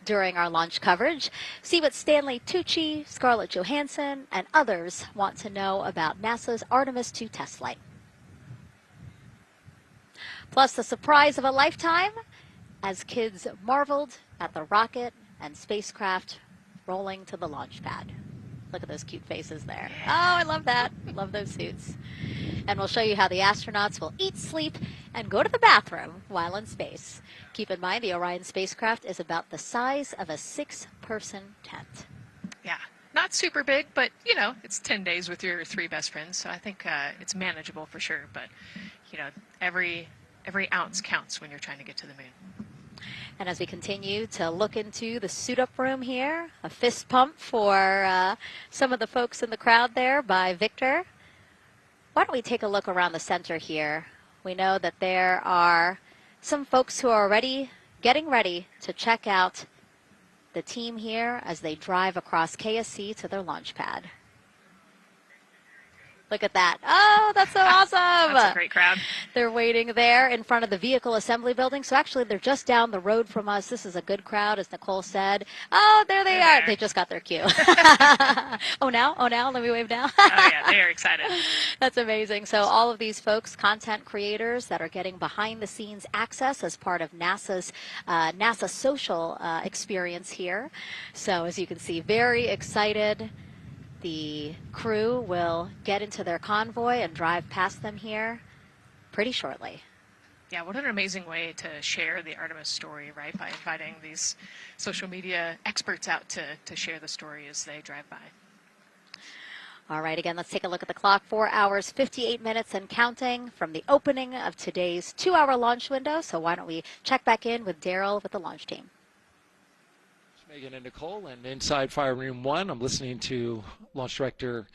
during our launch coverage. See what Stanley Tucci, Scarlett Johansson, and others want to know about NASA's Artemis II test flight. Plus the surprise of a lifetime as kids marveled at the rocket and spacecraft rolling to the launch pad. Look at those cute faces there. Oh, I love that. Love those suits. And we'll show you how the astronauts will eat, sleep, and go to the bathroom while in space. Keep in mind, the Orion spacecraft is about the size of a 6-person tent. Yeah, not super big, but, you know, it's 10 days with your 3 best friends, so I think it's manageable for sure. But, you know, every ounce counts when you're trying to get to the moon. And as we continue to look into the suit-up room here, a fist pump for some of the folks in the crowd there by Victor. Why don't we take a look around the center here? We know that there are some folks who are already getting ready to check out the team here as they drive across KSC to their launch pad. Look at that. Oh, that's so awesome. That's a great crowd. They're waiting there in front of the vehicle assembly building. So actually, they're just down the road from us. This is a good crowd, as Nicole said. Oh, there they are. They just got their cue. Oh, now? Let me wave now. Oh, yeah, they are excited. That's amazing. So all of these folks, content creators that are getting behind-the-scenes access as part of NASA's NASA social experience here. So as you can see, very excited. The crew will get into their convoy and drive past them here pretty shortly. Yeah, what an amazing way to share the Artemis story, right? By inviting these social media experts out to share the story as they drive by. All right, again, let's take a look at the clock. 4 hours, 58 minutes and counting from the opening of today's 2-hour launch window. So why don't we check back in with Daryl with the launch team. Megan and Nicole, and inside Fire Room 1, I'm listening to Launch Director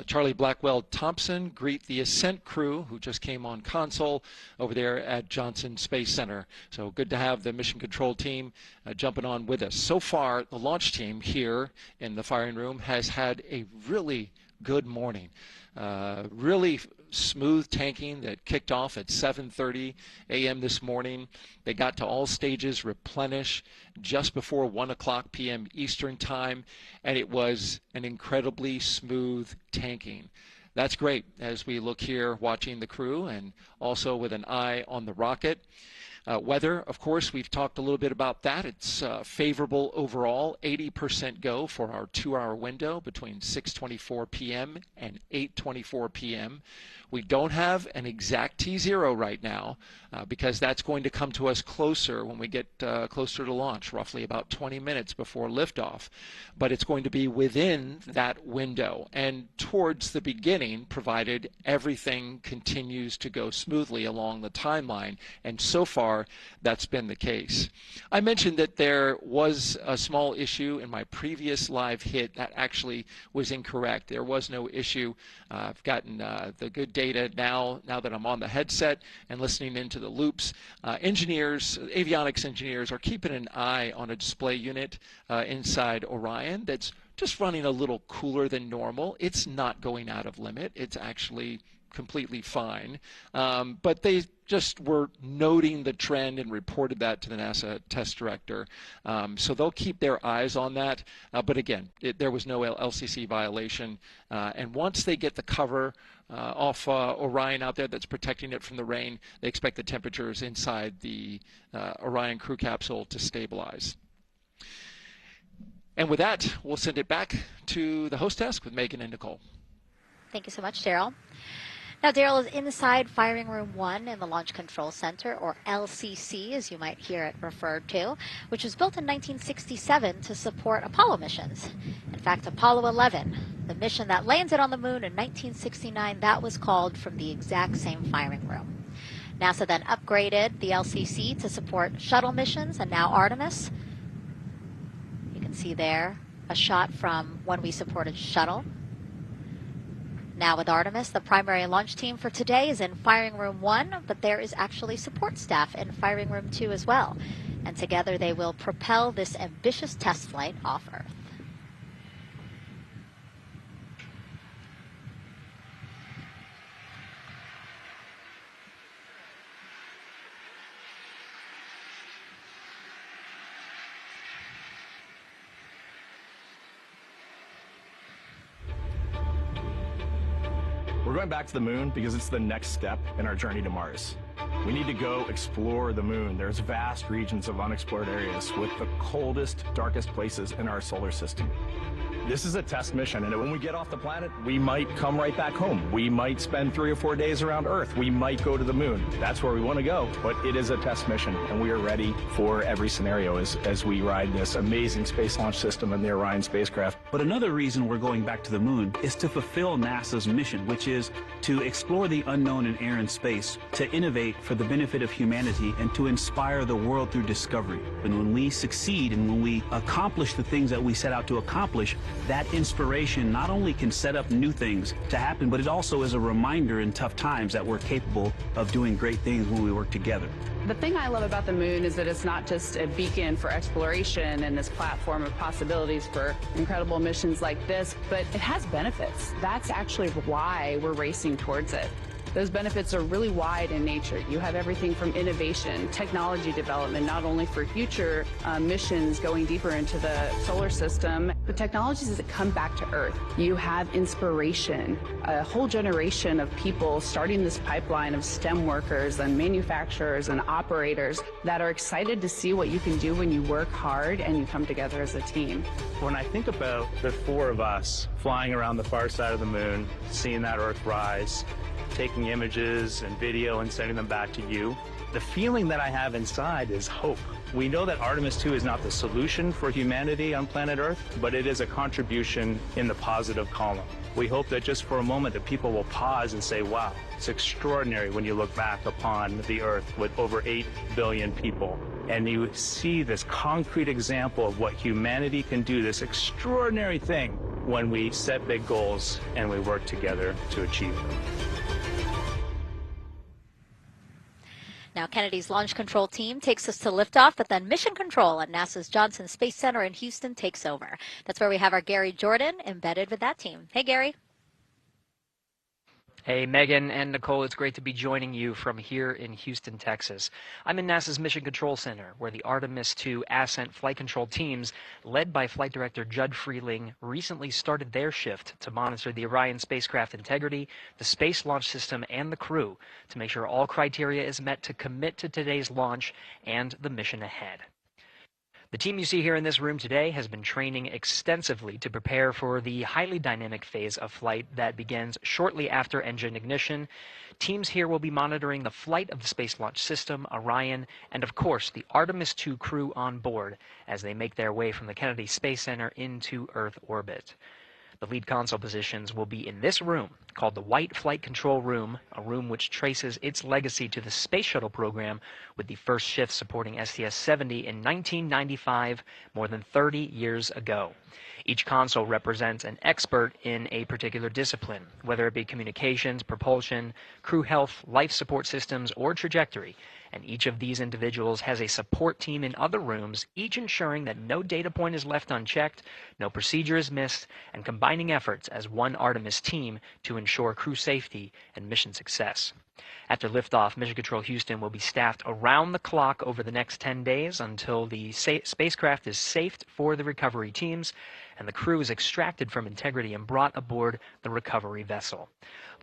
Charlie Blackwell Thompson greet the Ascent crew who just came on console over there at Johnson Space Center. So good to have the mission control team jumping on with us. So far, the launch team here in the firing room has had a really good morning. Really smooth tanking that kicked off at 7:30 a.m. this morning. They got to all stages replenish just before 1 o'clock p.m. Eastern time, and it was an incredibly smooth tanking. That's great as we look here watching the crew and also with an eye on the rocket. Weather, of course, we've talked a little bit about that. It's favorable overall, 80% go for our 2-hour window between 6:24 p.m. and 8:24 p.m. We don't have an exact T0 right now because that's going to come to us closer when we get closer to launch, roughly about 20 minutes before liftoff. But it's going to be within that window and towards the beginning, provided everything continues to go smoothly along the timeline. And so far, that's been the case. I mentioned that there was a small issue in my previous live hit that actually was incorrect. There was no issue. I've gotten the good data now that I'm on the headset and listening into the loops. Engineers, avionics engineers, are keeping an eye on a display unit inside Orion that's just running a little cooler than normal. It's not going out of limit. It's actually completely fine. But they just were noting the trend and reported that to the NASA test director. So they'll keep their eyes on that. But again, there was no LCC violation. And once they get the cover off Orion out there that's protecting it from the rain, they expect the temperatures inside the Orion crew capsule to stabilize. And with that, we'll send it back to the host desk with Megan and Nicole. Thank you so much, Daryl. Now, Daryl is inside Firing Room 1 in the Launch Control Center, or LCC, as you might hear it referred to, which was built in 1967 to support Apollo missions. In fact, Apollo 11, the mission that landed on the moon in 1969, that was called from the exact same firing room. NASA then upgraded the LCC to support shuttle missions, and now Artemis. You can see there a shot from when we supported shuttle. Now with Artemis, the primary launch team for today is in Firing Room 1, but there is actually support staff in Firing Room 2 as well. And together they will propel this ambitious test flight off Earth. We're going back to the moon because it's the next step in our journey to Mars. We need to go explore the moon. There's vast regions of unexplored areas with the coldest, darkest places in our solar system. This is a test mission, and when we get off the planet, we might come right back home. We might spend 3 or 4 days around Earth. We might go to the moon. That's where we want to go, but it is a test mission, and we are ready for every scenario as we ride this amazing space launch system and the Orion spacecraft. But another reason we're going back to the moon is to fulfill NASA's mission, which is to explore the unknown in air and space, to innovate for the benefit of humanity, and to inspire the world through discovery. And when we succeed and when we accomplish the things that we set out to accomplish, that inspiration not only can set up new things to happen, but it also is a reminder in tough times that we're capable of doing great things when we work together. The thing I love about the moon is that it's not just a beacon for exploration and this platform of possibilities for incredible missions like this, but it has benefits. That's actually why we're racing towards it. Those benefits are really wide in nature. You have everything from innovation, technology development, not only for future missions going deeper into the solar system, but technologies that come back to Earth. You have inspiration, a whole generation of people starting this pipeline of STEM workers and manufacturers and operators that are excited to see what you can do when you work hard and you come together as a team. When I think about the 4 of us flying around the far side of the moon, seeing that Earth rise, taking images and video and sending them back to you, the feeling that I have inside is hope. We know that Artemis II is not the solution for humanity on planet Earth, but it is a contribution in the positive column. We hope that just for a moment that people will pause and say, wow, it's extraordinary when you look back upon the Earth with over 8 billion people. And you see this concrete example of what humanity can do, this extraordinary thing when we set big goals and we work together to achieve them. Now, Kennedy's launch control team takes us to liftoff, but then mission control at NASA's Johnson Space Center in Houston takes over. That's where we have our Gary Jordan embedded with that team. Hey, Gary. Hey, Megan and Nicole, it's great to be joining you from here in Houston, Texas. I'm in NASA's Mission Control Center, where the Artemis II Ascent flight control teams, led by Flight Director Judd Freeling, recently started their shift to monitor the Orion spacecraft integrity, the Space Launch System, and the crew to make sure all criteria is met to commit to today's launch and the mission ahead. The team you see here in this room today has been training extensively to prepare for the highly dynamic phase of flight that begins shortly after engine ignition. Teams here will be monitoring the flight of the Space Launch System, Orion, and of course the Artemis II crew on board as they make their way from the Kennedy Space Center into Earth orbit. The lead console positions will be in this room, called the White Flight Control Room, a room which traces its legacy to the Space Shuttle program, with the first shift supporting STS-70 in 1995, more than 30 years ago. Each console represents an expert in a particular discipline, whether it be communications, propulsion, crew health, life support systems, or trajectory. And each of these individuals has a support team in other rooms, each ensuring that no data point is left unchecked, no procedure is missed, and combining efforts as one Artemis team to ensure crew safety and mission success. After liftoff, Mission Control Houston will be staffed around the clock over the next 10 days until the spacecraft is safed for the recovery teams and the crew is extracted from integrity and brought aboard the recovery vessel.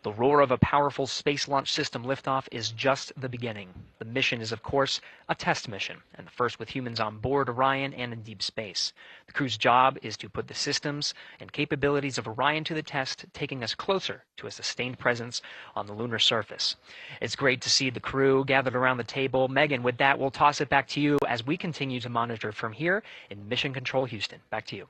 The roar of a powerful Space Launch System liftoff is just the beginning. The mission is, of course, a test mission, and the first with humans on board Orion and in deep space. The crew's job is to put the systems and capabilities of Orion to the test, taking us closer to a sustained presence on the lunar surface. It's great to see the crew gathered around the table. Megan, with that, we'll toss it back to you as we continue to monitor from here in Mission Control Houston. Back to you.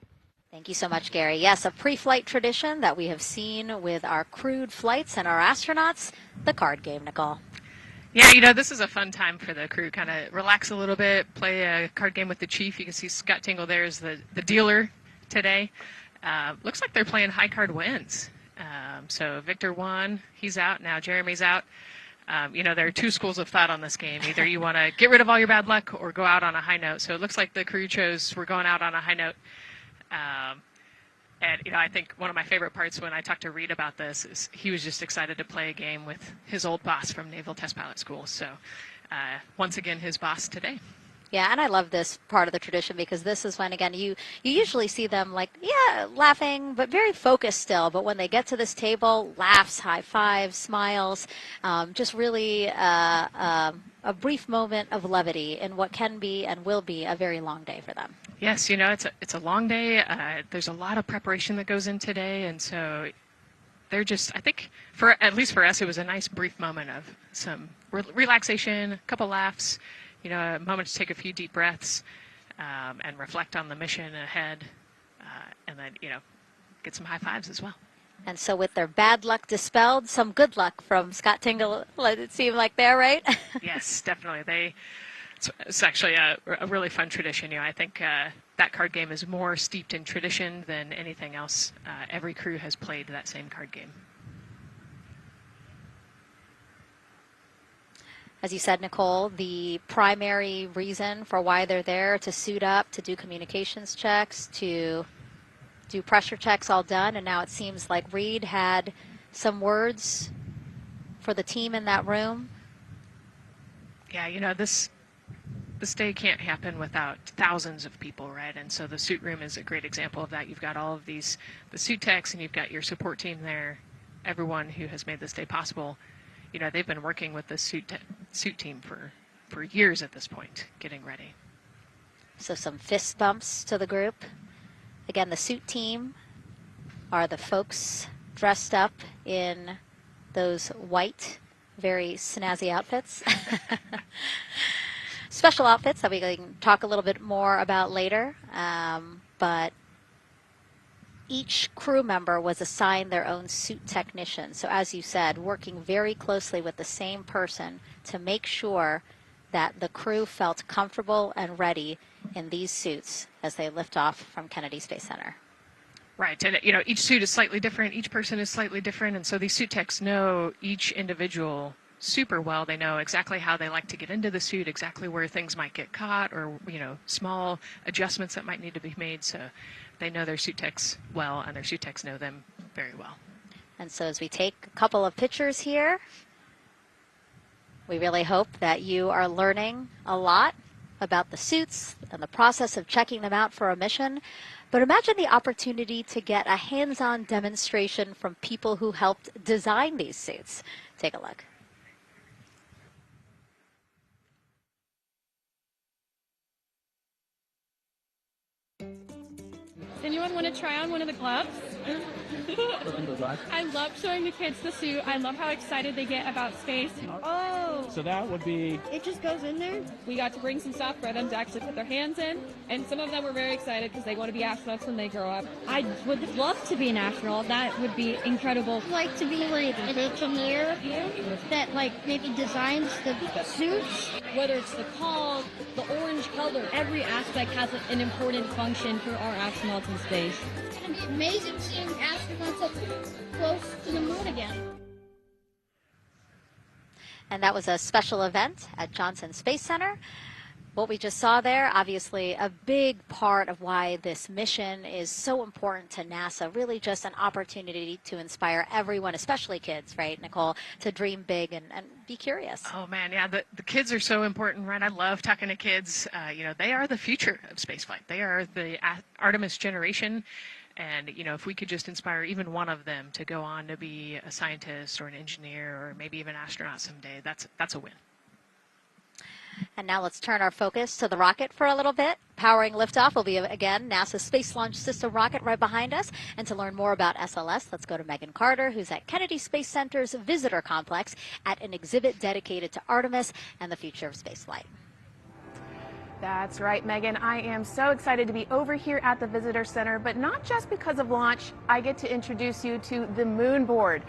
Thank you so much, Gary. Yes, a pre-flight tradition that we have seen with our crewed flights and our astronauts, the card game, Nicole. Yeah, you know, this is a fun time for the crew. Kind of relax a little bit, play a card game with the chief. You can see Scott Tingle there is the dealer today. Looks like they're playing high card wins. So Victor won. He's out. Now Jeremy's out. You know, there are two schools of thought on this game. Either you want to get rid of all your bad luck or go out on a high note. So it looks like the crew chose we're going out on a high note. And, you know, I think one of my favorite parts when I talked to Reed about this is he was just excited to play a game with his old boss from Naval Test Pilot School. So once again, his boss today. Yeah, and I love this part of the tradition because this is when, again, you usually see them like, yeah, laughing, but very focused still. But when they get to this table, laughs, high fives, smiles, just really a brief moment of levity in what can be and will be a very long day for them. Yes, you know, it's a long day. There's a lot of preparation that goes in today, and so they're just, I think, at least for us, it was a nice brief moment of some relaxation, a couple laughs, you know, a moment to take a few deep breaths and reflect on the mission ahead, and then, you know, get some high fives as well. And so with their bad luck dispelled, some good luck from Scott Tingle, it seemed like there, right? Yes, definitely. It's actually a really fun tradition. You know, I think that card game is more steeped in tradition than anything else. Every crew has played that same card game. As you said, Nicole, the primary reason for why they're there, to suit up, to do communications checks, to do pressure checks, all done. And now it seems like Reed had some words for the team in that room. Yeah, you know, this day can't happen without thousands of people, right? And so the suit room is a great example of that. You've got all of the suit techs, and you've got your support team there, everyone who has made this day possible. You know, they've been working with the suit team for years at this point, getting ready. So some fist bumps to the group. Again, the suit team are the folks dressed up in those white, very snazzy outfits. Special outfits that we can talk a little bit more about later. But each crew member was assigned their own suit technician. So as you said, working very closely with the same person to make sure that the crew felt comfortable and ready in these suits as they lift off from Kennedy Space Center. Right, and you know, each suit is slightly different, each person is slightly different, and so these suit techs know each individual super well. They know exactly how they like to get into the suit, exactly where things might get caught, or, you know, small adjustments that might need to be made. So they know their suit techs well, and their suit techs know them very well. And so as we take a couple of pictures here, we really hope that you are learning a lot about the suits and the process of checking them out for a mission. But imagine the opportunity to get a hands-on demonstration from people who helped design these suits. Take a look. Does anyone want to try on one of the gloves? I love showing the kids the suit. I love how excited they get about space. Oh! So that would be... It just goes in there? We got to bring some stuff for them to actually put their hands in, and some of them were very excited because they want to be astronauts when they grow up. I would love to be an astronaut. That would be incredible. I'd like to be like an engineer that like maybe designs the suits. Whether it's the call, the orange color, every aspect has an important function for our astronauts in space. It's going to be amazing seeing astronauts up close to the moon again. And that was a special event at Johnson Space Center. What we just saw there, obviously a big part of why this mission is so important to NASA, really just an opportunity to inspire everyone, especially kids, right, Nicole, to dream big and be curious. Oh, man, yeah, the kids are so important, right? I love talking to kids. You know, they are the future of spaceflight. They are the Artemis generation. And, you know, if we could just inspire even one of them to go on to be a scientist or an engineer or maybe even an astronaut someday, that's a win. And now let's turn our focus to the rocket for a little bit. Powering liftoff will be, again, NASA's Space Launch System rocket right behind us. And to learn more about SLS, let's go to Megan Carter, who's at Kennedy Space Center's Visitor Complex at an exhibit dedicated to Artemis and the future of spaceflight. That's right, Megan. I am so excited to be over here at the Visitor Center, but not just because of launch. I get to introduce you to the moon board.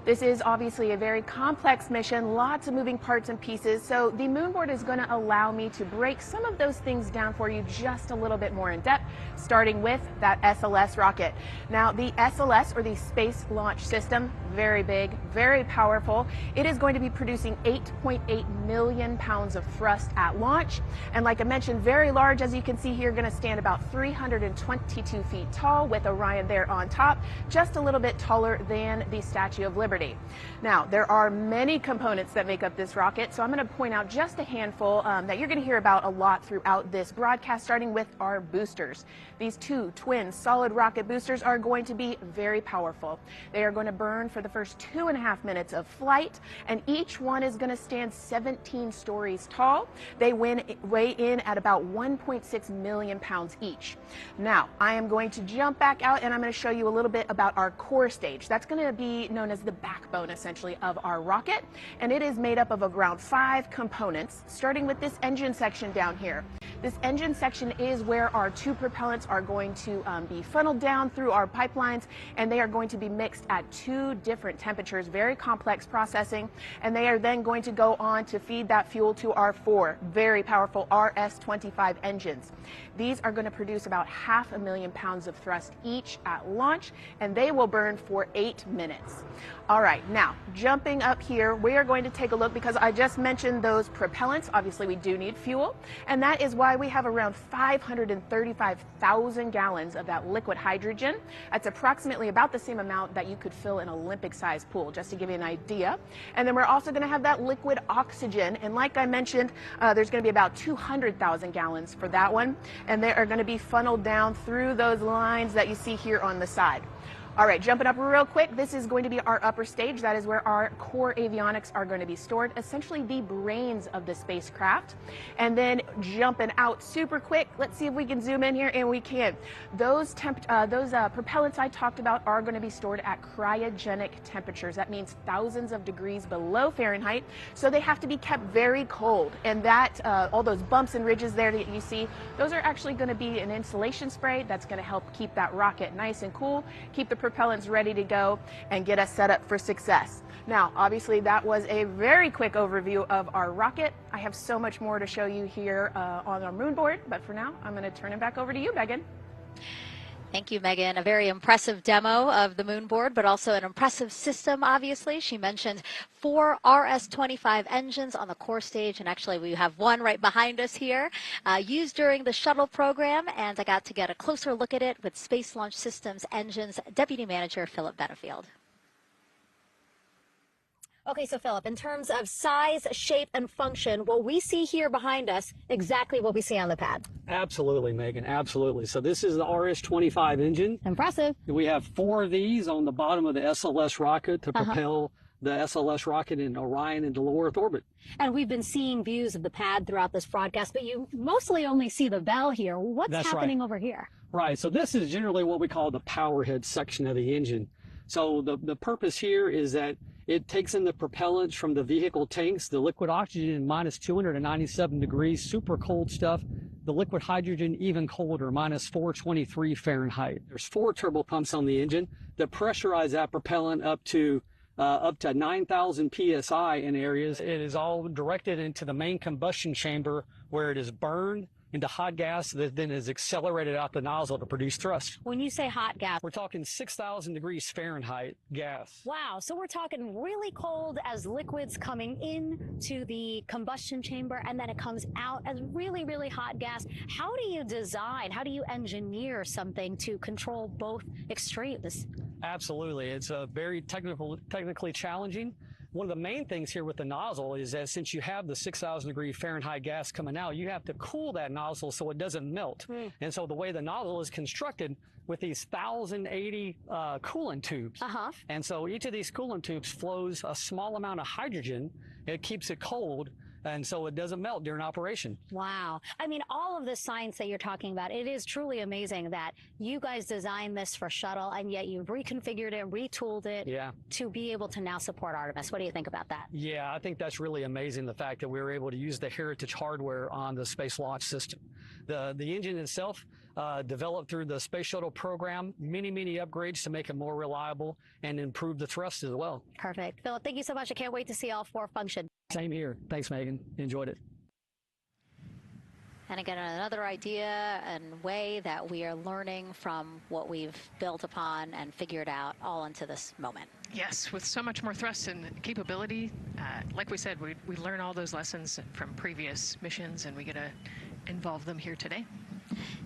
This is obviously a very complex mission, lots of moving parts and pieces, so the moon board is going to allow me to break some of those things down for you just a little bit more in depth, starting with that SLS rocket. Now, the SLS, or the Space Launch System, very big, very powerful. It is going to be producing 8.8 million pounds of thrust at launch, and like I mentioned, mentioned, very large, as you can see here, going to stand about 322 feet tall with Orion there on top, just a little bit taller than the Statue of Liberty. Now, there are many components that make up this rocket, so I'm going to point out just a handful that you're going to hear about a lot throughout this broadcast, starting with our boosters. These two twin solid rocket boosters are going to be very powerful. They are going to burn for the first 2.5 minutes of flight, and each one is going to stand 17 stories tall. They weigh in at about 1.6 million pounds each. Now, I am going to jump back out and I'm going to show you a little bit about our core stage. That's going to be known as the backbone, essentially, of our rocket, and it is made up of around 5 components, starting with this engine section down here. This engine section is where our 2 propellants are going to be funneled down through our pipelines, and they are going to be mixed at 2 different temperatures, very complex processing, and they are then going to go on to feed that fuel to our 4 very powerful RS-25 engines. These are going to produce about 500,000 pounds of thrust each at launch, and they will burn for 8 minutes. All right, now jumping up here, we are going to take a look, because I just mentioned those propellants. Obviously, we do need fuel, and that is why we have around 535,000 gallons of that liquid hydrogen. That's approximately about the same amount that you could fill an Olympic-sized pool, just to give you an idea. And then we're also going to have that liquid oxygen, and like I mentioned, there's going to be about 200,000 gallons for that one, and they are going to be funneled down through those lines that you see here on the side. All right, jumping up real quick, this is going to be our upper stage. That is where our core avionics are going to be stored, essentially the brains of the spacecraft. And then jumping out super quick, let's see if we can zoom in here, and we can. Those propellants I talked about are going to be stored at cryogenic temperatures. That means thousands of degrees below Fahrenheit, so they have to be kept very cold. And that, all those bumps and ridges there that you see, those are actually going to be an insulation spray that's going to help keep that rocket nice and cool, keep the propellants ready to go, and get us set up for success. Now, obviously, that was a very quick overview of our rocket. I have so much more to show you here on our moon board, but for now, I'm going to turn it back over to you, Megan. Thank you, Megan. A very impressive demo of the moon board, but also an impressive system, obviously. She mentioned 4 RS-25 engines on the core stage, and actually we have one right behind us here, used during the shuttle program, and I got to get a closer look at it with Space Launch Systems Engines Deputy Manager Philip Benefield. Okay, so Philip, in terms of size, shape, and function, what we see here behind us, exactly what we see on the pad. Absolutely, Megan, absolutely. So this is the RS-25 engine. Impressive. We have 4 of these on the bottom of the SLS rocket to propel the SLS rocket in Orion into low Earth orbit. And we've been seeing views of the pad throughout this broadcast, but you mostly only see the bell here. What's happening over here? Right, so this is generally what we call the power head section of the engine. So the purpose here is that it takes in the propellants from the vehicle tanks, the liquid oxygen minus 297 degrees, super cold stuff. The liquid hydrogen even colder, minus 423 Fahrenheit. There's 4 turbo pumps on the engine that pressurize that propellant up to 9,000 psi in areas. It is all directed into the main combustion chamber, where it is burned into hot gas that then is accelerated out the nozzle to produce thrust. When you say hot gas, we're talking 6,000 degrees Fahrenheit gas. Wow, so we're talking really cold as liquids coming into the combustion chamber, and then it comes out as really, really hot gas. How do you design, how do you engineer something to control both extremes? Absolutely, it's very technically challenging. One of the main things here with the nozzle is that since you have the 6,000 degree Fahrenheit gas coming out, you have to cool that nozzle so it doesn't melt. And so the way the nozzle is constructed with these 1,080 coolant tubes. And so each of these coolant tubes flows a small amount of hydrogen. It keeps it cold, and so it doesn't melt during operation. Wow. I mean, all of the science that you're talking about, it is truly amazing that you guys designed this for shuttle, and yet you've reconfigured it, retooled it to be able to now support Artemis. What do you think about that? Yeah, I think that's really amazing, the fact that we were able to use the heritage hardware on the Space Launch System. The engine itself, developed through the Space Shuttle program, many upgrades to make it more reliable and improve the thrust as well. Perfect. Philip, thank you so much. I can't wait to see all 4 function. Same here. Thanks, Megan. Enjoyed it. And again, another idea and way that we are learning from what we've built upon and figured out all into this moment. Yes, with so much more thrust and capability, like we said, we learn all those lessons from previous missions, and we get a involve them here today.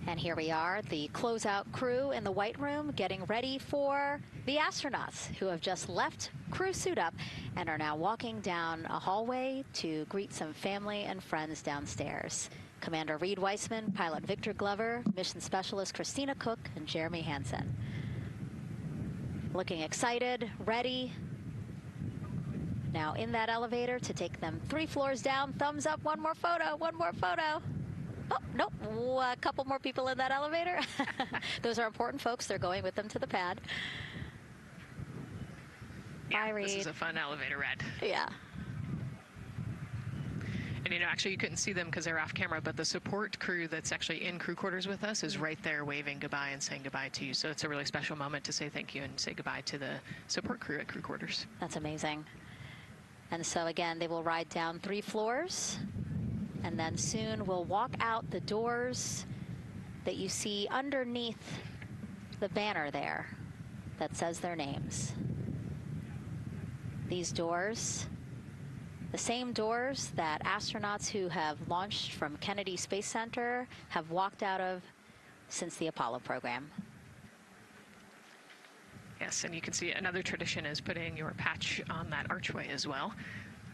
And here we are, the closeout crew in the White Room getting ready for the astronauts who have just left crew suit up and are now walking down a hallway to greet some family and friends downstairs. Commander Reed Weissman, Pilot Victor Glover, Mission Specialist Christina Cook, and Jeremy Hansen. Looking excited, ready. Now in that elevator to take them 3 floors down. Thumbs up, one more photo, one more photo. Oh, nope, a couple more people in that elevator. Those are important folks. They're going with them to the pad. Yeah, Bye, Reed. This is a fun elevator ride. Yeah. And, you know, actually you couldn't see them because they're off camera, but the support crew that's actually in crew quarters with us is right there waving goodbye and saying goodbye to you. So it's a really special moment to say thank you and say goodbye to the support crew at crew quarters. That's amazing. And so, again, they will ride down 3 floors. And then soon we'll walk out the doors that you see underneath the banner there that says their names. These doors, the same doors that astronauts who have launched from Kennedy Space Center have walked out of since the Apollo program. Yes, and you can see another tradition is putting your patch on that archway as well.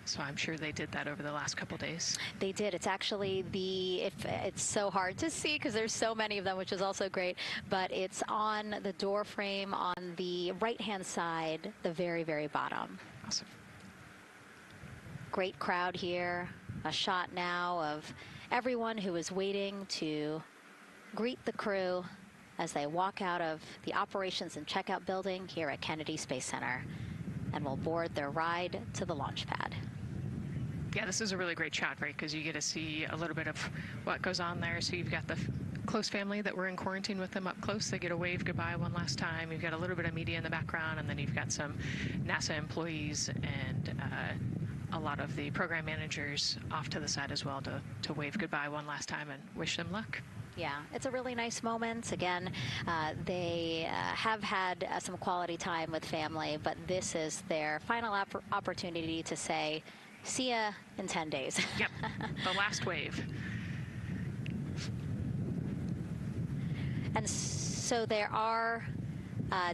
So I'm sure they did that over the last couple days. They did. It's actually it's so hard to see because there's so many of them, which is also great, but it's on the door frame on the right-hand side, the very, very bottom. Awesome. Great crowd here. A shot now of everyone who is waiting to greet the crew as they walk out of the operations and checkout building here at Kennedy Space Center and will board their ride to the launch pad. Yeah, this is a really great shot, right? Because you get to see a little bit of what goes on there. So you've got the close family that were in quarantine with them up close. They get to wave goodbye one last time. You've got a little bit of media in the background, and then you've got some NASA employees and a lot of the program managers off to the side as well to wave goodbye one last time and wish them luck. Yeah, it's a really nice moment. Again, they have had some quality time with family, but this is their final opportunity to say, see ya in 10 days. Yep, the last wave. And so there are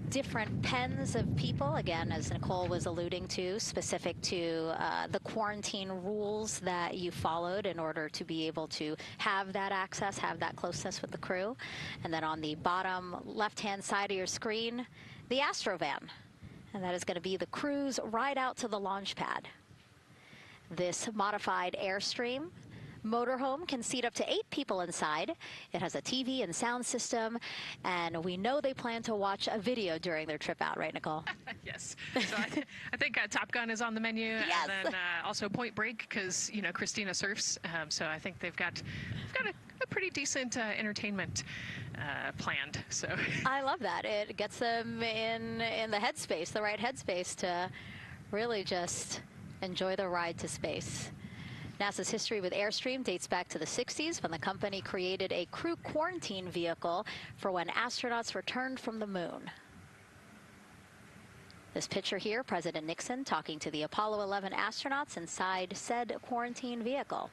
different pens of people, again, as Nicole was alluding to, specific to the quarantine rules that you followed in order to be able to have that access, have that closeness with the crew. And then on the bottom left-hand side of your screen, the Astrovan. And that is going to be the crew's ride out to the launch pad. This modified Airstream motorhome can seat up to 8 people inside. It has a TV and sound system, and we know they plan to watch a video during their trip out, right, Nicole? Yes. So I think Top Gun is on the menu, yes. And then also Point Break, because you know Christina surfs, so I think they've got a pretty decent entertainment planned. So I love that. It gets them in the headspace, the right headspace, to really just enjoy the ride to space. NASA's history with Airstream dates back to the 60s when the company created a crew quarantine vehicle for when astronauts returned from the moon. This picture here, President Nixon talking to the Apollo 11 astronauts inside said quarantine vehicle.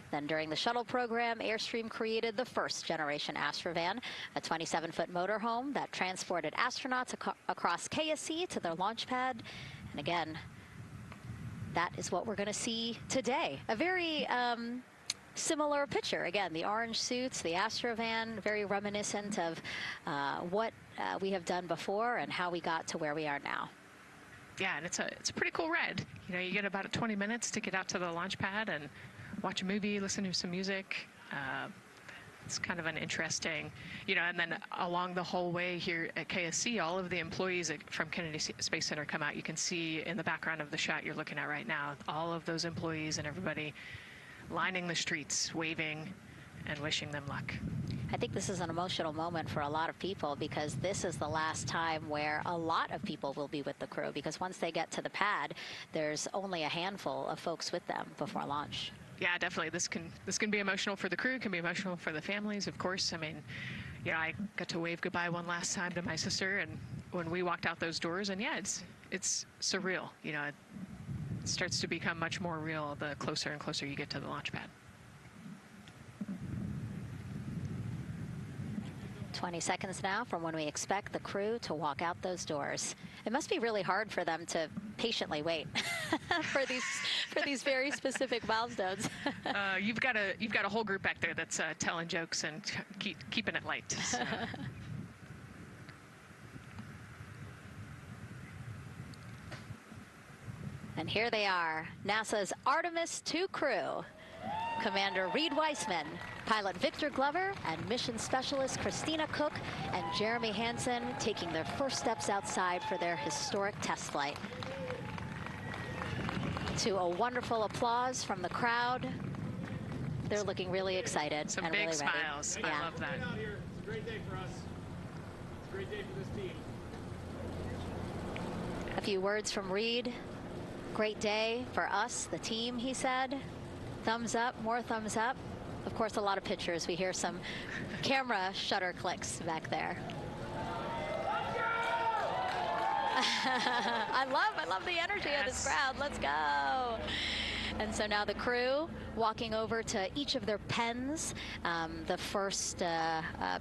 Then during the shuttle program, Airstream created the first generation Astrovan, a 27-foot motorhome that transported astronauts across KSC to their launch pad. And again, that is what we're going to see today. A very similar picture. Again, the orange suits, the Astrovan, very reminiscent of what we have done before and how we got to where we are now. Yeah, and it's a pretty cool ride. You know, you get about 20 minutes to get out to the launch pad and watch a movie, listen to some music. It's kind of an interesting, you know, and then along the whole way here at KSC, all of the employees from Kennedy Space Center come out. You can see in the background of the shot you're looking at right now, all of those employees and everybody lining the streets, waving and wishing them luck. I think this is an emotional moment for a lot of people because this is the last time where a lot of people will be with the crew, because once they get to the pad, there's only a handful of folks with them before launch. Yeah, definitely. This can be emotional for the crew, can be emotional for the families, of course. I mean, you know, I got to wave goodbye one last time to my sister, and when we walked out those doors, and yeah, it's surreal. You know, starts to become much more real the closer and closer you get to the launch pad. 20 seconds now from when we expect the crew to walk out those doors. It must be really hard for them to patiently wait for these very specific milestones. You've got a whole group back there that's telling jokes and keeping it light. So. And here they are, NASA's Artemis II crew. Commander Reed Weissman, pilot Victor Glover, and mission specialist Christina Cook and Jeremy Hansen taking their first steps outside for their historic test flight. To a wonderful applause from the crowd. They're looking really excited. Some and big really smiles. Ready. I love that. Out here. It's a great day for us. It's a great day for this team. A few words from Reed. Great day for us, the team, he said. Thumbs up, more thumbs up. Of course, a lot of pictures. We hear some camera shutter clicks back there. I love the energy of this crowd. Let's go. And so now the crew walking over to each of their pens. The first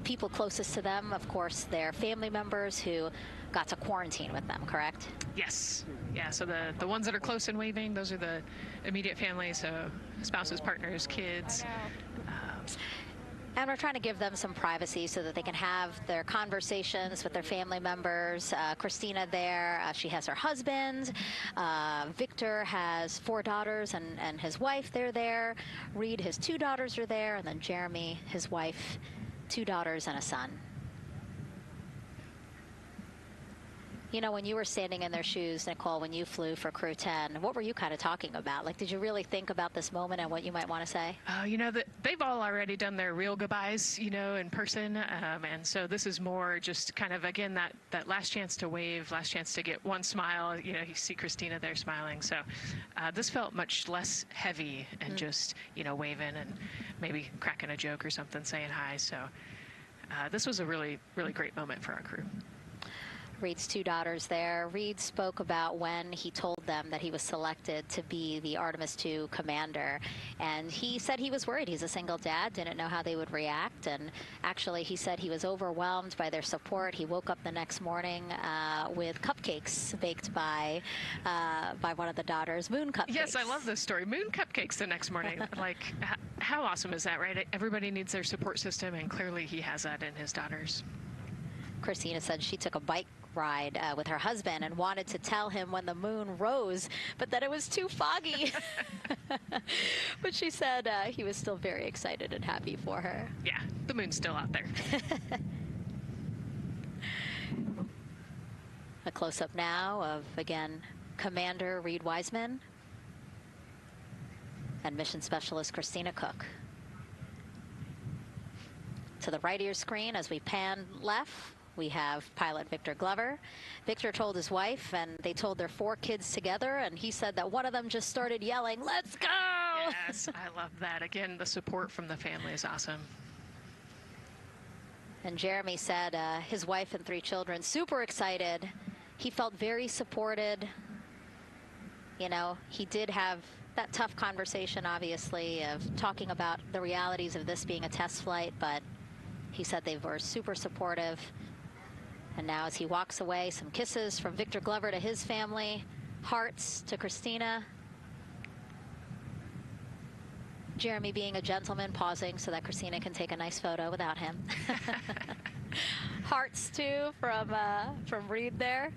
people closest to them, of course, their family members who got to quarantine with them, correct? Yes. Yeah, so the ones that are close and waving, those are the immediate family, so spouses, partners, kids. And we're trying to give them some privacy so that they can have their conversations with their family members. Christina there, she has her husband. Victor has 4 daughters and his wife, they're there. Reed, his 2 daughters are there. And then Jeremy, his wife, 2 daughters and a son. You know, when you were standing in their shoes, Nicole, when you flew for Crew 10, what were you kind of talking about? Like, did you really think about this moment and what you might want to say? You know, they've all already done their real goodbyes, you know, in person. And so this is more just kind of, again, that last chance to wave, last chance to get one smile. You know, you see Christina there smiling. So this felt much less heavy and just, you know, waving and maybe cracking a joke or something, saying hi. So this was a really, really great moment for our crew. Reed's 2 daughters there. Reed spoke about when he told them that he was selected to be the Artemis II commander. And he said he was worried. He's a single dad, didn't know how they would react. And actually, he said he was overwhelmed by their support. He woke up the next morning with cupcakes baked by one of the daughters, moon cupcakes. Yes, I love this story. Moon cupcakes the next morning. Like, how awesome is that, right? Everybody needs their support system, and clearly he has that in his daughters. Christina said she took a bike ride with her husband and wanted to tell him when the moon rose, but that it was too foggy. But she said he was still very excited and happy for her. Yeah, the moon's still out there. A close-up now of, again, Commander Reed Weissman and Mission Specialist Christina Cook. To the right of your screen, as we pan left, we have pilot Victor Glover. Victor told his wife, and they told their 4 kids together, and he said that one of them just started yelling, "Let's go!" Yes, I love that. Again, the support from the family is awesome. And Jeremy said his wife and 3 children, super excited. He felt very supported. You know, he did have that tough conversation, obviously, of talking about the realities of this being a test flight, but he said they were super supportive. And now as he walks away, some kisses from Victor Glover to his family, hearts to Christina. Jeremy being a gentleman, pausing so that Christina can take a nice photo without him. Hearts too from Reed there.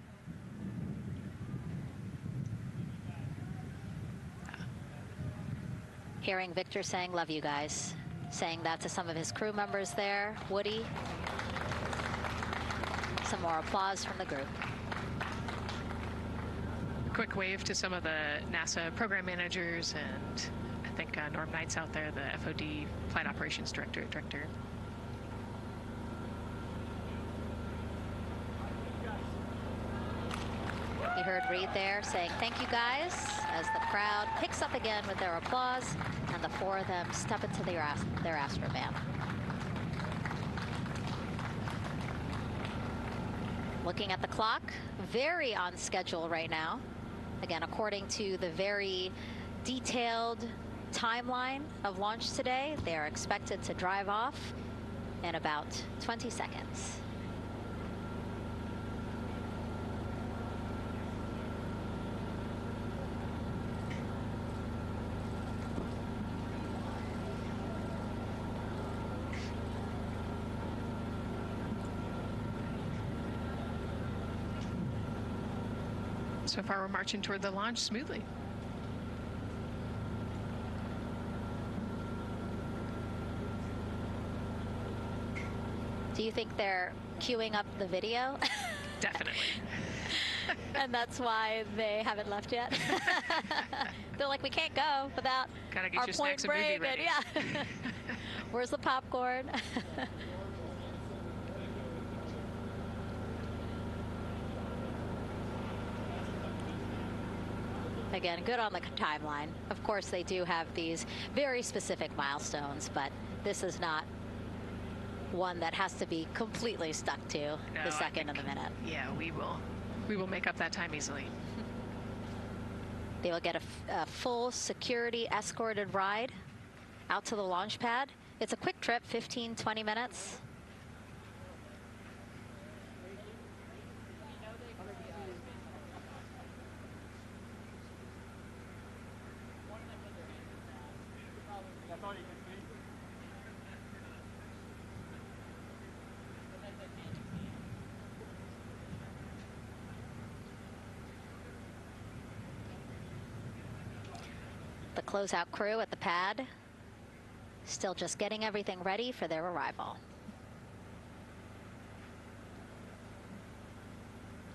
Hearing Victor saying, "Love you guys." Saying that to some of his crew members there. Woody. Some more applause from the group. Quick wave to some of the NASA program managers, and I think Norm Knight's out there, the FOD Flight Operations Director. You heard Reed there saying, "Thank you guys," as the crowd picks up again with their applause, and the 4 of them step into their Astrovan. Looking at the clock, very on schedule right now. Again, according to the very detailed timeline of launch today, they are expected to drive off in about 20 seconds. So far, we're marching toward the launch smoothly. Do you think they're queuing up the video? Definitely. And that's why they haven't left yet? They're like, we can't go without Gotta get our your point snacks and movie break. ready. Yeah. Where's the popcorn? Again, good on the timeline. Of course, they do have these very specific milestones, but this is not one that has to be completely stuck to the second and the minute. Yeah, we will make up that time easily. They will get a full security escorted ride out to the launch pad. It's a quick trip, 15, 20 minutes. The closeout crew at the pad still just getting everything ready for their arrival.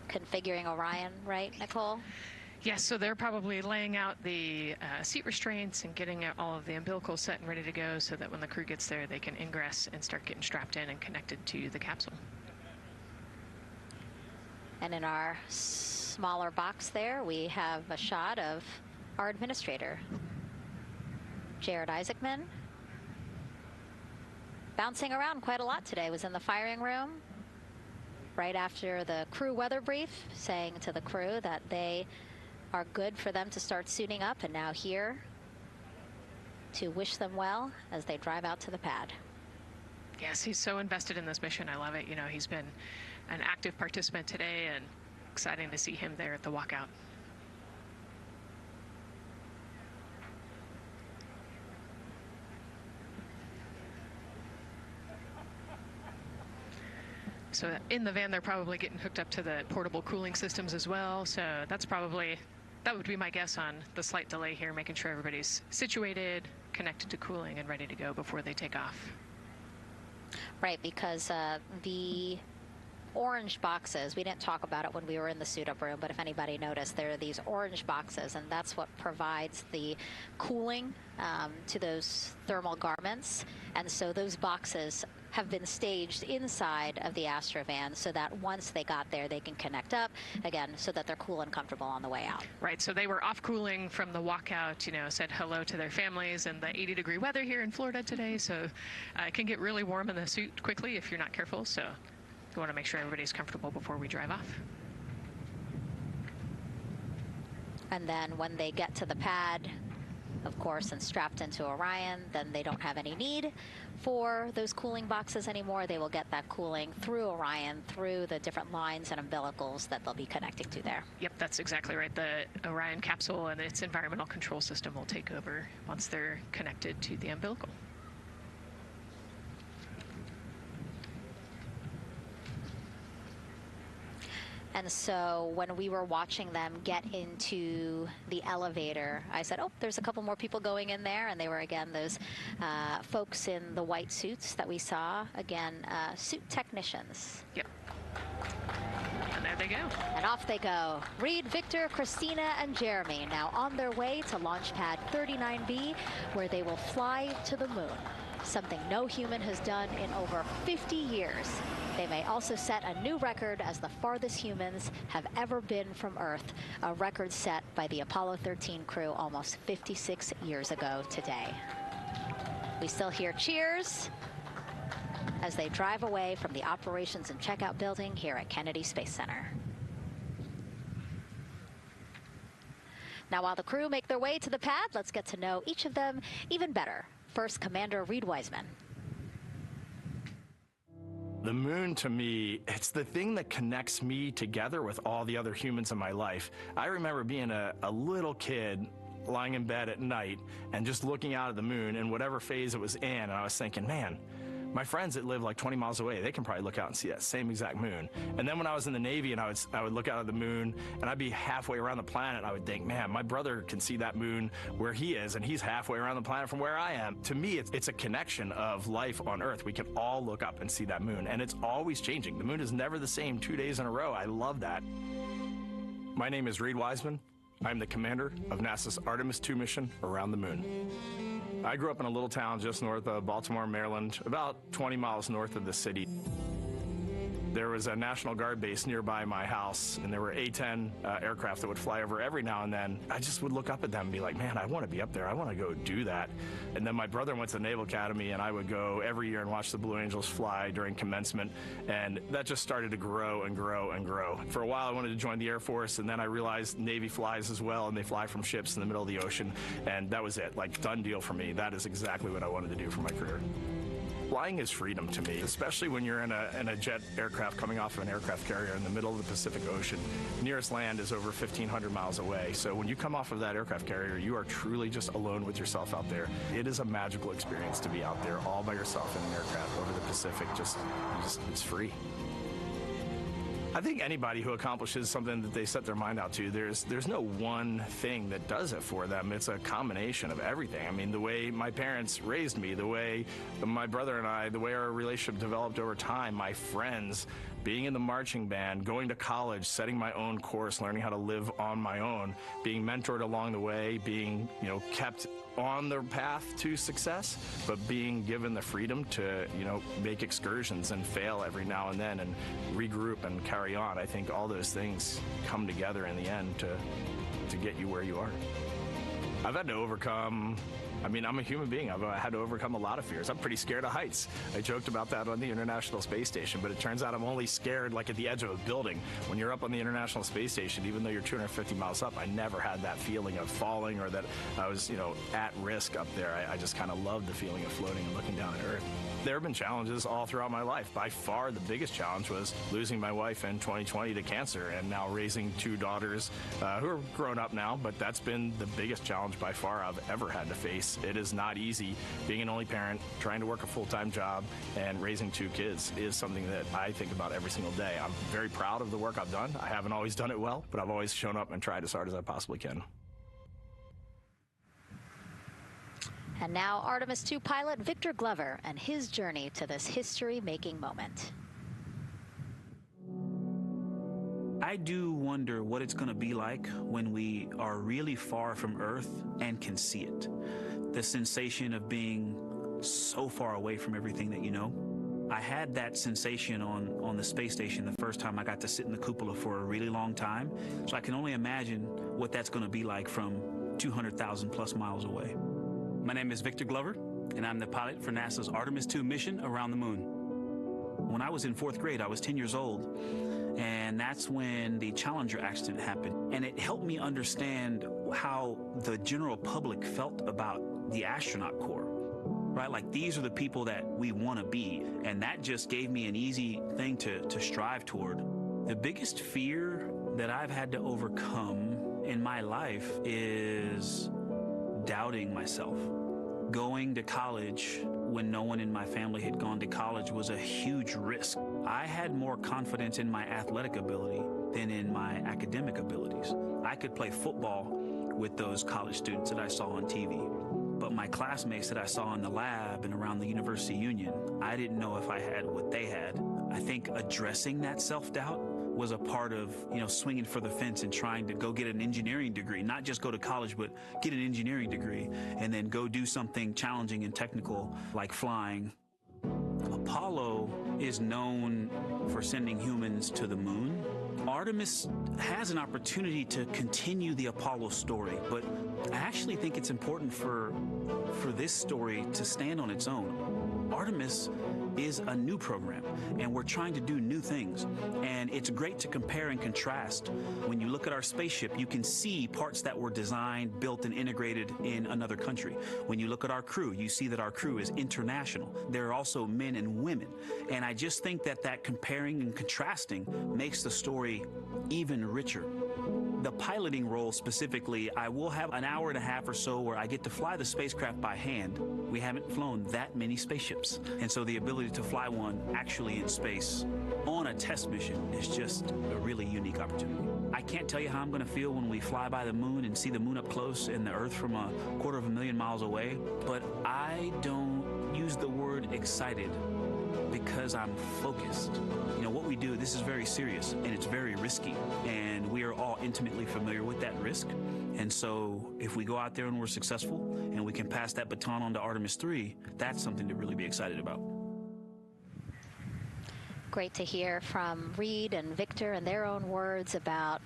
Configuring Orion, right, Nicole? Yes, so they're probably laying out the seat restraints and getting all of the umbilical set and ready to go so that when the crew gets there, they can ingress and start getting strapped in and connected to the capsule. And in our smaller box there, we have a shot of our administrator, Jared Isaacman. Bouncing around quite a lot today, was in the firing room right after the crew weather brief, saying to the crew that they are good for them to start suiting up, and now here to wish them well as they drive out to the pad. Yes, he's so invested in this mission. I love it. You know, he's been an active participant today, and exciting to see him there at the walkout. So in the van, they're probably getting hooked up to the portable cooling systems as well. So that would be my guess on the slight delay here, making sure everybody's situated, connected to cooling, and ready to go before they take off. Right, because the orange boxes, we didn't talk about it when we were in the suit-up room, but if anybody noticed, there are these orange boxes, and that's what provides the cooling to those thermal garments. And so those boxes have been staged inside of the Astrovan so that once they got there, they can connect up again so that they're cool and comfortable on the way out. Right, so they were off cooling from the walkout, you know, said hello to their families and the 80-degree weather here in Florida today. So it can get really warm in the suit quickly if you're not careful. So you want to make sure everybody's comfortable before we drive off. And then when they get to the pad, of course, and strapped into Orion, then they don't have any need for those cooling boxes anymore. They will get that cooling through Orion, through the different lines and umbilicals that they'll be connecting to there. Yep, that's exactly right. The Orion capsule and its environmental control system will take over once they're connected to the umbilical. And so when we were watching them get into the elevator, I said, oh, there's a couple more people going in there. And they were, again, those folks in the white suits that we saw. Again, suit technicians. Yep. And there they go. And off they go. Reed, Victor, Christina, and Jeremy now on their way to launch pad 39B, where they will fly to the moon, something no human has done in over 50 years. They may also set a new record as the farthest humans have ever been from Earth, a record set by the Apollo 13 crew almost 56 years ago today. We still hear cheers as they drive away from the operations and checkout building here at Kennedy Space Center. Now, while the crew make their way to the pad, let's get to know each of them even better. First, Commander Reed Wiseman. The moon, to me, it's the thing that connects me together with all the other humans in my life. I remember being a little kid lying in bed at night and just looking out at the moon in whatever phase it was in, and I was thinking, man, my friends that live like 20 miles away, they can probably look out and see that same exact moon. And then when I was in the Navy and I would look out at the moon and I'd be halfway around the planet, and I would think, man, my brother can see that moon where he is, and he's halfway around the planet from where I am. To me, it's a connection of life on Earth. We can all look up and see that moon, and it's always changing. The moon is never the same 2 days in a row. I love that. My name is Reed Wiseman. I'm the commander of NASA's Artemis II mission around the moon. I grew up in a little town just north of Baltimore, Maryland, about 20 miles north of the city. There was a National Guard base nearby my house, and there were A-10 aircraft that would fly over every now and then. I just would look up at them and be like, man, I want to be up there. I want to go do that. And then my brother went to the Naval Academy, and I would go every year and watch the Blue Angels fly during commencement, and that just started to grow and grow and grow. For a while, I wanted to join the Air Force, and then I realized Navy flies as well, and they fly from ships in the middle of the ocean, and that was it. Like, done deal for me. That is exactly what I wanted to do for my career. Flying is freedom to me, especially when you're in a jet aircraft coming off of an aircraft carrier in the middle of the Pacific Ocean. Nearest land is over 1,500 miles away. So when you come off of that aircraft carrier, you are truly just alone with yourself out there. It is a magical experience to be out there all by yourself in an aircraft over the Pacific. It's free. I think anybody who accomplishes something that they set their mind out to, there's no one thing that does it for them. It's a combination of everything. I mean, the way my parents raised me, the way my brother and I, the way our relationship developed over time, my friends, being in the marching band, going to college, setting my own course, learning how to live on my own, being mentored along the way, being, kept on the path to success, but being given the freedom to, make excursions and fail every now and then and regroup and carry on. I think all those things come together in the end to get you where you are. I've had to overcome, I'm a human being. I've had to overcome a lot of fears. I'm pretty scared of heights. I joked about that on the International Space Station, but it turns out I'm only scared like at the edge of a building. When you're up on the International Space Station, even though you're 250 miles up, I never had that feeling of falling or that I was, at risk up there. I just kind of loved the feeling of floating and looking down at Earth. There have been challenges all throughout my life. By far, the biggest challenge was losing my wife in 2020 to cancer and now raising two daughters who are grown up now, but that's been the biggest challenge by far I've ever had to face. It is not easy. Being an only parent, trying to work a full-time job, and raising two kids is something that I think about every single day. I'm very proud of the work I've done. I haven't always done it well, but I've always shown up and tried as hard as I possibly can. And now Artemis II pilot Victor Glover and his journey to this history-making moment. I do wonder what it's going to be like when we are really far from Earth and can see it. The sensation of being so far away from everything that you know. I had that sensation on the space station the first time I got to sit in the cupola for a really long time. So I can only imagine what that's going to be like from 200,000 plus miles away. My name is Victor Glover, and I'm the pilot for NASA's Artemis II mission around the moon. When I was in 4th grade, I was 10 years old, and that's when the Challenger accident happened. And it helped me understand how the general public felt about the astronaut corps, right? Like, these are the people that we want to be, and that just gave me an easy thing to strive toward. The biggest fear that I've had to overcome in my life is doubting myself. Going to college when no one in my family had gone to college was a huge risk. I had more confidence in my athletic ability than in my academic abilities. I could play football with those college students that I saw on TV, but my classmates that I saw in the lab and around the University Union, I didn't know if I had what they had. I think addressing that self-doubt was a part of, swinging for the fence and trying to go get an engineering degree, not just go to college, but get an engineering degree and then go do something challenging and technical like flying. Apollo is known for sending humans to the moon. Artemis has an opportunity to continue the Apollo story, but I actually think it's important for this story to stand on its own. Artemis is a new program, and we're trying to do new things. And it's great to compare and contrast. When you look at our spaceship, you can see parts that were designed, built, and integrated in another country. When you look at our crew, you see that our crew is international. There are also men and women. And I just think that that comparing and contrasting makes the story even richer. The piloting role specifically, I will have an hour and a half or so where I get to fly the spacecraft by hand. We haven't flown that many spaceships. And so the ability to fly one actually in space on a test mission is just a really unique opportunity. I can't tell you how I'm going to feel when we fly by the moon and see the moon up close and the Earth from 250,000 miles away, but I don't use the word excited because I'm focused. You know, what we do, this is very serious and it's very risky, and we are all intimately familiar with that risk. And so if we go out there and we're successful and we can pass that baton on to Artemis II, that's something to really be excited about. Great to hear from Reed and Victor in their own words about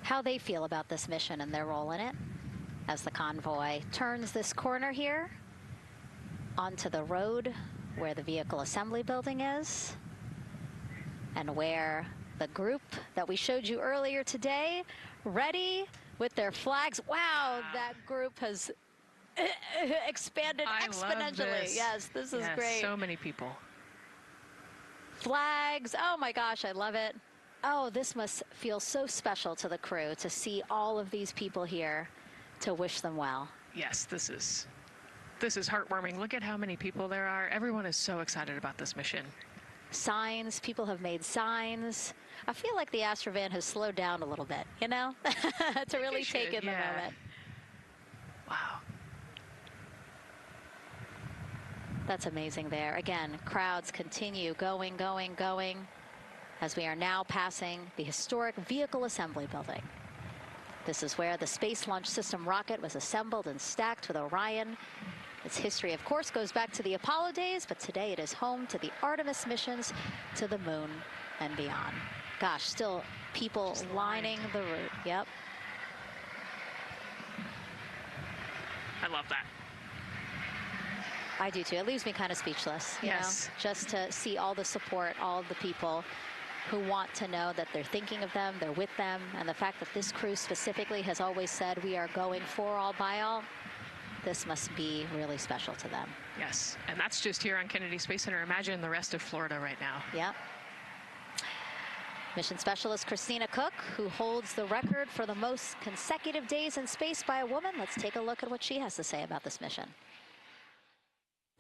how they feel about this mission and their role in it as the convoy turns this corner here onto the road where the vehicle assembly building is and where the group that we showed you earlier today, ready with their flags. Wow, that group has expanded exponentially. Love this. Yes, this is great. So many people. Flags, oh my gosh, I love it. Oh, this must feel so special to the crew to see all of these people here to wish them well. Yes, this is heartwarming. Look at how many people there are. Everyone is so excited about this mission. Signs, people have made signs. I feel like the Astrovan has slowed down a little bit, you know, to really take in the moment. Wow. That's amazing there. Again, crowds continue going as we are now passing the historic vehicle assembly building. This is where the Space Launch System rocket was assembled and stacked with Orion. Its history, of course, goes back to the Apollo days, but today it is home to the Artemis missions to the moon and beyond. Gosh, still people lining the route. Yep. I love that. I do too. It leaves me kind of speechless, you know, just to see all the support, all of the people who want to know that they're thinking of them, they're with them, and the fact that this crew specifically has always said we are going for all by all. This must be really special to them. Yes, and that's just here on Kennedy Space Center. Imagine the rest of Florida right now. Yep. Mission Specialist Christina Cook, who holds the record for the most consecutive days in space by a woman. Let's take a look at what she has to say about this mission.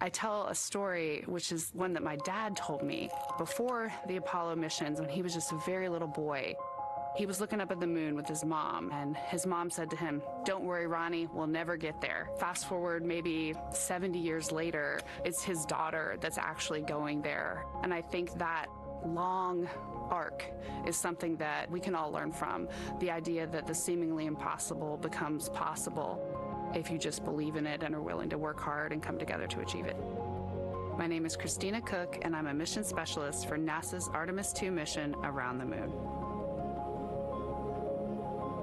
I tell a story, which is one that my dad told me before the Apollo missions when he was just a very little boy. He was looking up at the moon with his mom, and his mom said to him, "Don't worry, Ronnie, we'll never get there." Fast forward maybe 70 years later, it's his daughter that's actually going there. And I think that long arc is something that we can all learn from. The idea that the seemingly impossible becomes possible if you just believe in it and are willing to work hard and come together to achieve it. My name is Christina Cook, and I'm a mission specialist for NASA's Artemis II mission around the moon.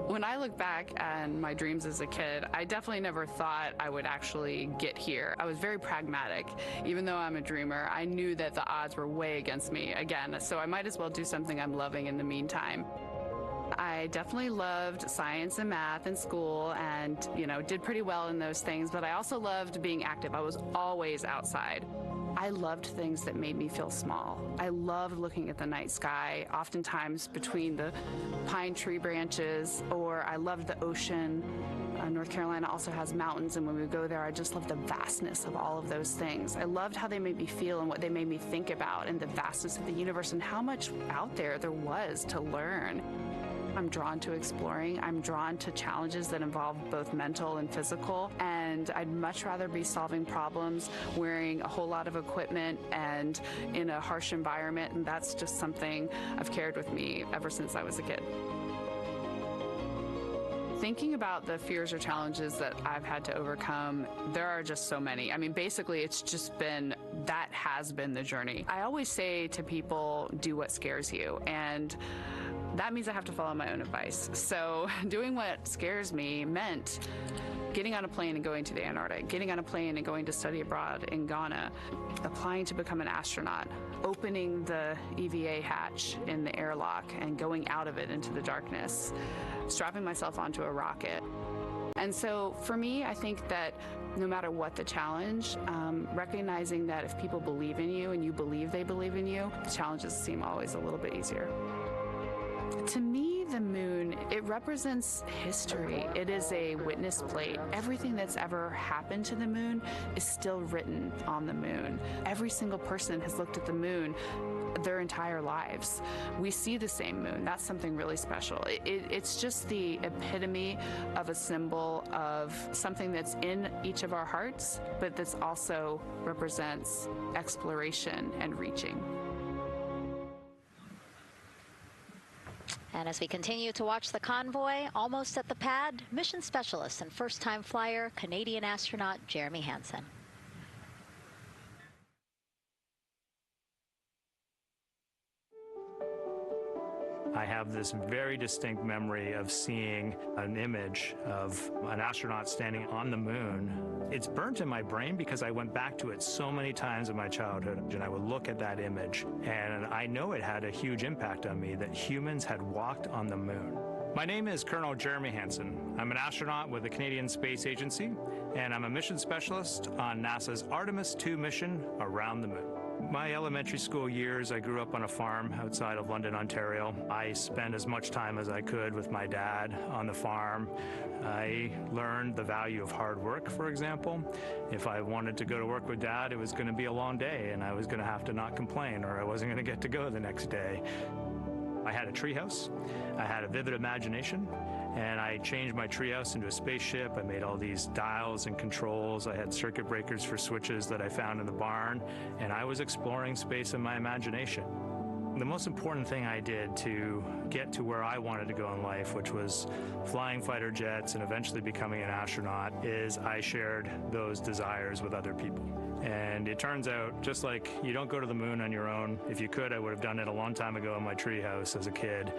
When I look back at my dreams as a kid, I definitely never thought I would actually get here. I was very pragmatic. Even though I'm a dreamer, I knew that the odds were way against me again, so I might as well do something I'm loving in the meantime. I definitely loved science and math in school and, you know, did pretty well in those things, but I also loved being active. I was always outside. I loved things that made me feel small. I loved looking at the night sky, oftentimes between the pine tree branches, or I loved the ocean. North Carolina also has mountains, and when we go there, I just loved the vastness of all of those things. I loved how they made me feel and what they made me think about, and the vastness of the universe and how much out there was to learn. I'm drawn to exploring. I'm drawn to challenges that involve both mental and physical, and I'd much rather be solving problems wearing a whole lot of equipment and in a harsh environment, and that's just something I've carried with me ever since I was a kid. Thinking about the fears or challenges that I've had to overcome, there are just so many. I mean, basically, it's just been, that has been the journey. I always say to people, do what scares you, and that means I have to follow my own advice. So doing what scares me meant Getting on a plane and going to the Antarctic, getting on a plane and going to study abroad in Ghana, applying to become an astronaut, opening the EVA hatch in the airlock and going out of it into the darkness, strapping myself onto a rocket. And so for me, I think that no matter what the challenge, recognizing that if people believe in you and you believe they believe in you, the challenges seem always a little bit easier. To me, the moon, it represents history. It is a witness plate. Everything that's ever happened to the moon is still written on the moon. Every single person has looked at the moon their entire lives. We see the same moon. That's something really special. It's just the epitome of a symbol of something that's in each of our hearts, but that's also represents exploration and reaching. And as we continue to watch the convoy, almost at the pad, mission specialist and first-time flyer, Canadian astronaut Jeremy Hansen. I have this very distinct memory of seeing an image of an astronaut standing on the moon. It's burnt in my brain because I went back to it so many times in my childhood, and I would look at that image, and I know it had a huge impact on me that humans had walked on the moon. My name is Colonel Jeremy Hansen. I'm an astronaut with the Canadian Space Agency, and I'm a mission specialist on NASA's Artemis II mission around the moon. My elementary school years, I grew up on a farm outside of London, Ontario. I spent as much time as I could with my dad on the farm. I learned the value of hard work, for example. If I wanted to go to work with Dad, it was going to be a long day, and I was going to have to not complain, or I wasn't going to get to go the next day. I had a treehouse. I had a vivid imagination. And I changed my treehouse into a spaceship. I made all these dials and controls. I had circuit breakers for switches that I found in the barn. And I was exploring space in my imagination. The most important thing I did to get to where I wanted to go in life, which was flying fighter jets and eventually becoming an astronaut, is I shared those desires with other people. And it turns out, just like you don't go to the moon on your own, if you could, I would have done it a long time ago in my treehouse as a kid.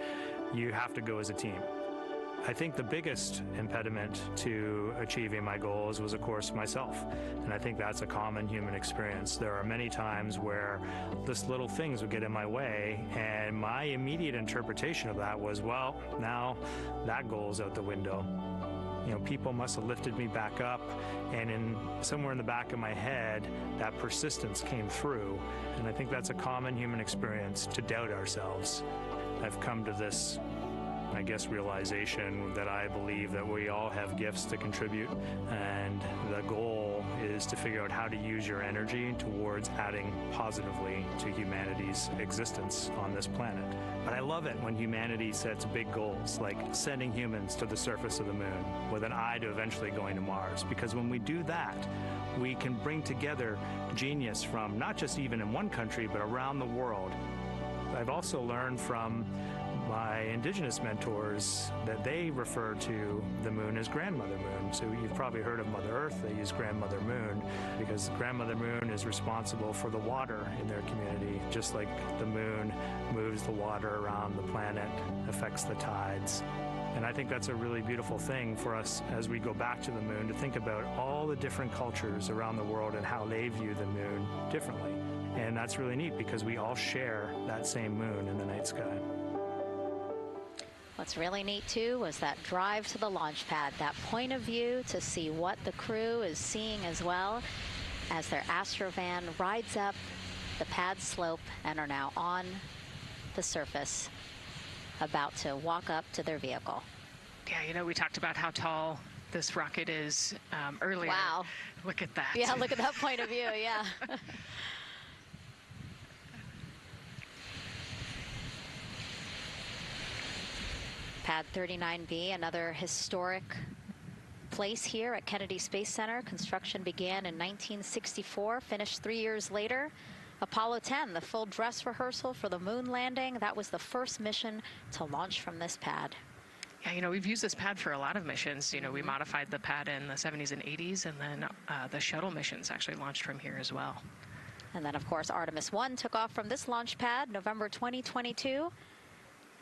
You have to go as a team. I think the biggest impediment to achieving my goals was, of course, myself. And I think that's a common human experience. There are many times where just little things would get in my way, and my immediate interpretation of that was, well, now that goal's out the window. You know, people must have lifted me back up, and somewhere in the back of my head, that persistence came through. And I think that's a common human experience, to doubt ourselves. I've come to this, I guess, realization that I believe that we all have gifts to contribute, and the goal is to figure out how to use your energy towards adding positively to humanity's existence on this planet. But I love it when humanity sets big goals, like sending humans to the surface of the moon with an eye to eventually going to Mars, because when we do that, we can bring together genius from not just even in one country, but around the world. I've also learned from my indigenous mentors that they refer to the moon as Grandmother Moon. So you've probably heard of Mother Earth. They use Grandmother Moon because Grandmother Moon is responsible for the water in their community, just like the moon moves the water around the planet, affects the tides. And I think that's a really beautiful thing for us as we go back to the moon, to think about all the different cultures around the world and how they view the moon differently. And that's really neat because we all share that same moon in the night sky. What's really neat, too, was that drive to the launch pad, that point of view to see what the crew is seeing as well, as their Astrovan rides up the pad slope and are now on the surface, about to walk up to their vehicle. Yeah, you know, we talked about how tall this rocket is earlier. Wow. Look at that. Yeah, look at that point of view, yeah. Pad 39B, another historic place here at Kennedy Space Center. Construction began in 1964, finished 3 years later. Apollo 10, the full dress rehearsal for the moon landing. That was the first mission to launch from this pad. Yeah, you know, we've used this pad for a lot of missions. You know, we modified the pad in the 70s and 80s, and then the shuttle missions actually launched from here as well. And then, of course, Artemis I took off from this launch pad, November 2022.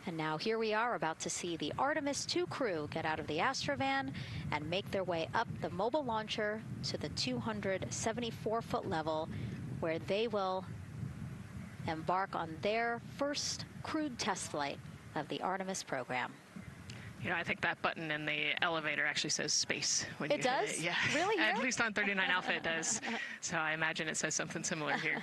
And now here we are about to see the Artemis II crew get out of the Astrovan and make their way up the mobile launcher to the 274-foot level, where they will embark on their first crewed test flight of the Artemis program. You know, I think that button in the elevator actually says space. When It you does? hit it. Yeah. Really? At least on 39 Alpha it does. So I imagine it says something similar here.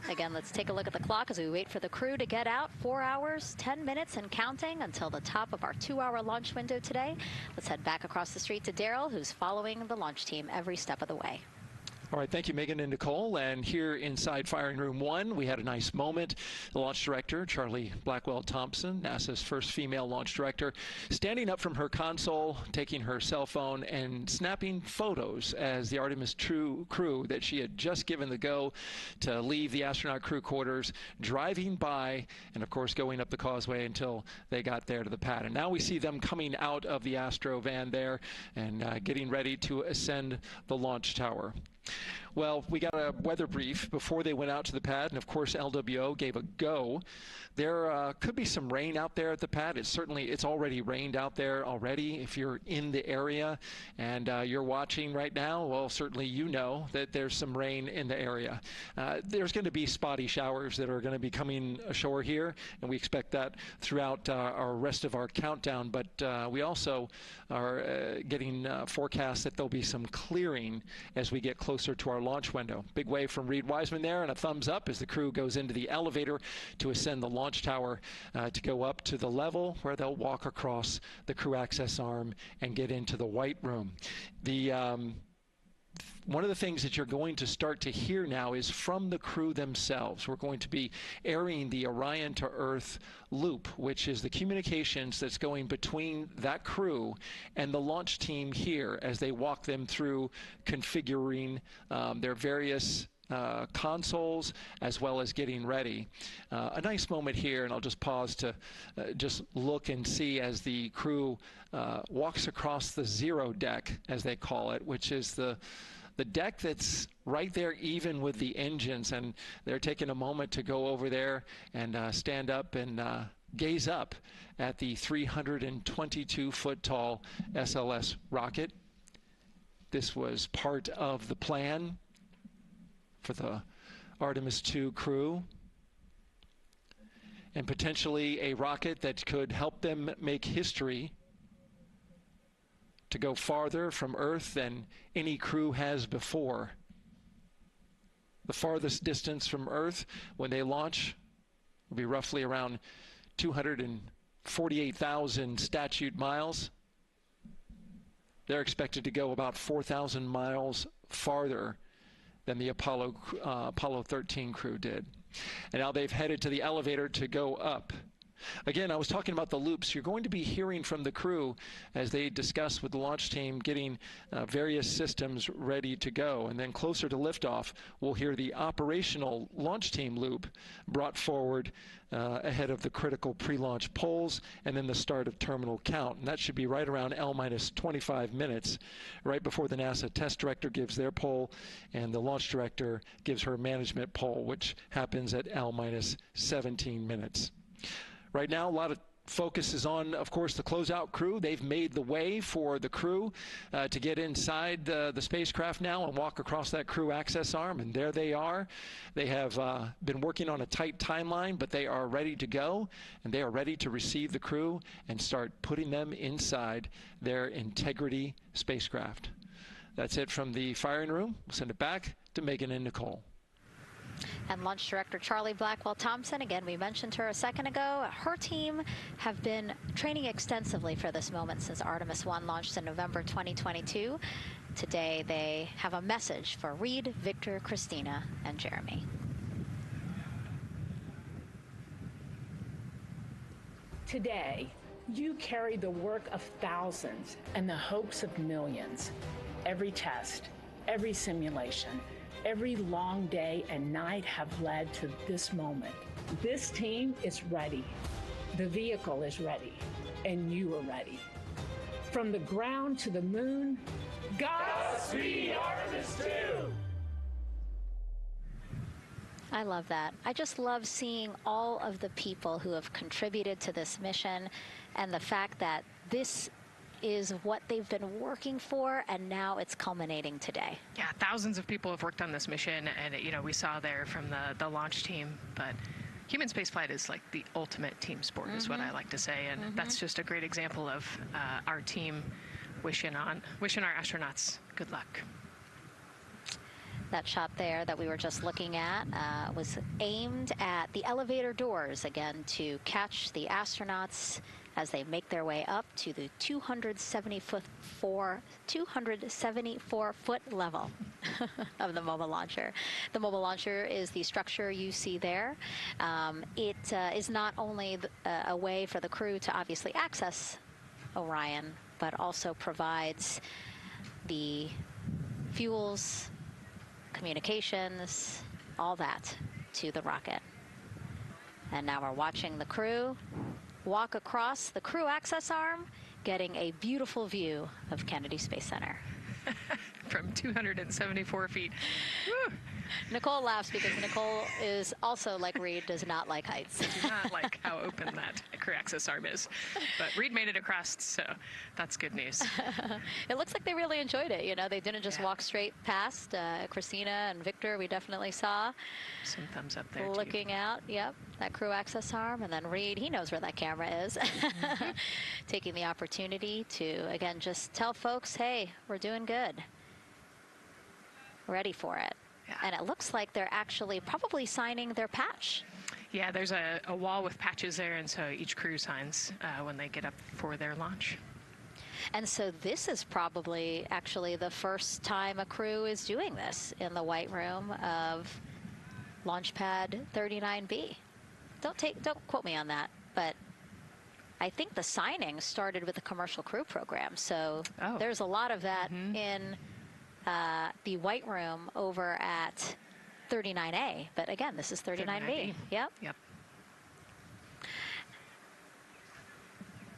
Again, let's take a look at the clock as we wait for the crew to get out. 4 hours, 10 minutes and counting until the top of our 2-hour launch window today. Let's head back across the street to Daryl, who's following the launch team every step of the way. All right, thank you, Megan and Nicole. And here inside Firing Room 1, we had a nice moment. The launch director, Charlie Blackwell-Thompson, NASA's first female launch director, standing up from her console, taking her cell phone and snapping photos as the Artemis II crew that she had just given the go to leave the astronaut crew quarters, driving by and, of course, going up the causeway until they got there to the pad. And now we see them coming out of the Astro van there and getting ready to ascend the launch tower. Well, we got a weather brief before they went out to the pad, and of course LWO gave a go. There could be some rain out there at the pad. It's already rained out there already. If you're in the area and you're watching right now, well, certainly you know that there's some rain in the area. There's going to be spotty showers that are going to be coming ashore here, and we expect that throughout our rest of our countdown. But we also are getting forecasts that there'll be some clearing as we get closer to our launch window. Big wave from Reed Wiseman there, and a thumbs up as the crew goes into the elevator to ascend the launch tower to go up to the level where they'll walk across the crew access arm and get into the white room. One of the things that you're going to start to hear now is from the crew themselves. We're going to be airing the Orion to Earth loop, which is the communications that's going between that crew and the launch team here as they walk them through configuring their various consoles as well as getting ready. A nice moment here, and I'll just pause to just look and see as the crew walks across the zero deck, as they call it, which is the deck that's right there even with the engines, and they're taking a moment to go over there and stand up and gaze up at the 322-foot tall SLS rocket. This was part of the plan for the Artemis II crew, and potentially a rocket that could help them make history to go farther from Earth than any crew has before. The farthest distance from Earth when they launch will be roughly around 248,000 statute miles. They're expected to go about 4,000 miles farther than the Apollo 13 crew did. And now they've headed to the elevator to go up. Again, I was talking about the loops. You're going to be hearing from the crew as they discuss with the launch team getting various systems ready to go. And then closer to liftoff, we'll hear the operational launch team loop brought forward ahead of the critical pre-launch polls and then the start of terminal count. And that should be right around L-25 minutes, right before the NASA test director gives their poll and the launch director gives her management poll, which happens at L-17 minutes. Right now, a lot of focus is on, of course, the closeout crew. They've made the way for the crew to get inside the spacecraft now and walk across that crew access arm, and there they are. They have been working on a tight timeline, but they are ready to go, and they are ready to receive the crew and start putting them inside their Integrity spacecraft. That's it from the firing room. We'll send it back to Megan and Nicole. And Launch Director Charlie Blackwell-Thompson, again, we mentioned her a second ago. Her team have been training extensively for this moment since Artemis I launched in November 2022. Today, they have a message for Reed, Victor, Christina, and Jeremy. Today, you carry the work of thousands and the hopes of millions. Every test, every simulation, every long day and night have led to this moment. This team is ready. The vehicle is ready, and you are ready. From the ground to the moon, Godspeed, Artemis II! I love that. I just love seeing all of the people who have contributed to this mission and the fact that this is what they've been working for, and now it's culminating today. Yeah, thousands of people have worked on this mission, and you know, we saw there from the launch team, but human spaceflight is like the ultimate team sport, is what I like to say, and that's just a great example of our team wishing our astronauts good luck. That shot there that we were just looking at was aimed at the elevator doors, again, to catch the astronauts as they make their way up to the 274-foot level of the mobile launcher. The mobile launcher is the structure you see there. It is not only a way for the crew to obviously access Orion, but also provides the fuels, communications, all that to the rocket. And now we're watching the crew walk across the crew access arm, getting a beautiful view of Kennedy Space Center. From 274 feet. Woo. Nicole laughs because Nicole is also, like Reed, does not like heights. I do not like how open that crew access arm is. But Reed made it across, so that's good news. It looks like they really enjoyed it. You know, they didn't just walk straight past. Christina and Victor, we definitely saw. Some thumbs up there, looking too. out, yep, that crew access arm. And then Reed, he knows where that camera is. Taking the opportunity to, again, just tell folks, hey, we're doing good. Ready for it. Yeah. And it looks like they're actually probably signing their patch. Yeah, there's a wall with patches there, and so each crew signs when they get up for their launch. And so this is probably actually the first time a crew is doing this in the White Room of Launch Pad 39B. Don't quote me on that, but I think the signing started with the commercial crew program. So there's a lot of that in the White Room over at 39A. But again, this is 39B. Yep.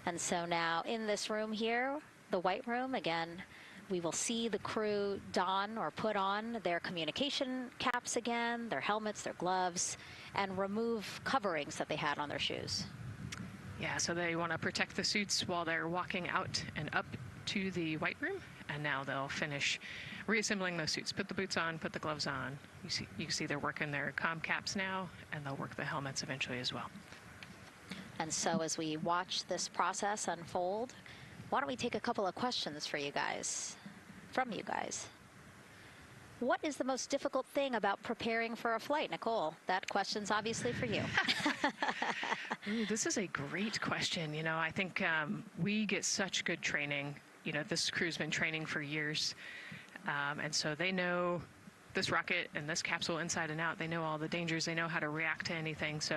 And so now in this room here, the White Room, again, we will see the crew don or put on their communication caps again, their helmets, their gloves, and remove coverings that they had on their shoes. Yeah, so they want to protect the suits while they're walking out and up to the White Room, and now they'll finish reassembling those suits. Put the boots on, put the gloves on. You can see they're working their comm caps now, and they'll work the helmets eventually as well. And so as we watch this process unfold, why don't we take a couple of questions from you guys? What is the most difficult thing about preparing for a flight? Nicole, that question's obviously for you. Ooh, this is a great question. You know, I think we get such good training. You know, this crew's been training for years. And so they know this rocket and this capsule inside and out. They know all the dangers. They know how to react to anything. So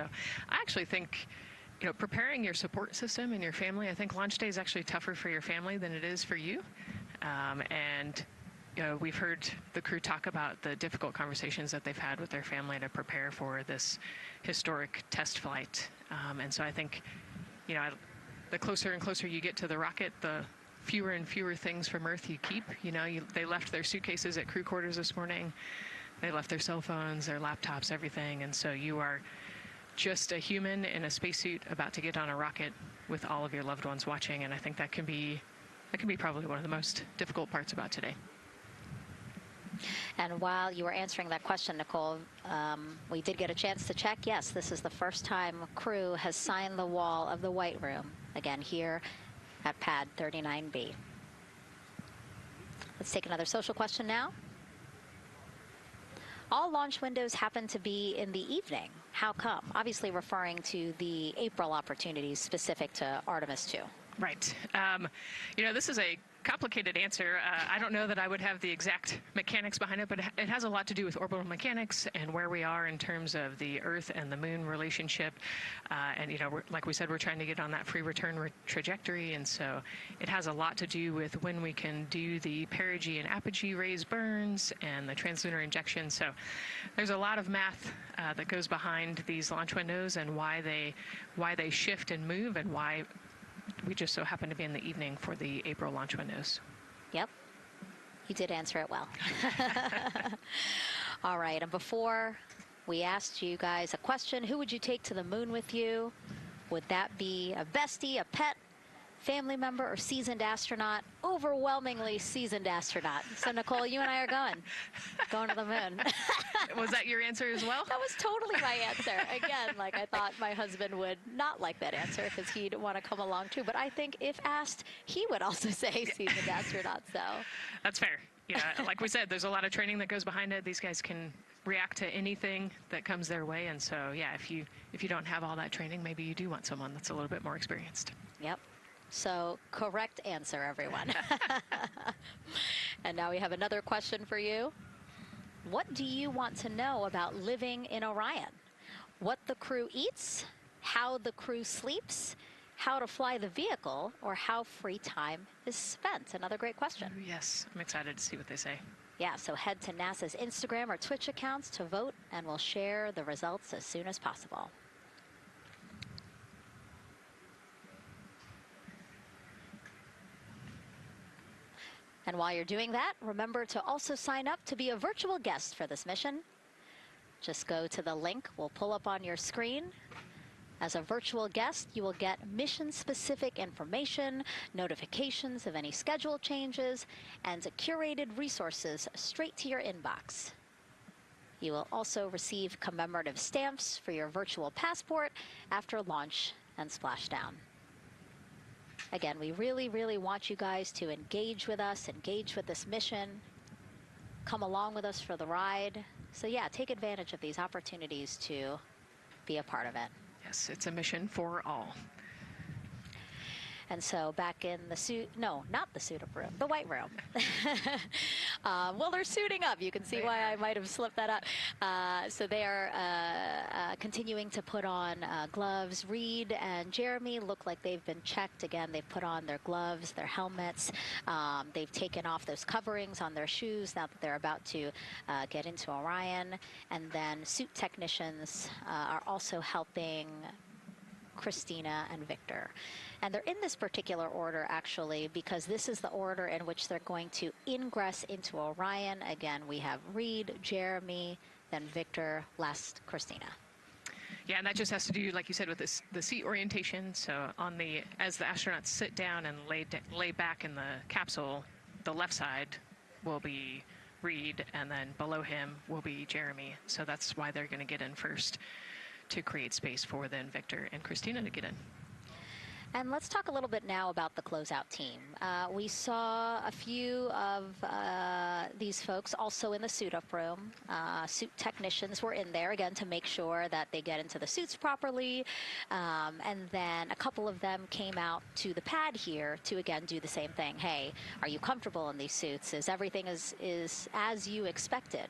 I actually think, you know, preparing your support system and your family, I think launch day is actually tougher for your family than it is for you. And, you know, we've heard the crew talk about the difficult conversations that they've had with their family to prepare for this historic test flight. And so I think, you know, the closer and closer you get to the rocket, the fewer and fewer things from Earth you keep. You know, they left their suitcases at crew quarters this morning. They left their cell phones, their laptops, everything. And so you are just a human in a spacesuit about to get on a rocket with all of your loved ones watching. And I think that can be probably one of the most difficult parts about today. And while you were answering that question, Nicole, we did get a chance to check. Yes, this is the first time crew has signed the wall of the White Room, again here at pad 39B. Let's take another social question now. All launch windows happen to be in the evening. How come? Obviously referring to the April opportunities specific to Artemis II. Right. You know, this is a complicated answer. I don't know that I would have the exact mechanics behind it, but it has a lot to do with orbital mechanics and where we are in terms of the Earth and the Moon relationship. And, you know, like we said, we're trying to get on that free return trajectory. And so it has a lot to do with when we can do the Perigee and Apogee Raise burns and the translunar injection. So there's a lot of math that goes behind these launch windows and why they shift and move and why we just so happen to be in the evening for the April launch windows. Yep. You did answer it well. All right. And before we asked you guys a question. Who would you take to the moon with you? Would that be a bestie, a pet, family member, or seasoned astronaut? Overwhelmingly seasoned astronaut. So Nicole, you and I are going to the moon. Was that your answer as well? That was totally my answer. Again, like I thought my husband would not like that answer because he'd want to come along too. But I think if asked, he would also say seasoned astronaut. So that's fair. Yeah, like we said, there's a lot of training that goes behind it. These guys can react to anything that comes their way, and so yeah, if you don't have all that training, maybe you do want someone that's a little bit more experienced. Yep. So correct answer, everyone. And now we have another question for you. What do you want to know about living in Orion? What the crew eats, how the crew sleeps, how to fly the vehicle, or how free time is spent? Another great question. Ooh, yes, I'm excited to see what they say. Yeah, so head to NASA's Instagram or Twitch accounts to vote, and we'll share the results as soon as possible. And while you're doing that, remember to also sign up to be a virtual guest for this mission. Just go to the link we'll pull up on your screen. As a virtual guest, you will get mission-specific information, notifications of any schedule changes, and curated resources straight to your inbox. You will also receive commemorative stamps for your virtual passport after launch and splashdown. Again, we really, really want you guys to engage with us, engage with this mission, come along with us for the ride. So yeah, take advantage of these opportunities to be a part of it. Yes, it's a mission for all. And so back in the suit, no, not the suit-up room, the white room. Well, they're suiting up. You can see why I might have slipped that up. So they are continuing to put on gloves. Reed and Jeremy look like they've been checked. Again, they've put on their gloves, their helmets. They've taken off those coverings on their shoes now that they're about to get into Orion. And then suit technicians are also helping Christina and Victor. And they're in this particular order, actually, because this is the order in which they're going to ingress into Orion. Again, we have Reed, Jeremy, then Victor, last Christina. Yeah, and that just has to do, like you said, with this, the seat orientation. So as the astronauts sit down and lay back in the capsule, the left side will be Reed, and then below him will be Jeremy. So that's why they're going to get in first, to create space for then Victor and Christina to get in. And let's talk a little bit now about the closeout team. We saw a few of these folks also in the suit-up room. Suit technicians were in there, again, to make sure that they get into the suits properly. And then a couple of them came out to the pad here to, again, do the same thing. Hey, are you comfortable in these suits? Is everything is as you expected?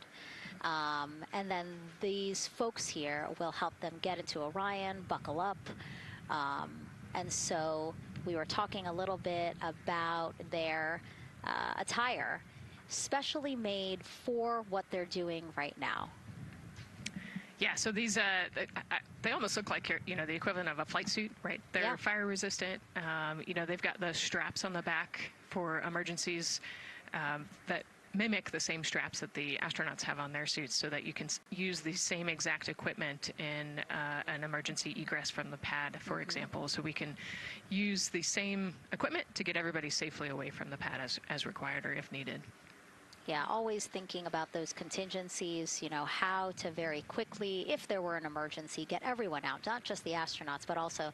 And then these folks here will help them get into Orion, buckle up. And so we were talking a little bit about their attire, specially made for what they're doing right now. Yeah, so these, they almost look like, the equivalent of a flight suit, right? They're fire resistant. They've got the straps on the back for emergencies that mimic the same straps that the astronauts have on their suits, so that you can use the same exact equipment in an emergency egress from the pad, for example. So we can use the same equipment to get everybody safely away from the pad as required or if needed. Yeah, always thinking about those contingencies, how to very quickly, if there were an emergency, get everyone out, not just the astronauts, but also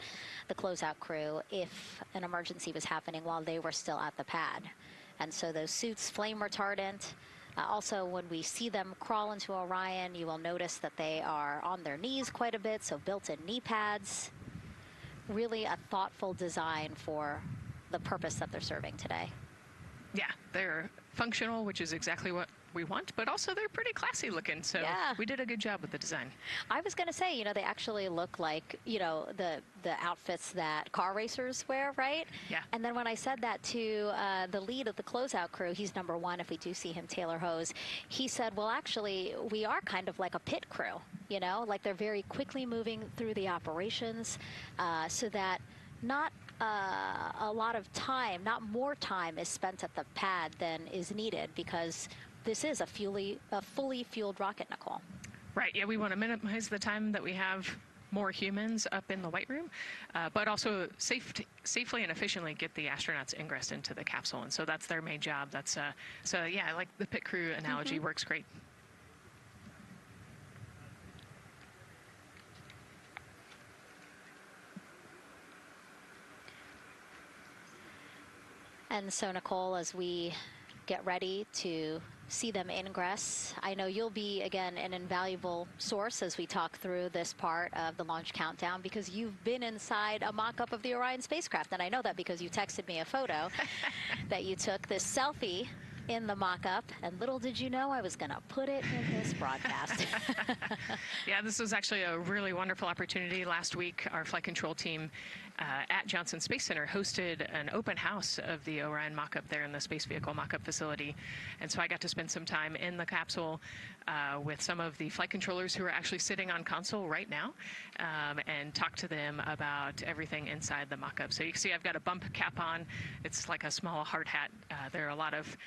the closeout crew, if an emergency was happening while they were still at the pad. And so those suits, flame retardant. Also, when we see them crawl into Orion, you will notice that they are on their knees quite a bit, so built-in knee pads. Really a thoughtful design for the purpose that they're serving today. Yeah, they're functional, which is exactly what we want, but also they're pretty classy looking, so we did a good job with the design. I was going to say, they actually look like, the outfits that car racers wear, right? Yeah. And then when I said that to the lead of the closeout crew, he's #1 if we do see him, Taylor Hose, he said, well, actually, we are kind of like a pit crew, like they're very quickly moving through the operations so that not a lot of time, not more time is spent at the pad than is needed, because this is a fully fueled rocket, Nicole. Right, yeah, we want to minimize the time that we have more humans up in the White Room, but also safely and efficiently get the astronauts ingressed into the capsule. And so that's their main job. That's so yeah, I like the pit crew analogy, works great. And so, Nicole, as we get ready to see them ingress, I know you'll be, again, an invaluable source as we talk through this part of the launch countdown, because you've been inside a mock-up of the Orion spacecraft. And I know that because you texted me a photo that you took, this selfie in the mock-up, and little did you know I was going to put it in this broadcast. Yeah, this was actually a really wonderful opportunity. Last week, our flight control team at Johnson Space Center hosted an open house of the Orion mock-up there in the space vehicle mock-up facility. And so I got to spend some time in the capsule with some of the flight controllers who are actually sitting on console right now and talk to them about everything inside the mock-up. So you can see I've got a bump cap on. It's like a small hard hat. There are a lot of,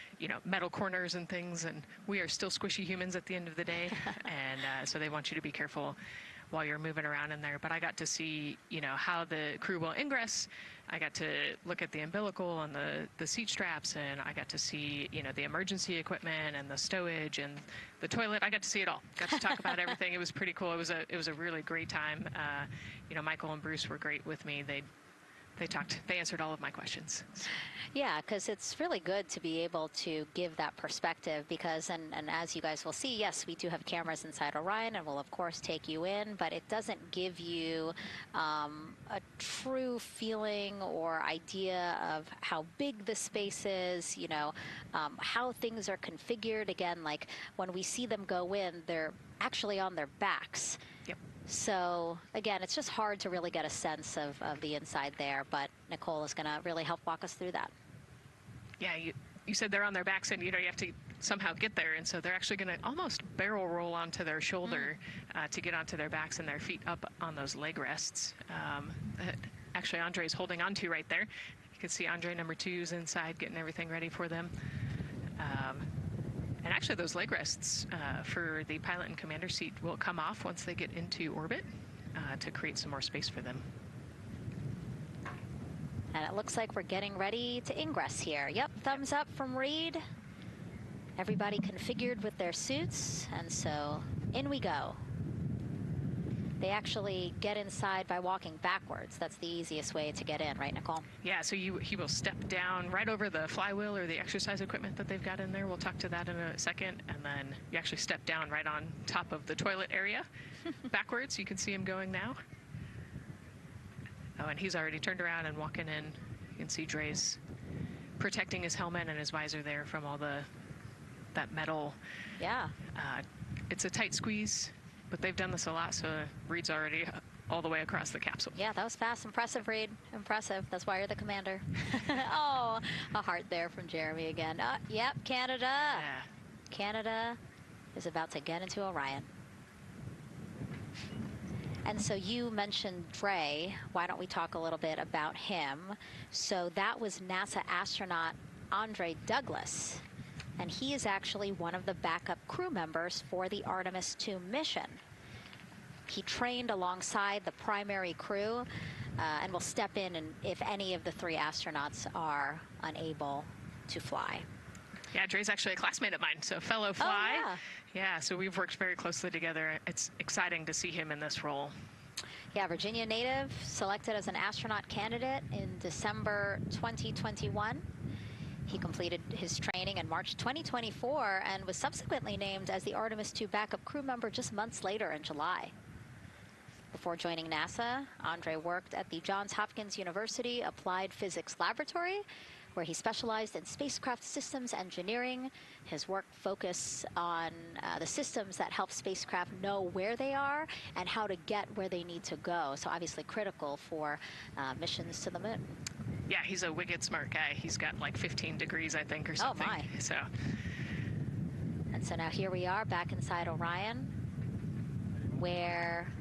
metal corners and things, and we are still squishy humans at the end of the day. And so they want you to be careful while you're moving around in there. But I got to see, how the crew will ingress. I got to look at the umbilical and the seat straps, and I got to see, the emergency equipment and the stowage and the toilet. I got to see it all. Got to talk about everything. It was pretty cool. It was a really great time. Michael and Bruce were great with me. They answered all of my questions. Yeah, because it's really good to be able to give that perspective because, and as you guys will see, yes, we do have cameras inside Orion and we'll of course take you in, but it doesn't give you a true feeling or idea of how big the space is, how things are configured. Again, like when we see them go in, they're actually on their backs. Yep. So, again, it's just hard to really get a sense of the inside there, but Nicole is going to really help walk us through that. Yeah, you said they're on their backs, and, you have to somehow get there, and so they're actually going to almost barrel roll onto their shoulder to get onto their backs and their feet up on those leg rests. Actually, Andre's holding on to right there. You can see Andre number 2's inside getting everything ready for them. And actually, those leg rests for the pilot and commander seat will come off once they get into orbit to create some more space for them. And it looks like we're getting ready to ingress here. Yep, thumbs up from Reed. Everybody configured with their suits, and so in we go. They actually get inside by walking backwards. That's the easiest way to get in, right, Nicole? Yeah, so he will step down right over the flywheel or the exercise equipment that they've got in there. We'll talk to that in a second. And then you actually step down right on top of the toilet area backwards. You can see him going now. Oh, and he's already turned around and walking in. You can see Dre's protecting his helmet and his visor there from all that metal. Yeah. It's a tight squeeze. But they've done this a lot, so Reed's already all the way across the capsule. Yeah, that was fast. Impressive, Reed. Impressive. That's why you're the commander. Oh, a heart there from Jeremy again. Yep, Canada. Yeah. Canada is about to get into Orion. And so you mentioned Dre. Why don't we talk a little bit about him? So that was NASA astronaut Andre Douglas. And he is actually one of the backup crew members for the Artemis II mission. He trained alongside the primary crew and will step in and if any of the 3 astronauts are unable to fly. Yeah, Dre's actually a classmate of mine, so fellow fly. Oh, yeah. Yeah, so we've worked very closely together. It's exciting to see him in this role. Yeah, Virginia native, selected as an astronaut candidate in December 2021. He completed his training in March 2024 and was subsequently named as the Artemis II backup crew member just months later in July. Before joining NASA, Andre worked at the Johns Hopkins University Applied Physics Laboratory, where he specialized in spacecraft systems engineering. His work focused on the systems that help spacecraft know where they are and how to get where they need to go. So obviously critical for missions to the moon. Yeah, he's a wicked smart guy. He's got like 15 degrees, I think, or something. Oh, my. So. And so now here we are back inside Orion, where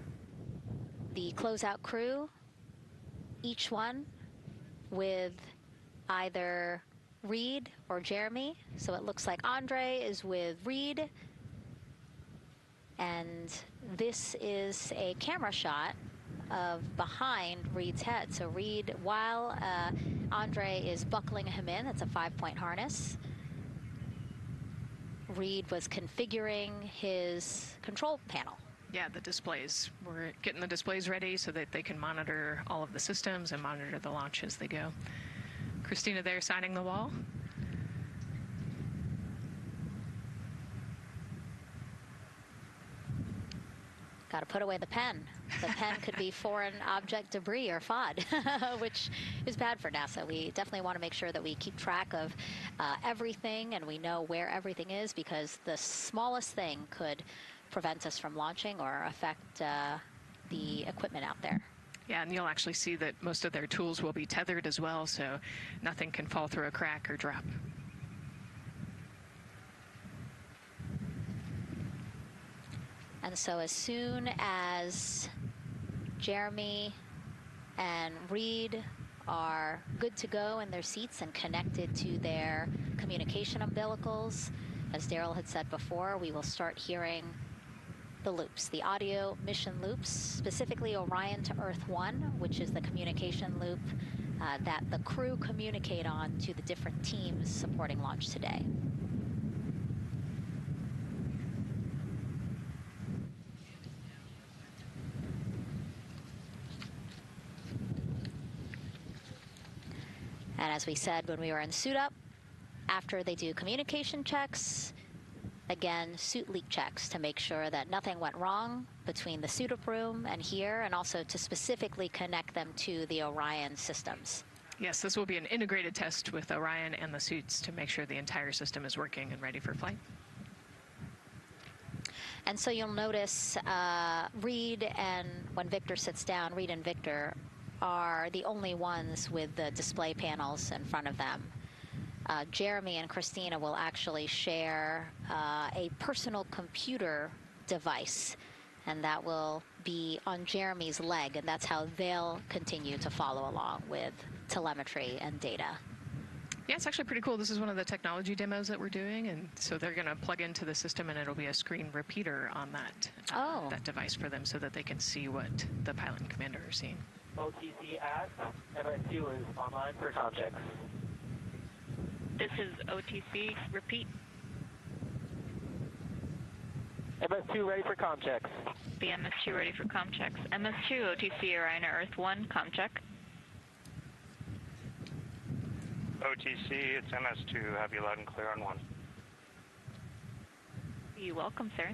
the closeout crew, each one with either Reed or Jeremy. So it looks like Andre is with Reed. And this is a camera shot of behind Reed's head. So Reed, while Andre is buckling him in, it's a 5-point harness, Reed was configuring his control panel. Yeah, the displays. We're getting the displays ready so that they can monitor all of the systems and monitor the launch as they go. Christina there signing the wall. Got to put away the pen. The pen could be foreign object debris or FOD, which is bad for NASA. We definitely want to make sure that we keep track of everything and we know where everything is, because the smallest thing could prevent us from launching or affect the equipment out there. Yeah, and you'll actually see that most of their tools will be tethered as well, so nothing can fall through a crack or drop. And so as soon as Jeremy and Reed are good to go in their seats and connected to their communication umbilicals, as Daryl had said before, we will start hearing the loops, the audio mission loops, specifically Orion to Earth 1, which is the communication loop that the crew communicate on to the different teams supporting launch today. And as we said when we were in suit up, after they do communication checks, again, suit leak checks to make sure that nothing went wrong between the suit up room and here, and also to specifically connect them to the Orion systems. Yes, this will be an integrated test with Orion and the suits to make sure the entire system is working and ready for flight. And so you'll notice Reed and when Victor sits down, Reed and Victor are the only ones with the display panels in front of them. Jeremy and Christina will actually share a personal computer device, and that will be on Jeremy's leg, and that's how they'll continue to follow along with telemetry and data. Yeah, it's actually pretty cool. This is one of the technology demos that we're doing, and so they're going to plug into the system, and it'll be a screen repeater on that, that device for them so that they can see what the pilot and commander are seeing. OTC ask, MS2 is online for comm checks. This is OTC, repeat. MS2 ready for comm checks. The MS2 ready for comm checks. MS2, OTC, Orion to Earth 1, comm check. OTC, it's MS2, have you loud and clear on 1. You're welcome, sir.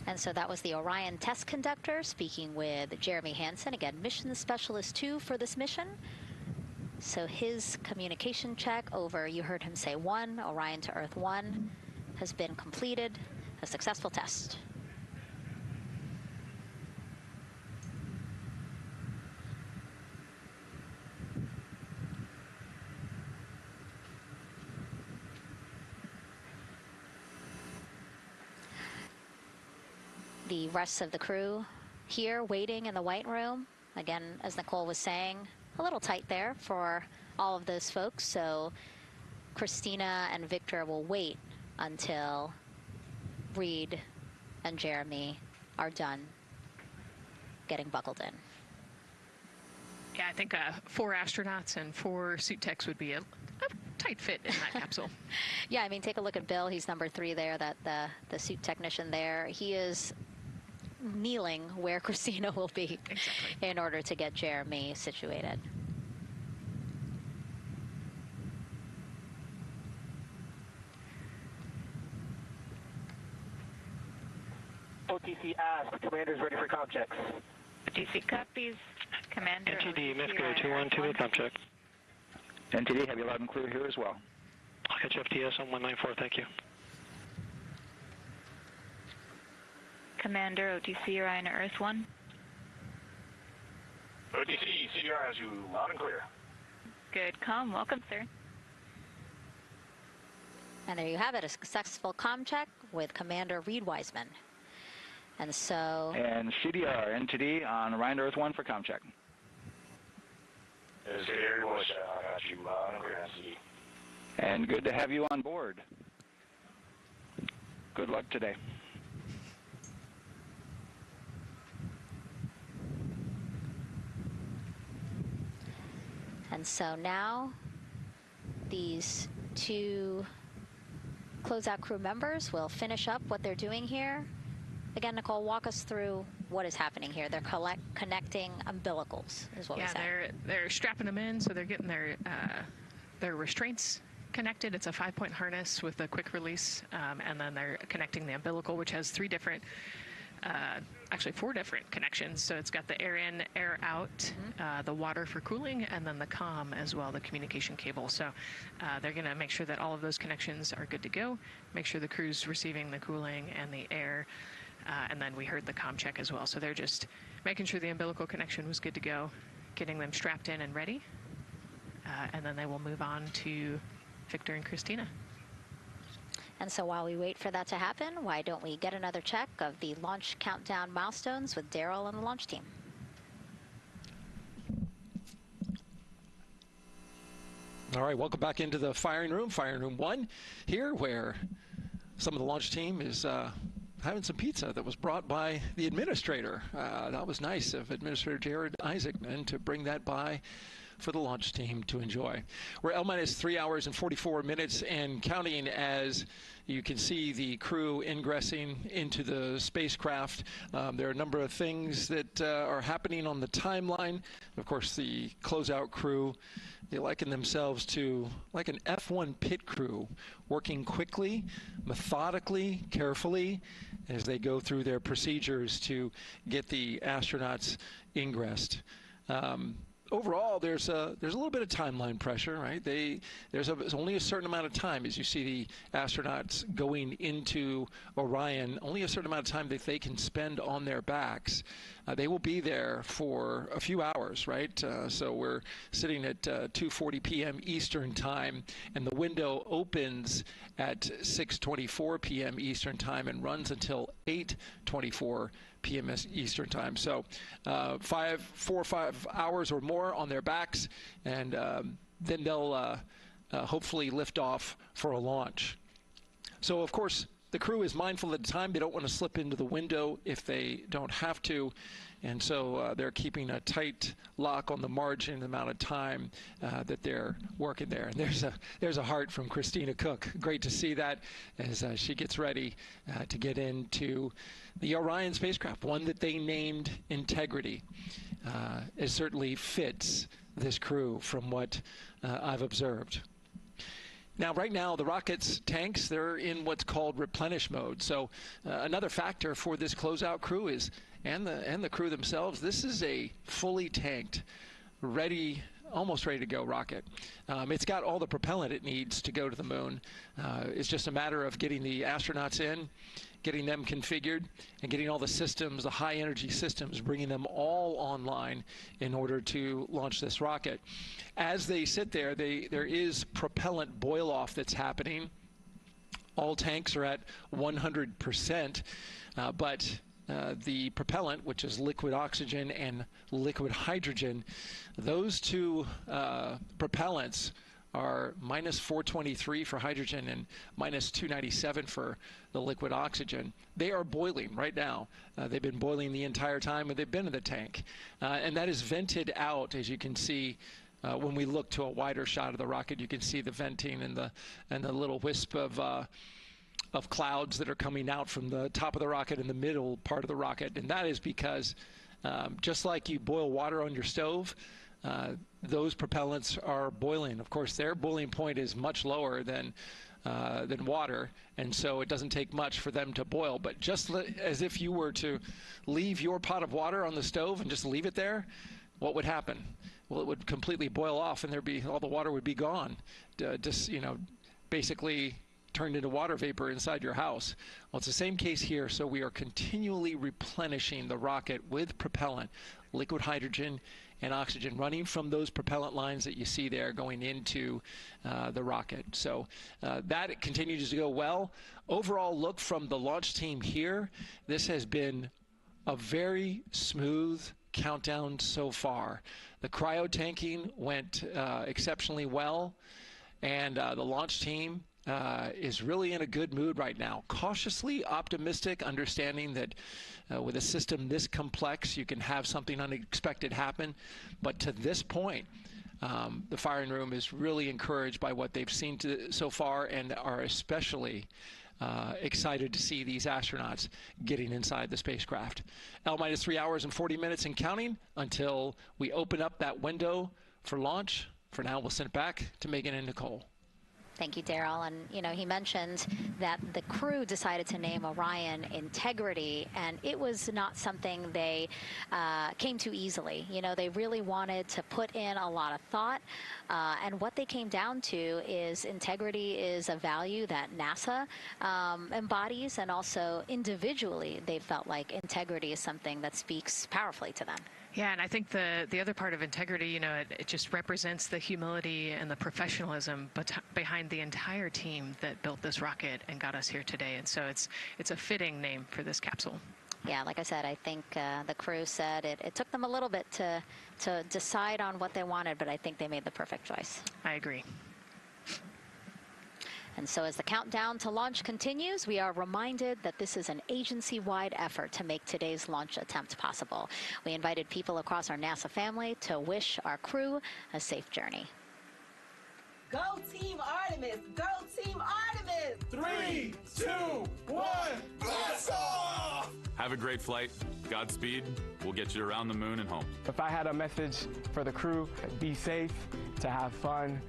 And so that was the Orion test conductor speaking with Jeremy Hansen, again, mission specialist 2 for this mission. So his communication check over, you heard him say 1, Orion to Earth 1, has been completed, a successful test. The rest of the crew here waiting in the white room. Again, as Nicole was saying, a little tight there for all of those folks. So Christina and Victor will wait until Reed and Jeremy are done getting buckled in. Yeah, I think 4 astronauts and 4 suit techs would be a tight fit in that capsule. Yeah, I mean, take a look at Bill. He's number 3 there, that the suit technician there. He is kneeling where Christina will be in order to get Jeremy situated. OTC ask, commander's ready for comm checks. OTC copies, commander. NTD, Misco 212, comm check. NTD, have you loud and clear here as well. I'll catch FTS on 194, thank you. Commander, OTC, Orion to Earth 1. OTC, CDR has you loud and clear. Good comm, welcome, sir. And there you have it, a successful comm check with Commander Reed Wiseman. And so... And CDR, NTD on Orion to Earth 1 for comm check. Scary voice, I got you loud and clear, NTD. And good to have you on board. Good luck today. And so now these two closeout crew members will finish up what they're doing here. Again, Nicole, walk us through what is happening here. They're connecting umbilicals, is what we said. Yeah, they're strapping them in, so they're getting their restraints connected. It's a 5-point harness with a quick release, and then they're connecting the umbilical, which has actually 4 different connections. So it's got the air in, air out, the water for cooling, and then the comm as well, the communication cable. So they're going to make sure that all of those connections are good to go, make sure the crew's receiving the cooling and the air, and then we heard the comm check as well. So they're just making sure the umbilical connection was good to go, getting them strapped in and ready, and then they will move on to Victor and Christina. And so while we wait for that to happen, why don't we get another check of the launch countdown milestones with Daryl and the launch team? All right, welcome back into the firing room 1 here, where some of the launch team is having some pizza that was brought by the administrator. That was nice of Administrator Jared Isaacman to bring that by for the launch team to enjoy. We're L-minus 3 hours and 44 minutes and counting, as you can see the crew ingressing into the spacecraft. There are a number of things that are happening on the timeline. Of course, the closeout crew, they liken themselves to like an F1 pit crew, working quickly, methodically, carefully, as they go through their procedures to get the astronauts ingressed. Overall, there's a little bit of timeline pressure, right? There's only a certain amount of time, as you see the astronauts going into Orion, only a certain amount of time that they can spend on their backs. They will be there for a few hours, right? So we're sitting at 2:40 p.m. Eastern time, and the window opens at 6:24 p.m. Eastern time and runs until 8:24 p.m. Eastern time. So 4 or 5 hours or more on their backs, and then they'll hopefully lift off for a launch. So of course, the crew is mindful at the time. They don't want to slip into the window if they don't have to. And so they're keeping a tight lock on the margin, the amount of time that they're working there. And there's a heart from Christina Cook. Great to see that as she gets ready to get into the Orion spacecraft, one that they named Integrity. It certainly fits this crew from what I've observed. Now, right now, the rocket's tanks, they're in what's called replenish mode. So another factor for this closeout crew is, and the crew themselves, this is a fully tanked, almost ready to go rocket. It's got all the propellant it needs to go to the moon. It's just a matter of getting the astronauts in, getting them configured, and getting all the systems, the high energy systems, bringing them all online in order to launch this rocket. As they sit there, there is propellant boil off that's happening. All tanks are at 100%, but the propellant, which is liquid oxygen and liquid hydrogen, those two propellants are minus 423 for hydrogen and minus 297 for the liquid oxygen. They are boiling right now. They've been boiling the entire time and they've been in the tank. And that is vented out, as you can see. When we look to a wider shot of the rocket, you can see the venting and the little wisp of clouds that are coming out from the top of the rocket in the middle part of the rocket. And that is because just like you boil water on your stove, those propellants are boiling. Of course, their boiling point is much lower than water, and so it doesn't take much for them to boil. But just as if you were to leave your pot of water on the stove and just leave it there, what would happen? Well, it would completely boil off, and all the water would be gone. Just basically turned into water vapor inside your house. Well, it's the same case here. So we are continually replenishing the rocket with propellant, liquid hydrogen and oxygen, running from those propellant lines that you see there going into the rocket. So that continues to go well. Overall look from the launch team here, this has been a very smooth countdown so far. The cryo tanking went exceptionally well. And the launch team is really in a good mood right now. Cautiously optimistic, understanding that with a system this complex, you can have something unexpected happen. But to this point, the firing room is really encouraged by what they've seen so far, and are especially excited to see these astronauts getting inside the spacecraft. L-3 hours and 40 minutes and counting until we open up that window for launch. For now, we'll send it back to Megan and Nicole. Thank you, Daryl. And, you know, he mentioned that the crew decided to name Orion Integrity, and it was not something they came to easily. You know, they really wanted to put in a lot of thought, and what they came down to is integrity is a value that NASA embodies, and also individually they felt like integrity is something that speaks powerfully to them. Yeah, and I think the other part of integrity, you know, it just represents the humility and the professionalism behind the entire team that built this rocket and got us here today. And so it's a fitting name for this capsule. Yeah, like I said, I think the crew said it took them a little bit to decide on what they wanted, but I think they made the perfect choice. I agree. And so as the countdown to launch continues, we are reminded that this is an agency-wide effort to make today's launch attempt possible. We invited people across our NASA family to wish our crew a safe journey. Go Team Artemis! Go Team Artemis! 3, 2, 1, blast off! Have a great flight. Godspeed. We'll get you around the moon and home. If I had a message for the crew, be safe, to have fun,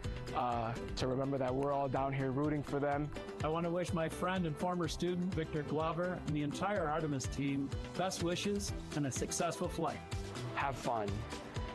to remember that we're all down here rooting for them. I want to wish my friend and former student, Victor Glover, and the entire Artemis team best wishes and a successful flight. Have fun.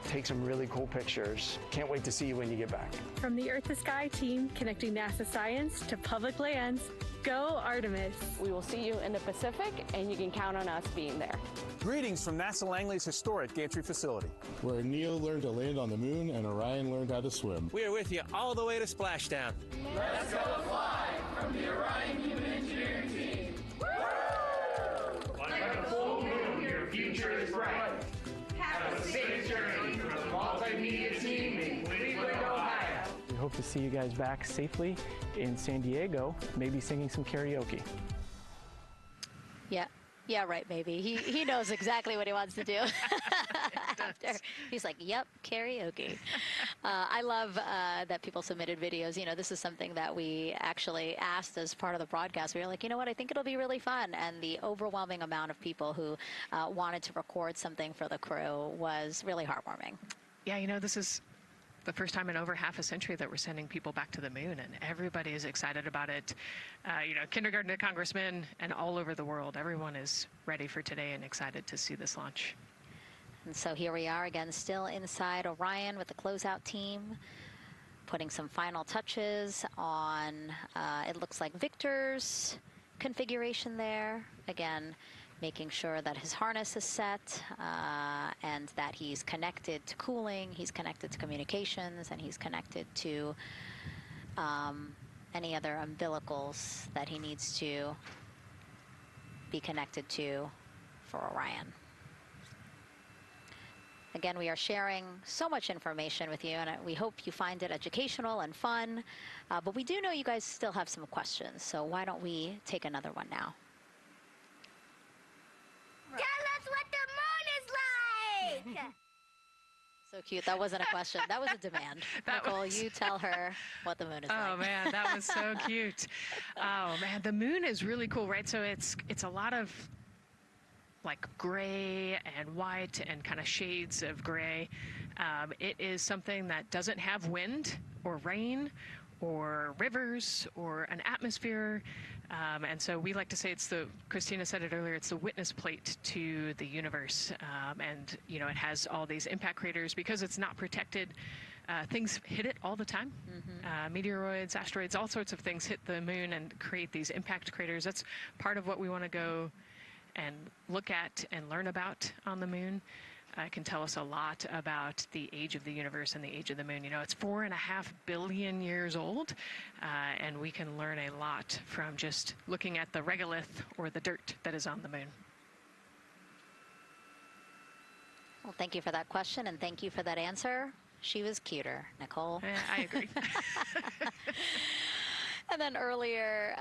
Take some really cool pictures. Can't wait to see you when you get back. From the Earth to Sky team, connecting NASA science to public lands, go Artemis. We will see you in the Pacific, and you can count on us being there. Greetings from NASA Langley's historic gantry facility, where Neil learned to land on the moon and Orion learned how to swim. We are with you all the way to splashdown. Let's go fly from the Orion Human Engineering team. Woo! Like a full moon, your future is bright. Have a safe journey from the multimedia team in Cleveland, Ohio. We hope to see you guys back safely in San Diego, maybe singing some karaoke. Yeah, right, maybe. He knows exactly what he wants to do. After he's like, yep, karaoke. I love that people submitted videos. You know, this is something that we actually asked as part of the broadcast. We were like, you know what, I think it'll be really fun. And the overwhelming amount of people who wanted to record something for the crew was really heartwarming. Yeah, you know, this is the first time in over half a century that we're sending people back to the moon, and everybody is excited about it. You know, kindergarten to congressmen and all over the world, everyone is ready for today and excited to see this launch. And so here we are again, still inside Orion with the closeout team, putting some final touches on, it looks like Victor's configuration there. Again, making sure that his harness is set and that he's connected to cooling, he's connected to communications, and he's connected to any other umbilicals that he needs to be connected to for Orion. Again, we are sharing so much information with you, and we hope you find it educational and fun. But we do know you guys still have some questions, so why don't we take another one now? Tell us what the moon is like! So cute. That wasn't a question. That was a demand. Nicole, you tell her what the moon is like. Oh, man, that was so cute. Oh, man, the moon is really cool, right? So it's a lot of like gray and white and kind of shades of gray. It is something that doesn't have wind or rain or rivers or an atmosphere. And so we like to say it's Christina said it earlier, it's the witness plate to the universe. And, you know, it has all these impact craters because it's not protected. Things hit it all the time. Meteoroids, asteroids, all sorts of things hit the moon and create these impact craters. That's part of what we want to go and look at and learn about on the moon. It can tell us a lot about the age of the universe and the age of the moon. You know, it's 4.5 billion years old, and we can learn a lot from just looking at the regolith or the dirt that is on the moon. Well, thank you for that question, and thank you for that answer. She was cuter, Nicole. Yeah, I agree. And then earlier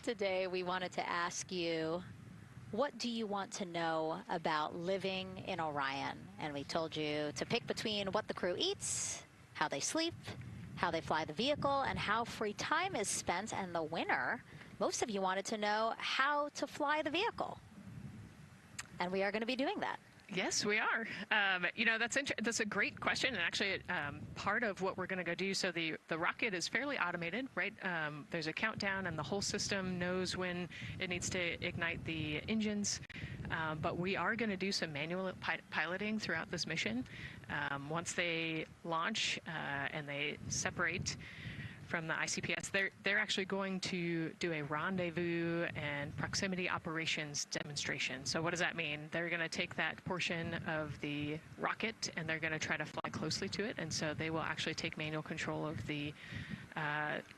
today, we wanted to ask you, what do you want to know about living in Orion? And we told you to pick between what the crew eats, how they sleep, how they fly the vehicle, and how free time is spent. And the winner, most of you wanted to know how to fly the vehicle. And we are going to be doing that. Yes, we are. You know, that's a great question, and actually part of what we're going to go do. So the rocket is fairly automated, right? There's a countdown, and the whole system knows when it needs to ignite the engines. But we are going to do some manual piloting throughout this mission. Once they launch and they separate from the ICPS, they're actually going to do a rendezvous and proximity operations demonstration. So what does that mean? They're going to take that portion of the rocket and they're going to try to fly closely to it. And so they will actually take manual control of the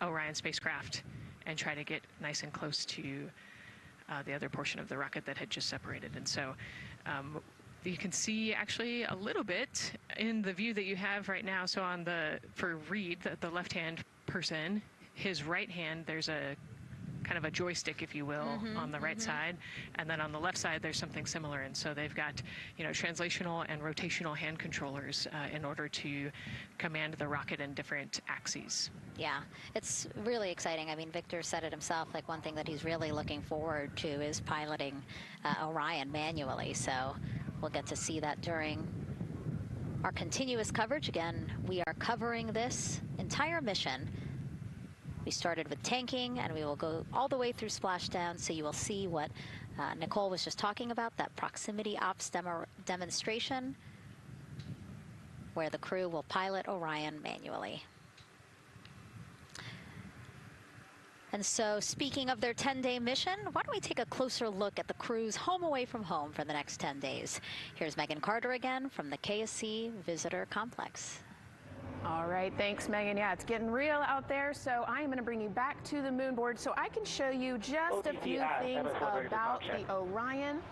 Orion spacecraft and try to get nice and close to the other portion of the rocket that had just separated. And so you can see actually a little bit in the view that you have right now. So on for Reed, the left-hand person, his right hand, there's a kind of a joystick, if you will, on the right side, and then on the left side there's something similar. And so they've got, you know, translational and rotational hand controllers in order to command the rocket in different axes. Yeah, it's really exciting. I mean, Victor said it himself, like one thing that he's really looking forward to is piloting Orion manually. So we'll get to see that during our continuous coverage. Again, we are covering this entire mission. We started with tanking, and we will go all the way through splashdown, so you will see what Nicole was just talking about, that proximity ops demonstration, where the crew will pilot Orion manually. And so, speaking of their 10-day mission, why don't we take a closer look at the crew's home away from home for the next 10 days. Here's Megan Carter again from the KSC Visitor Complex. All right, thanks, Megan. Yeah, it's getting real out there, so I am going to bring you back to the moon board so I can show you just a few things about the Orion.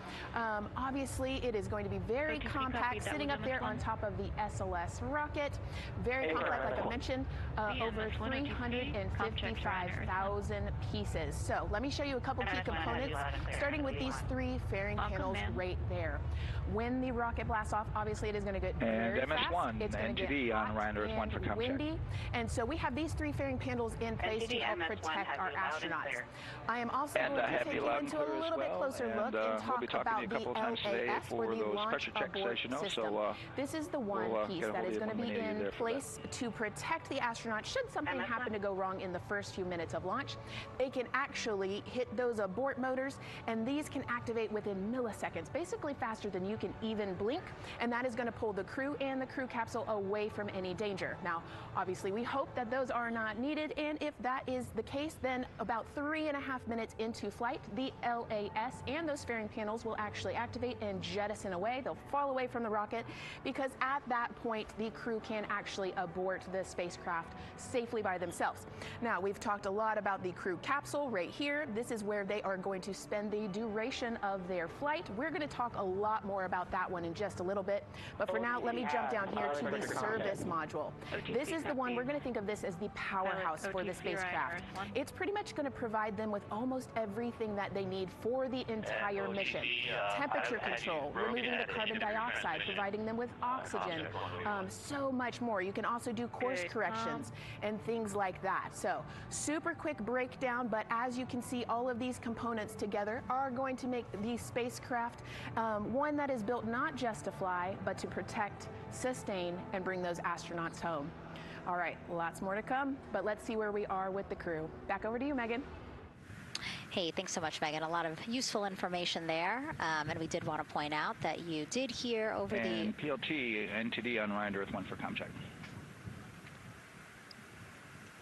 Obviously, it is going to be very compact, sitting up there on top of the SLS rocket. Very compact, like I mentioned, over 355,000 pieces. So let me show you a couple key components, starting with these three fairing panels right there. When the rocket blasts off, obviously it is going to get very fast. MS1 It's going to NTD get on Orion Earth 1 for comp check. windy, and so we have these three fairing panels in place to help protect our astronauts. I am also going to take you into a little bit closer look and talk about the LAS, or the Launch Abort System. This is the one piece that is going to be in place to protect the astronauts should something happen to go wrong in the first few minutes of launch. They can actually hit those abort motors, and these can activate within milliseconds, basically faster than you can even blink, and that is going to pull the crew and the crew capsule away from any danger. Now, obviously, we hope that those are not needed, and if that is the case, then about 3.5 minutes into flight, the LAS and those fairing panels will actually activate and jettison away. They'll fall away from the rocket, because at that point, the crew can actually abort the spacecraft safely by themselves. Now, we've talked a lot about the crew capsule right here. This is where they are going to spend the duration of their flight. We're going to talk a lot more about that one in just a little bit, but for now, let me jump down here to the service module. This is the one, we're going to think of this as the powerhouse for the spacecraft. It's pretty much going to provide them with almost everything that they need for the entire mission. Temperature control, removing the carbon dioxide, providing them with oxygen, so much more. You can also do course corrections and things like that. So, super quick breakdown, but as you can see, all of these components together are going to make the spacecraft one that is built not just to fly, but to protect, sustain, and bring those astronauts home. All right, lots more to come, but let's see where we are with the crew. Back over to you, Megan. Hey, thanks so much, Megan. A lot of useful information there, and we did want to point out that you did hear over and the PLT NTD on Orion Earth 1 for comp check.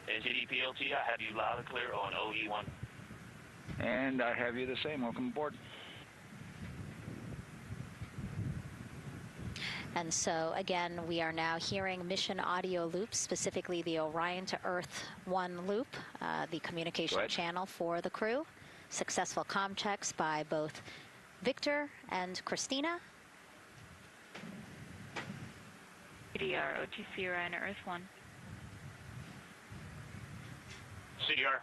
NTD PLT, I have you loud and clear on OE1. And I have you the same. Welcome aboard. And so, again, we are now hearing mission audio loops, specifically the Orion to Earth 1 loop, the communication channel for the crew. Successful comm checks by both Victor and Christina. CDR, OTC Orion to Earth 1. CDR.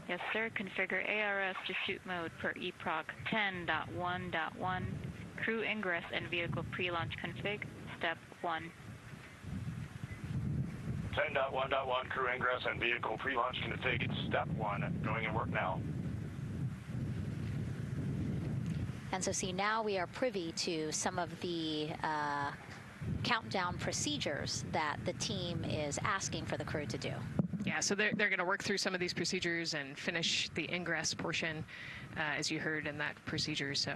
Yes, sir. Configure ARS to shoot mode per EPROC 10.1.1. Crew ingress and vehicle pre-launch config. Step 1. 10.1.1 crew ingress and vehicle pre-launch config. Step 1. Going in work now. And so see, now we are privy to some of the countdown procedures that the team is asking for the crew to do. Yeah, so they're going to work through some of these procedures and finish the ingress portion, as you heard in that procedure. So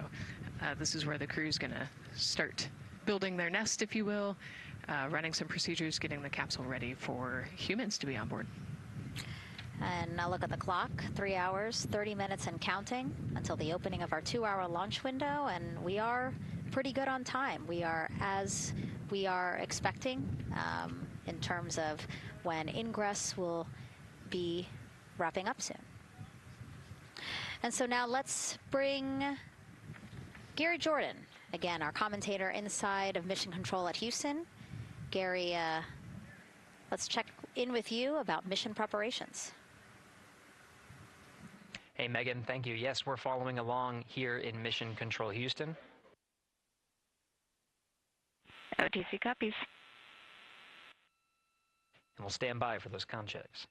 this is where the crew is going to start building their nest, if you will, running some procedures, getting the capsule ready for humans to be on board. And now look at the clock, 3 hours, 30 minutes and counting until the opening of our 2-hour launch window, and we are pretty good on time. We are as we are expecting in terms of when ingress will be wrapping up soon. And so now let's bring Gary Jordan, again, our commentator inside of Mission Control at Houston. Gary, let's check in with you about mission preparations. Hey, Megan, thank you. Yes, we're following along here in Mission Control Houston. OTC copies. And we'll stand by for those comm checks.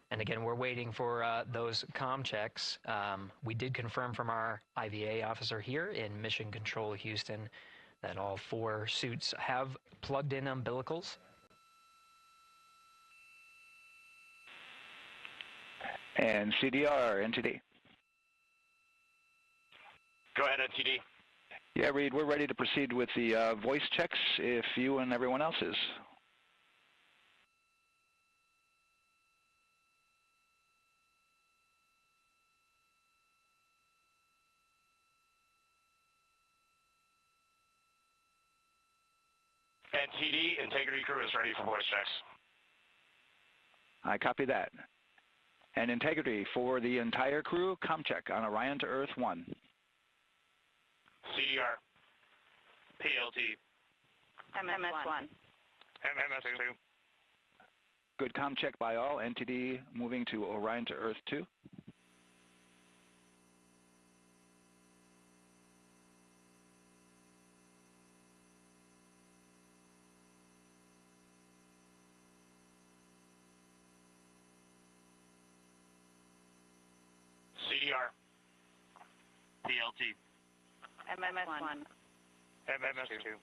And again, we're waiting for those comm checks. We did confirm from our IVA officer here in Mission Control Houston that all 4 suits have plugged in umbilicals. And CDR, NTD. Go ahead, NTD. Yeah, Reed, we're ready to proceed with the voice checks if you and everyone else is. NTD, integrity crew is ready for voice checks. I copy that. And integrity for the entire crew, comm check on Orion to Earth 1. CDR. PLT. MS1. MS2. Good comm check by all. NTD moving to Orion to Earth 2. CDR. PLT. MS1. MS2.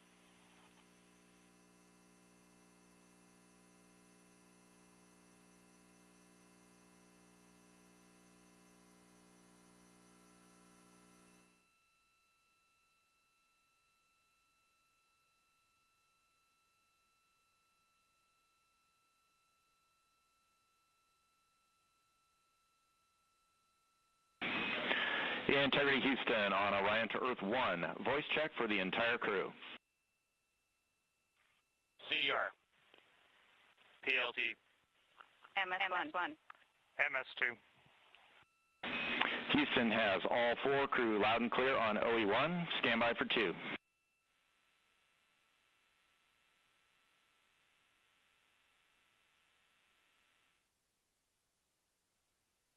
Integrity Houston on Orion to Earth 1. Voice check for the entire crew. CDR. PLT. MS1. MS2. Houston has all 4 crew loud and clear on OE1. Stand by for 2.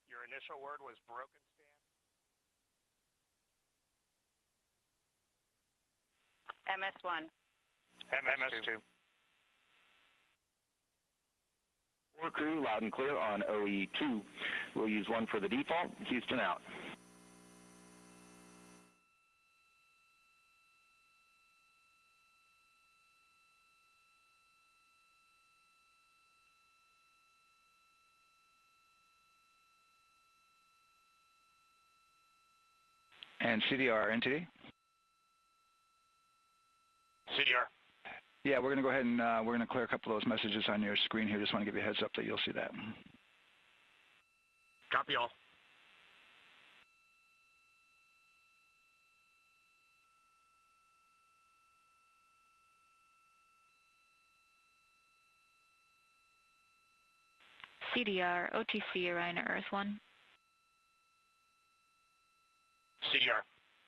Your initial word was broken. MS1. MS2. 4 crew loud and clear on OE2. We'll use 1 for the default. Houston out. And CDR, NTD? CDR. Yeah, we're going to go ahead and we're going to clear a couple of those messages on your screen here. Just want to give you a heads up that you'll see that. Copy all. CDR, OTC, Orion Earth 1. CDR.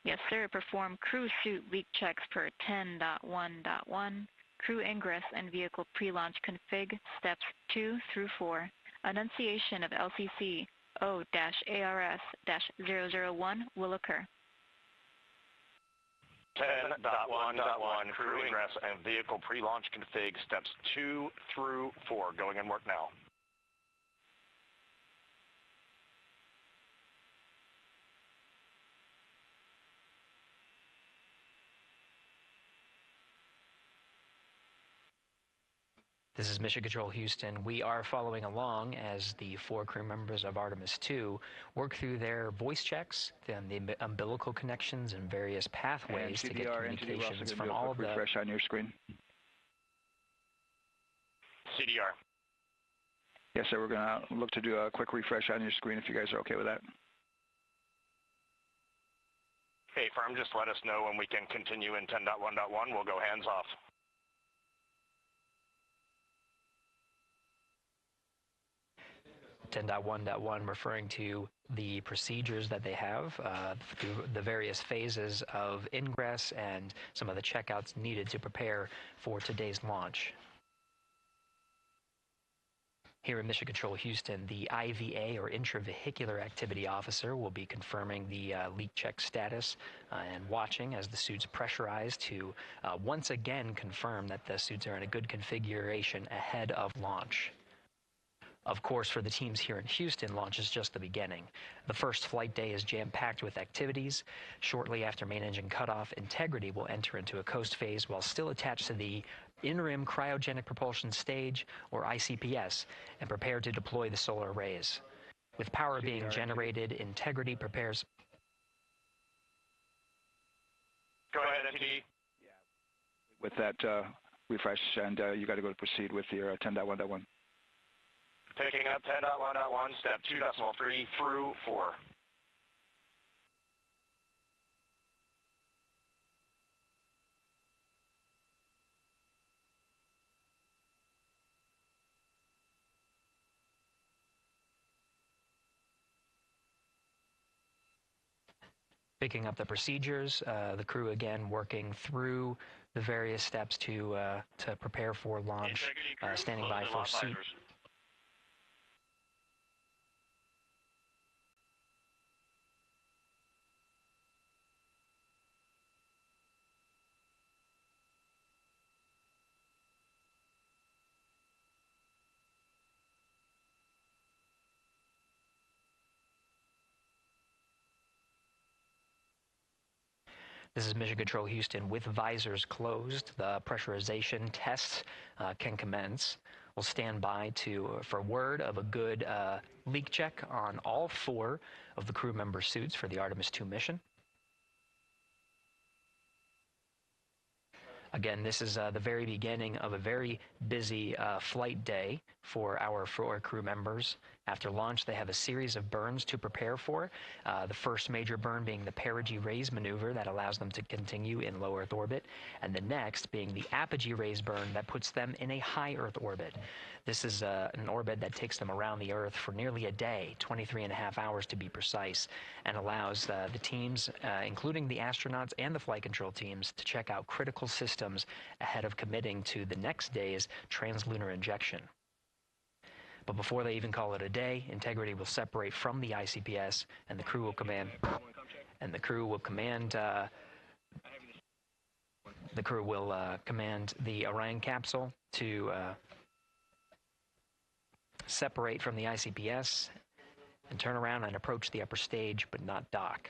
Yes, sir. Perform crew suit leak checks per 10.1.1. Crew ingress and vehicle pre-launch config, steps 2 through 4. Annunciation of LCC O-ARS-001 will occur. 10.1.1 crew ingress and vehicle pre-launch config, steps 2 through 4. Going in work now. This is Mission Control Houston. We are following along as the 4 crew members of Artemis II work through their voice checks, then the umbilical connections and various pathways to get communications from all of the... refresh on your screen. CDR. Yes, sir. We're going to look to do a quick refresh on your screen if you guys are okay with that. Hey, firm, just let us know when we can continue in 10.1.1. We'll go hands off. .1.1 referring to the procedures that they have through the various phases of ingress and some of the checkouts needed to prepare for today's launch. Here in Mission Control Houston, the IVA or Intravehicular Activity Officer will be confirming the leak check status and watching as the suits pressurize to once again confirm that the suits are in a good configuration ahead of launch. Of course, for the teams here in Houston, launch is just the beginning. The first flight day is jam-packed with activities. Shortly after main engine cutoff, Integrity will enter into a coast phase while still attached to the in-rim cryogenic propulsion stage, or ICPS, and prepare to deploy the solar arrays. With power being generated, Integrity prepares... Go ahead, MTD. With that refresh, and you got to go to proceed with your 10.1.1. Picking up 10.1.1, step 2.3 through 4. Picking up the procedures, the crew again working through the various steps to prepare for launch, standing by for suit. This is Mission Control Houston. With visors closed, the pressurization tests can commence. We'll stand by for word of a good leak check on all 4 of the crew member suits for the Artemis II mission. Again, this is the very beginning of a very busy flight day for our 4 crew members. After launch, they have a series of burns to prepare for. The first major burn being the Perigee Raise maneuver that allows them to continue in low Earth orbit, and the next being the Apogee Raise burn that puts them in a high Earth orbit. This is an orbit that takes them around the Earth for nearly a day, 23.5 hours to be precise, and allows the teams, including the astronauts and the flight control teams, to check out critical systems ahead of committing to the next day's translunar injection. But before they even call it a day, Integrity will separate from the ICPS, and the crew will command. Command the Orion capsule to separate from the ICPS and turn around and approach the upper stage, but not dock.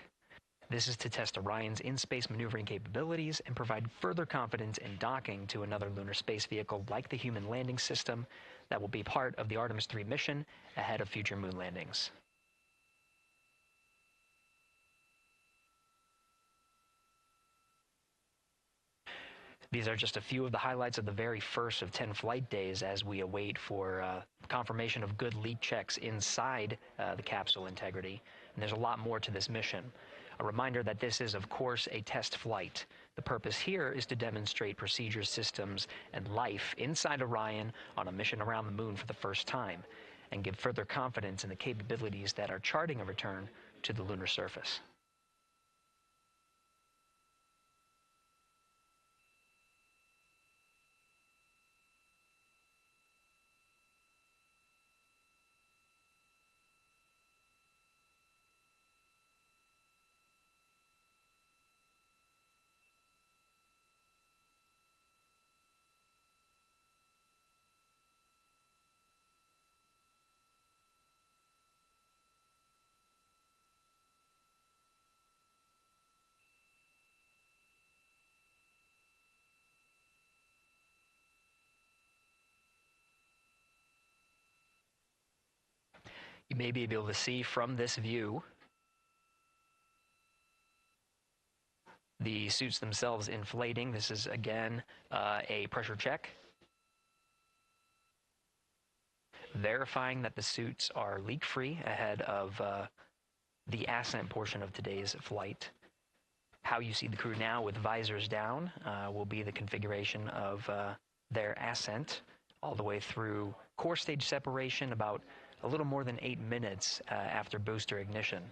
This is to test Orion's in-space maneuvering capabilities and provide further confidence in docking to another lunar space vehicle like the Human Landing System that will be part of the Artemis III mission ahead of future moon landings. These are just a few of the highlights of the very first of 10 flight days as we await for confirmation of good leak checks inside the capsule integrity. And there's a lot more to this mission. A reminder that this is, of course, a test flight. The purpose here is to demonstrate procedures, systems, and life inside Orion on a mission around the moon for the first time, and give further confidence in the capabilities that are charting a return to the lunar surface. You may be able to see from this view the suits themselves inflating. This is, again, a pressure check, verifying that the suits are leak-free ahead of the Ascent portion of today's flight. How you see the crew now with visors down will be the configuration of their Ascent all the way through core stage separation, about a little more than 8 minutes after booster ignition.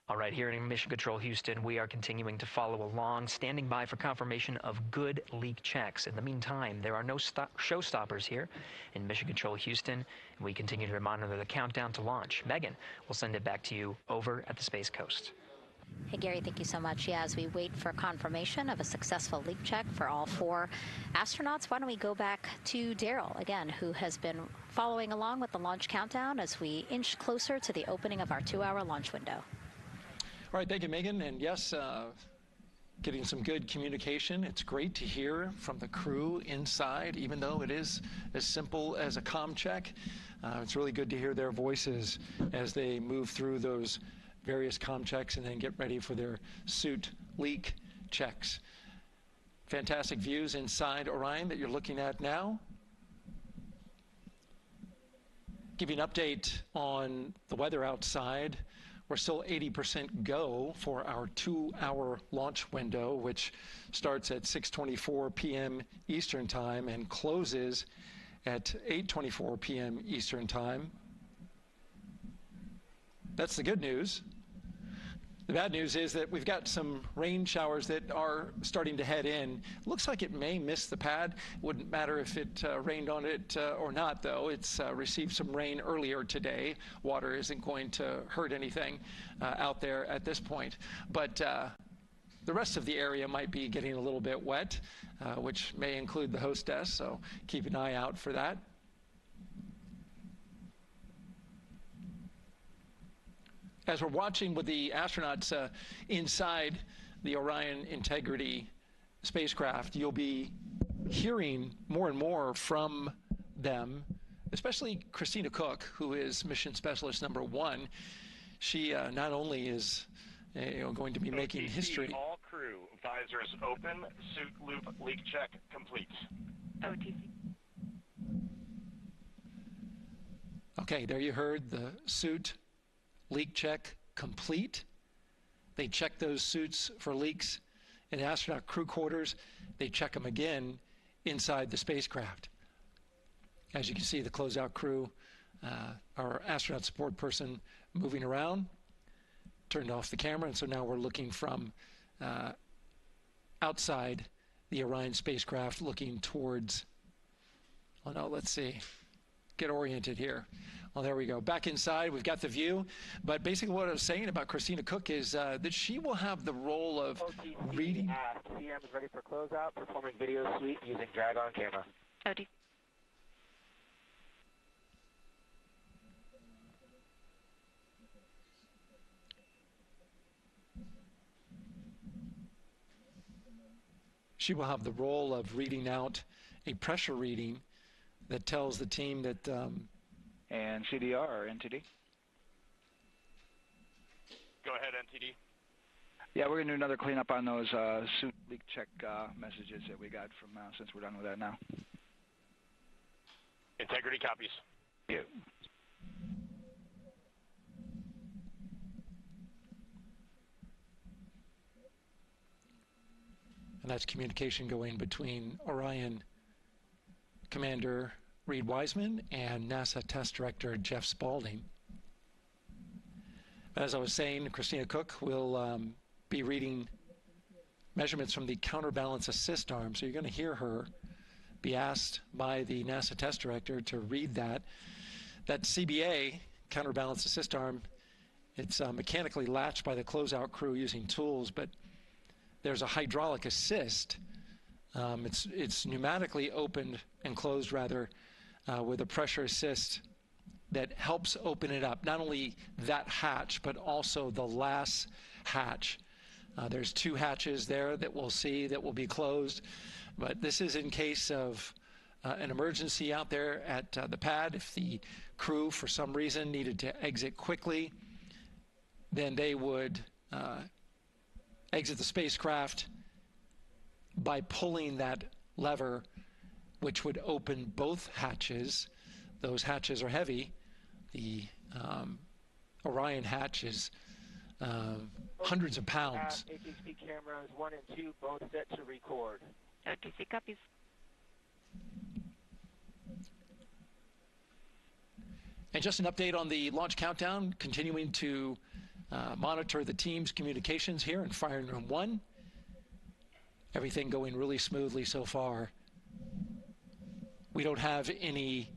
All right, here in Mission Control Houston, we are continuing to follow along, standing by for confirmation of good leak checks. In the meantime, there are no showstoppers here in Mission Control Houston, and we continue to monitor the countdown to launch. Megan, we'll send it back to you over at the Space Coast. Hey, Gary, thank you so much. Yeah, as we wait for confirmation of a successful leak check for all 4 astronauts, why don't we go back to Daryl, again, who has been following along with the launch countdown as we inch closer to the opening of our 2-hour launch window. All right, thank you, Megan. And yes, getting some good communication. It's great to hear from the crew inside, even though it is as simple as a comm check. It's really good to hear their voices as they move through those various comm checks and then get ready for their suit leak checks. Fantastic views inside Orion that you're looking at now. Give you an update on the weather outside. We're still 80% go for our 2-hour launch window, which starts at 6:24 p.m. Eastern Time and closes at 8:24 p.m. Eastern Time. That's the good news. The bad news is that we've got some rain showers that are starting to head in. Looks like it may miss the pad. Wouldn't matter if it rained on it or not, though. It's received some rain earlier today. Water isn't going to hurt anything out there at this point. But the rest of the area might be getting a little bit wet, which may include the hostess, so keep an eye out for that. As we're watching with the astronauts inside the Orion Integrity spacecraft, you'll be hearing more and more from them, especially Christina Cook, who is mission specialist number 1. She not only is going to be making history. All crew, visors open, suit loop leak check complete. OTC. Okay, there you heard the suit leak check complete. They check those suits for leaks in astronaut crew quarters. They check them again inside the spacecraft. As you can see, the closeout crew, our astronaut support person moving around, turned off the camera, and so now we're looking from outside the Orion spacecraft looking towards, oh no, let's see, get oriented here. Well, there we go. Back inside, we've got the view. But basically what I was saying about Christina Cook is that she will have the role of reading. CM is ready for closeout, performing video sweep using drag-on camera. OTC. she will have the role of reading out a pressure reading that tells the team that... and CDR or NTD? Go ahead, NTD. Yeah, we're going to do another cleanup on those suit leak check messages that we got from since we're done with that now. Integrity copies. Yeah. And that's communication going between Orion Commander Reed Wiseman and NASA Test Director Jeff Spaulding. As I was saying, Christina Cook will be reading measurements from the counterbalance assist arm. So you're going to hear her be asked by the NASA Test Director to read that. That CBA, counterbalance assist arm, it's mechanically latched by the closeout crew using tools, but there's a hydraulic assist. It's pneumatically opened and closed, rather, with a pressure assist that helps open it up. Not only that hatch, but also the last hatch. There's 2 hatches there that we'll see that will be closed, but this is in case of an emergency out there at the pad. If the crew, for some reason, needed to exit quickly, then they would exit the spacecraft by pulling that lever, which would open both hatches. Those hatches are heavy. The Orion hatch is hundreds of pounds. ATC cameras 1 and 2 both set to record. ATC copies. And just an update on the launch countdown, continuing to monitor the team's communications here in Firing Room 1. Everything going really smoothly so far. We don't have any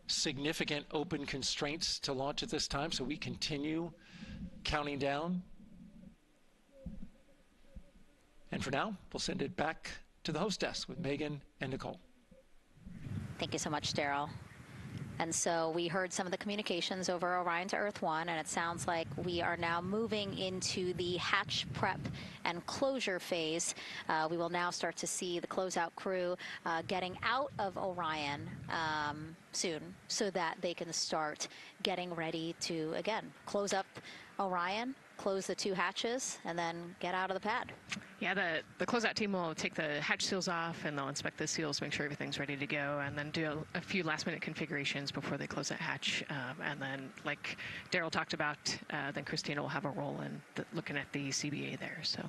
significant open constraints to launch at this time, so we continue counting down. And for now, we'll send it back to the host desk with Megan and Nicole. Thank you so much, Daryl. And so we heard some of the communications over Orion to Earth 1, and it sounds like we are now moving into the hatch prep and closure phase. We will now start to see the closeout crew getting out of Orion soon so that they can start getting ready to, again, close up Orion, close the 2 hatches, and then get out of the pad. Yeah, the closeout team will take the hatch seals off, and they'll inspect the seals, make sure everything's ready to go, and then do a few last-minute configurations before they close that hatch. And then, like Daryl talked about, then Christina will have a role in looking at the CBA there. So.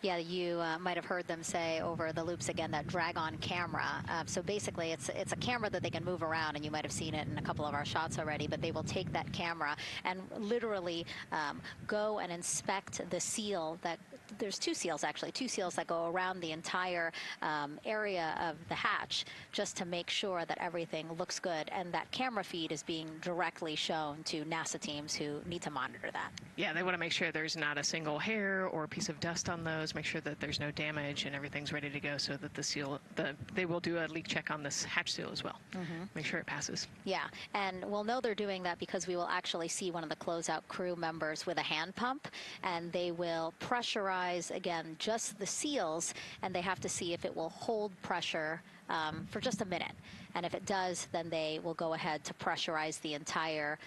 Yeah, you might have heard them say over the loops again that drag-on camera. So basically, it's a camera that they can move around, and you might have seen it in a couple of our shots already. But they will take that camera and literally go and inspect the seal that. There's 2 seals, actually, 2 seals that go around the entire area of the hatch just to make sure that everything looks good. And that camera feed is being directly shown to NASA teams who need to monitor that. Yeah, they want to make sure there's not a single hair or piece of dust on those, make sure that there's no damage and everything's ready to go so that the seal, they will do a leak check on this hatch seal as well. Make sure it passes. Yeah, and we'll know they're doing that because we will actually see one of the closeout crew members with a hand pump, and they will pressurize, again, just the seals, and they have to see if it will hold pressure for just a minute. And if it does, then they will go ahead to pressurize the entire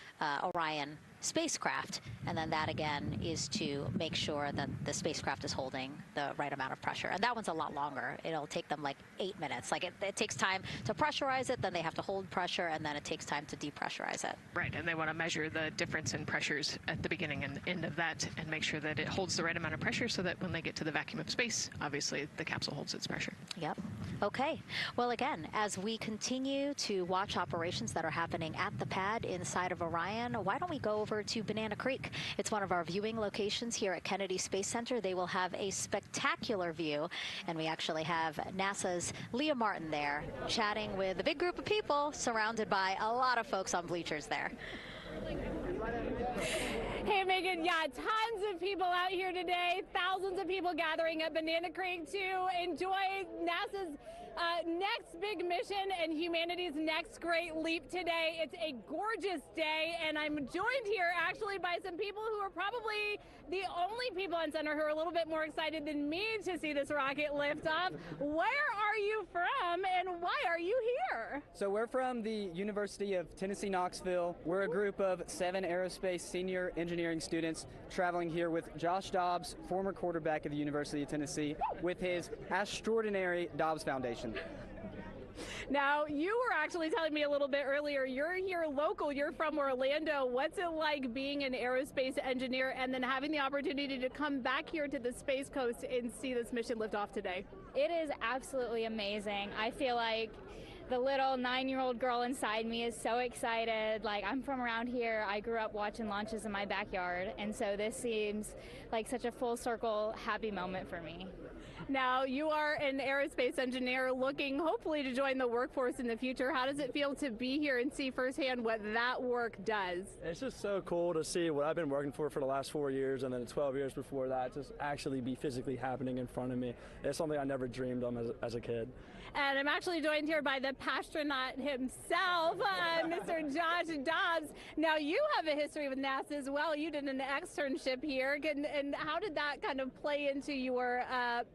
Orion spacecraft, and then that again is to make sure that the spacecraft is holding the right amount of pressure. And that one's a lot longer. It'll take them like 8 minutes. Like it takes time to pressurize it, then they have to hold pressure, and then it takes time to depressurize it. Right, and they want to measure the difference in pressures at the beginning and end of that and make sure that it holds the right amount of pressure so that when they get to the vacuum of space, obviously the capsule holds its pressure. Yep. Okay. Well, again, as we continue to watch operations that are happening at the pad inside of Orion, why don't we go over to Banana Creek? It's one of our viewing locations here at Kennedy Space Center. They will have a spectacular view, and we actually have NASA's Leah Martin there chatting with a big group of people surrounded by a lot of folks on bleachers there. Hey, Megan, yeah, tons of people out here today, thousands of people gathering at Banana Creek to enjoy NASA's Next big mission and humanity's next great leap today. It's a gorgeous day, and I'm joined here actually by some people who are probably the only people on center who are a little bit more excited than me to see this rocket lift off. Where are you from, and why are you here? So we're from the University of Tennessee, Knoxville. We're a group of 7 aerospace senior engineering students traveling here with Josh Dobbs, former quarterback of the University of Tennessee, with his extraordinary Dobbs Foundation. Now, you were actually telling me a little bit earlier, you're here local, you're from Orlando. What's it like being an aerospace engineer and then having the opportunity to come back here to the Space Coast and see this mission lift off today? It is absolutely amazing. I feel like the little 9-year-old girl inside me is so excited. Like, I'm from around here. I grew up watching launches in my backyard, and so this seems like such a full circle happy moment for me. Now, you are an aerospace engineer looking hopefully to join the workforce in the future. How does it feel to be here and see firsthand what that work does? It's just so cool to see what I've been working for the last 4 years and then 12 years before that just actually be physically happening in front of me. It's something I never dreamed of as a kid. And I'm actually joined here by the astronaut himself, Mr. Josh Dobbs. Now, you have a history with NASA as well. You did an externship here. And how did that kind of play into your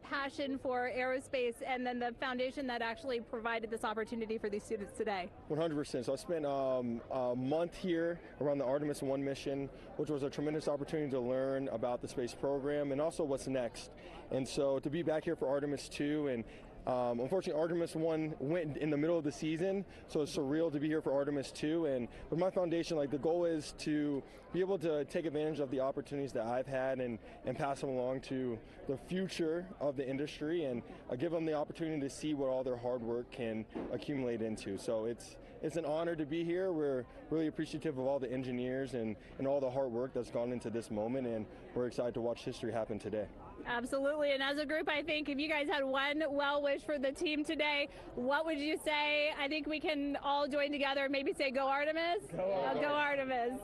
passion for aerospace and then the foundation that actually provided this opportunity for these students today? 100%. So I spent a month here around the Artemis I mission, which was a tremendous opportunity to learn about the space program and also what's next. And so to be back here for Artemis II, and unfortunately, Artemis 1 went in the middle of the season, so it's surreal to be here for Artemis 2. And with my foundation, like, the goal is to be able to take advantage of the opportunities that I've had and pass them along to the future of the industry and give them the opportunity to see what all their hard work can accumulate into. So it's an honor to be here. We're really appreciative of all the engineers and all the hard work that's gone into this moment, and we're excited to watch history happen today. Absolutely, and as a group, I think if you guys had one well wish for the team today, what would you say? I think we can all join together and maybe say, go Artemis? Go Artemis.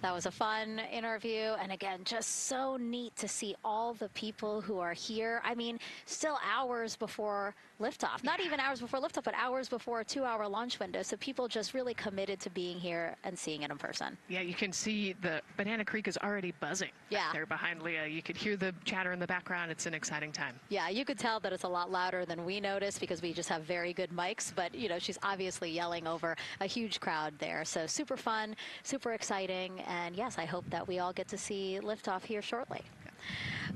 That was a fun interview, and again, just so neat to see all the people who are here. I mean, still hours before liftoff. Not even hours before liftoff, but hours before a 2-hour launch window. So people just really committed to being here and seeing it in person. Yeah, you can see the Banana Creek is already buzzing. Yeah. There behind Leah. You could hear the chatter in the background. It's an exciting time. Yeah, you could tell that it's a lot louder than we noticed because we just have very good mics. But, you know, she's obviously yelling over a huge crowd there. So super fun, super exciting. And yes, I hope that we all get to see liftoff here shortly.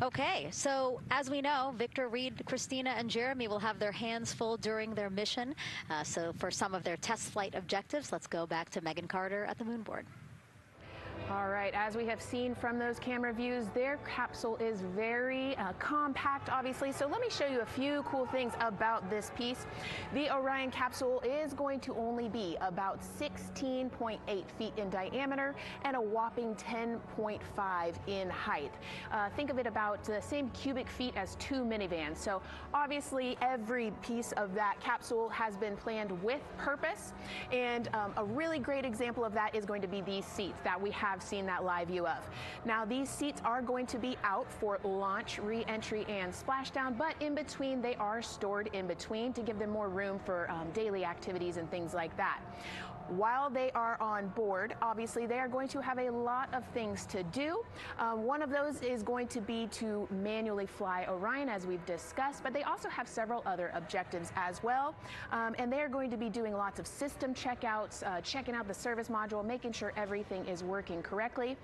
Okay, so as we know, Victor, Reed, Christina, and Jeremy will have their hands full during their mission. So for some of their test flight objectives, let's go back to Megan Carter at the moon board. All right, as we have seen from those camera views, their capsule is very compact, obviously. So let me show you a few cool things about this piece. The Orion capsule is going to only be about 16.8 feet in diameter and a whopping 10.5 in height. Think of it about the same cubic feet as 2 minivans. So obviously every piece of that capsule has been planned with purpose. And a really great example of that is going to be these seats that we have seen that live view of. Now, these seats are going to be out for launch, re-entry, and splashdown, but in between, they are stored in between to give them more room for daily activities and things like that. While they are on board, obviously they are going to have a lot of things to do. One of those is going to be to manually fly Orion, as we've discussed, but they also have several other objectives as well. And they are going to be doing lots of system checkouts, checking out the service module, making sure everything is working correctly.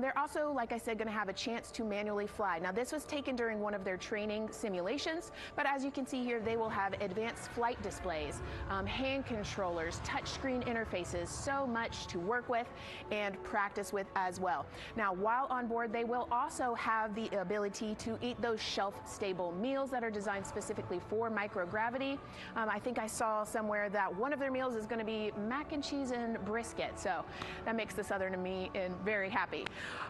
They're also, like I said, going to have a chance to manually fly. Now, this was taken during one of their training simulations, but as you can see here, they will have advanced flight displays, hand controllers, touchscreen interfaces, so much to work with and practice with as well. Now, while on board, they will also have the ability to eat those shelf-stable meals that are designed specifically for microgravity. I think I saw somewhere that one of their meals is going to be mac and cheese and brisket, so that makes the Southern in me very happy.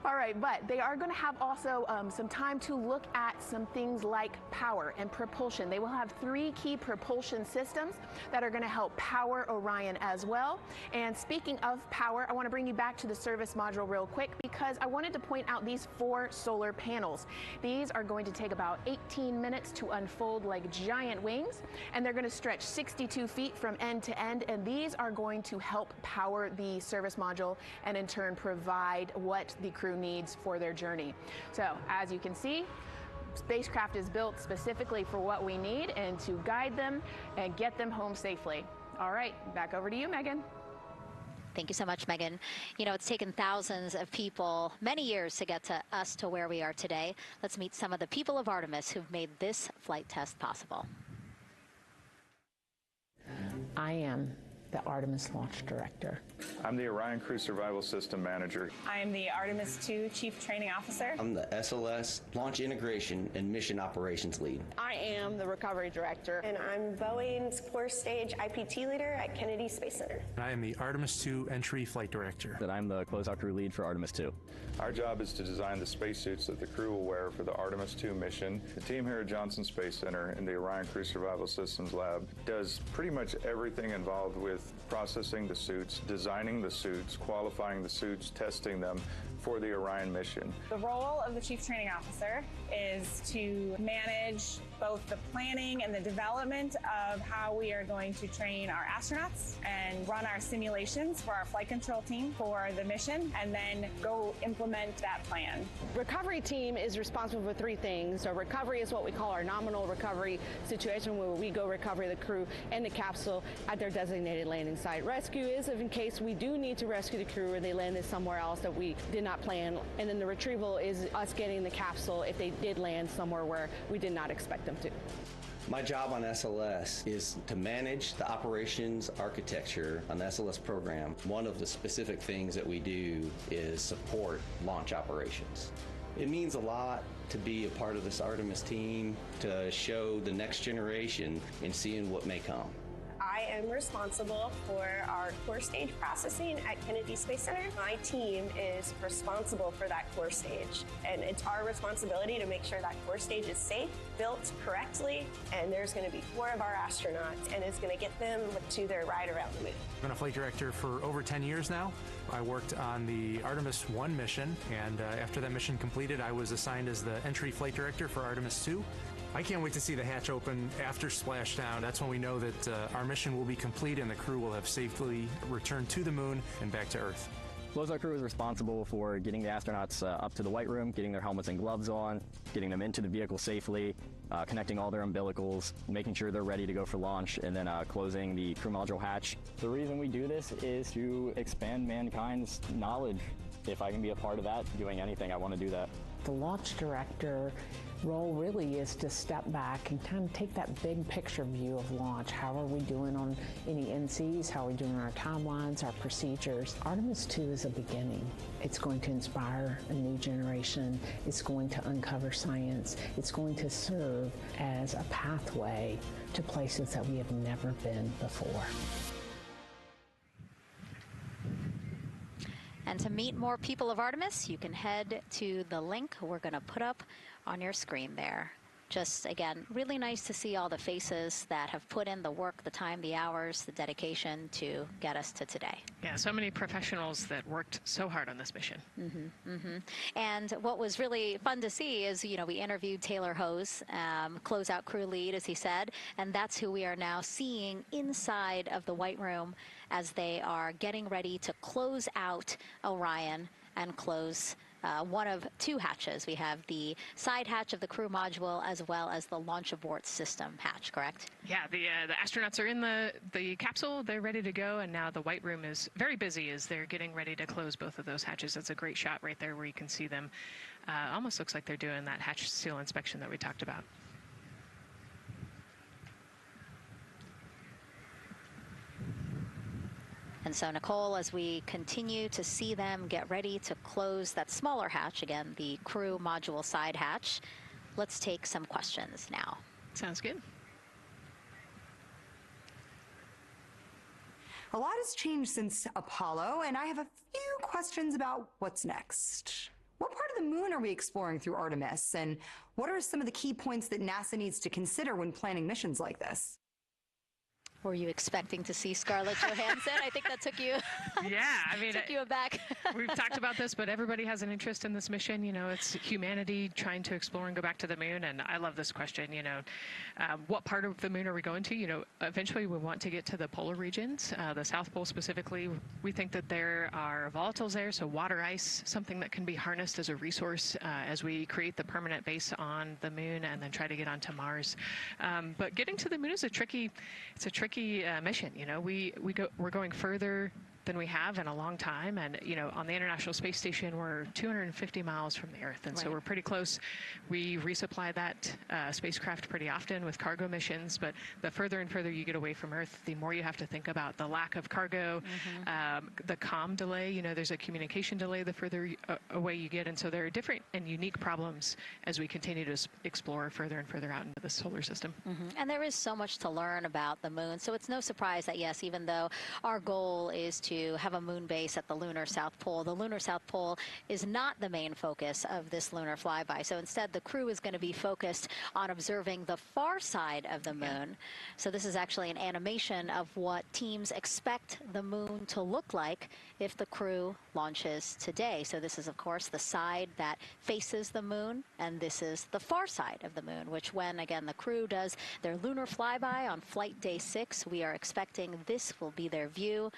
All right, but they are going to have also some time to look at some things like power and propulsion. They will have 3 key propulsion systems that are going to help power Orion as well. And speaking of power, I want to bring you back to the service module real quick because I wanted to point out these 4 solar panels. These are going to take about 18 minutes to unfold like giant wings, and they're going to stretch 62 feet from end to end, and these are going to help power the service module and in turn provide what the crew needs for their journey. So as you can see, spacecraft is built specifically for what we need and to guide them and get them home safely. All right, back over to you, Megan. Thank you so much, Megan. You know, it's taken thousands of people many years to get to us to where we are today. Let's meet some of the people of Artemis who've made this flight test possible. I am the Artemis Launch Director. I'm the Orion Crew Survival System Manager. I am the Artemis II Chief Training Officer. I'm the SLS Launch Integration and Mission Operations Lead. I am the Recovery Director. And I'm Boeing's Core Stage IPT Leader at Kennedy Space Center. And I am the Artemis II Entry Flight Director. And I'm the Closeout Crew Lead for Artemis II. Our job is to design the spacesuits that the crew will wear for the Artemis II mission. The team here at Johnson Space Center in the Orion Crew Survival Systems Lab does pretty much everything involved with processing the suits, designing the suits, qualifying the suits, testing them for the Orion mission. The role of the Chief Training Officer is to manage both the planning and the development of how we are going to train our astronauts and run our simulations for our flight control team for the mission, and then go implement that plan. Recovery team is responsible for 3 things. So recovery is what we call our nominal recovery situation, where we go recover the crew and the capsule at their designated landing site. Rescue is in case we do need to rescue the crew or they landed somewhere else that we did not plan. And then the retrieval is us getting the capsule if they did land somewhere where we did not expect them to. My job on SLS is to manage the operations architecture on the SLS program. One of the specific things that we do is support launch operations. It means a lot to be a part of this Artemis team, to show the next generation and seeing what may come. I am responsible for our core stage processing at Kennedy Space Center. My team is responsible for that core stage, and it's our responsibility to make sure that core stage is safe, built correctly, and there's going to be 4 of our astronauts, and it's going to get them to their ride around the moon. I've been a flight director for over 10 years now. I worked on the Artemis I mission, and after that mission completed, I was assigned as the entry flight director for Artemis II. I can't wait to see the hatch open after splashdown. That's when we know that our mission will be complete and the crew will have safely returned to the moon and back to Earth. Closeout Crew is responsible for getting the astronauts up to the white room, getting their helmets and gloves on, getting them into the vehicle safely, connecting all their umbilicals, making sure they're ready to go for launch, and then closing the crew module hatch. The reason we do this is to expand mankind's knowledge. If I can be a part of that, doing anything, I want to do that. The launch director role really is to step back and kind of take that big picture view of launch. How are we doing on any NCs? How are we doing on our timelines, our procedures? Artemis II is a beginning. It's going to inspire a new generation. It's going to uncover science. It's going to serve as a pathway to places that we have never been before. And to meet more people of Artemis, you can head to the link we're going to put up on your screen there. Just, again, really nice to see all the faces that have put in the work, the time, the hours, the dedication to get us to today. Yeah, so many professionals that worked so hard on this mission. And what was really fun to see is, you know, we interviewed Taylor Hose, closeout crew lead, as he said, and that's who we are now seeing inside of the White Room as they are getting ready to close out Orion and close one of 2 hatches. We have the side hatch of the crew module as well as the launch abort system hatch, correct? Yeah, the astronauts are in the capsule. They're ready to go, and now the White Room is very busy as they're getting ready to close both of those hatches. That's a great shot right there where you can see them. Almost looks like they're doing that hatch seal inspection that we talked about. And so, Nicole, as we continue to see them get ready to close that smaller hatch, again, the crew module side hatch, let's take some questions now. Sounds good. A lot has changed since Apollo, and I have a few questions about what's next. What part of the moon are we exploring through Artemis, and what are some of the key points that NASA needs to consider when planning missions like this? Were you expecting to see Scarlett Johansson? I think that took you. Yeah, I mean, took you aback. We've talked about this, but everybody has an interest in this mission. You know, it's humanity trying to explore and go back to the moon. And I love this question. You know, what part of the moon are we going to? You know, eventually we want to get to the polar regions, the South Pole specifically. We think that there are volatiles there, so water ice, something that can be harnessed as a resource as we create the permanent base on the moon and then try to get onto Mars. But getting to the moon is a tricky mission. You know, we're going further than we have in a long time, and you know, on the International Space Station we're 250 miles from the Earth, and so we're pretty close. We resupply that spacecraft pretty often with cargo missions, but the further and further you get away from Earth, the more you have to think about the lack of cargo, the comm delay. You know, there's a communication delay the further away you get, and so there are different and unique problems as we continue to explore further and further out into the solar system. And there is so much to learn about the moon, so it's no surprise that yes, even though our goal is to have a moon base at the lunar South Pole, the lunar South Pole is not the main focus of this lunar flyby. So instead, the crew is going to be focused on observing the far side of the moon. So this is actually an animation of what teams expect the moon to look like if the crew launches today. So this is, of course, the side that faces the moon, and this is the far side of the moon, which when, again, the crew does their lunar flyby on flight day 6, we are expecting this will be their view.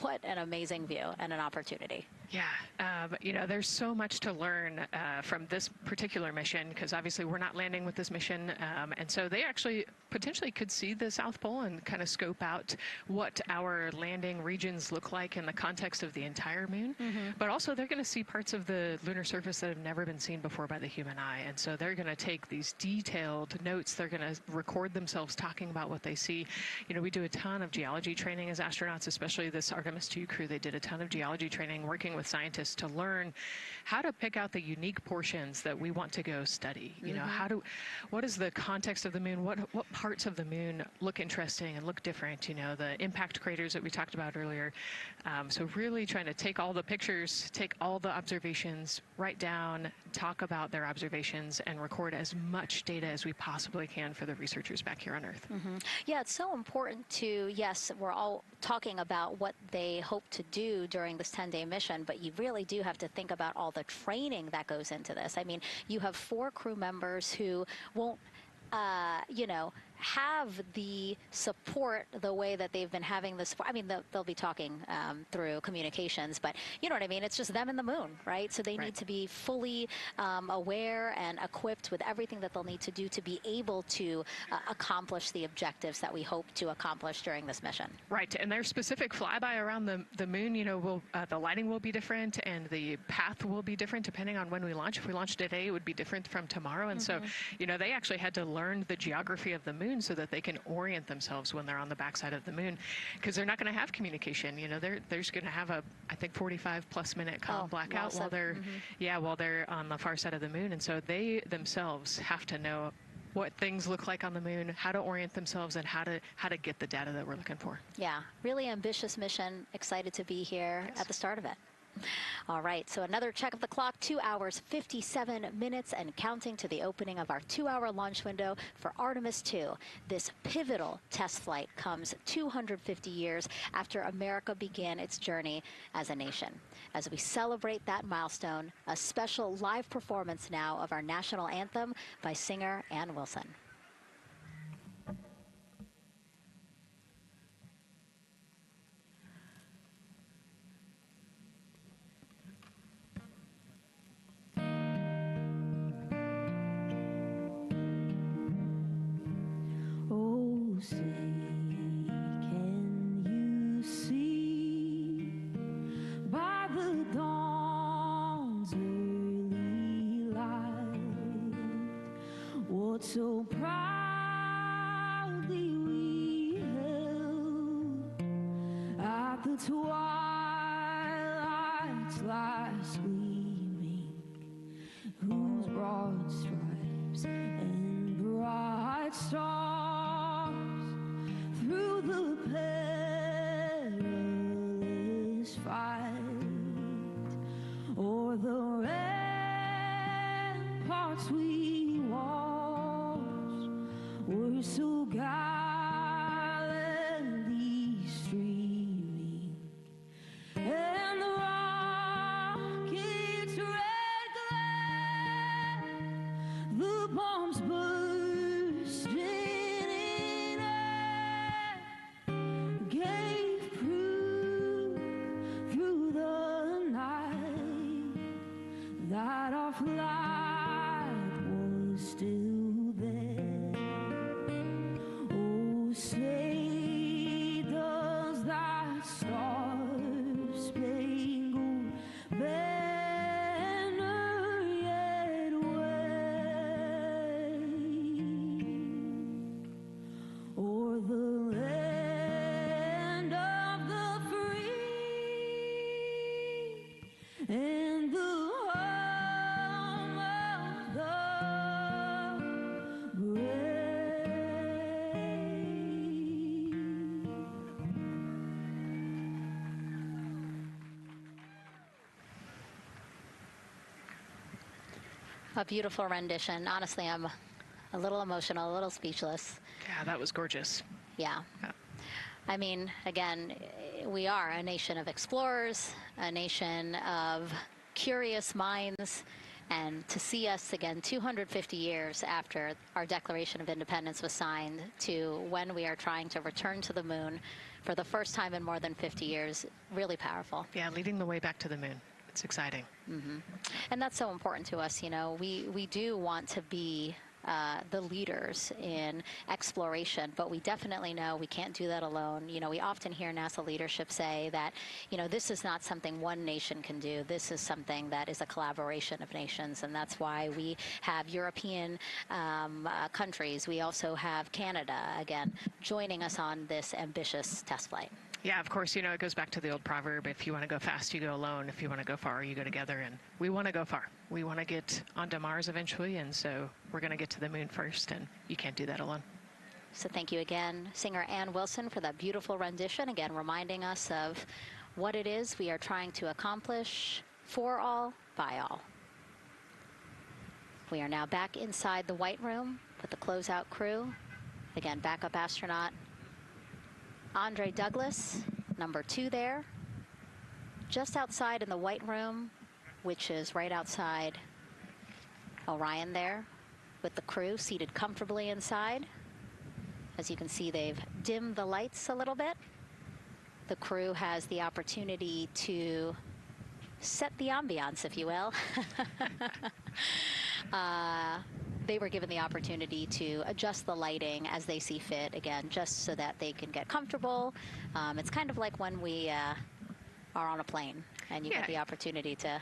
What an amazing view and an opportunity. Yeah, you know, there's so much to learn from this particular mission, because obviously we're not landing with this mission, and so they actually potentially could see the South Pole and kind of scope out what our landing regions look like in the context of the entire moon. But also they're going to see parts of the lunar surface that have never been seen before by the human eye, and so they're going to take these detailed notes. They're going to record themselves talking about what they see. You know, we do a ton of geology training as astronauts, especially this Artemis II crew. They did a ton of geology training working with scientists to learn how to pick out the unique portions that we want to go study. You know, what is the context of the moon? What parts of the moon look interesting and look different? You know, the impact craters that we talked about earlier. So really trying to take all the pictures, take all the observations, write down, talk about their observations, and record as much data as we possibly can for the researchers back here on Earth. Yeah, it's so important to, yes, we're all talking about what they hope to do during this 10-day mission, but you really do have to think about all the training that goes into this. I mean, you have 4 crew members who won't, you know, have the support the way that they've been having this. I mean, they'll be talking through communications, but you know what I mean? It's just them and the moon, right? So they need to be fully aware and equipped with everything that they'll need to do to be able to accomplish the objectives that we hope to accomplish during this mission. Right, and their specific flyby around the moon, you know, the lighting will be different and the path will be different depending on when we launch. If we launch today, it would be different from tomorrow. And so, you know, they actually had to learn the geography of the moon so that they can orient themselves when they're on the backside of the moon, because they're not going to have communication. You know, they're just going to have a, I think, 45+ minute comm blackout while they're while they're on the far side of the moon, and so they themselves have to know what things look like on the moon, how to orient themselves, and how to get the data that we're looking for. Yeah, really ambitious mission. Excited to be here at the start of it. All right, so another check of the clock, 2 hours, 57 minutes and counting to the opening of our 2-hour launch window for Artemis II. This pivotal test flight comes 250 years after America began its journey as a nation. As we celebrate that milestone, a special live performance now of our national anthem by singer Ann Wilson. Say, can you see by the dawn's early light what so proudly we held at the twilight's last gleaming, whose broad stripes and bright stars through the perilous fight, o'er the ramparts we watched, were so gallantly that our flight was still there. Oh, say does that star-spangled banner yet wave o'er the land of the free and the home of the A beautiful rendition. Honestly, I'm a little emotional, a little speechless. Yeah, that was gorgeous. Yeah. I mean, again, we are a nation of explorers, a nation of curious minds, and to see us again 250 years after our Declaration of Independence was signed to when we are trying to return to the moon for the first time in more than 50 years, really powerful. Yeah, leading the way back to the moon. It's exciting. And that's so important to us. You know, we do want to be the leaders in exploration, but we definitely know we can't do that alone. You know, we often hear NASA leadership say that, you know, this is not something one nation can do. This is something that is a collaboration of nations, and that's why we have European countries. We also have Canada, again, joining us on this ambitious test flight. Yeah, of course, you know, it goes back to the old proverb, if you want to go fast, you go alone. If you want to go far, you go together. And we want to go far. We want to get onto Mars eventually, and so we're going to get to the moon first, and you can't do that alone. So thank you again, singer Ann Wilson, for that beautiful rendition, again reminding us of what it is we are trying to accomplish for all, by all. We are now back inside the White Room with the closeout crew. Again, backup astronaut Andre Douglas, number 2 there, just outside in the White Room, which is right outside Orion there, with the crew seated comfortably inside. As you can see, they've dimmed the lights a little bit. The crew has the opportunity to set the ambiance, if you will. They were given the opportunity to adjust the lighting as they see fit, again, just so that they can get comfortable. It's kind of like when we are on a plane and you get the opportunity to...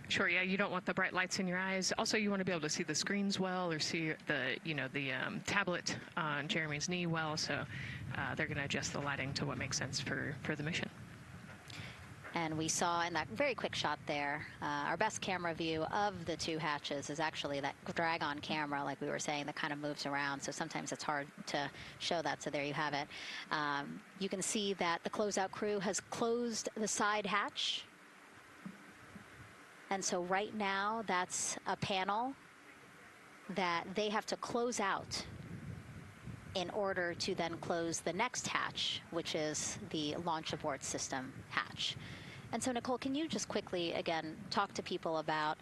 Sure, yeah, you don't want the bright lights in your eyes. Also, you want to be able to see the screens well, or see the, you know, the tablet on Jeremy's knee well, so they're going to adjust the lighting to what makes sense for the mission. And we saw in that very quick shot there, our best camera view of the 2 hatches is actually that drag-on camera, like we were saying, that kind of moves around. So sometimes it's hard to show that. So there you have it. You can see that the closeout crew has closed the side hatch. And so right now, that's a panel that they have to close out in order to then close the next hatch, which is the launch abort system hatch. And so, Nicole, can you just quickly, again, talk to people about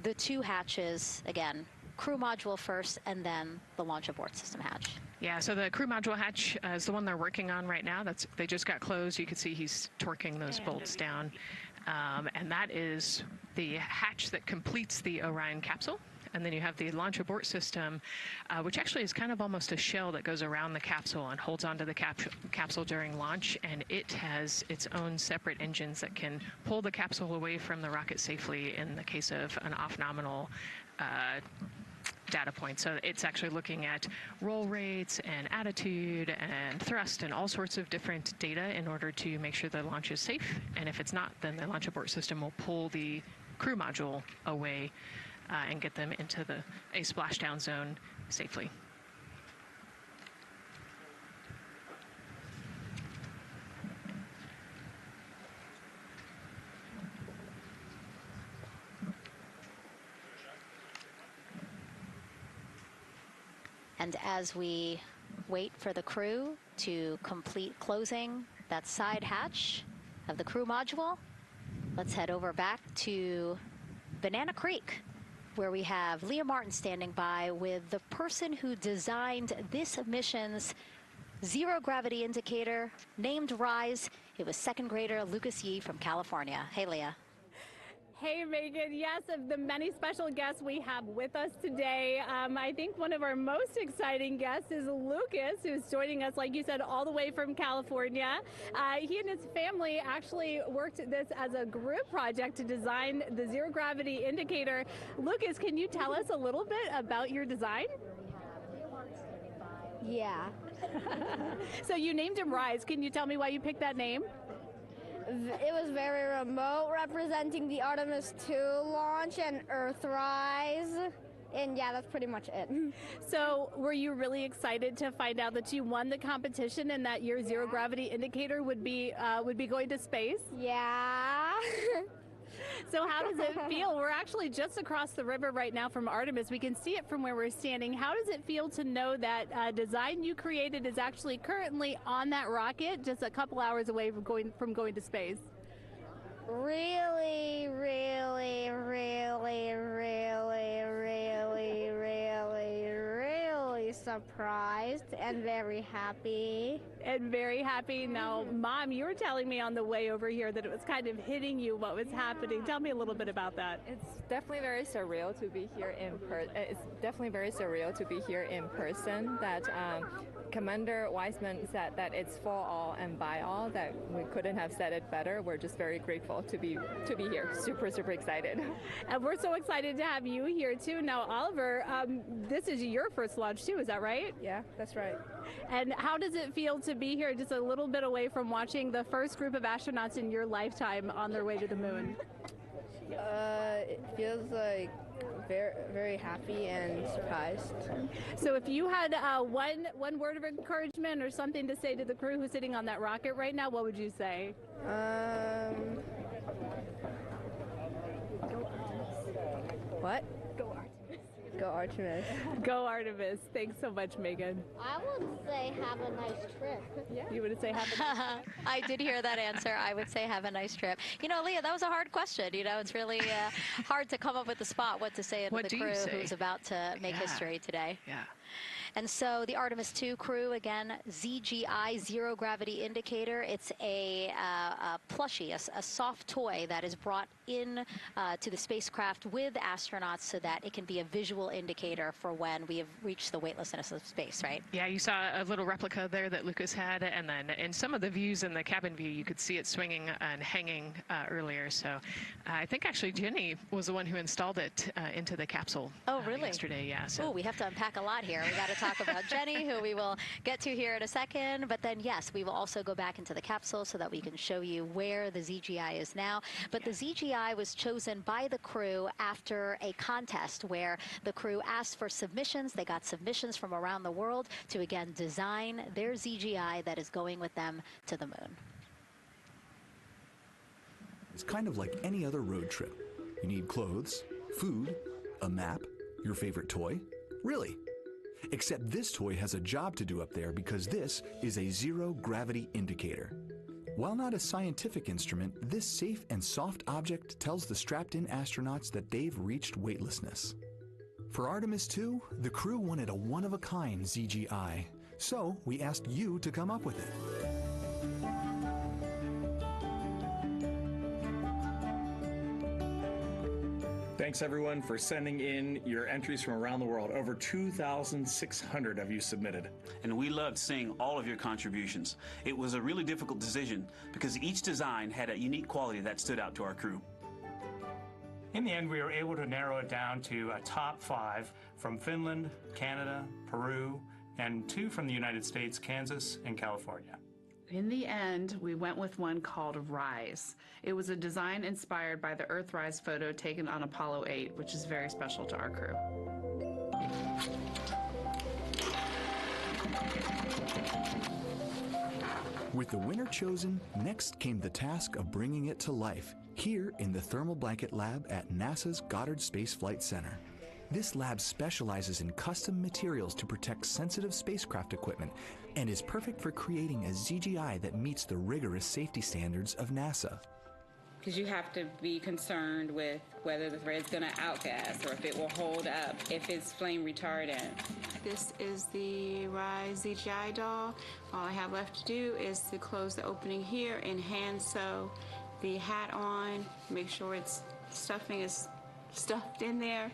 the 2 hatches, again, crew module first, and then the launch abort system hatch? Yeah, so the crew module hatch is the one they're working on right now. They just got closed. You can see he's torquing those bolts down. And that is the hatch that completes the Orion capsule. And then you have the launch abort system, which actually is kind of almost a shell that goes around the capsule and holds onto the capsule during launch. And it has its own separate engines that can pull the capsule away from the rocket safely in the case of an off-nominal data point. So it's actually looking at roll rates and attitude and thrust and all sorts of different data in order to make sure the launch is safe. And if it's not, then the launch abort system will pull the crew module away and get them into a splashdown zone safely. And as we wait for the crew to complete closing that side hatch of the crew module, let's head over back to Banana Creek, where we have Leah Martin standing by with the person who designed this mission's zero gravity indicator, named RISE. It was 2nd grader Lucas Yee from California. Hey, Leah. Hey, Megan. Yes, of the many special guests we have with us today, I think one of our most exciting guests is Lucas, who's joining us, like you said, all the way from California. He and his family actually worked this as a group project to design the zero-gravity indicator. Lucas, can you tell us a little bit about your design? Yeah. So you named him Rise. Can you tell me why you picked that name? It was very remote, representing the Artemis II launch and Earthrise. And yeah, that's pretty much it. So were you really excited to find out that you won the competition and that your zero gravity indicator would be going to space? Yeah. So how does it feel? We're actually just across the river right now from Artemis. We can see it from where we're standing. How does it feel to know that design you created is actually currently on that rocket just a couple hours away from going to space? Really, really, really, really, really, really, really surprised and very happy. And very happy. Now, Mom, you were telling me on the way over here that it was kind of hitting you what was happening. Tell me a little bit about that. It's definitely very surreal to be here in person. That Commander Weissman said that it's for all and by all. That we couldn't have said it better. We're just very grateful to be here. Super, super excited. And we're so excited to have you here too. Now, Oliver, this is your first launch too. Is that right? Yeah, that's right. And how does it feel to be here just a little bit away from watching the first group of astronauts in your lifetime on their way to the moon? It feels like very, very happy and surprised. So if you had one word of encouragement or something to say to the crew who's sitting on that rocket right now, what would you say? What? Go Artemis. Go Artemis. Thanks so much, Megan. I would say have a nice trip. Yeah. You would say have a nice trip? I did hear that answer. I would say have a nice trip. You know, Leah, that was a hard question. You know, it's really hard to come up with the spot what to say to the crew who's about to make history today. Yeah. And so the Artemis II crew, again, ZGI, zero gravity indicator. It's a plushie, a soft toy that is brought in to the spacecraft with astronauts so that it can be a visual indicator for when we have reached the weightlessness of space, right? Yeah, you saw a little replica there that Lucas had, and then in some of the views in the cabin view, you could see it swinging and hanging earlier. So I think actually Jenny was the one who installed it into the capsule. Oh, really? Yesterday, yeah. So. Oh, we have to unpack a lot here. We got to talk about Jenny, who we will get to here in a second. But then, yes, we will also go back into the capsule so that we can show you where the ZGI is now. But the ZGI was chosen by the crew after a contest where the crew asked for submissions. They got submissions from around the world to, again, design their ZGI that is going with them to the moon. It's kind of like any other road trip. You need clothes, food, a map, your favorite toy. Really. Except this toy has a job to do up there because this is a zero-gravity indicator. While not a scientific instrument, this safe and soft object tells the strapped-in astronauts that they've reached weightlessness. For Artemis II, the crew wanted a one-of-a-kind ZGI, so we asked you to come up with it. Thanks everyone for sending in your entries from around the world. Over 2,600 of you submitted. And we loved seeing all of your contributions. It was a really difficult decision because each design had a unique quality that stood out to our crew. In the end, we were able to narrow it down to a top 5 from Finland, Canada, Peru, and 2 from the United States, Kansas, and California. In the end, we went with one called Rise. It was a design inspired by the Earthrise photo taken on Apollo 8, which is very special to our crew. With the winner chosen, next came the task of bringing it to life here in the Thermal Blanket Lab at NASA's Goddard Space Flight Center. This lab specializes in custom materials to protect sensitive spacecraft equipment and is perfect for creating a ZGI that meets the rigorous safety standards of NASA. Because you have to be concerned with whether the thread's going to outgas or if it will hold up, if it's flame retardant. This is the Rise ZGI doll. All I have left to do is to close the opening here and hand sew the hat on, make sure stuffing is stuffed in there,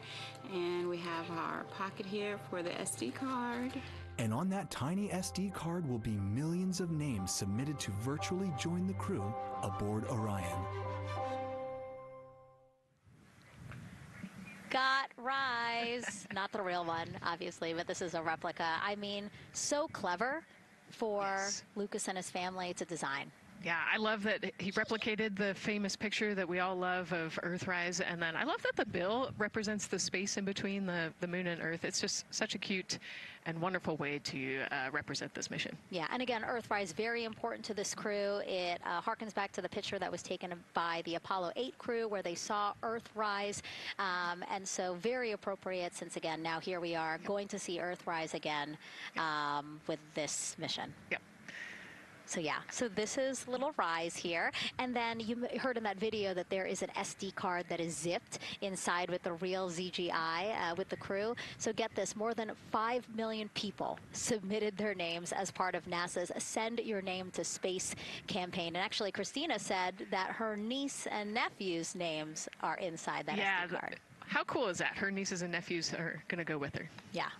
and we have our pocket here for the SD card. And on that tiny SD card will be millions of names submitted to virtually join the crew aboard Orion. Got Rise. Not the real one, obviously, but this is a replica. I mean, so clever for Lucas and his family to design. Yeah, I love that he replicated the famous picture that we all love of Earthrise, and then I love that the bill represents the space in between the moon and Earth. It's just such a cute and wonderful way to represent this mission. Yeah, and again, Earthrise, very important to this crew. It harkens back to the picture that was taken by the Apollo 8 crew where they saw Earthrise, and so very appropriate since, again, now here we are going to see Earthrise again with this mission. Yep. So yeah, so this is little Rise here. And then you heard in that video that there is an SD card that is zipped inside with the real ZGI with the crew. So get this, more than 5 million people submitted their names as part of NASA's Send Your Name to Space campaign. And actually, Christina said that her niece and nephew's names are inside that SD card. How cool is that? Her nieces and nephews are going to go with her. Yeah.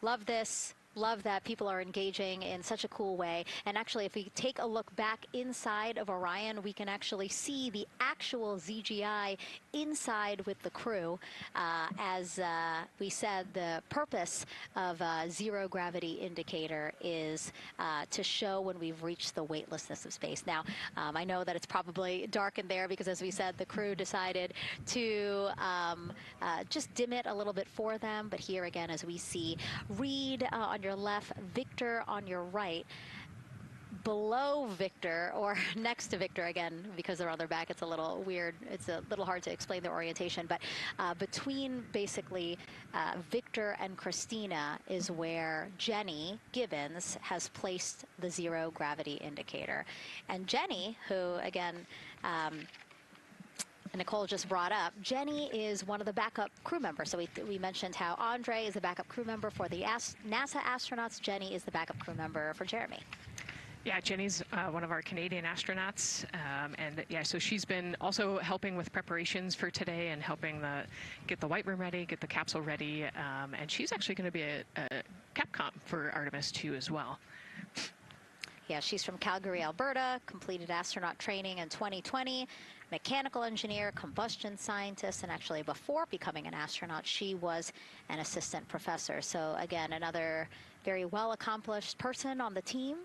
Love this. Love that people are engaging in such a cool way. And actually, if we take a look back inside of Orion, we can actually see the actual ZGI inside with the crew. As we said, the purpose of a zero gravity indicator is to show when we've reached the weightlessness of space. Now, I know that it's probably dark in there because, as we said, the crew decided to just dim it a little bit for them. But here again, as we see, Reed on your left, Victor on your right. Below Victor, or next to Victor, again, because they're on their back, it's a little weird. It's a little hard to explain their orientation. But between basically Victor and Christina is where Jenny Gibbons has placed the zero gravity indicator. And Jenny, who, again, Nicole just brought up, Jenny is one of the backup crew members. So we mentioned how Andre is the backup crew member for the NASA astronauts. Jenny is the backup crew member for Jeremy. Yeah, Jenny's one of our Canadian astronauts, and yeah, so she's been also helping with preparations for today and helping get the white room ready, get the capsule ready, and she's actually going to be a Capcom for Artemis II as well. Yeah, she's from Calgary, Alberta, completed astronaut training in 2020, mechanical engineer, combustion scientist, and actually before becoming an astronaut, she was an assistant professor. So again, another very well-accomplished person on the team.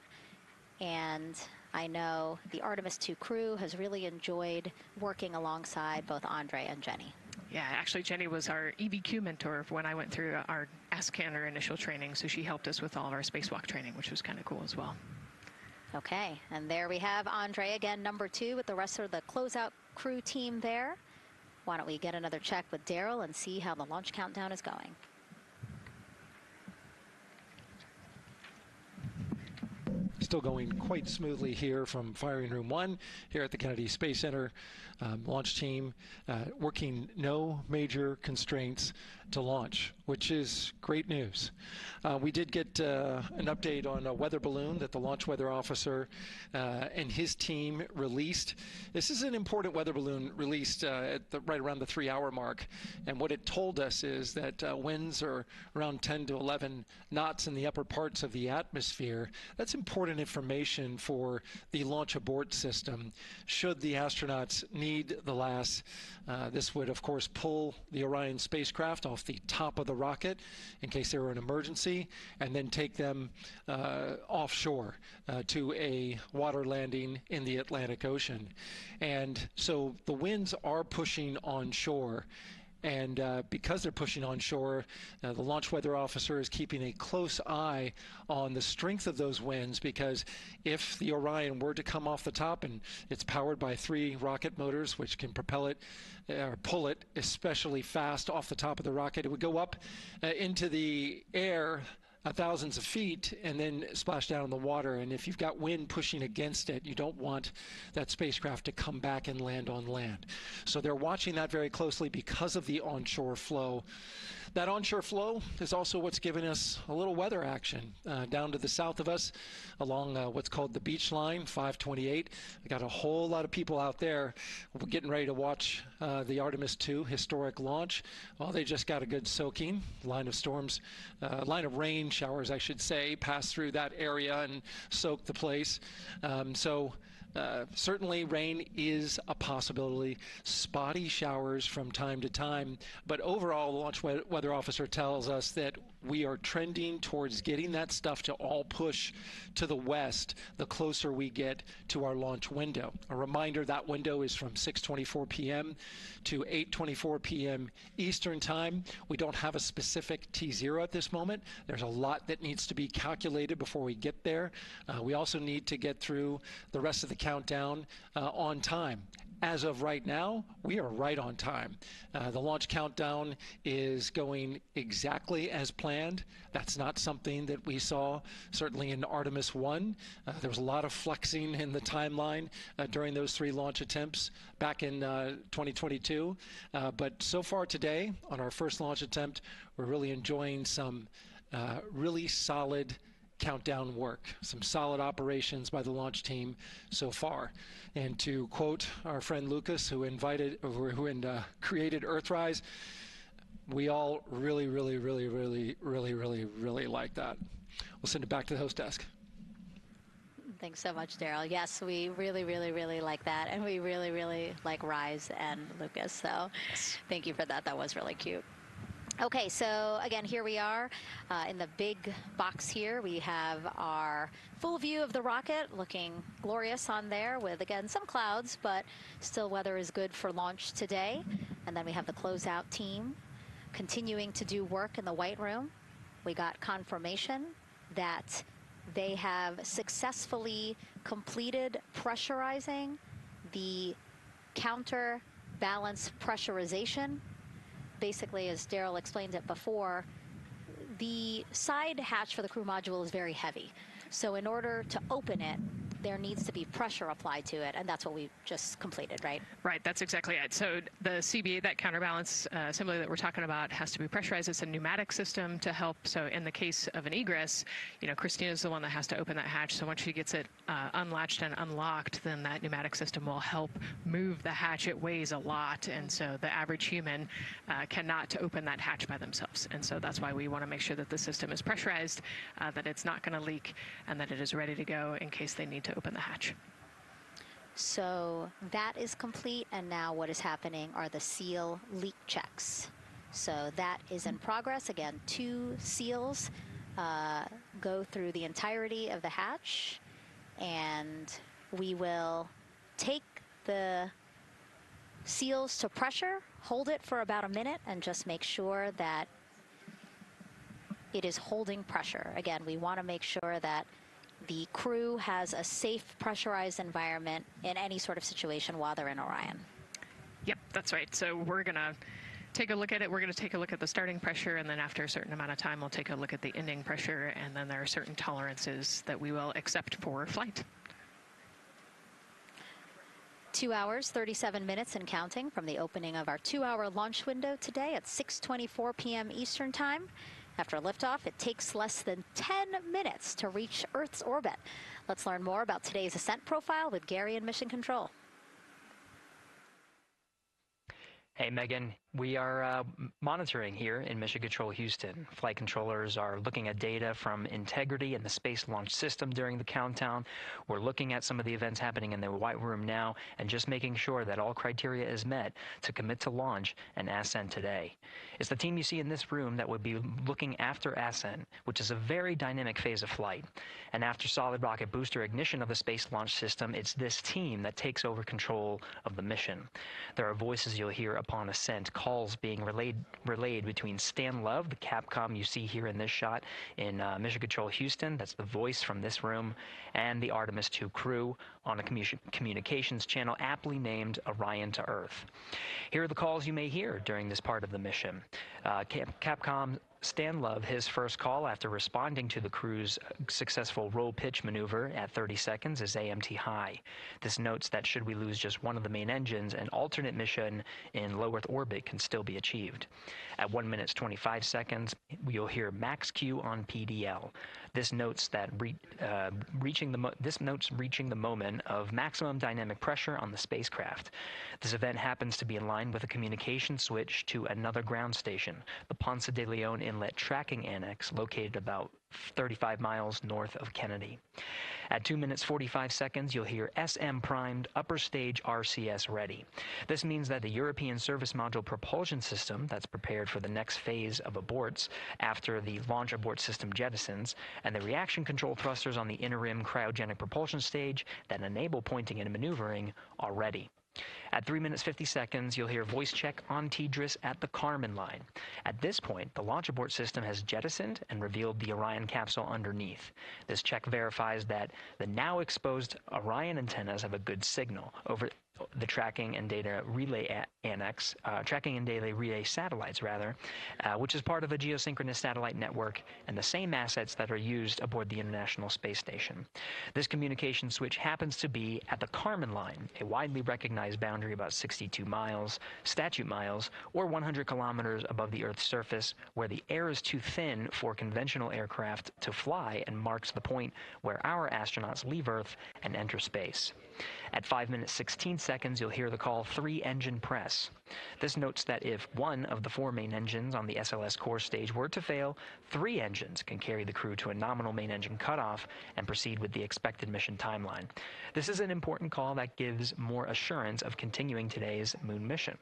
And I know the Artemis II crew has really enjoyed working alongside both Andre and Jenny. Yeah, actually, Jenny was our EBQ mentor when I went through our ASCAN initial training, so she helped us with all of our spacewalk training, which was kind of cool as well. Okay, and there we have Andre again, number 2, with the rest of the closeout crew team there. Why don't we get another check with Daryl and see how the launch countdown is going. Still going quite smoothly here from firing room 1 here at the Kennedy Space Center. Launch team working no major constraints to launch, which is great news. We did get an update on a weather balloon that the launch weather officer and his team released. This is an important weather balloon released at right around the 3-hour mark, and what it told us is that winds are around 10 to 11 knots in the upper parts of the atmosphere. That's important information for the launch abort system should the astronauts need the LAS. This would, of course, pull the Orion spacecraft off the top of the rocket in case there were an emergency, and then take them offshore to a water landing in the Atlantic Ocean. And so the winds are pushing onshore. And because they're pushing onshore, the launch weather officer is keeping a close eye on the strength of those winds, because if the Orion were to come off the top, and it's powered by 3 rocket motors which can propel it or pull it especially fast off the top of the rocket, it would go up into the air thousands of feet and then splash down in the water. And if you've got wind pushing against it, you don't want that spacecraft to come back and land on land. So they're watching that very closely because of the onshore flow. That onshore flow is also what's given us a little weather action down to the south of us along what's called the beach line, 528. We got a whole lot of people out there getting ready to watch the Artemis II historic launch. Well, they just got a good soaking. Line of rain showers, I should say, passed through that area and soaked the place. Certainly rain is a possibility, spotty showers from time to time, but overall the launch weather officer tells us that we are trending towards getting that stuff to all push to the west the closer we get to our launch window. A reminder, that window is from 6:24 p.m. to 8:24 p.m. Eastern Time. We don't have a specific T0 at this moment. There's a lot that needs to be calculated before we get there. We also need to get through the rest of the countdown on time. As of right now, we are right on time. The launch countdown is going exactly as planned. That's not something that we saw certainly in Artemis I. There was a lot of flexing in the timeline during those 3 launch attempts back in 2022. But so far today, on our first launch attempt, we're really enjoying some really solid countdown work, some solid operations by the launch team so far. And to quote our friend Lucas, who created Earthrise, we all really like that. We'll send it back to the host desk. Thanks so much, Daryl. Yes, we really like that, and we really like Rise and Lucas. So thank you for that. That was really cute. Okay, so again, here we are in the big box here. We have our full view of the rocket looking glorious on there with, again, some clouds, but still weather is good for launch today. And then we have the closeout team continuing to do work in the White Room. We got confirmation that they have successfully completed pressurizing the counterbalance pressurization. Basically, as Daryl explained it before, the side hatch for the crew module is very heavy. So in order to open it, there needs to be pressure applied to it, and that's what we just completed, right? Right, that's exactly it. So the CBA, that counterbalance assembly that we're talking about, has to be pressurized. It's a pneumatic system to help. So in the case of an egress, you know, Christina's the one that has to open that hatch. So once she gets it unlatched and unlocked, then that pneumatic system will help move the hatch. It weighs a lot, and so the average human cannot open that hatch by themselves. And so that's why we want to make sure that the system is pressurized, that it's not going to leak, and that it is ready to go in case they need to open the hatch. So that is complete, and now what is happening are the seal leak checks. So that is in progress. Again, 2 seals go through the entirety of the hatch, and we will take the seals to pressure, hold it for about a minute, and just make sure that it is holding pressure. Again, we want to make sure that the crew has a safe, pressurized environment in any sort of situation while they're in Orion. Yep, that's right. So we're going to take a look at it. We're going to take a look at the starting pressure, and then after a certain amount of time, we'll take a look at the ending pressure, and then there are certain tolerances that we will accept for flight. 2 hours, 37 minutes and counting from the opening of our 2-hour launch window today at 6:24 p.m. Eastern Time. After liftoff, it takes less than 10 minutes to reach Earth's orbit. Let's learn more about today's ascent profile with Gary in Mission Control. Hey, Megan. We are monitoring here in Mission Control Houston. Flight controllers are looking at data from integrity in the Space Launch System during the countdown. We're looking at some of the events happening in the White Room now and just making sure that all criteria is met to commit to launch and ascent today. It's the team you see in this room that would be looking after ascent, which is a very dynamic phase of flight. And after solid rocket booster ignition of the Space Launch System, it's this team that takes over control of the mission. There are voices you'll hear upon ascent, calls being relayed between Stan Love, the Capcom you see here in this shot in Mission Control Houston, that's the voice from this room, and the Artemis II crew on a communications channel aptly named Orion to Earth. Here are the calls you may hear during this part of the mission. Capcom Stan Love his first call after responding to the crew's successful roll pitch maneuver at 30 seconds is AMT high. This notes that should we lose just one of the main engines, an alternate mission in low Earth orbit can still be achieved. At 1 minute 25 seconds, you'll hear max Q on PDL. This notes that reaching the moment of maximum dynamic pressure on the spacecraft. This event happens to be in line with a communication switch to another ground station, the Ponce de Leon Inlet Tracking Annex, located about 35 miles north of Kennedy. At 2 minutes 45 seconds, you'll hear SM primed, upper stage RCS ready. This means that the European Service Module propulsion system that's prepared for the next phase of aborts after the launch abort system jettisons, and the reaction control thrusters on the inner rim cryogenic propulsion stage that enable pointing and maneuvering are ready. At 3 minutes 50 seconds, you'll hear voice check on TDRS at the Kármán line. At this point, the launch abort system has jettisoned and revealed the Orion capsule underneath. This check verifies that the now exposed Orion antennas have a good signal over the tracking and data relay annex, tracking and data relay satellites which is part of a geosynchronous satellite network and the same assets that are used aboard the International Space Station. This communication switch happens to be at the Kármán line, a widely recognized boundary about 62 miles, statute miles, or 100 kilometers above the Earth's surface, where the air is too thin for conventional aircraft to fly and marks the point where our astronauts leave Earth and enter space. At 5 minutes 16 seconds, you'll hear the call 3-engine press. This notes that if one of the 4 main engines on the SLS core stage were to fail, 3 engines can carry the crew to a nominal main engine cutoff and proceed with the expected mission timeline. This is an important call that gives more assurance of continuing today's moon mission.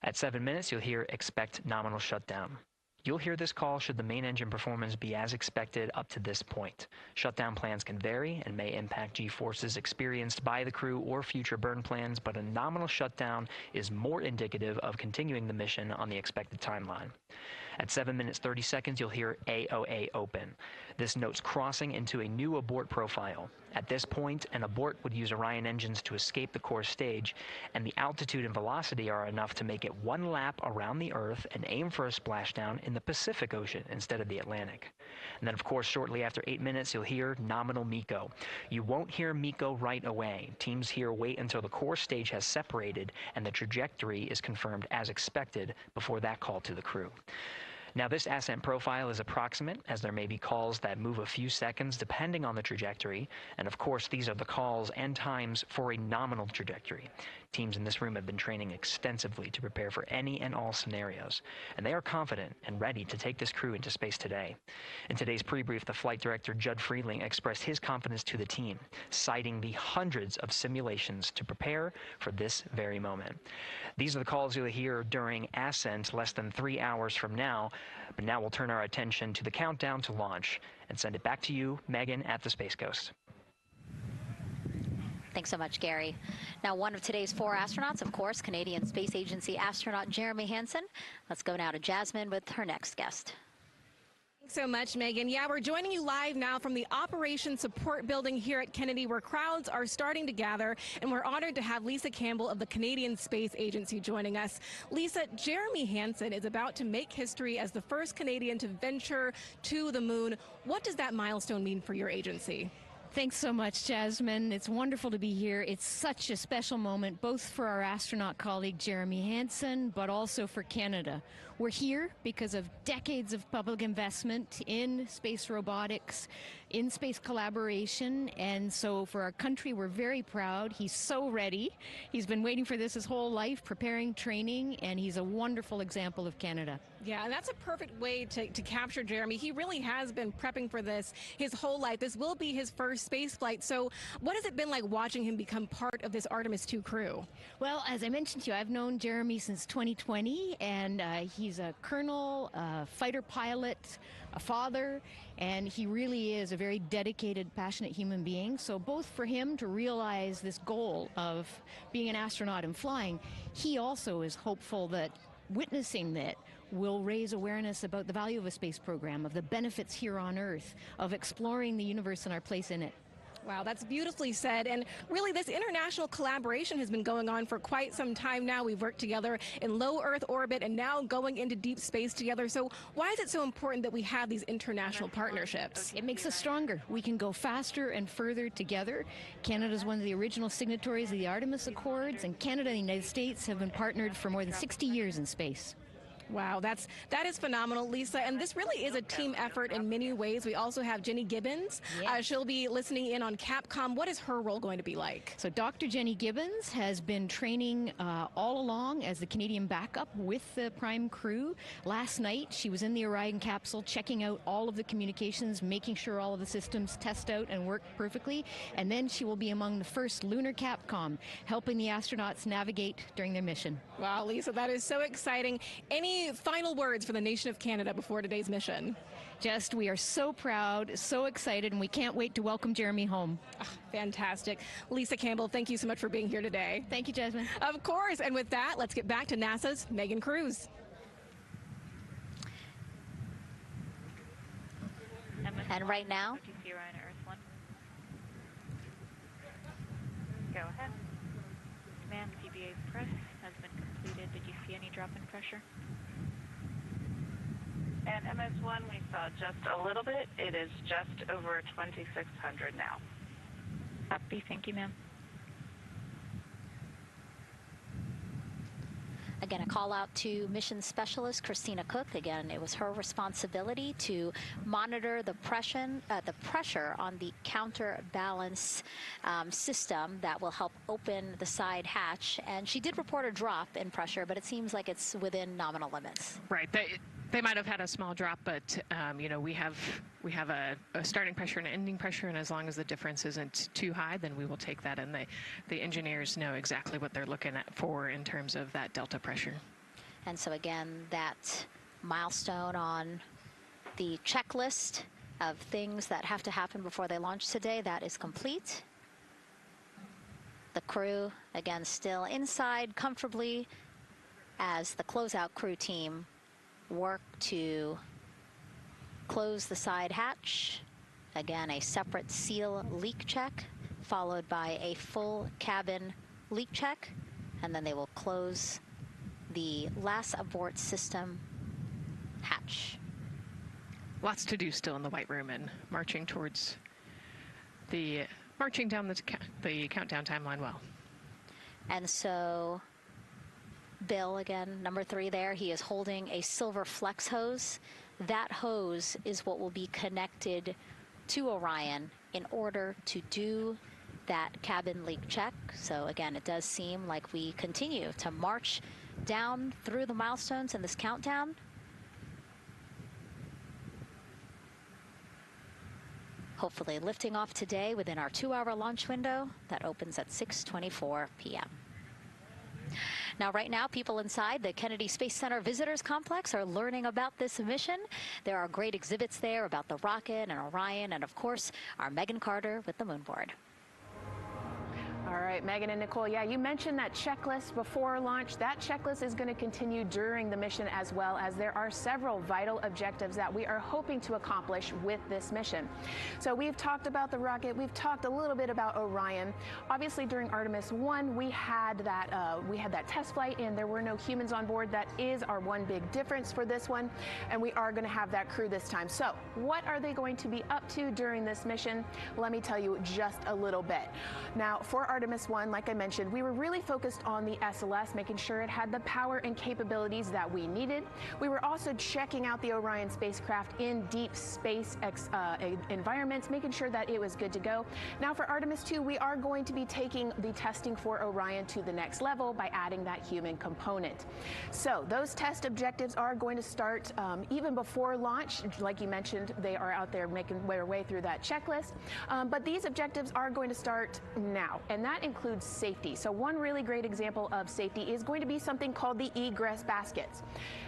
At 7 minutes, you'll hear expect nominal shutdown. You'll hear this call should the main engine performance be as expected up to this point. Shutdown plans can vary and may impact G-forces experienced by the crew or future burn plans, but a nominal shutdown is more indicative of continuing the mission on the expected timeline. At 7 minutes 30 seconds, you'll hear AOA open. This notes crossing into a new abort profile. At this point, an abort would use Orion engines to escape the core stage, and the altitude and velocity are enough to make it 1 lap around the Earth and aim for a splashdown in the Pacific Ocean instead of the Atlantic. And then, of course, shortly after 8 minutes, you'll hear nominal MECO. You won't hear MECO right away. Teams here wait until the core stage has separated and the trajectory is confirmed as expected before that call to the crew. Now, this ascent profile is approximate, as there may be calls that move a few seconds depending on the trajectory, and of course these are the calls and times for a nominal trajectory. Teams in this room have been training extensively to prepare for any and all scenarios, and they are confident and ready to take this crew into space today. In today's pre-brief, the flight director, Judd Freeling, expressed his confidence to the team, citing the hundreds of simulations to prepare for this very moment. These are the calls you'll hear during Ascent less than 3 hours from now, but now we'll turn our attention to the countdown to launch and send it back to you, Megan, at the Space Coast. Thanks so much, Gary. Now, one of today's 4 astronauts, of course, Canadian Space Agency astronaut Jeremy Hansen. Let's go now to Jasmine with her next guest. Thanks so much, Megan. Yeah, we're joining you live now from the Operations Support Building here at Kennedy, where crowds are starting to gather, and we're honored to have Lisa Campbell of the Canadian Space Agency joining us. Lisa, Jeremy Hansen is about to make history as the first Canadian to venture to the moon. What does that milestone mean for your agency? Thanks so much, Jasmine. It's wonderful to be here. It's such a special moment, both for our astronaut colleague Jeremy Hansen, but also for Canada. We're here because of decades of public investment in space robotics, in space collaboration, and so for our country, we're very proud. He's so ready. He's been waiting for this his whole life, preparing, training, and he's a wonderful example of Canada. Yeah, and that's a perfect way to capture Jeremy. He really has been prepping for this his whole life. This will be his first space flight. So what has it been like watching him become part of this Artemis II crew? Well, as I mentioned to you, I've known Jeremy since 2020, and he's a colonel, a fighter pilot, a father, and he really is a very dedicated, passionate human being. So both for him to realize this goal of being an astronaut and flying, he also is hopeful that witnessing that will raise awareness about the value of a space program, of the benefits here on Earth, of exploring the universe and our place in it. Wow, that's beautifully said. And really, this international collaboration has been going on for quite some time now. We've worked together in low Earth orbit and now going into deep space together. So why is it so important that we have these international partnerships? It makes us stronger. We can go faster and further together. Canada is one of the original signatories of the Artemis Accords, and Canada and the United States have been partnered for more than 60 years in space. Wow, that is phenomenal, Lisa. And this really is a team effort in many ways. We also have Jenny Gibbons. She'll be listening in on Capcom. What is her role going to be like? So Dr. Jenny Gibbons has been training all along as the Canadian backup with the Prime crew. Last night, she was in the Orion capsule checking out all of the communications, making sure all of the systems test out and work perfectly. And then she will be among the first lunar Capcom, helping the astronauts navigate during their mission. Wow, Lisa, that is so exciting. Any final words for the nation of Canada before today's mission? Just, we are so proud, so excited, and we can't wait to welcome Jeremy home. Fantastic. Lisa Campbell, thank you so much for being here today. Thank you, Jasmine. Of course. And with that, let's get back to NASA's Megan Cruz. And right now, Orion Earth 1. Go ahead. Command PBA press has been completed. Did you see any drop in pressure? And MS1, we saw just a little bit. It is just over 2,600 now. Copy. Thank you, ma'am. again, a call out to mission specialist Christina Cook. Again, it was her responsibility to monitor the pressure on the counterbalance system that will help open the side hatch. And she did report a drop in pressure, but it seems like it's within nominal limits. Right. They might have had a small drop, but you know, we have a starting pressure and an ending pressure, and as long as the difference isn't too high, then we will take that, and the engineers know exactly what they're looking at for in terms of that delta pressure. And so again, that milestone on the checklist of things that have to happen before they launch today, that is complete. The crew, again, still inside comfortably as the closeout crew team work to close the side hatch. Again, a separate seal leak check, followed by a full cabin leak check, and then they will close the last abort system hatch. Lots to do still in the White Room and marching towards marching down the countdown timeline well. And so Bill, again, number 3 there, he is holding a silver flex hose. That hose is what will be connected to Orion in order to do that cabin leak check. So again, it does seem like we continue to march down through the milestones in this countdown. Hopefully lifting off today within our 2-hour launch window that opens at 6:24 p.m. Now, right now, people inside the Kennedy Space Center Visitors Complex are learning about this mission. There are great exhibits there about the rocket and Orion, and of course, our Megan Carter with the moonboard. All right, Megan and Nicole, yeah, you mentioned that checklist before launch. That checklist is going to continue during the mission, as well as there are several vital objectives that we are hoping to accomplish with this mission. So we've talked about the rocket. We've talked a little bit about Orion. Obviously, during Artemis 1, we had that test flight, and there were no humans on board. That is our one big difference for this one, and we are going to have that crew this time. So what are they going to be up to during this mission? Let me tell you just a little bit. Now, for Artemis 1, like I mentioned, we were really focused on the SLS, making sure it had the power and capabilities that we needed. We were also checking out the Orion spacecraft in deep space environments, making sure that it was good to go. Now for Artemis 2, we are going to be taking the testing for Orion to the next level by adding that human component. So those test objectives are going to start even before launch. Like you mentioned, they are out there making their way through that checklist. But these objectives are going to start now, and that includes safety. So one really great example of safety is going to be something called the egress baskets.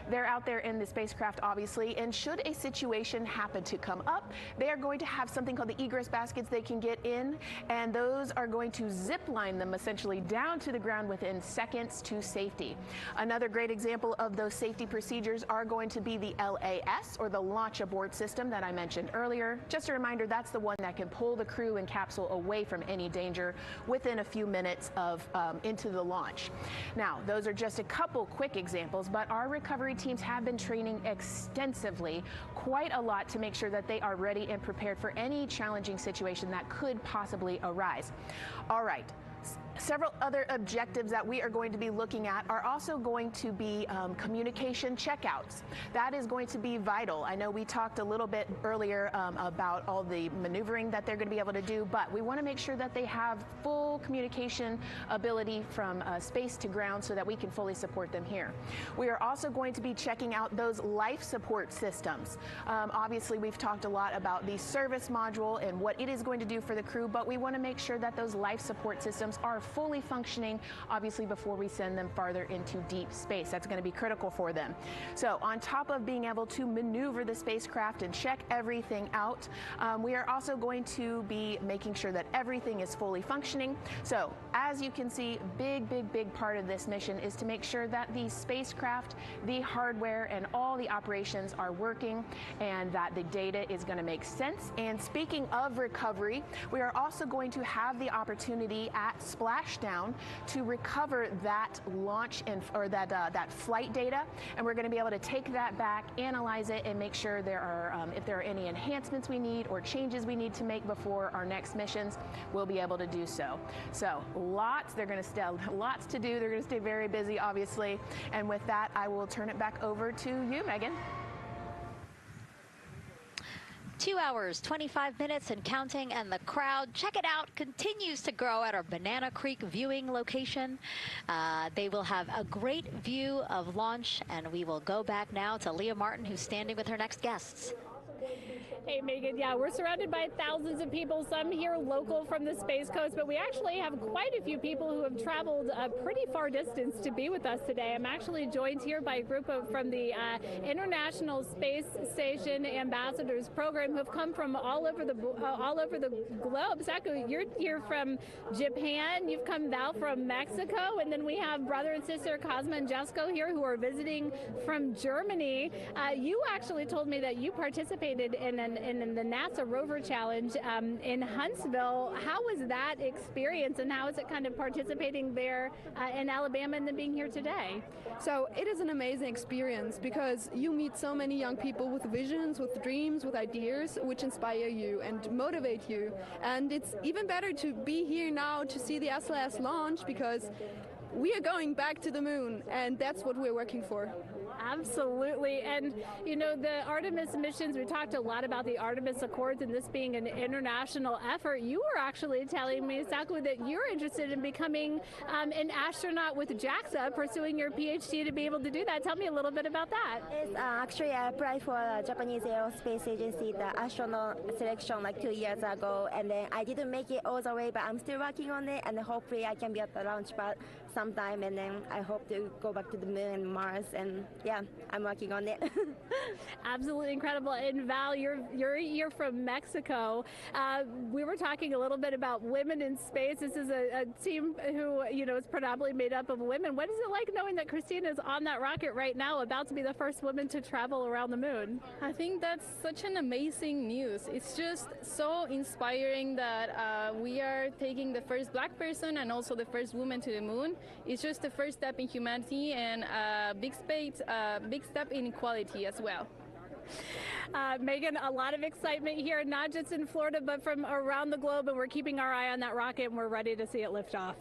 They're out there in the spacecraft, obviously, and should a situation happen to come up, they are going to have something called the egress baskets they can get in, and those are going to zip line them essentially down to the ground within seconds to safety. Another great example of those safety procedures are going to be the LAS, or the Launch Abort System that I mentioned earlier. Just a reminder, that's the one that can pull the crew and capsule away from any danger within a few minutes of into the launch. Now, those are just a couple quick examples, but our recovery teams have been training extensively, quite a lot, to make sure that they are ready and prepared for any challenging situation that could possibly arise. All right. Several other objectives that we are going to be looking at are also going to be communication checkouts. That is going to be vital. I know we talked a little bit earlier about all the maneuvering that they're going to be able to do, but we want to make sure that they have full communication ability from space to ground so that we can fully support them here. We are also going to be checking out those life support systems. Obviously, we've talked a lot about the service module and what it is going to do for the crew, but we want to make sure that those life support systems are fully functioning, obviously, before we send them farther into deep space. That's going to be critical for them. So on top of being able to maneuver the spacecraft and check everything out, we are also going to be making sure that everything is fully functioning. So as you can see, big part of this mission is to make sure that the spacecraft, the hardware, and all the operations are working and that the data is going to make sense. And speaking of recovery, we are also going to have the opportunity at Splashdown to recover that launch or that flight data, and we're going to be able to take that back, analyze it, and make sure there are if there are any enhancements we need or changes we need to make before our next missions, we'll be able to do so. So lots to do. They're going to stay very busy, obviously. And with that, I will turn it back over to you, Megan. 2 hours, 25 minutes and counting, and the crowd, check it out, continues to grow at our Banana Creek viewing location. They will have a great view of launch, and we will go back now to Leah Martin, who's standing with her next guests. Hey, Megan, yeah, we're surrounded by thousands of people, some here local from the Space Coast, but we actually have quite a few people who have traveled a pretty far distance to be with us today. I'm actually joined here by a group from the International Space Station Ambassadors Program who have come from all over the globe. Saku, you're here from Japan, you've come now from Mexico, and then we have brother and sister Cosma and Jesco here who are visiting from Germany. You actually told me that you participated in the NASA Rover Challenge in Huntsville. How was that experience, and how is it kind of participating there in Alabama and then being here today? So it is an amazing experience because you meet so many young people with visions, with dreams, with ideas which inspire you and motivate you. And it's even better to be here now to see the SLS launch because we are going back to the moon, and that's what we're working for. Absolutely. And, you know, the Artemis missions, we talked a lot about the Artemis Accords and this being an international effort. You were actually telling me, Saku, that you're interested in becoming an astronaut with JAXA, pursuing your PhD to be able to do that. Tell me a little bit about that. Yes, actually, I applied for the Japanese Aerospace Agency, the astronaut selection like 2 years ago, and then I didn't make it all the way, but I'm still working on it, and hopefully I can be at the launch pad sometime, and then I hope to go back to the moon and Mars, and yeah, I'm working on it. Absolutely incredible. And Val, you're from Mexico. We were talking a little bit about women in space. This is a team who, you know, is predominantly made up of women. What is it like knowing that Christina is on that rocket right now, about to be the first woman to travel around the moon? I think that's such an amazing news. It's just so inspiring that we are taking the first black person and also the first woman to the moon. It's just the first step in humanity and a big step in equality as well. Megan, a lot of excitement here, not just in Florida, but from around the globe, and we're keeping our eye on that rocket, and we're ready to see it lift off.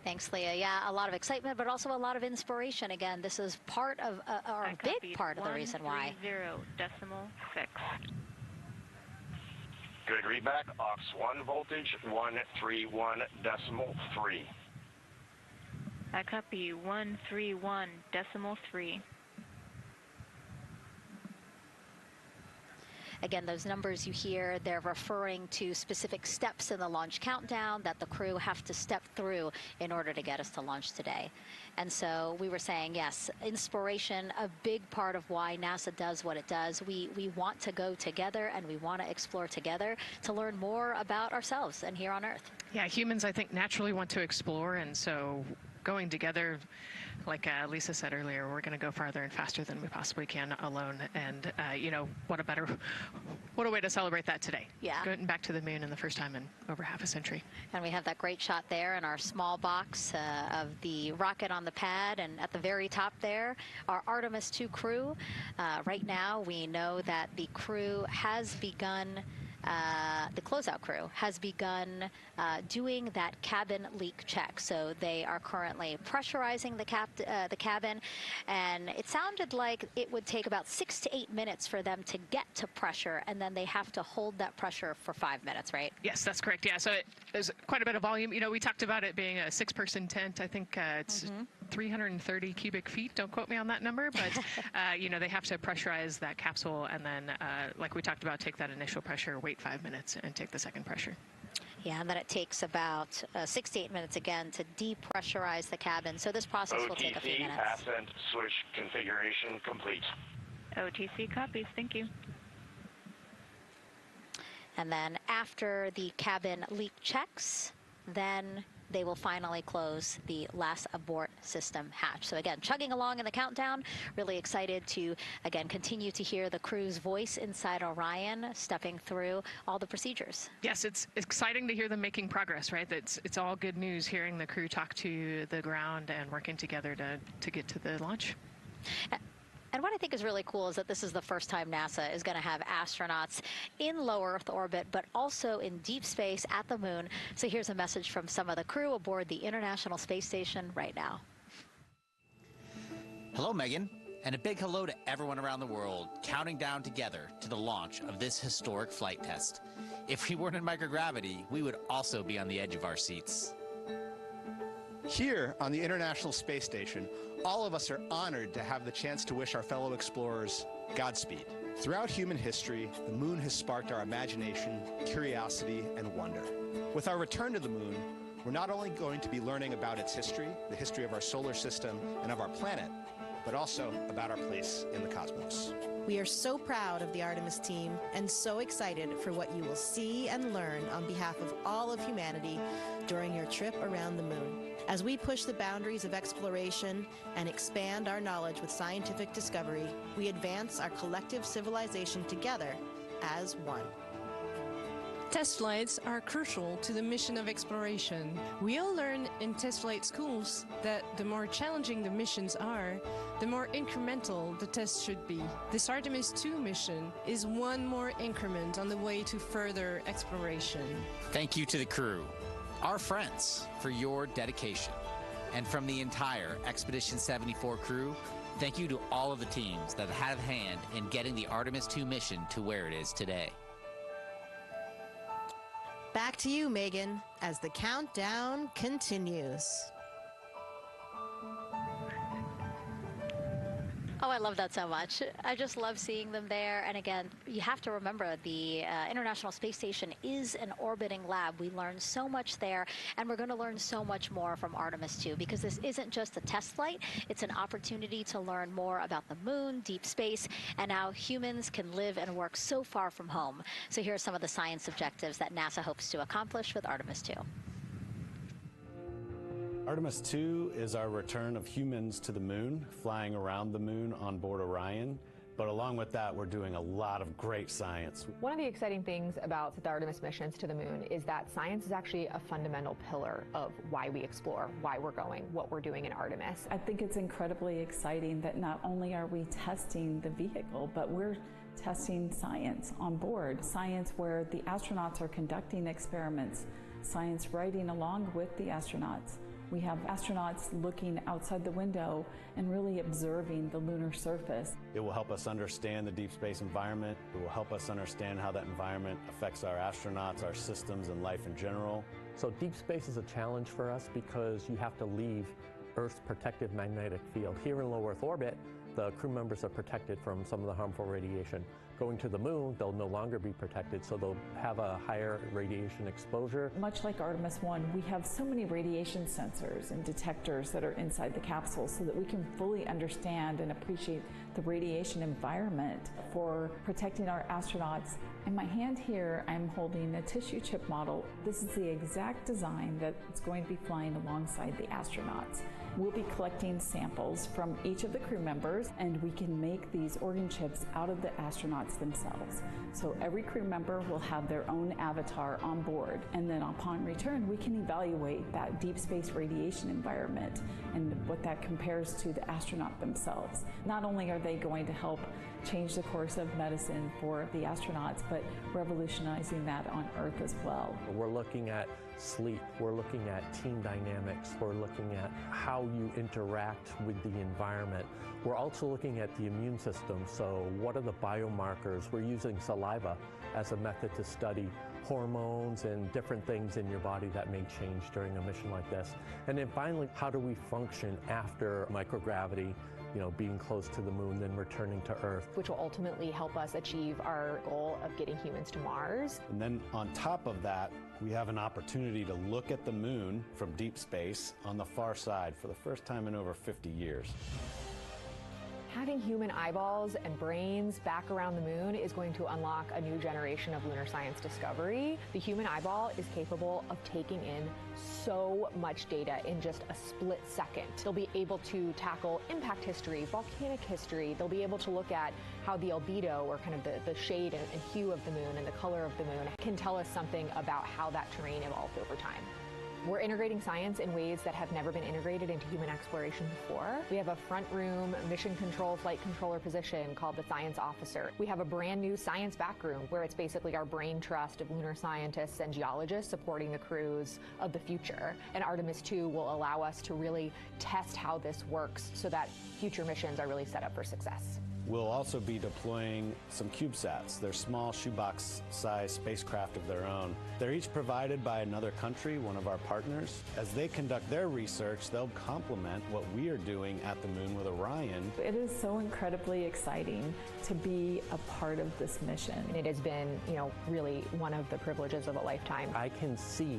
Thanks, Leah. Yeah, a lot of excitement, but also a lot of inspiration. Again, this is part of, or a big part of the reason why. 130.6. Good readback, aux 1 voltage, 131.3. I copy 131.3. Again, those numbers you hear, they're referring to specific steps in the launch countdown that the crew have to step through in order to get us to launch today. And so we were saying, yes, inspiration, a big part of why NASA does what it does. We want to go together and we want to explore together to learn more about ourselves and here on Earth. Yeah, humans, I think, naturally want to explore, and so going together, like Lisa said earlier, we're going to go farther and faster than we possibly can alone. And, you know, what a way to celebrate that today. Yeah. Going back to the moon in the first time in over half a century. And we have that great shot there in our small box of the rocket on the pad, and at the very top there, our Artemis II crew. Right now, we know that the crew has begun the closeout crew has begun doing that cabin leak check. So they are currently pressurizing the cabin, and it sounded like it would take about 6 to 8 minutes for them to get to pressure, and then they have to hold that pressure for 5 minutes, right? Yes, that's correct. Yeah, so there's quite a bit of volume. You know, we talked about it being a 6-person tent. I think it's 330 cubic feet. Don't quote me on that number, but you know, they have to pressurize that capsule, and then, like we talked about, take that initial pressure, wait 5 minutes, and take the second pressure. Yeah, and then it takes about 6 to 8 minutes again to depressurize the cabin. So this process will take a few minutes. Ascent switch configuration complete. OTC copies. Thank you. And then after the cabin leak checks, then they will finally close the last abort system hatch. So again, chugging along in the countdown, really excited to, again, continue to hear the crew's voice inside Orion, stepping through all the procedures. Yes, it's exciting to hear them making progress, right? It's all good news hearing the crew talk to the ground and working together to get to the launch. And what I think is really cool is that this is the first time NASA is going to have astronauts in low Earth orbit, but also in deep space at the moon. So here's a message from some of the crew aboard the International Space Station right now. Hello, Megan, and a big hello to everyone around the world counting down together to the launch of this historic flight test. If we weren't in microgravity, we would also be on the edge of our seats. Here on the International Space Station, all of us are honored to have the chance to wish our fellow explorers Godspeed. Throughout human history, the moon has sparked our imagination, curiosity, and wonder. With our return to the moon, we're not only going to be learning about its history, the history of our solar system and of our planet, but also about our place in the cosmos. We are so proud of the Artemis team and so excited for what you will see and learn on behalf of all of humanity during your trip around the moon. As we push the boundaries of exploration and expand our knowledge with scientific discovery, we advance our collective civilization together as one. Test flights are crucial to the mission of exploration. We all learn in test flight schools that the more challenging the missions are, the more incremental the tests should be. This Artemis II mission is one more increment on the way to further exploration. Thank you to the crew, our friends, for your dedication. And from the entire Expedition 74 crew, thank you to all of the teams that had a hand in getting the Artemis II mission to where it is today. Back to you, Megan, as the countdown continues. Oh, I love that so much. I just love seeing them there. And again, you have to remember the International Space Station is an orbiting lab. We learn so much there, and we're going to learn so much more from Artemis II, because this isn't just a test flight. It's an opportunity to learn more about the moon, deep space, and how humans can live and work so far from home. So here are some of the science objectives that NASA hopes to accomplish with Artemis II. Artemis II is our return of humans to the moon, flying around the moon on board Orion. But along with that, we're doing a lot of great science. One of the exciting things about the Artemis missions to the moon is that science is actually a fundamental pillar of why we explore, why we're going, what we're doing in Artemis. I think it's incredibly exciting that not only are we testing the vehicle, but we're testing science on board. Science where the astronauts are conducting experiments, science riding along with the astronauts. We have astronauts looking outside the window and really observing the lunar surface. It will help us understand the deep space environment. It will help us understand how that environment affects our astronauts, our systems, and life in general. So deep space is a challenge for us because you have to leave Earth's protective magnetic field. Here in low Earth orbit, the crew members are protected from some of the harmful radiation. Going to the moon, they'll no longer be protected, so they'll have a higher radiation exposure. Much like Artemis I, we have so many radiation sensors and detectors that are inside the capsule so that we can fully understand and appreciate the radiation environment for protecting our astronauts. In my hand here, I'm holding a tissue chip model. This is the exact design that's going to be flying alongside the astronauts. We'll be collecting samples from each of the crew members, and we can make these organ chips out of the astronauts themselves. So every crew member will have their own avatar on board, and then upon return, we can evaluate that deep space radiation environment and what that compares to the astronaut themselves. Not only are they going to help change the course of medicine for the astronauts, but revolutionizing that on Earth as well. We're looking at sleep, we're looking at team dynamics, we're looking at how you interact with the environment. We're also looking at the immune system, so what are the biomarkers? We're using saliva as a method to study hormones and different things in your body that may change during a mission like this. And then finally, how do we function after microgravity, being close to the moon, then returning to Earth. Which will ultimately help us achieve our goal of getting humans to Mars. And then on top of that, we have an opportunity to look at the moon from deep space on the far side for the first time in over 50 years. Having human eyeballs and brains back around the moon is going to unlock a new generation of lunar science discovery. The human eyeball is capable of taking in so much data in just a split second. They'll be able to tackle impact history, volcanic history. They'll be able to look at how the albedo, or kind of the shade and hue of the moon and the color of the moon, can tell us something about how that terrain evolved over time. We're integrating science in ways that have never been integrated into human exploration before. We have a front room mission control flight controller position called the Science Officer. We have a brand new science back room where it's basically our brain trust of lunar scientists and geologists supporting the crews of the future. And Artemis II will allow us to really test how this works so that future missions are really set up for success. We'll also be deploying some CubeSats. They're small shoebox-sized spacecraft of their own. They're each provided by another country, one of our partners. As they conduct their research, they'll complement what we are doing at the moon with Orion. It is so incredibly exciting to be a part of this mission. It has been, really one of the privileges of a lifetime. I can see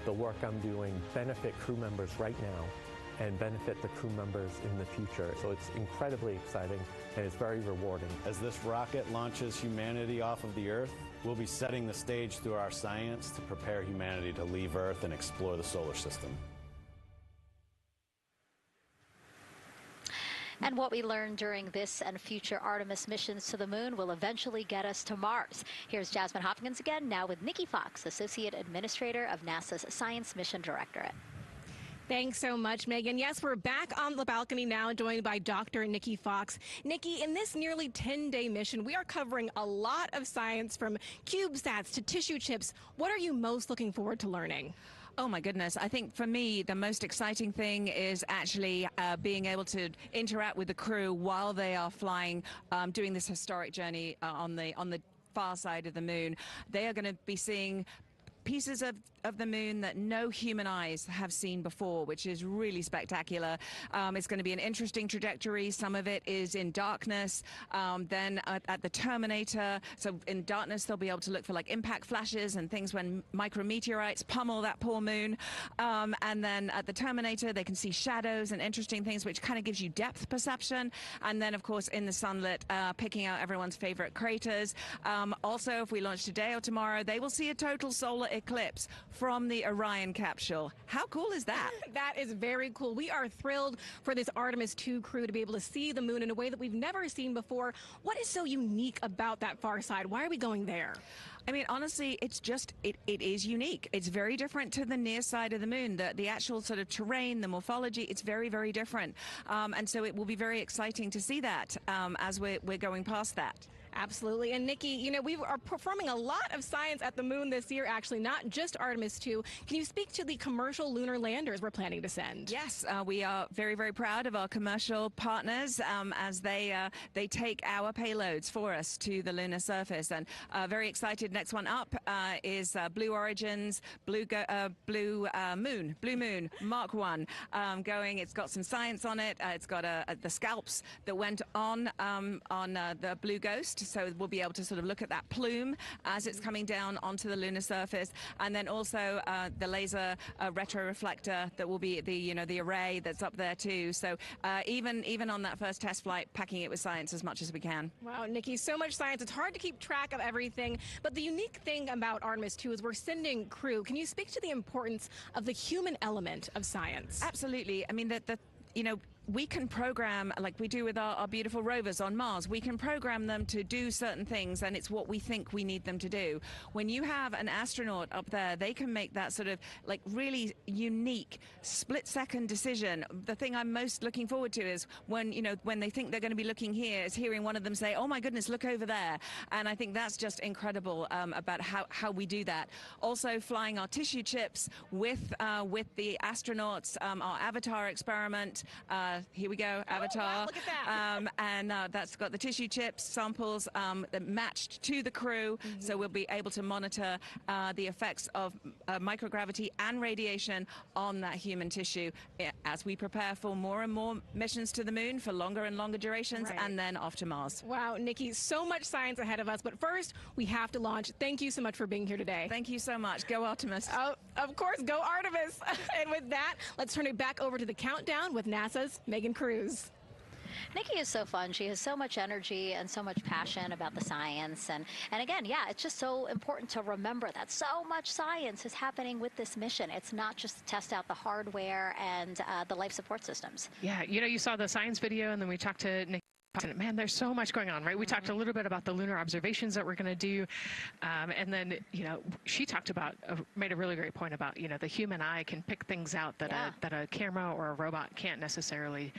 the work I'm doing benefit crew members right now and benefit the crew members in the future. So it's incredibly exciting and it's very rewarding. As this rocket launches humanity off of the Earth, we'll be setting the stage through our science to prepare humanity to leave Earth and explore the solar system. And what we learn during this and future Artemis missions to the moon will eventually get us to Mars. Here's Jasmine Hopkins again, now with Nikki Fox, Associate Administrator of NASA's Science Mission Directorate. Thanks so much, Megan. Yes, we're back on the balcony now, joined by Dr. Nikki Fox. Nikki, in this nearly 10-day mission, we are covering a lot of science, from CubeSats to tissue chips. What are you most looking forward to learning? Oh my goodness, I think for me the most exciting thing is actually being able to interact with the crew while they are flying, doing this historic journey on the far side of the moon. They are going to be seeing pieces of the moon that no human eyes have seen before, which is really spectacular. It's going to be an interesting trajectory. Some of it is in darkness. Then at the terminator, so in darkness they'll be able to look for like impact flashes and things when micrometeorites pummel that poor moon. And then at the terminator they can see shadows and interesting things, which kind of gives you depth perception. And then of course in the sunlit, picking out everyone's favorite craters. Also, if we launch today or tomorrow, they will see a total solar eclipse from the Orion capsule. How cool is that? That is very cool. We are thrilled for this Artemis II crew to be able to see the moon in a way that we've never seen before. What is so unique about that far side? Why are we going there? I mean, honestly, it's just, it is unique. It's very different to the near side of the moon. The actual sort of terrain, the morphology, it's very, very different. And so it will be very exciting to see that as we're going past that. Absolutely. And Nikki, you know, we are performing a lot of science at the moon this year, actually, not just Artemis II. Can you speak to the commercial lunar landers we're planning to send? Yes, we are very, very proud of our commercial partners as they take our payloads for us to the lunar surface. And very excited. Next one up is Blue Origin's Blue Moon Mark 1 going. It's got some science on it. It's got the scalps that went on the Blue Ghost, so we'll be able to sort of look at that plume as it's coming down onto the lunar surface, and then also the laser retroreflector that will be the array that's up there too. So even on that first test flight, packing it with science as much as we can. Wow, Nikki, so much science. It's hard to keep track of everything, but the unique thing about Artemis II is we're sending crew. Can you speak to the importance of the human element of science? Absolutely. I mean, we can program, like we do with our beautiful rovers on Mars, we can program them to do certain things, and it's what we think we need them to do. When you have an astronaut up there, they can make that sort of like really unique split-second decision. The thing I'm most looking forward to is when they think they're going to be looking here, is hearing one of them say, "Oh my goodness, look over there." And I think that's just incredible about how we do that. Also flying our tissue chips with the astronauts, our Avatar experiment. Here we go, Avatar. Wow, look at that. And that's got the tissue chips samples that matched to the crew, so we'll be able to monitor the effects of microgravity and radiation on that human tissue as we prepare for more and more missions to the moon for longer and longer durations, and then off to Mars. Wow, Nikki, so much science ahead of us, but first we have to launch. Thank you so much for being here today. Thank you so much. Go Artemis. Oh, of course, go Artemis. And with that, let's turn it back over to the countdown with NASA's Megan Cruz. Nikki is so fun. She has so much energy and so much passion about the science. And again, yeah, it's just so important to remember that so much science is happening with this mission. It's not just to test out the hardware and the life support systems. Yeah, you saw the science video, and then we talked to Nikki. Man, there's so much going on, right? We talked a little bit about the lunar observations that we're going to do, and then she talked about made a really great point about the human eye can pick things out that a camera or a robot can't necessarily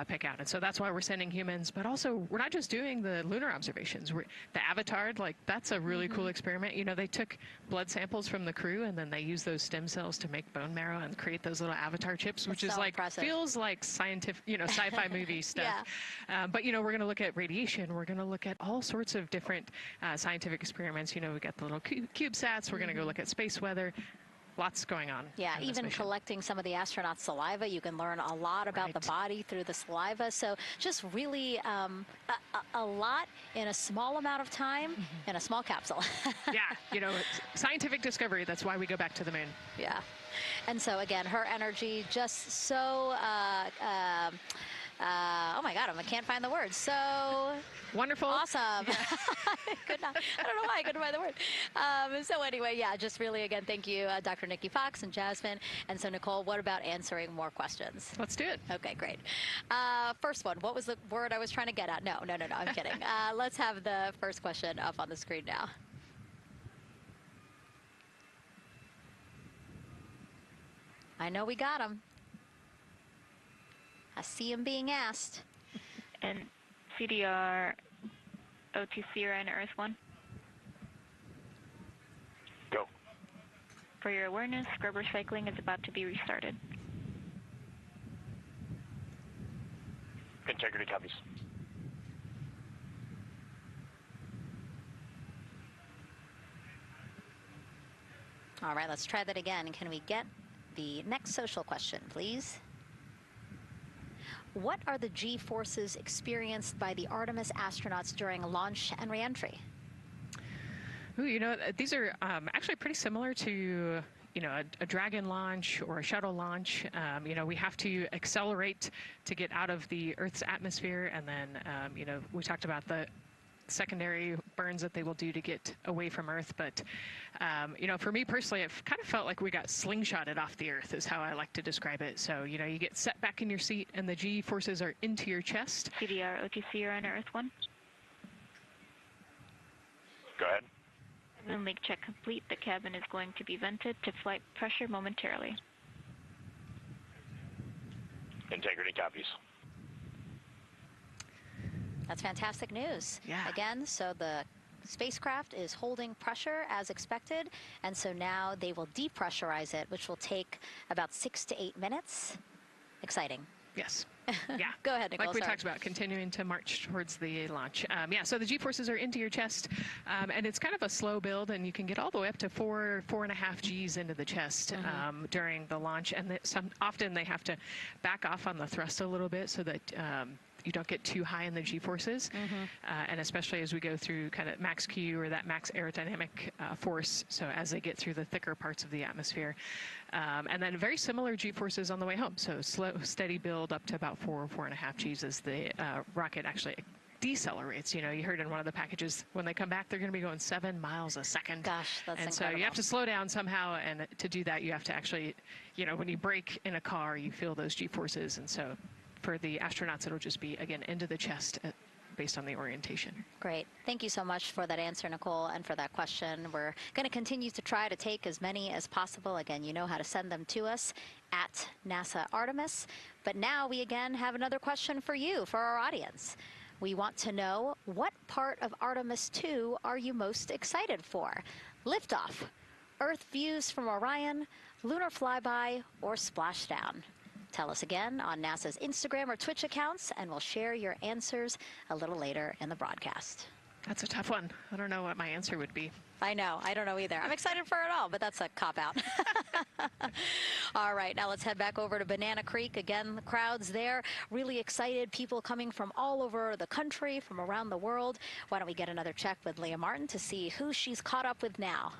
pick out, and so that's why we're sending humans. But also, we're not just doing the lunar observations. The Avatar, like that's a really cool experiment. They took blood samples from the crew, and then they used those stem cells to make bone marrow and create those little Avatar chips, which is like impressive. Feels like scientific, sci-fi movie stuff. But we're going to look at radiation. We're going to look at all sorts of different scientific experiments. We got the little CubeSats. We're going to go look at space weather. Lots going on. Yeah, even collecting some of the astronauts' saliva. You can learn a lot about the body through the saliva. So just really a lot in a small amount of time in a small capsule. Yeah, scientific discovery. That's why we go back to the moon. Yeah. And so, again, her energy just so... oh my God, I can't find the word. So wonderful, awesome. Yeah. I don't know why I couldn't find the word. So anyway, yeah, just really again, thank you, Dr. Nikki Fox and Jasmine. And so Nicole, what about answering more questions? Let's do it. Okay, great. First one. What was the word I was trying to get at? No, I'm kidding. Let's have the first question up on the screen now. I know we got them. I see him being asked. And CDR OTC Orion Earth 1. Go. For your awareness, scrubber cycling is about to be restarted. Integrity copies. All right, let's try that again. Can we get the next social question, please? What are the G-forces experienced by the Artemis astronauts during launch and reentry? Ooh, these are actually pretty similar to, a Dragon launch or a shuttle launch. We have to accelerate to get out of the Earth's atmosphere, and then, we talked about the secondary burns that they will do to get away from Earth. But, for me personally, it kind of felt like we got slingshotted off the Earth is how I like to describe it. So, you get set back in your seat and the G forces are into your chest. CDR OTC Orion Earth 1. Go ahead. Moon leak check complete. The cabin is going to be vented to flight pressure momentarily. Integrity copies. That's fantastic news. Yeah. Again, so the spacecraft is holding pressure as expected, and so now they will depressurize it, which will take about 6 to 8 minutes. Exciting. Yes. Yeah. Go ahead, Nicole. Like we sorry. talked about, continuing to march towards the launch. Yeah, so the G-forces are into your chest, and it's kind of a slow build, and you can get all the way up to 4.5 Gs into the chest during the launch, and often they have to back off on the thrust a little bit so that you don't get too high in the G-forces, and especially as we go through kind of max Q or that max aerodynamic force, so as they get through the thicker parts of the atmosphere. And then very similar G-forces on the way home, so slow, steady build up to about 4.5 Gs as the rocket actually decelerates. You know, you heard in one of the packages, when they come back, they're going to be going 7 miles a second. Gosh, that's and incredible. so you have to slow down somehow, and to do that, you have to actually, you know, when you brake in a car, you feel those G-forces, and so for the astronauts, it'll just be, again, into the chest based on the orientation. Great. Thank you so much for that answer, Nicole, and for that question. We're going to continue to try to take as many as possible. Again, you know how to send them to us at NASA Artemis. But now we again have another question for you, for our audience. We want to know, what part of Artemis II are you most excited for? Liftoff, Earth views from Orion, lunar flyby, or splashdown? Tell us again on NASA's Instagram or Twitch accounts, and we'll share your answers a little later in the broadcast. That's a tough one. I don't know what my answer would be. I know. I don't know either. I'm excited for it all, but that's a cop-out. All right, now let's head back over to Banana Creek. Again, the crowd's there, really excited, people coming from all over the country, from around the world. Why don't we get another check with Leah Martin to see who she's caught up with now.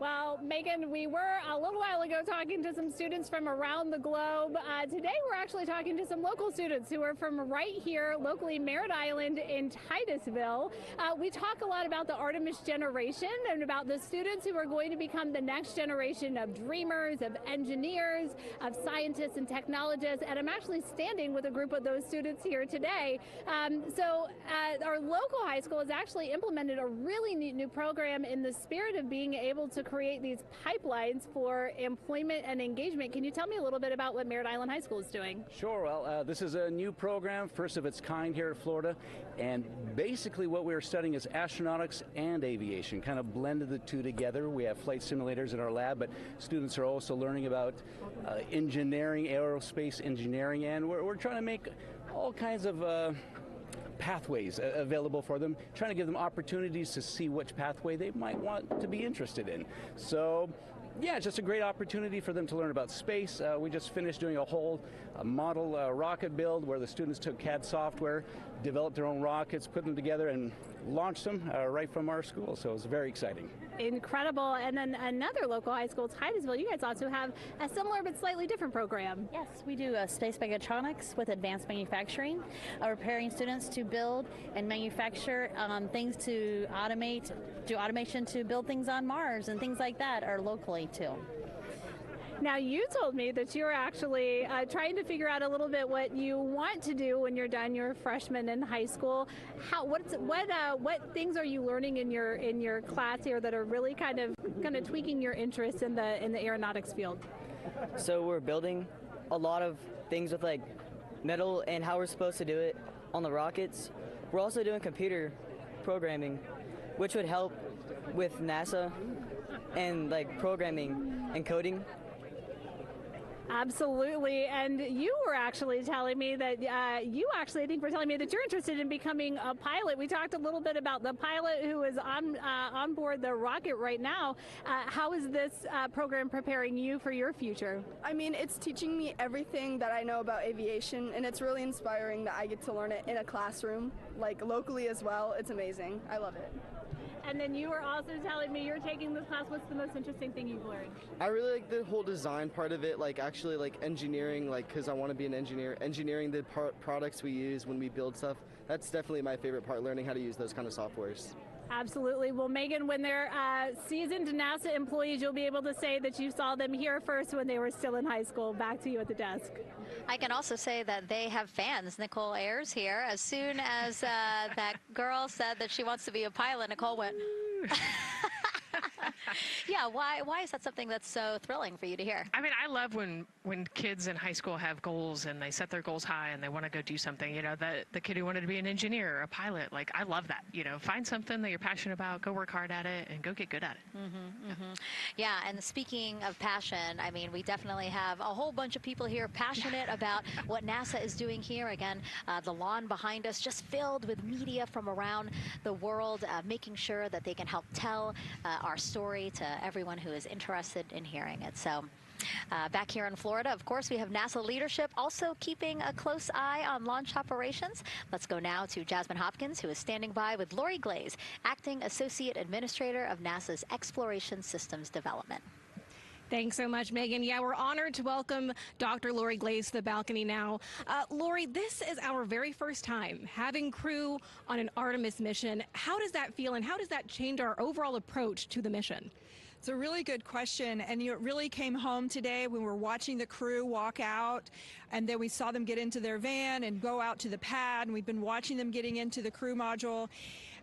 Well, Megan, we were a little while ago talking to some students from around the globe. Today, we're actually talking to some local students who are from right here, locally, Merritt Island in Titusville. We talk a lot about the Artemis generation and about the students who are going to become the next generation of dreamers, of engineers, of scientists and technologists. And I'm actually standing with a group of those students here today. Our local high school has actually implemented a really neat new program in the spirit of being able to create these pipelines for employment and engagement. Can you tell me a little bit about what Merritt Island High School is doing? Sure. Well, this is a new program, first of its kind here at Florida, and basically what we're studying is astronautics and aviation, kind of blended the two together. We have flight simulators in our lab, but students are also learning about engineering, aerospace engineering, and we're trying to make all kinds of pathways available for them, trying to give them opportunities to see which pathway they might want to be interested in. So, yeah, it's just a great opportunity for them to learn about space. We just finished doing a whole model rocket build where the students took CAD software, developed their own rockets, put them together, and launched them right from our school. So it was very exciting. Incredible. And then another local high school, Titusville, you guys also have a similar but slightly different program. Yes, we do space mechatronics with advanced manufacturing, preparing students to build and manufacture things to automate, do automation to build things on Mars and things like that, or locally too. Now, you told me that you're actually trying to figure out a little bit what you want to do when you're done your freshman in high school. What things are you learning in your class here that are really kind of tweaking your interest in the aeronautics field? So we're building a lot of things with like metal and how we're supposed to do it on the rockets. We're also doing computer programming, which would help with NASA and like programming and coding. Absolutely. And you were actually telling me that I think were telling me that you're interested in becoming a pilot. We talked a little bit about the pilot who is on board the rocket right now. How is this program preparing you for your future? I mean, it's teaching me everything that I know about aviation, and it's really inspiring that I get to learn it in a classroom, like locally as well. It's amazing. I love it. And then you were also telling me you're taking this class. What's the most interesting thing you've learned? I really like the whole design part of it, like actually like engineering, like because I want to be an engineer. Engineering the products we use when we build stuff, that's definitely my favorite part, learning how to use those kind of softwares. Absolutely. Well, Megan, when they're seasoned NASA employees, you'll be able to say that you saw them here first when they were still in high school. Back to you at the desk. I can also say that they have fans. Nicole Ayers here. As soon as that girl said that she wants to be a pilot, Nicole went... Yeah, why is that something that's so thrilling for you to hear? I mean, I love when kids in high school have goals and they set their goals high and they want to go do something. You know, the kid who wanted to be an engineer or a pilot, like, I love that. You know, find something that you're passionate about, go work hard at it, and go get good at it. Yeah, and speaking of passion, I mean, we definitely have a whole bunch of people here passionate about what NASA is doing here. Again, the lawn behind us just filled with media from around the world, making sure that they can help tell our story to everyone who is interested in hearing it. So back here in Florida, of course, we have NASA leadership also keeping a close eye on launch operations. Let's go now to Jasmine Hopkins, who is standing by with Lori Glaze, Acting Associate Administrator of NASA's Exploration Systems Development. Thanks so much, Megan. Yeah, we're honored to welcome Dr. Lori Glaze to the balcony now. Lori, this is our very first time having crew on an Artemis mission. How does that feel, and how does that change our overall approach to the mission? It's a really good question, and it really came home today when we were watching the crew walk out, and then we saw them get into their van and go out to the pad, and we've been watching them getting into the crew module.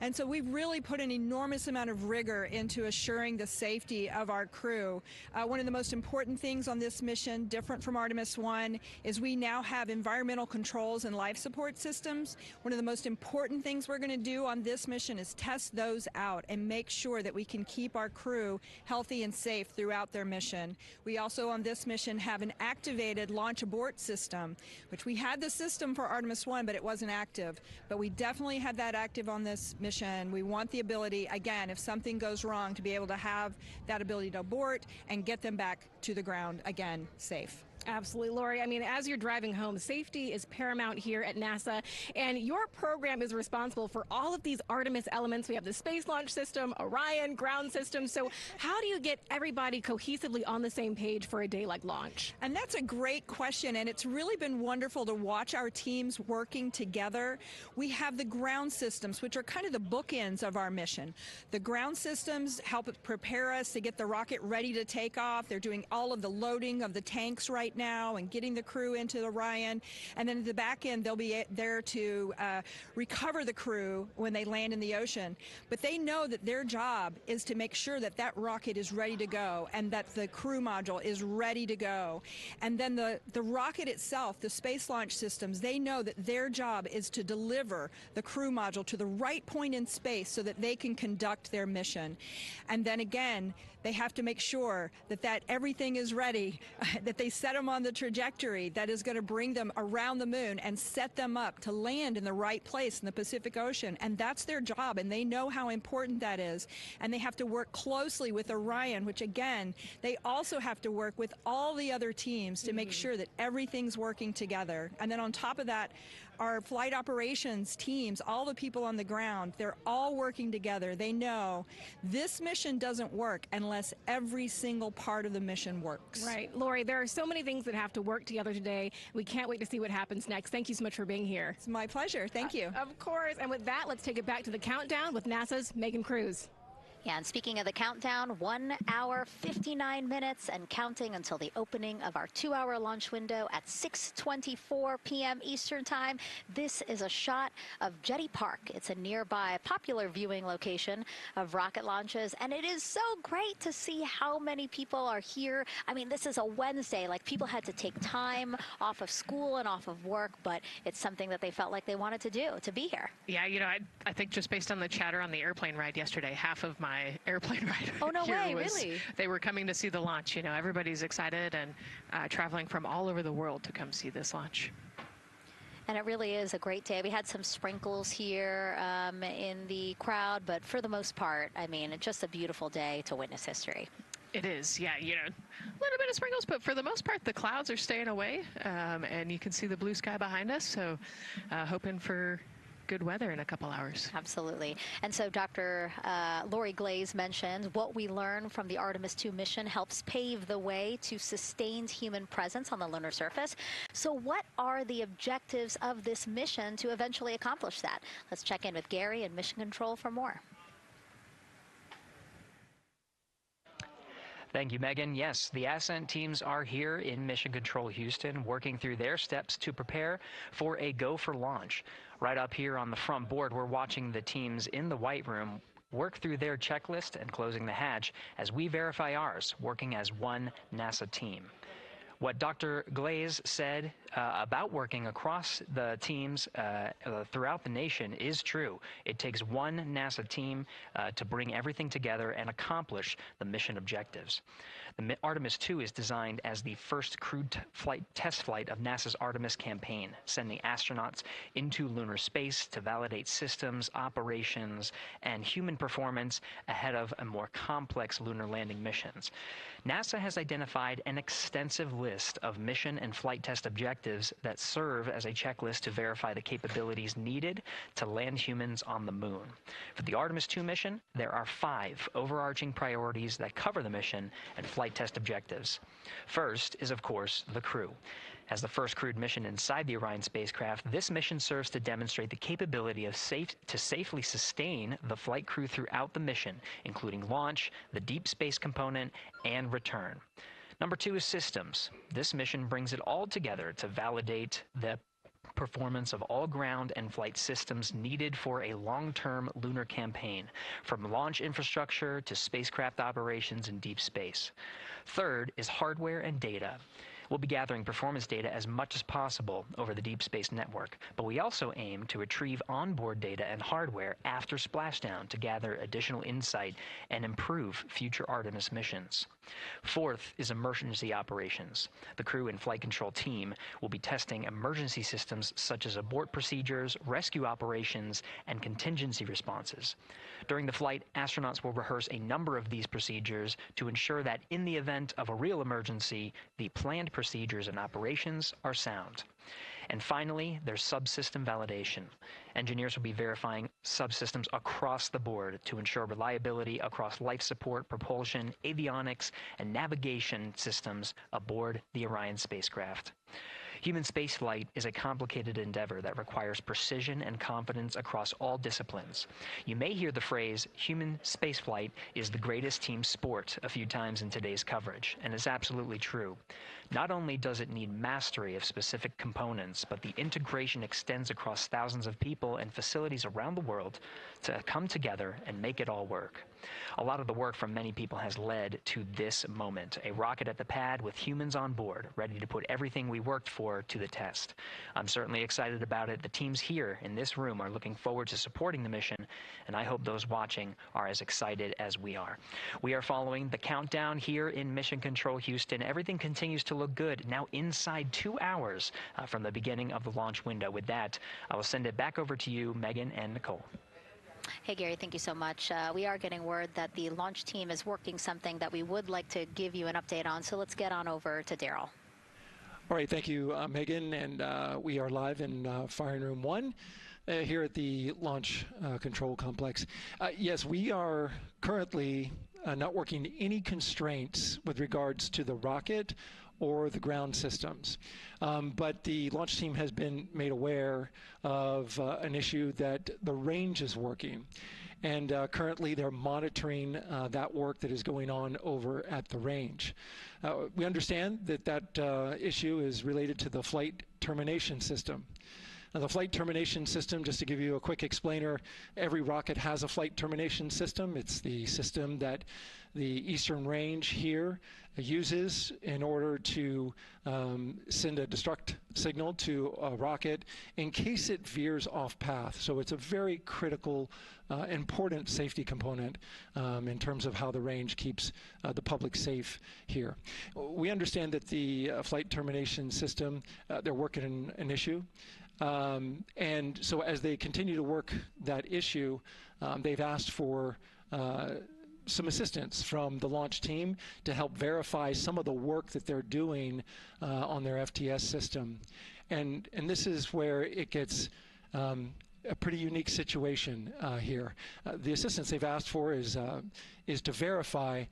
And so we've really put an enormous amount of rigor into assuring the safety of our crew. One of the most important things on this mission, different from Artemis I, is we now have environmental controls and life support systems. One of the most important things we're going to do on this mission is test those out and make sure that we can keep our crew healthy and safe throughout their mission. We also on this mission have an activated launch abort system, which we had the system for Artemis I, but it wasn't active. But we definitely have that active on this mission. We want the ability, again, if something goes wrong, to be able to have that ability to abort and get them back to the ground again safe. Absolutely, Lori. I mean, as you're driving home, safety is paramount here at NASA, and your program is responsible for all of these Artemis elements. We have the Space Launch System, Orion, ground system. So how do you get everybody cohesively on the same page for a day like launch? And that's a great question, and it's really been wonderful to watch our teams working together. We have the ground systems, which are kind of the bookends of our mission. The ground systems help prepare us to get the rocket ready to take off. They're doing all of the loading of the tanks right now and getting the crew into Orion, and then at the back end they'll be there to recover the crew when they land in the ocean. But they know that their job is to make sure that that rocket is ready to go and that the crew module is ready to go. And then the rocket itself, the space launch systems, they know that their job is to deliver the crew module to the right point in space so that they can conduct their mission. And then again, they have to make sure that everything is ready, that they set them on the trajectory that is going to bring them around the moon and set them up to land in the right place in the Pacific Ocean. And that's their job, and they know how important that is. And they have to work closely with Orion, which again, they also have to work with all the other teams to make sure that everything's working together. And then on top of that, our flight operations teams, all the people on the ground, they're all working together. They know this mission doesn't work unless every single part of the mission works. Right. Lori, there are so many things that have to work together today. We can't wait to see what happens next. Thank you so much for being here. It's my pleasure. Thank you. Of course. And with that, let's take it back to the countdown with NASA's Megan Cruz. Yeah, and speaking of the countdown, 1 hour, 59 minutes and counting until the opening of our 2-hour launch window at 6:24 p.m. Eastern Time. This is a shot of Jetty Park. It's a nearby popular viewing location of rocket launches, and it is so great to see how many people are here. I mean, this is a Wednesday. Like, people had to take time off of school and off of work, but it's something that they felt like they wanted to do, to be here. Yeah, you know, I think just based on the chatter on the airplane ride yesterday, half of my airplane ride oh, no here way, was really? They were coming to see the launch. You know, everybody's excited and traveling from all over the world to come see this launch. And it really is a great day. We had some sprinkles here in the crowd, but for the most part, I mean, it's just a beautiful day to witness history. It is, yeah, you know, a little bit of sprinkles, but for the most part, the clouds are staying away, and you can see the blue sky behind us, so hoping for good weather in a couple hours. Absolutely. And so Dr. Lori Glaze mentioned what we learned from the Artemis II mission helps pave the way to sustained human presence on the lunar surface. So what are the objectives of this mission to eventually accomplish that? Let's check in with Gary in Mission Control for more. Thank you, Megan. Yes, the Ascent teams are here in Mission Control Houston, working through their steps to prepare for a go for launch. Right up here on the front board, we're watching the teams in the White Room work through their checklist and closing the hatch as we verify ours, working as one NASA team. What Dr. Glaze said about working across the teams throughout the nation is true. It takes one NASA team to bring everything together and accomplish the mission objectives. The Artemis II is designed as the first crewed test flight of NASA's Artemis campaign, sending astronauts into lunar space to validate systems, operations, and human performance ahead of a more complex lunar landing missions. NASA has identified an extensive list of mission and flight test objectives that serve as a checklist to verify the capabilities needed to land humans on the moon. For the Artemis II mission, there are 5 overarching priorities that cover the mission and flight test objectives. First is, of course, the crew. As the first crewed mission inside the Orion spacecraft, this mission serves to demonstrate the capability of safely sustain the flight crew throughout the mission, including launch, the deep space component, and return. Number 2 is systems. This mission brings it all together to validate the performance of all ground and flight systems needed for a long-term lunar campaign, from launch infrastructure to spacecraft operations in deep space. Third is hardware and data. We'll be gathering performance data as much as possible over the Deep Space Network, but we also aim to retrieve onboard data and hardware after splashdown to gather additional insight and improve future Artemis missions. Fourth is emergency operations. The crew and flight control team will be testing emergency systems such as abort procedures, rescue operations, and contingency responses. During the flight, astronauts will rehearse a number of these procedures to ensure that in the event of a real emergency, the planned procedures and operations are sound. And finally, there's subsystem validation. Engineers will be verifying subsystems across the board to ensure reliability across life support, propulsion, avionics, and navigation systems aboard the Orion spacecraft. Human spaceflight is a complicated endeavor that requires precision and confidence across all disciplines. You may hear the phrase, human spaceflight is the greatest team sport, a few times in today's coverage, and it's absolutely true. Not only does it need mastery of specific components, but the integration extends across thousands of people and facilities around the world to come together and make it all work. A lot of the work from many people has led to this moment, a rocket at the pad with humans on board, ready to put everything we worked for to the test. I'm certainly excited about it. The teams here in this room are looking forward to supporting the mission, and I hope those watching are as excited as we are. We are following the countdown here in Mission Control Houston. Everything continues to look good, now inside 2 hours from the beginning of the launch window. With that, I will send it back over to you, Megan and Nicole. Hey, Gary, thank you so much. We are getting word that the launch team is working something that we would like to give you an update on, so let's get on over to Daryl. All right, thank you, Megan, and we are live in Firing Room 1 here at the Launch Control Complex. Yes, we are currently not working any constraints with regards to the rocket or the ground systems. But the launch team has been made aware of an issue that the range is working. And currently they're monitoring that work that is going on over at the range. We understand that that issue is related to the flight termination system. Now, the flight termination system, just to give you a quick explainer, every rocket has a flight termination system. It's the system that the Eastern Range here uses in order to send a destruct signal to a rocket in case it veers off path. So it's a very critical, important safety component in terms of how the range keeps the public safe here. We understand that the flight termination system, they're working an issue. And so as they continue to work that issue, they've asked for some assistance from the launch team to help verify some of the work that they're doing on their FTS system. And this is where it gets a pretty unique situation here. The assistance they've asked for is to verify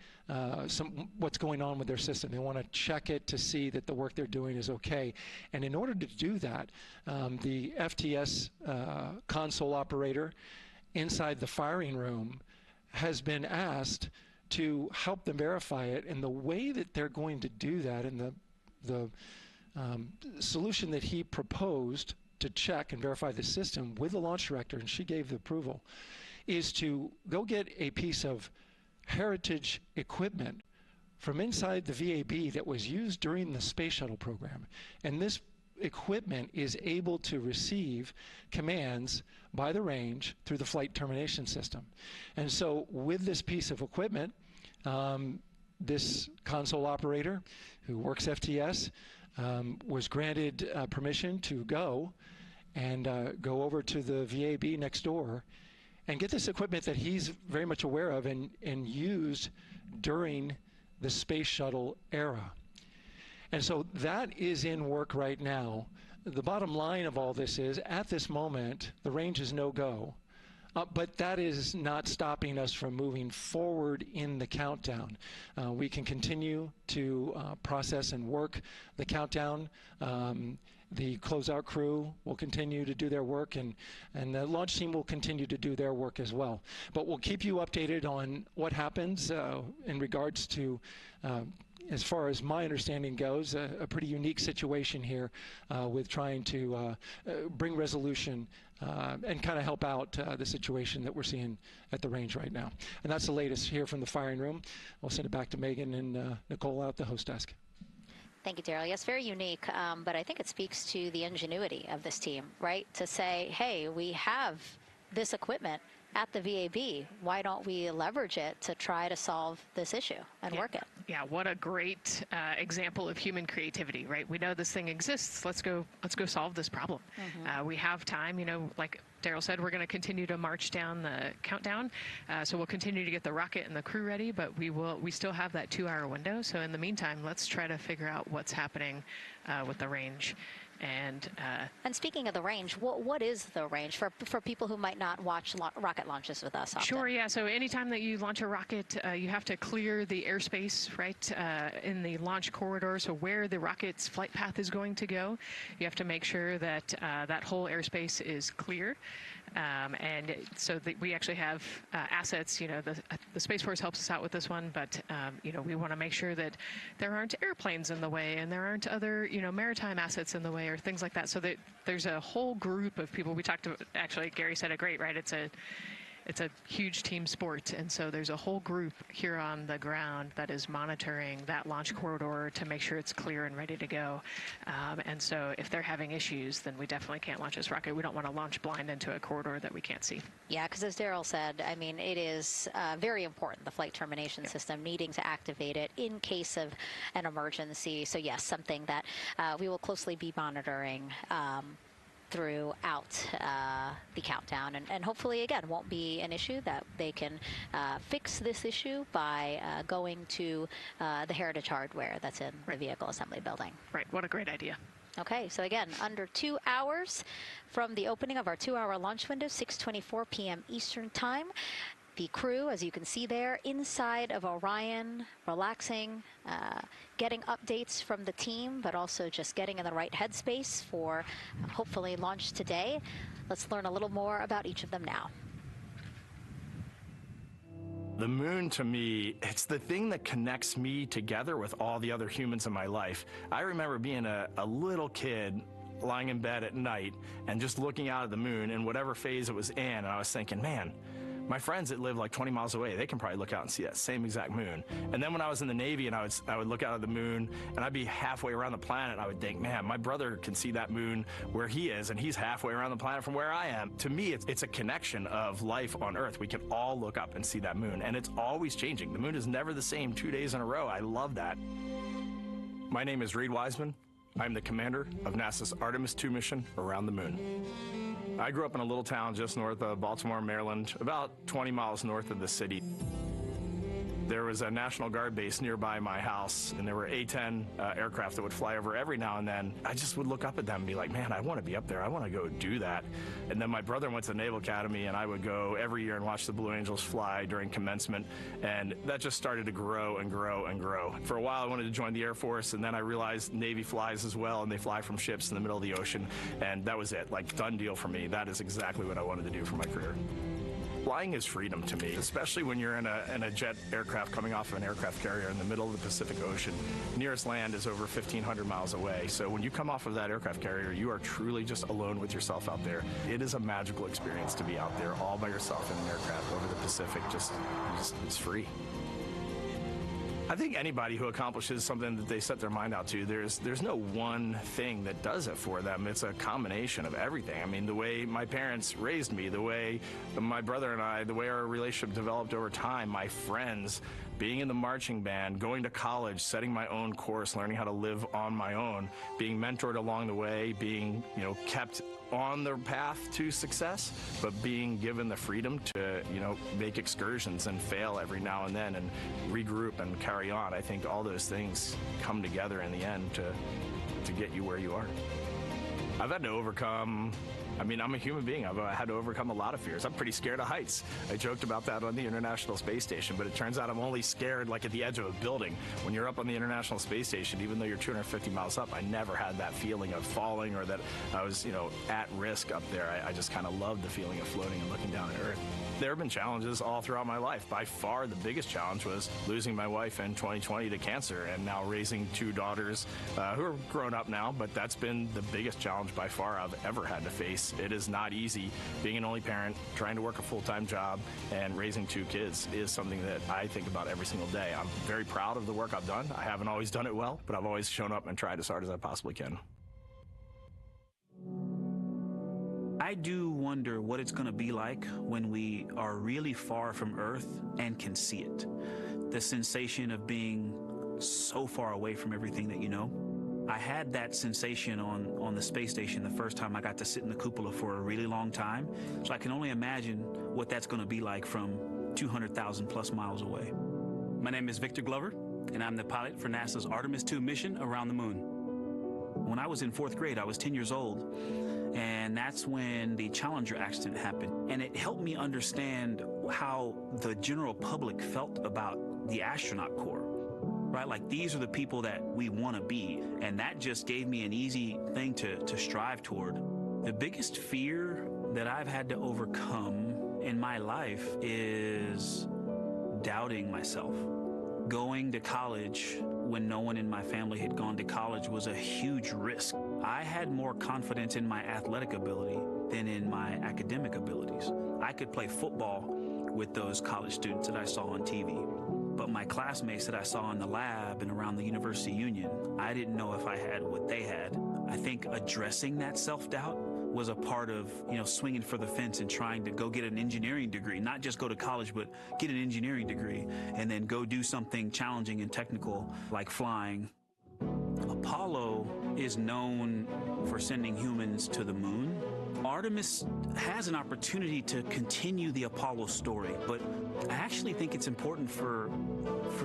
what's going on with their system. They want to check it to see that the work they're doing is okay. And in order to do that, the FTS console operator inside the firing room has been asked to help them verify it. And the way that they're going to do that, and the solution that he proposed to check and verify the system with the launch director, and she gave the approval, is to go get a piece of heritage equipment from inside the VAB that was used during the space shuttle program. And this equipment is able to receive commands by the range through the flight termination system. And so with this piece of equipment, this console operator who works FTS was granted permission to go over to the VAB next door and get this equipment that he's very much aware of and used during the space shuttle era. And so that is in work right now. The bottom line of all this is, at this moment, the range is no-go. But that is not stopping us from moving forward in the countdown. We can continue to process and work the countdown. The closeout crew will continue to do their work, and the launch team will continue to do their work as well. But we'll keep you updated on what happens in regards to, as far as my understanding goes, a pretty unique situation here with trying to bring resolution and kind of help out the situation that we're seeing at the range right now. And that's the latest here from the firing room. We'll send it back to Megan and Nicole out the host desk. Thank you, Daryl. Yes, very unique, but I think it speaks to the ingenuity of this team, right? To say, hey, we have this equipment at the VAB. Why don't we leverage it to try to solve this issue and work it? Yeah, what a great example of human creativity, right? We know this thing exists. Let's go solve this problem. We have time, you know, like Daryl said, we're going to continue to march down the countdown. So we'll continue to get the rocket and the crew ready, but we still have that 2-hour window. So in the meantime, let's try to figure out what's happening with the range. And speaking of the range, what is the range for people who might not watch rocket launches with us often? Sure, yeah. So anytime that you launch a rocket, you have to clear the airspace, right, in the launch corridor. So where the rocket's flight path is going to go, you have to make sure that that whole airspace is clear. And so we actually have assets, you know, the Space Force helps us out with this one, but, you know, we want to make sure that there aren't airplanes in the way and there aren't other, you know, maritime assets in the way or things like that. So that there's a whole group of people. We talked to, actually, Gary said it great, right? It's a huge team sport, and so there's a whole group here on the ground that is monitoring that launch corridor to make sure it's clear and ready to go. And so if they're having issues, then we definitely can't launch this rocket. We don't want to launch blind into a corridor that we can't see. Yeah, because as Daryl said, I mean, it is very important, the flight termination system, needing to activate it in case of an emergency. So yes, something that we will closely be monitoring throughout the countdown, and hopefully again won't be an issue, that they can fix this issue by going to the heritage hardware that's in the vehicle assembly building. Right, what a great idea. Okay, so again, under 2 hours from the opening of our 2-hour launch window, 6:24 p.m. Eastern Time. The crew, as you can see there, inside of Orion, relaxing, getting updates from the team, but also just getting in the right headspace for hopefully launch today. Let's learn a little more about each of them now. The moon, to me, it's the thing that connects me together with all the other humans in my life. I remember being a little kid lying in bed at night and just looking out at the moon in whatever phase it was in, and I was thinking, man, my friends that live like 20 miles away, they can probably look out and see that same exact moon. And then when I was in the Navy and I would look out at the moon and I'd be halfway around the planet, I would think, man, my brother can see that moon where he is and he's halfway around the planet from where I am. To me, it's a connection of life on Earth. We can all look up and see that moon, and it's always changing. The moon is never the same 2 days in a row. I love that. My name is Reed Wiseman. I'm the commander of NASA's Artemis II mission around the moon. I grew up in a little town just north of Baltimore, Maryland, about 20 miles north of the city. There was a National Guard base nearby my house, and there were A-10 aircraft that would fly over every now and then. I just would look up at them and be like, man, I want to be up there. I want to go do that. And then my brother went to the Naval Academy, and I would go every year and watch the Blue Angels fly during commencement, and that just started to grow and grow and grow. For a while, I wanted to join the Air Force, and then I realized Navy flies as well, and they fly from ships in the middle of the ocean, and that was it. Like, done deal for me. That is exactly what I wanted to do for my career. Flying is freedom to me, especially when you're in a jet aircraft coming off of an aircraft carrier in the middle of the Pacific Ocean. Nearest land is over 1,500 miles away. So when you come off of that aircraft carrier, you are truly just alone with yourself out there. It is a magical experience to be out there all by yourself in an aircraft over the Pacific. It's free. I think anybody who accomplishes something that they set their mind out to, there's no one thing that does it for them. It's a combination of everything. I mean, the way my parents raised me, the way my brother and I, the way our relationship developed over time, my friends, being in the marching band, going to college, setting my own course, learning how to live on my own, being mentored along the way, being, kept on the path to success, but being given the freedom to, make excursions and fail every now and then and regroup and carry on. I think all those things come together in the end to get you where you are. I've had to overcome, I'm a human being. I've had to overcome a lot of fears. I'm pretty scared of heights. I joked about that on the International Space Station, but it turns out I'm only scared like at the edge of a building. When you're up on the International Space Station, even though you're 250 miles up, I never had that feeling of falling or that I was, at risk up there. I just kind of loved the feeling of floating and looking down at Earth. There have been challenges all throughout my life. By far, the biggest challenge was losing my wife in 2020 to cancer and now raising two daughters who are grown up now, but that's been the biggest challenge by far I've ever had to face. It is not easy. Being an only parent, trying to work a full-time job, and raising two kids is something that I think about every single day. I'm very proud of the work I've done. I haven't always done it well, but I've always shown up and tried as hard as I possibly can. I do wonder what it's going to be like when we are really far from Earth and can see it. The sensation of being so far away from everything that you know. I had that sensation on the space station the first time I got to sit in the cupola for a really long time. So I can only imagine what that's going to be like from 200,000 plus miles away. My name is Victor Glover, and I'm the pilot for NASA's Artemis II mission around the moon. When I was in 4th grade, I was 10 years old, and that's when the Challenger accident happened. And it helped me understand how the general public felt about the astronaut corps, right? Like, these are the people that we want to be, and that just gave me an easy thing to strive toward. The biggest fear that I've had to overcome in my life is doubting myself. Going to college when no one in my family had gone to college was a huge risk. I had more confidence in my athletic ability than in my academic abilities. I could play football with those college students that I saw on TV, but my classmates that I saw in the lab and around the University Union, I didn't know if I had what they had. I think addressing that self-doubt was a part of, swinging for the fence and trying to go get an engineering degree, not just go to college, but get an engineering degree and then go do something challenging and technical like flying. Apollo is known for sending humans to the moon. Artemis has an opportunity to continue the Apollo story, but I actually think it's important for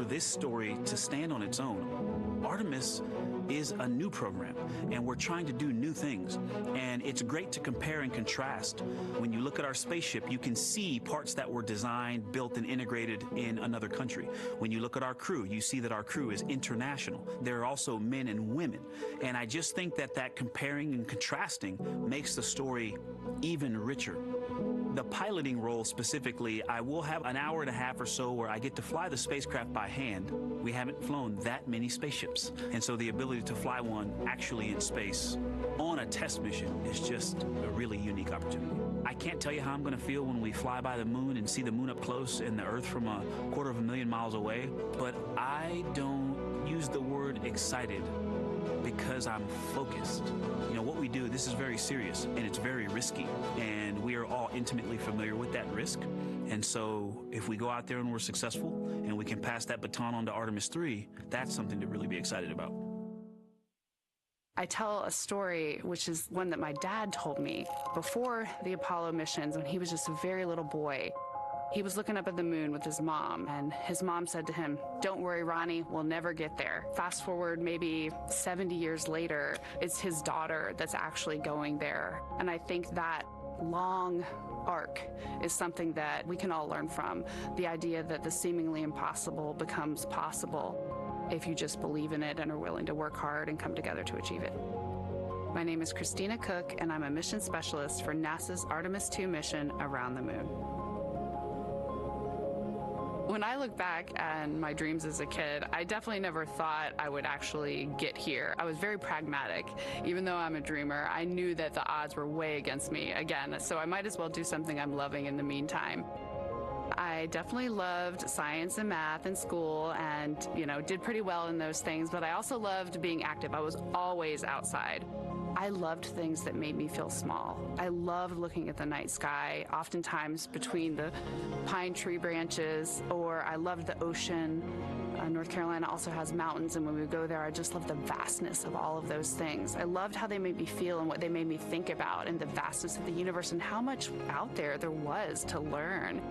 this story to stand on its own. Artemis is a new program, and we're trying to do new things. And it's great to compare and contrast. When you look at our spaceship, you can see parts that were designed, built, and integrated in another country. When you look at our crew, you see that our crew is international. There are also men and women. And I just think that comparing and contrasting makes the story even richer. The piloting role specifically, I will have an hour and a half or so where I get to fly the spacecraft by hand. We haven't flown that many spaceships. And so the ability to fly one actually in space on a test mission is just a really unique opportunity. I can't tell you how I'm going to feel when we fly by the moon and see the moon up close and the Earth from 250,000 miles away, but I don't use the word excited because I'm focused. What we do, this is very serious and it's very risky, and we are all intimately familiar with that risk. And so if we go out there and we're successful and we can pass that baton on to Artemis III, that's something to really be excited about. I tell a story, which is one that my dad told me before the Apollo missions when he was just a very little boy. He was looking up at the moon with his mom, and his mom said to him, "Don't worry, Ronnie, we'll never get there." Fast forward maybe 70 years later, it's his daughter that's actually going there. And I think that long arc is something that we can all learn from. The idea that the seemingly impossible becomes possible if you just believe in it and are willing to work hard and come together to achieve it. My name is Christina Cook, and I'm a mission specialist for NASA's Artemis II mission around the moon. When I look back at my dreams as a kid, I definitely never thought I would actually get here. I was very pragmatic. Even though I'm a dreamer, I knew that the odds were way against me again, so I might as well do something I'm loving in the meantime. I definitely loved science and math in school and, did pretty well in those things, but I also loved being active. I was always outside. I loved things that made me feel small. I loved looking at the night sky, oftentimes between the pine tree branches, or I loved the ocean. North Carolina also has mountains, and when we go there, I just loved the vastness of all of those things. I loved how they made me feel and what they made me think about, and the vastness of the universe and how much out there was to learn.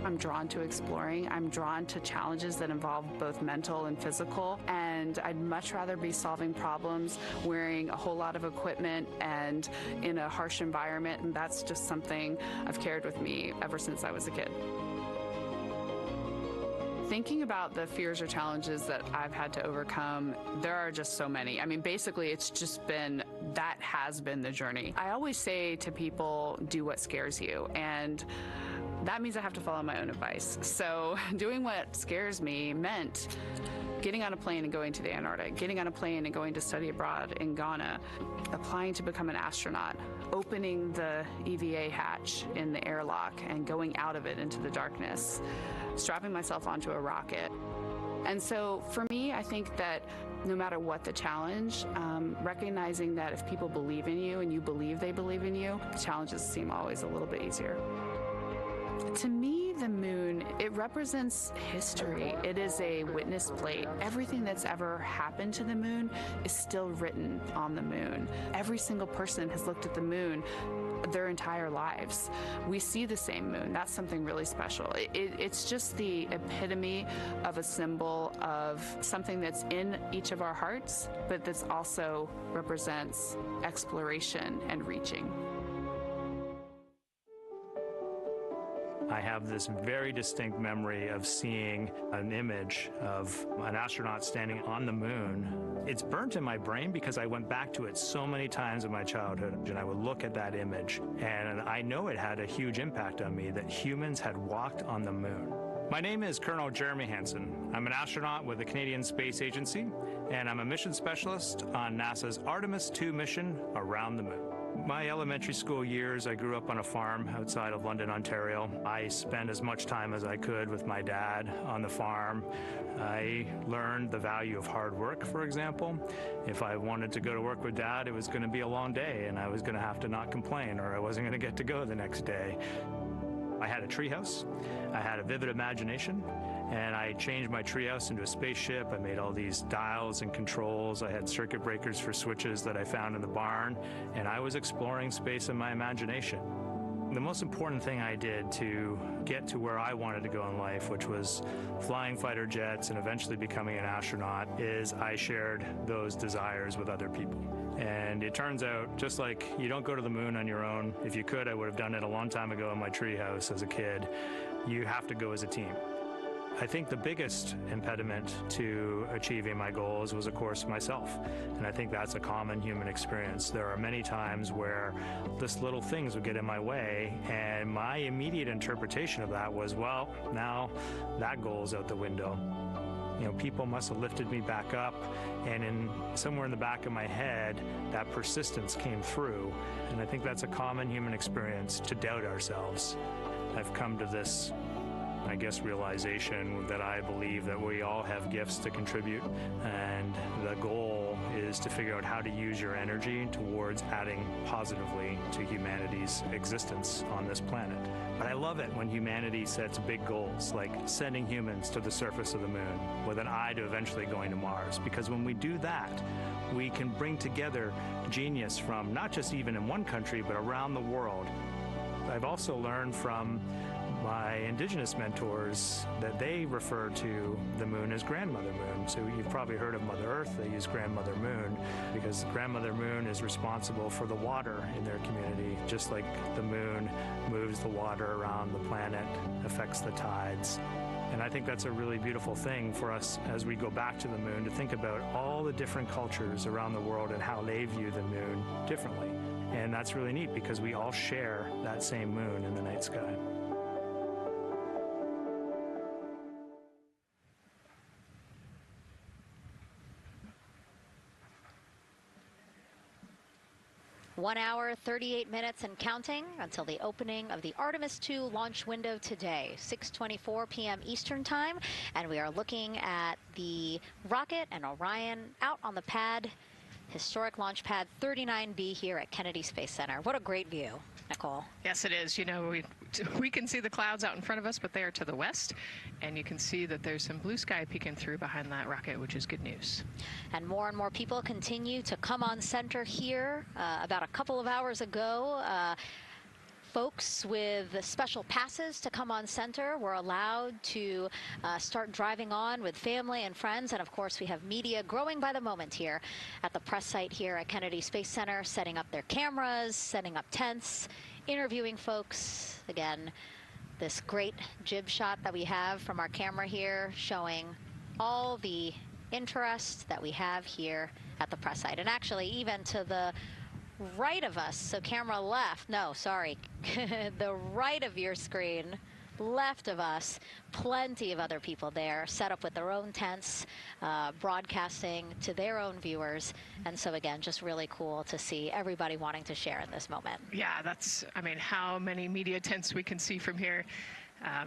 I'm drawn to exploring. I'm drawn to challenges that involve both mental and physical, and I'd much rather be solving problems wearing a whole lot of equipment and in a harsh environment, and that's just something I've carried with me ever since I was a kid. Thinking about the fears or challenges that I've had to overcome, there are just so many. I mean, basically, that has been the journey. I always say to people, do what scares you, and that means I have to follow my own advice. So doing what scares me meant getting on a plane and going to the Antarctic, getting on a plane and going to study abroad in Ghana, applying to become an astronaut, opening the EVA hatch in the airlock and going out of it into the darkness, strapping myself onto a rocket. And so for me, I think that no matter what the challenge, recognizing that if people believe in you and you believe they believe in you, the challenges seem always a little bit easier. To me, the moon, it represents history. It is a witness plate. Everything that's ever happened to the moon is still written on the moon. Every single person has looked at the moon their entire lives. We see the same moon. That's something really special. It's just the epitome of a symbol of something that's in each of our hearts, but that's also represents exploration and reaching. I have this very distinct memory of seeing an image of an astronaut standing on the moon. It's burnt in my brain because I went back to it so many times in my childhood, and I would look at that image, and I know it had a huge impact on me that humans had walked on the moon. My name is Colonel Jeremy Hansen. I'm an astronaut with the Canadian Space Agency, and I'm a mission specialist on NASA's Artemis II mission around the moon. My elementary school years, I grew up on a farm outside of London, Ontario. I spent as much time as I could with my dad on the farm. I learned the value of hard work, for example. If I wanted to go to work with Dad, it was going to be a long day, and I was going to have to not complain, or I wasn't going to get to go the next day. I had a treehouse. I had a vivid imagination. And I changed my treehouse into a spaceship. I made all these dials and controls. I had circuit breakers for switches that I found in the barn. And I was exploring space in my imagination. The most important thing I did to get to where I wanted to go in life, which was flying fighter jets and eventually becoming an astronaut, is I shared those desires with other people. And it turns out, just like you don't go to the moon on your own, if you could, I would have done it a long time ago in my treehouse as a kid, you have to go as a team. I think the biggest impediment to achieving my goals was, of course, myself. And I think that's a common human experience. There are many times where just little things would get in my way, and my immediate interpretation of that was, well, now that goal's out the window. People must have lifted me back up, and somewhere in the back of my head, that persistence came through. And I think that's a common human experience, to doubt ourselves. I've come to this realization that I believe that we all have gifts to contribute, and the goal is to figure out how to use your energy towards adding positively to humanity's existence on this planet. But I love it when humanity sets big goals, like sending humans to the surface of the moon with an eye to eventually going to Mars, because when we do that, we can bring together genius from not just even in one country, but around the world. I've also learned from my indigenous mentors that they refer to the moon as Grandmother Moon. So you've probably heard of Mother Earth. They use Grandmother Moon because Grandmother Moon is responsible for the water in their community, just like the moon moves the water around the planet, affects the tides. And I think that's a really beautiful thing for us as we go back to the moon, to think about all the different cultures around the world and how they view the moon differently. And that's really neat because we all share that same moon in the night sky. 1 hour, 38 minutes and counting until the opening of the Artemis II launch window today, 6:24 p.m. Eastern Time. And we are looking at the rocket and Orion out on the pad, historic launch pad 39B here at Kennedy Space Center. What a great view, Nicole. Yes, it is. You know, we can see the clouds out in front of us, but they are to the west. And you can see that there's some blue sky peeking through behind that rocket, which is good news. And more people continue to come on center here. About a couple of hours ago, folks with special passes to come on center were allowed to start driving on with family and friends. And of course, we have media growing by the moment here at the press site here at Kennedy Space Center, setting up their cameras, setting up tents, interviewing folks. Again, this great jib shot that we have from our camera here showing all the interest that we have here at the press site. And actually, even to the right of us, so camera left, no, sorry, the right of your screen, left of us, plenty of other people there, set up with their own tents, broadcasting to their own viewers. And so again, just really cool to see everybody wanting to share in this moment. Yeah, that's, I mean, how many media tents we can see from here.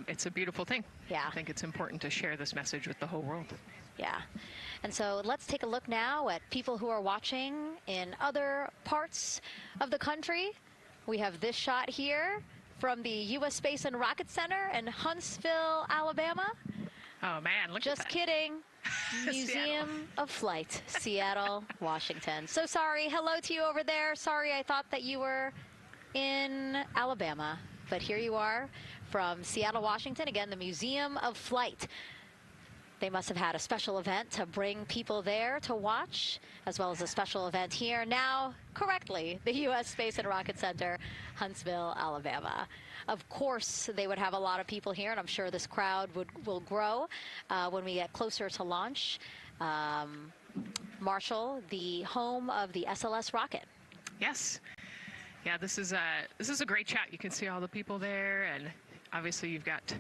It's a beautiful thing. Yeah. I think it's important to share this message with the whole world. Yeah. And so let's take a look now at people who are watching in other parts of the country. We have this shot here from the U.S. Space and Rocket Center in Huntsville, Alabama. Oh, man, look Just at that. kidding. Museum of Flight, Seattle, Washington. So sorry. Hello to you over there. Sorry, I thought that you were in Alabama. But here you are from Seattle, Washington. Again, the Museum of Flight. They must have had a special event to bring people there to watch, as well as a special event here. Now, correctly, the U.S. Space and Rocket Center, Huntsville, Alabama. Of course, they would have a lot of people here, and I'm sure this crowd will grow when we get closer to launch. Marshall, the home of the SLS rocket. Yes. Yeah, this is a great shot. You can see all the people there, and obviously you've got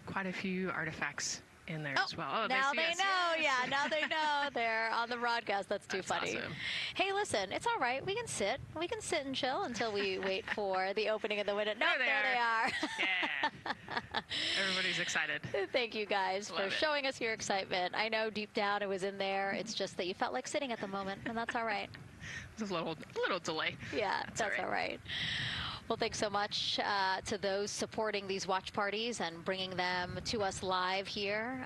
quite a few artifacts in there as well. Oh, now they us. know. Yeah, now they know. They're on the broadcast. That's too funny. Awesome. Hey, listen, it's all right. We can sit. We can sit and chill until we wait for the opening of the window. No, there they are. Yeah. Everybody's excited. Thank you guys for showing us your excitement. I know deep down it was in there. It's just that you felt like sitting at the moment, and that's all right. There's a little delay. Yeah, that's all right. Well, thanks so much to those supporting these watch parties and bringing them to us live here.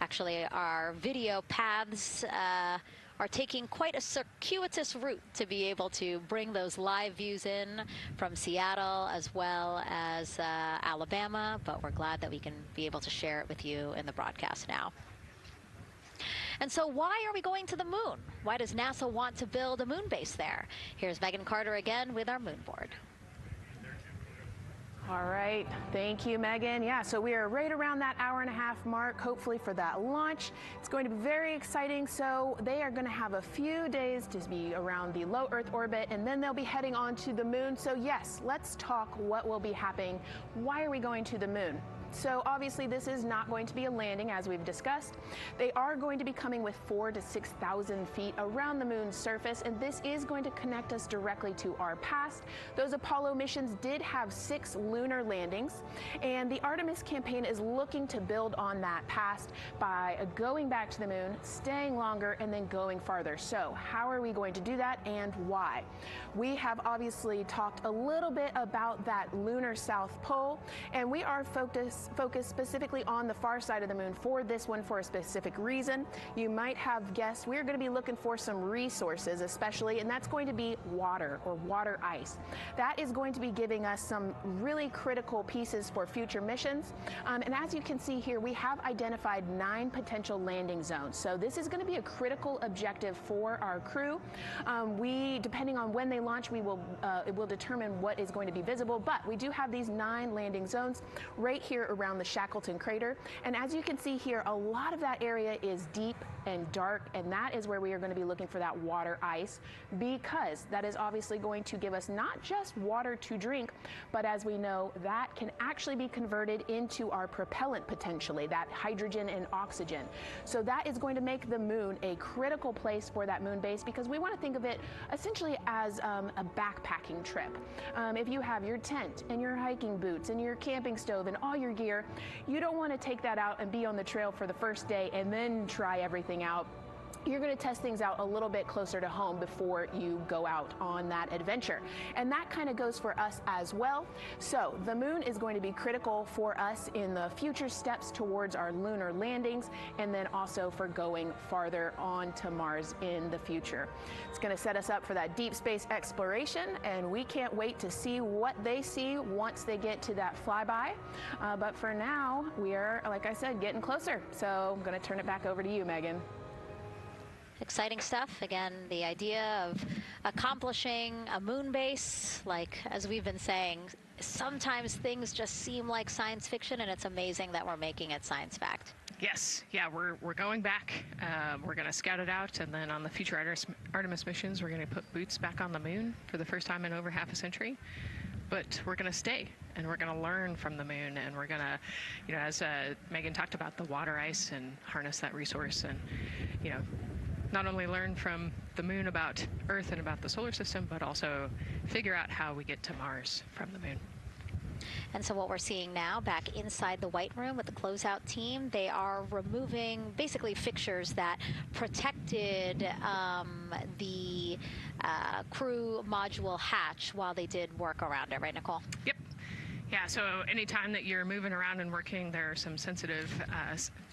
Actually, our video paths are taking quite a circuitous route to be able to bring those live views in from Seattle as well as Alabama, but we're glad that we can be able to share it with you in the broadcast now. And so why are we going to the moon? Why does NASA want to build a moon base there? Here's Megan Carter again with our moon board. All right, thank you, Megan. Yeah, so we are right around that hour-and-a-half mark, hopefully for that launch. It's going to be very exciting. So they are going to have a few days to be around the low Earth orbit, and then they'll be heading on to the moon. So yes, let's talk what will be happening. Why are we going to the moon? So obviously this is not going to be a landing, as we've discussed. They are going to be coming with 4,000 to 6,000 feet around the moon's surface, and this is going to connect us directly to our past. Those Apollo missions did have 6 lunar landings, and the Artemis campaign is looking to build on that past by going back to the moon, staying longer, and then going farther. So how are we going to do that, and why? We have obviously talked a little bit about that lunar South Pole, and we are focused specifically on the far side of the moon for this one for a specific reason. You might have guessed we're going to be looking for some resources especially, and that's going to be water or water ice. That is going to be giving us some really critical pieces for future missions. And as you can see here, we have identified 9 potential landing zones. So this is going to be a critical objective for our crew. Depending on when they launch, it will determine what is going to be visible, but we do have these 9 landing zones right here around the Shackleton crater. And as you can see here, a lot of that area is deep and dark, and that is where we are going to be looking for that water ice, because that is obviously going to give us not just water to drink, but as we know, that can actually be converted into our propellant potentially, that hydrogen and oxygen. So that is going to make the moon a critical place for that moon base, because we want to think of it essentially as a backpacking trip. If you have your tent and your hiking boots and your camping stove and all your gear, you don't want to take that out and be on the trail for the first day and then try everything out. You're going to test things out a little bit closer to home before you go out on that adventure. And that kind of goes for us as well. So the moon is going to be critical for us in the future steps towards our lunar landings, and then also for going farther on to Mars in the future. It's going to set us up for that deep space exploration, and we can't wait to see what they see once they get to that flyby. But for now, we are, like I said, getting closer. So I'm going to turn it back over to you, Megan. Exciting stuff. Again, the idea of accomplishing a moon base, like as we've been saying, sometimes things just seem like science fiction, and it's amazing that we're making it science fact. Yes, yeah, we're going back. We're going to scout it out, and then on the future Artemis missions, we're going to put boots back on the moon for the first time in over half a century. But we're going to stay, and we're going to learn from the moon, and we're going to, you know, as Megan talked about, the water ice, and harness that resource, and, you know, not only learn from the moon about Earth and about the solar system, but also figure out how we get to Mars from the moon. And so what we're seeing now, back inside the White Room with the closeout team, they are removing basically fixtures that protected the crew module hatch while they did work around it, right, Nicole? Yep. Yeah, so anytime that you're moving around and working, there are some sensitive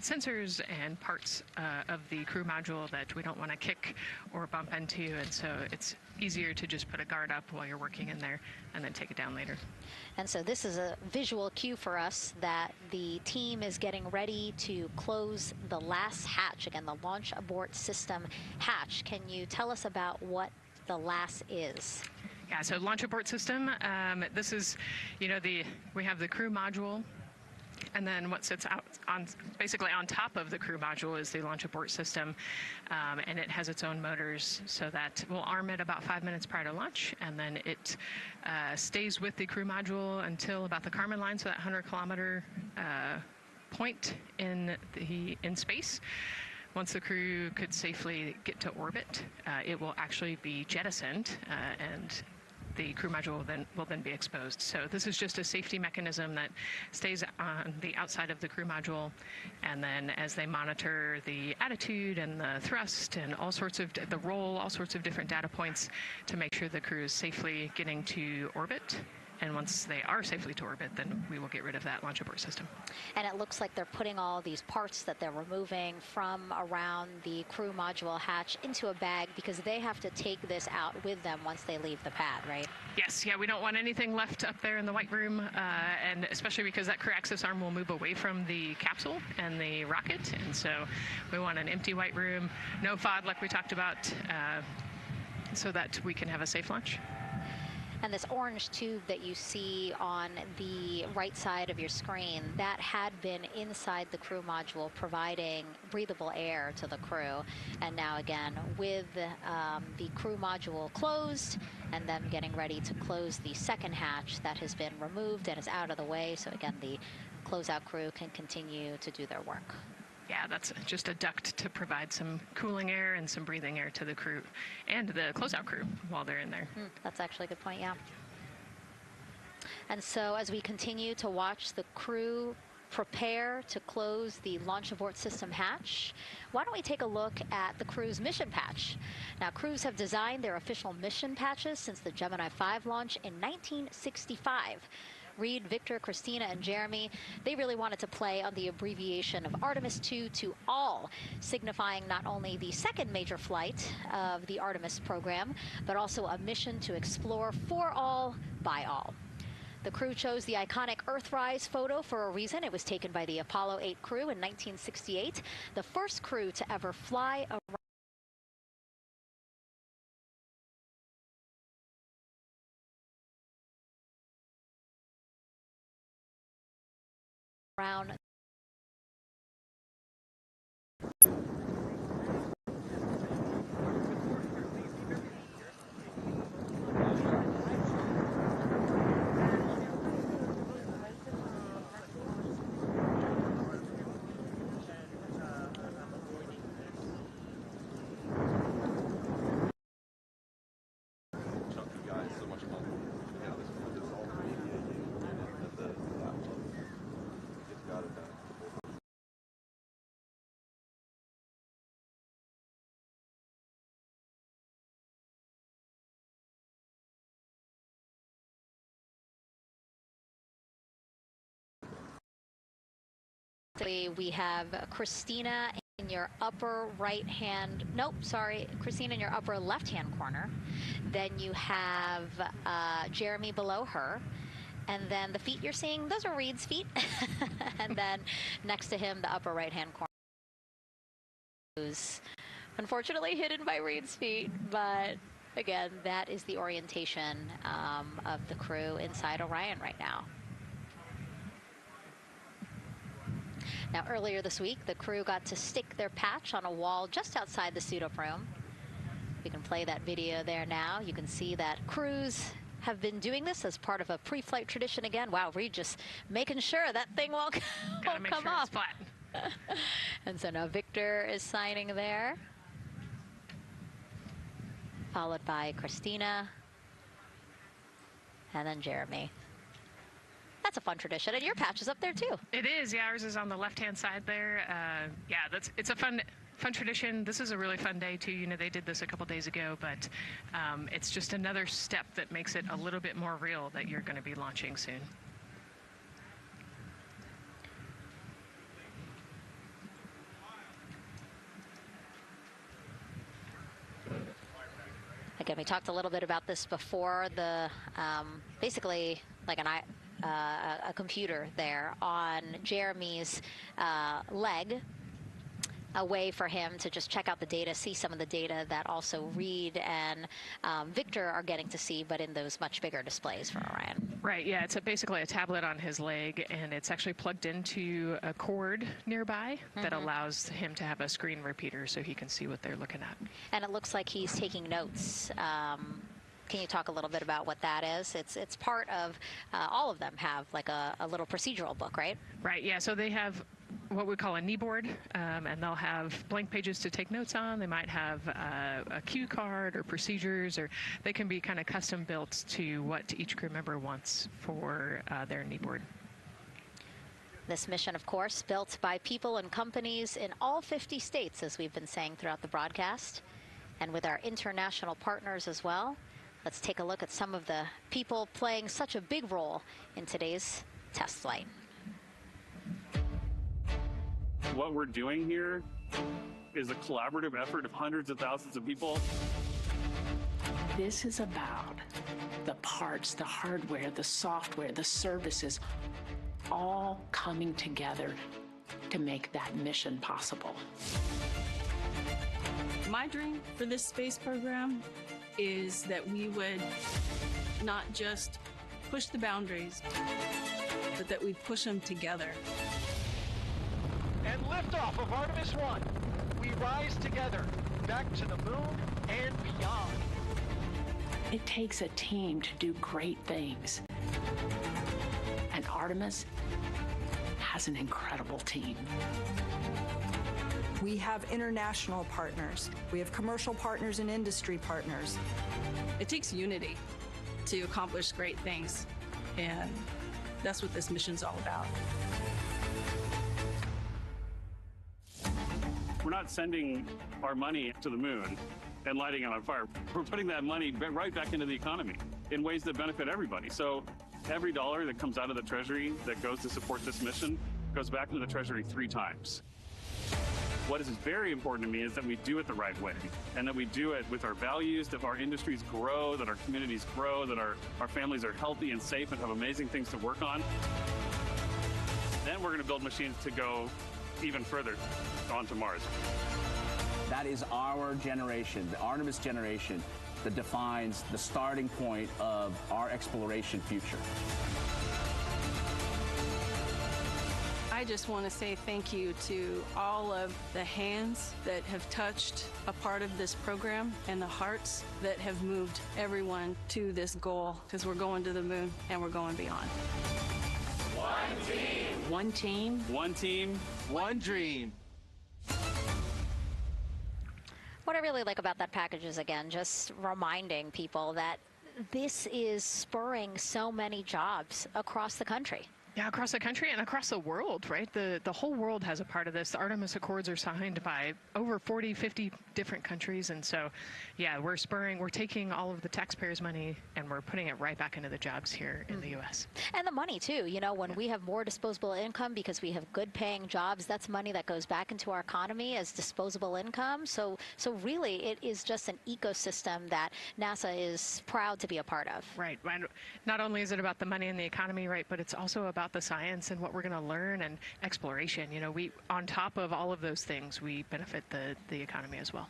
sensors and parts of the crew module that we don't want to kick or bump into, and so it's easier to just put a guard up while you're working in there and then take it down later. And so this is a visual cue for us that the team is getting ready to close the last hatch, again, the launch abort system hatch. Can you tell us about what the LAS is? Yeah, so launch abort system, this is, you know, we have the crew module, and then what sits out on, basically on top of the crew module is the launch abort system, and it has its own motors, so that we'll arm it about 5 minutes prior to launch, and then it stays with the crew module until about the Kármán line, so that 100-kilometer point in space. Once the crew could safely get to orbit, it will actually be jettisoned, and the crew module will then be exposed. So this is just a safety mechanism that stays on the outside of the crew module, and then as they monitor the attitude and the thrust and all sorts of the roll, all sorts of different data points to make sure the crew is safely getting to orbit. And once they are safely to orbit, then we will get rid of that launch abort system. And it looks like they're putting all these parts that they're removing from around the crew module hatch into a bag, because they have to take this out with them once they leave the pad, right? Yes, yeah, we don't want anything left up there in the White Room, and especially because that crew access arm will move away from the capsule and the rocket, and so we want an empty White Room, no FOD like we talked about, so that we can have a safe launch. And this orange tube that you see on the right side of your screen, that had been inside the crew module providing breathable air to the crew. And now again, with the crew module closed and them getting ready to close the second hatch that has been removed and is out of the way, so again, the closeout crew can continue to do their work. Yeah, that's just a duct to provide some cooling air and some breathing air to the crew and the closeout crew while they're in there. That's actually a good point, yeah. And so as we continue to watch the crew prepare to close the launch abort system hatch, why don't we take a look at the crew's mission patch? Now, crews have designed their official mission patches since the Gemini 5 launch in 1965. Reed, Victor, Christina, and Jeremy, they really wanted to play on the abbreviation of Artemis II to all, signifying not only the second major flight of the Artemis program, but also a mission to explore for all, by all. The crew chose the iconic Earthrise photo for a reason. It was taken by the Apollo 8 crew in 1968, the first crew to ever fly around around. We have Christina in your upper right hand, nope, sorry, Christina in your upper left hand corner. Then you have Jeremy below her. And then the feet you're seeing, those are Reed's feet. And then next to him, the upper right hand corner, who's unfortunately hidden by Reed's feet. But again, that is the orientation of the crew inside Orion right now. Now, earlier this week, the crew got to stick their patch on a wall just outside the suit-up room. We can play that video there now. You can see that crews have been doing this as part of a pre-flight tradition again. Wow, Reed just making sure that thing won't come off. Flat. And so now Victor is signing there, followed by Christina, and then Jeremy. That's a fun tradition, and your patch is up there too. It is, yeah, ours is on the left-hand side there. Yeah, it's a fun tradition. This is a really fun day too. You know, they did this a couple days ago, but it's just another step that makes it a little bit more real that you're going to be launching soon. Again, we talked a little bit about this before. The basically like a computer there on Jeremy's leg, a way for him to just check out the data, see some of the data that also Reed and Victor are getting to see, but in those much bigger displays for Orion. Right, yeah, it's basically a tablet on his leg, and it's actually plugged into a cord nearby that allows him to have a screen repeater so he can see what they're looking at. And it looks like he's taking notes. Can you talk a little bit about what that is? It's part of, all of them have like a little procedural book, right? Right, yeah, so they have what we call a knee board, and they'll have blank pages to take notes on. They might have a cue card or procedures, or they can be kind of custom built to what each crew member wants for their knee board. This mission, of course, built by people and companies in all 50 states, as we've been saying throughout the broadcast, and with our international partners as well. Let's take a look at some of the people playing such a big role in today's test flight. What we're doing here is a collaborative effort of hundreds of thousands of people. This is about the parts, the hardware, the software, the services, all coming together to make that mission possible. My dream for this space program is that we would not just push the boundaries, but that we push them together. And liftoff of Artemis I. We rise together, back to the moon and beyond. It takes a team to do great things. And Artemis has an incredible team. We have international partners. We have commercial partners and industry partners. It takes unity to accomplish great things, and that's what this mission's all about. We're not sending our money to the moon and lighting it on fire. We're putting that money right back into the economy in ways that benefit everybody. So every dollar that comes out of the Treasury that goes to support this mission goes back into the Treasury 3 times. What is very important to me is that we do it the right way, and that we do it with our values, that our industries grow, that our communities grow, that our families are healthy and safe and have amazing things to work on. Then we're going to build machines to go even further onto Mars. That is our generation, the Artemis generation, that defines the starting point of our exploration future. I just want to say thank you to all of the hands that have touched a part of this program and the hearts that have moved everyone to this goal, because we're going to the moon and we're going beyond. One team. One team. One team. One dream. What I really like about that package is, again, just reminding people that this is spurring so many jobs across the country. Yeah, across the country and across the world, right? The whole world has a part of this. The Artemis Accords are signed by over 40, 50 different countries. And so, yeah, we're taking all of the taxpayers' money and we're putting it right back into the jobs here in the U.S. And the money, too. You know, when we have more disposable income because we have good paying jobs, that's money that goes back into our economy as disposable income. So really, it is just an ecosystem that NASA is proud to be a part of. Right. Not only is it about the money and the economy, right, but it's also about the science and what we're going to learn and exploration. You know, on top of all of those things, we benefit the economy as well.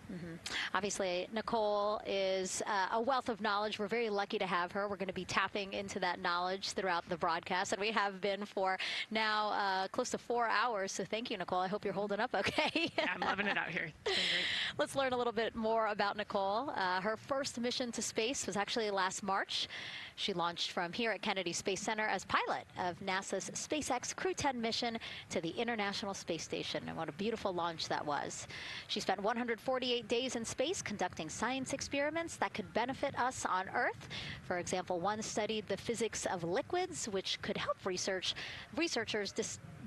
Obviously, Nicole is a wealth of knowledge. We're very lucky to have her. We're going to be tapping into that knowledge throughout the broadcast, and we have been for now close to 4 hours. So thank you, Nicole. I hope you're holding up okay. Yeah, I'm loving it out here. It's been great. Let's learn a little bit more about Nicole. Her first mission to space was actually last March. She launched from here at Kennedy Space Center as pilot of NASA's SpaceX Crew 10 mission to the International Space Station. And what a beautiful launch that was. She spent 148 days in space conducting science experiments that could benefit us on Earth. For example, one studied the physics of liquids, which could help researchers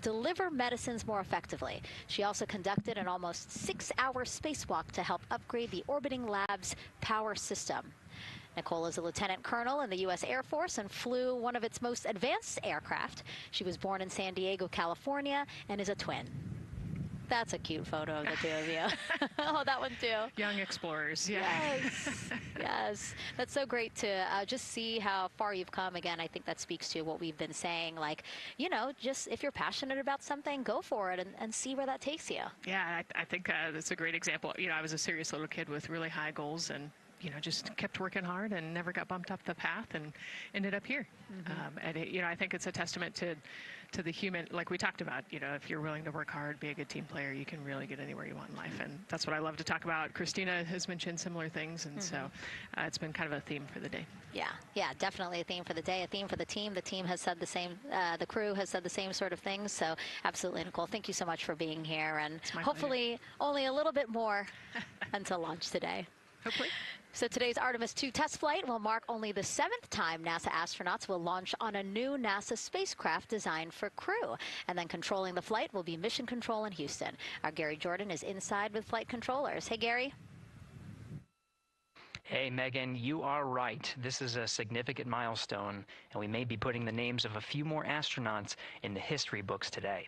deliver medicines more effectively. She also conducted an almost 6-hour spacewalk to help upgrade the orbiting lab's power system. Nicole is a lieutenant colonel in the U.S. Air Force and flew one of its most advanced aircraft. She was born in San Diego, California, and is a twin. That's a cute photo of the two of you. Oh, that one too. Young explorers, yeah. Yes, yes. That's so great to just see how far you've come. Again, I think that speaks to what we've been saying. Like, you know, just if you're passionate about something, go for it and see where that takes you. Yeah, I think that's a great example. You know, I was a serious little kid with really high goals and, you know, just kept working hard and never got bumped up the path and ended up here. And, you know, I think it's a testament to the human, like we talked about, you know, if you're willing to work hard, be a good team player, you can really get anywhere you want in life. And that's what I love to talk about. Christina has mentioned similar things. And so it's been kind of a theme for the day. Yeah, definitely a theme for the day, a theme for the team. The team has said the same, the crew has said the same sort of things. So absolutely, Nicole, thank you so much for being here. And hopefully only a little bit more until launch today. Hopefully. So today's Artemis II test flight will mark only the 7th time NASA astronauts will launch on a new NASA spacecraft designed for crew. And then controlling the flight will be Mission Control in Houston. Our Gary Jordan is inside with flight controllers. Hey, Gary. Hey, Megan, you are right. This is a significant milestone, and we may be putting the names of a few more astronauts in the history books today.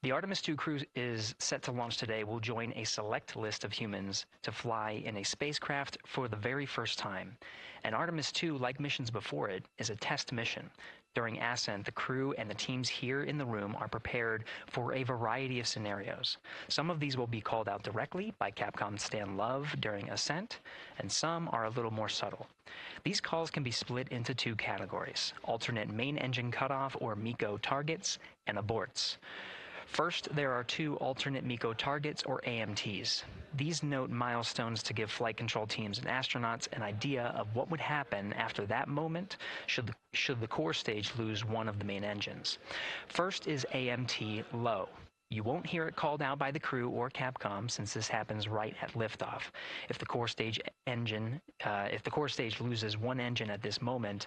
The Artemis II crew is set to launch today. Will join a select list of humans to fly in a spacecraft for the very first time. And Artemis II, like missions before it, is a test mission. During Ascent, the crew and the teams here in the room are prepared for a variety of scenarios. Some of these will be called out directly by Capcom Stan Love during Ascent, and some are a little more subtle. These calls can be split into 2 categories: alternate main engine cutoff or MECO targets and aborts. First, there are 2 alternate MECO targets, or AMTs. These note milestones to give flight control teams and astronauts an idea of what would happen after that moment should the core stage lose one of the main engines. First is AMT low. You won't hear it called out by the crew or Capcom, since this happens right at liftoff. If the core stage loses one engine at this moment,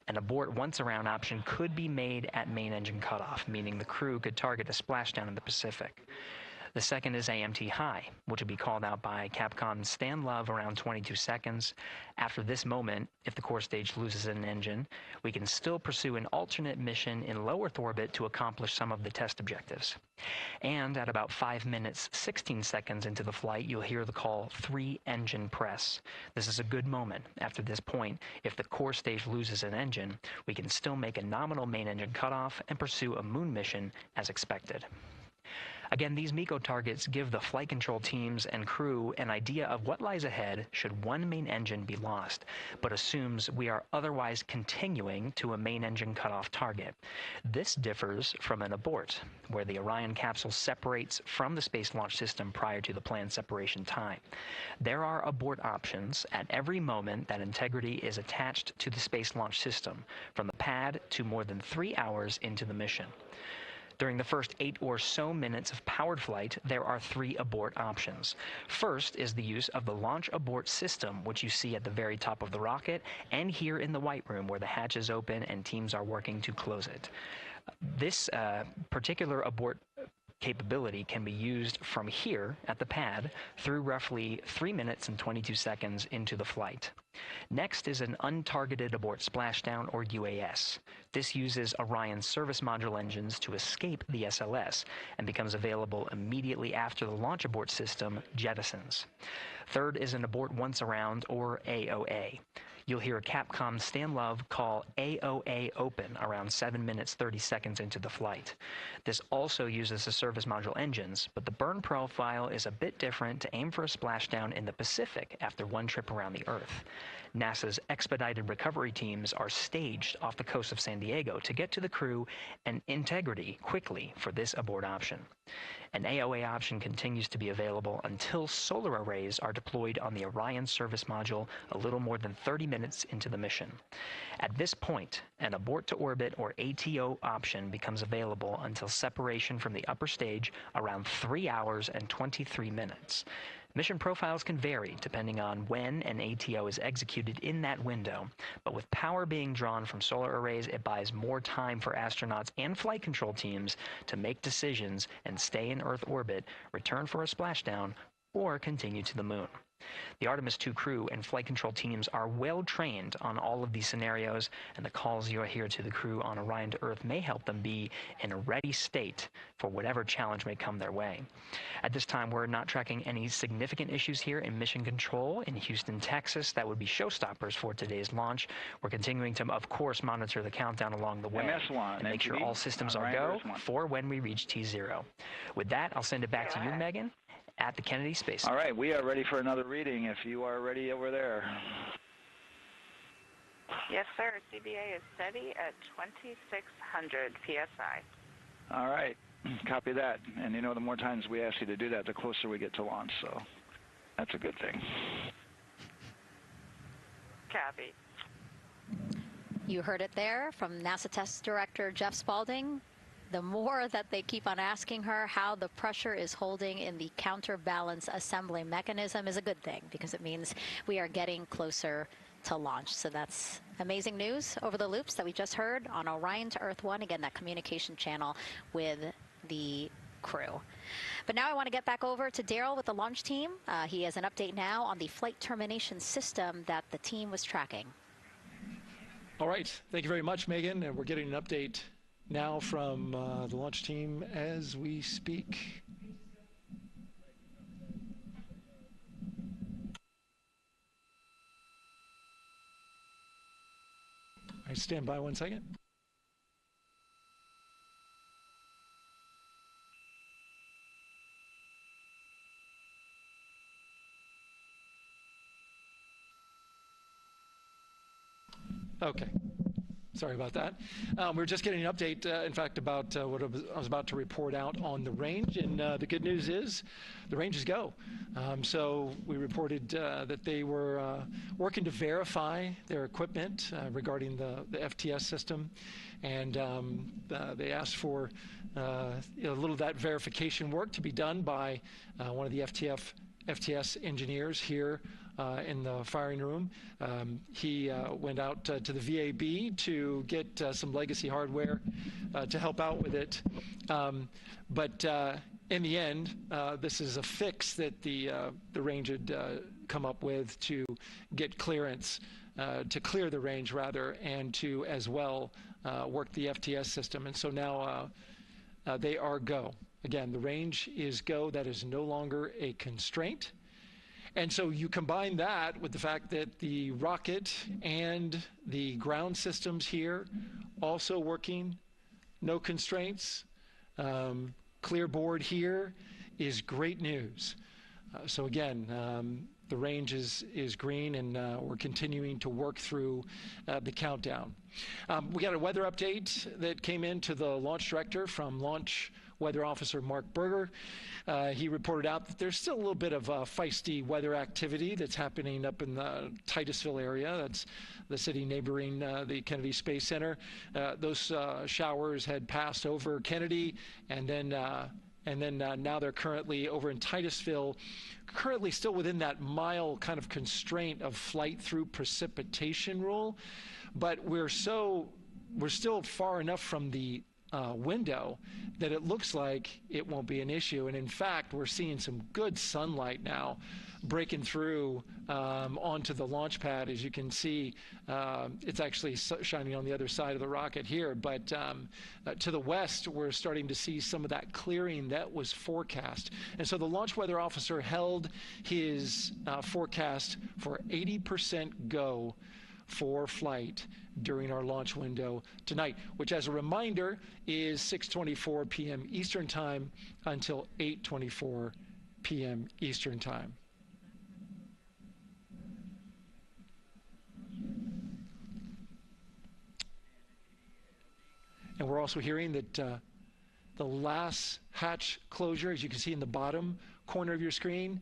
an abort once around option could be made at main engine cutoff, meaning the crew could target a splashdown in the Pacific. The second is AMT high, which will be called out by Capcom's Stan Love around 22 seconds. After this moment, if the core stage loses an engine, we can still pursue an alternate mission in low Earth orbit to accomplish some of the test objectives. And at about 5 minutes, 16 seconds into the flight, you'll hear the call 3-engine press. This is a good moment. After this point, if the core stage loses an engine, we can still make a nominal main engine cutoff and pursue a moon mission as expected. Again, these MECO targets give the flight control teams and crew an idea of what lies ahead should one main engine be lost, but assumes we are otherwise continuing to a main engine cutoff target. This differs from an abort, where the Orion capsule separates from the Space Launch System prior to the planned separation time. There are abort options at every moment that integrity is attached to the Space Launch System, from the pad to more than 3 hours into the mission. During the first 8 or so minutes of powered flight, there are 3 abort options. First is the use of the launch abort system, which you see at the very top of the rocket, and here in the White Room where the hatch is open and teams are working to close it. This particular abort capability can be used from here at the pad through roughly 3 minutes and 22 seconds into the flight. Next is an untargeted abort splashdown, or UAS. This uses Orion's service module engines to escape the SLS and becomes available immediately after the launch abort system jettisons. Third is an abort once around, or AOA. You'll hear a Capcom Stan Love call AOA open around 7 minutes 30 seconds into the flight. This also uses the service module engines, but the burn profile is a bit different to aim for a splashdown in the Pacific after one trip around the Earth. NASA's expedited recovery teams are staged off the coast of San Diego to get to the crew and integrity quickly for this abort option. An AOA option continues to be available until solar arrays are deployed on the Orion service module a little more than 30 minutes into the mission. At this point, an abort to orbit, or ATO option, becomes available until separation from the upper stage around 3 hours and 23 minutes. Mission profiles can vary depending on when an ATO is executed in that window, but with power being drawn from solar arrays, it buys more time for astronauts and flight control teams to make decisions and stay in Earth orbit, return for a splashdown, or continue to the moon. The Artemis II crew and flight control teams are well trained on all of these scenarios, and the calls you'll hear to the crew on Orion to Earth may help them be in a ready state for whatever challenge may come their way. At this time, we're not tracking any significant issues here in mission control in Houston, Texas. That would be showstoppers for today's launch. We're continuing to, of course, monitor the countdown along the way and make sure all systems are go for when we reach T0. With that, I'll send it back to you, Megan, at the Kennedy Space Center. All right, we are ready for another reading if you are ready over there. Yes, sir. CBA is steady at 2,600 PSI. All right, copy that. And you know, the more times we ask you to do that, the closer we get to launch, so that's a good thing. Copy. You heard it there from NASA Test Director Jeff Spaulding. The more that they keep on asking her how the pressure is holding in the counterbalance assembly mechanism is a good thing, because it means we are getting closer to launch. So that's amazing news over the loops that we just heard on Orion to Earth 1. Again, that communication channel with the crew. But now I want to get back over to Daryl with the launch team. He has an update now on the flight termination system that the team was tracking. All right. Thank you very much, Megan. And we're getting an update now from the launch team as we speak. All right, stand by 1 second. Okay. Sorry about that. We're just getting an update, in fact, about what I was about to report out on the range. And the good news is the range is go. So we reported that they were working to verify their equipment regarding the FTS system. And they asked for a little of that verification work to be done by one of the FTS engineers here in the firing room. He went out to the VAB to get some legacy hardware to help out with it. But in the end, this is a fix that the range had come up with to get clearance, to clear the range rather, and to as well work the FTS system. And so now they are go. Again, the range is go. That is no longer a constraint. And so you combine that with the fact that the rocket and the ground systems here also working, no constraints. clear board here is great news. So again, the range is green, and we're continuing to work through the countdown. We got a weather update that came in to the launch director from Launch Weather Officer Mark Berger. He reported out that there's still a little bit of feisty weather activity that's happening up in the Titusville area. That's the city neighboring the Kennedy Space Center. Those showers had passed over Kennedy, and then now they're currently over in Titusville, currently still within that mile kind of constraint of flight through precipitation rule. But we're still far enough from the window that it looks like it won't be an issue. And in fact, we're seeing some good sunlight now breaking through onto the launch pad. As you can see, it's actually shining on the other side of the rocket here, but to the west we're starting to see some of that clearing that was forecast. And so the launch weather officer held his forecast for 80% go for flight during our launch window tonight, which, as a reminder, is 6:24 p.m. Eastern Time until 8:24 p.m. Eastern Time. And we're also hearing that the last hatch closure, as you can see in the bottom corner of your screen,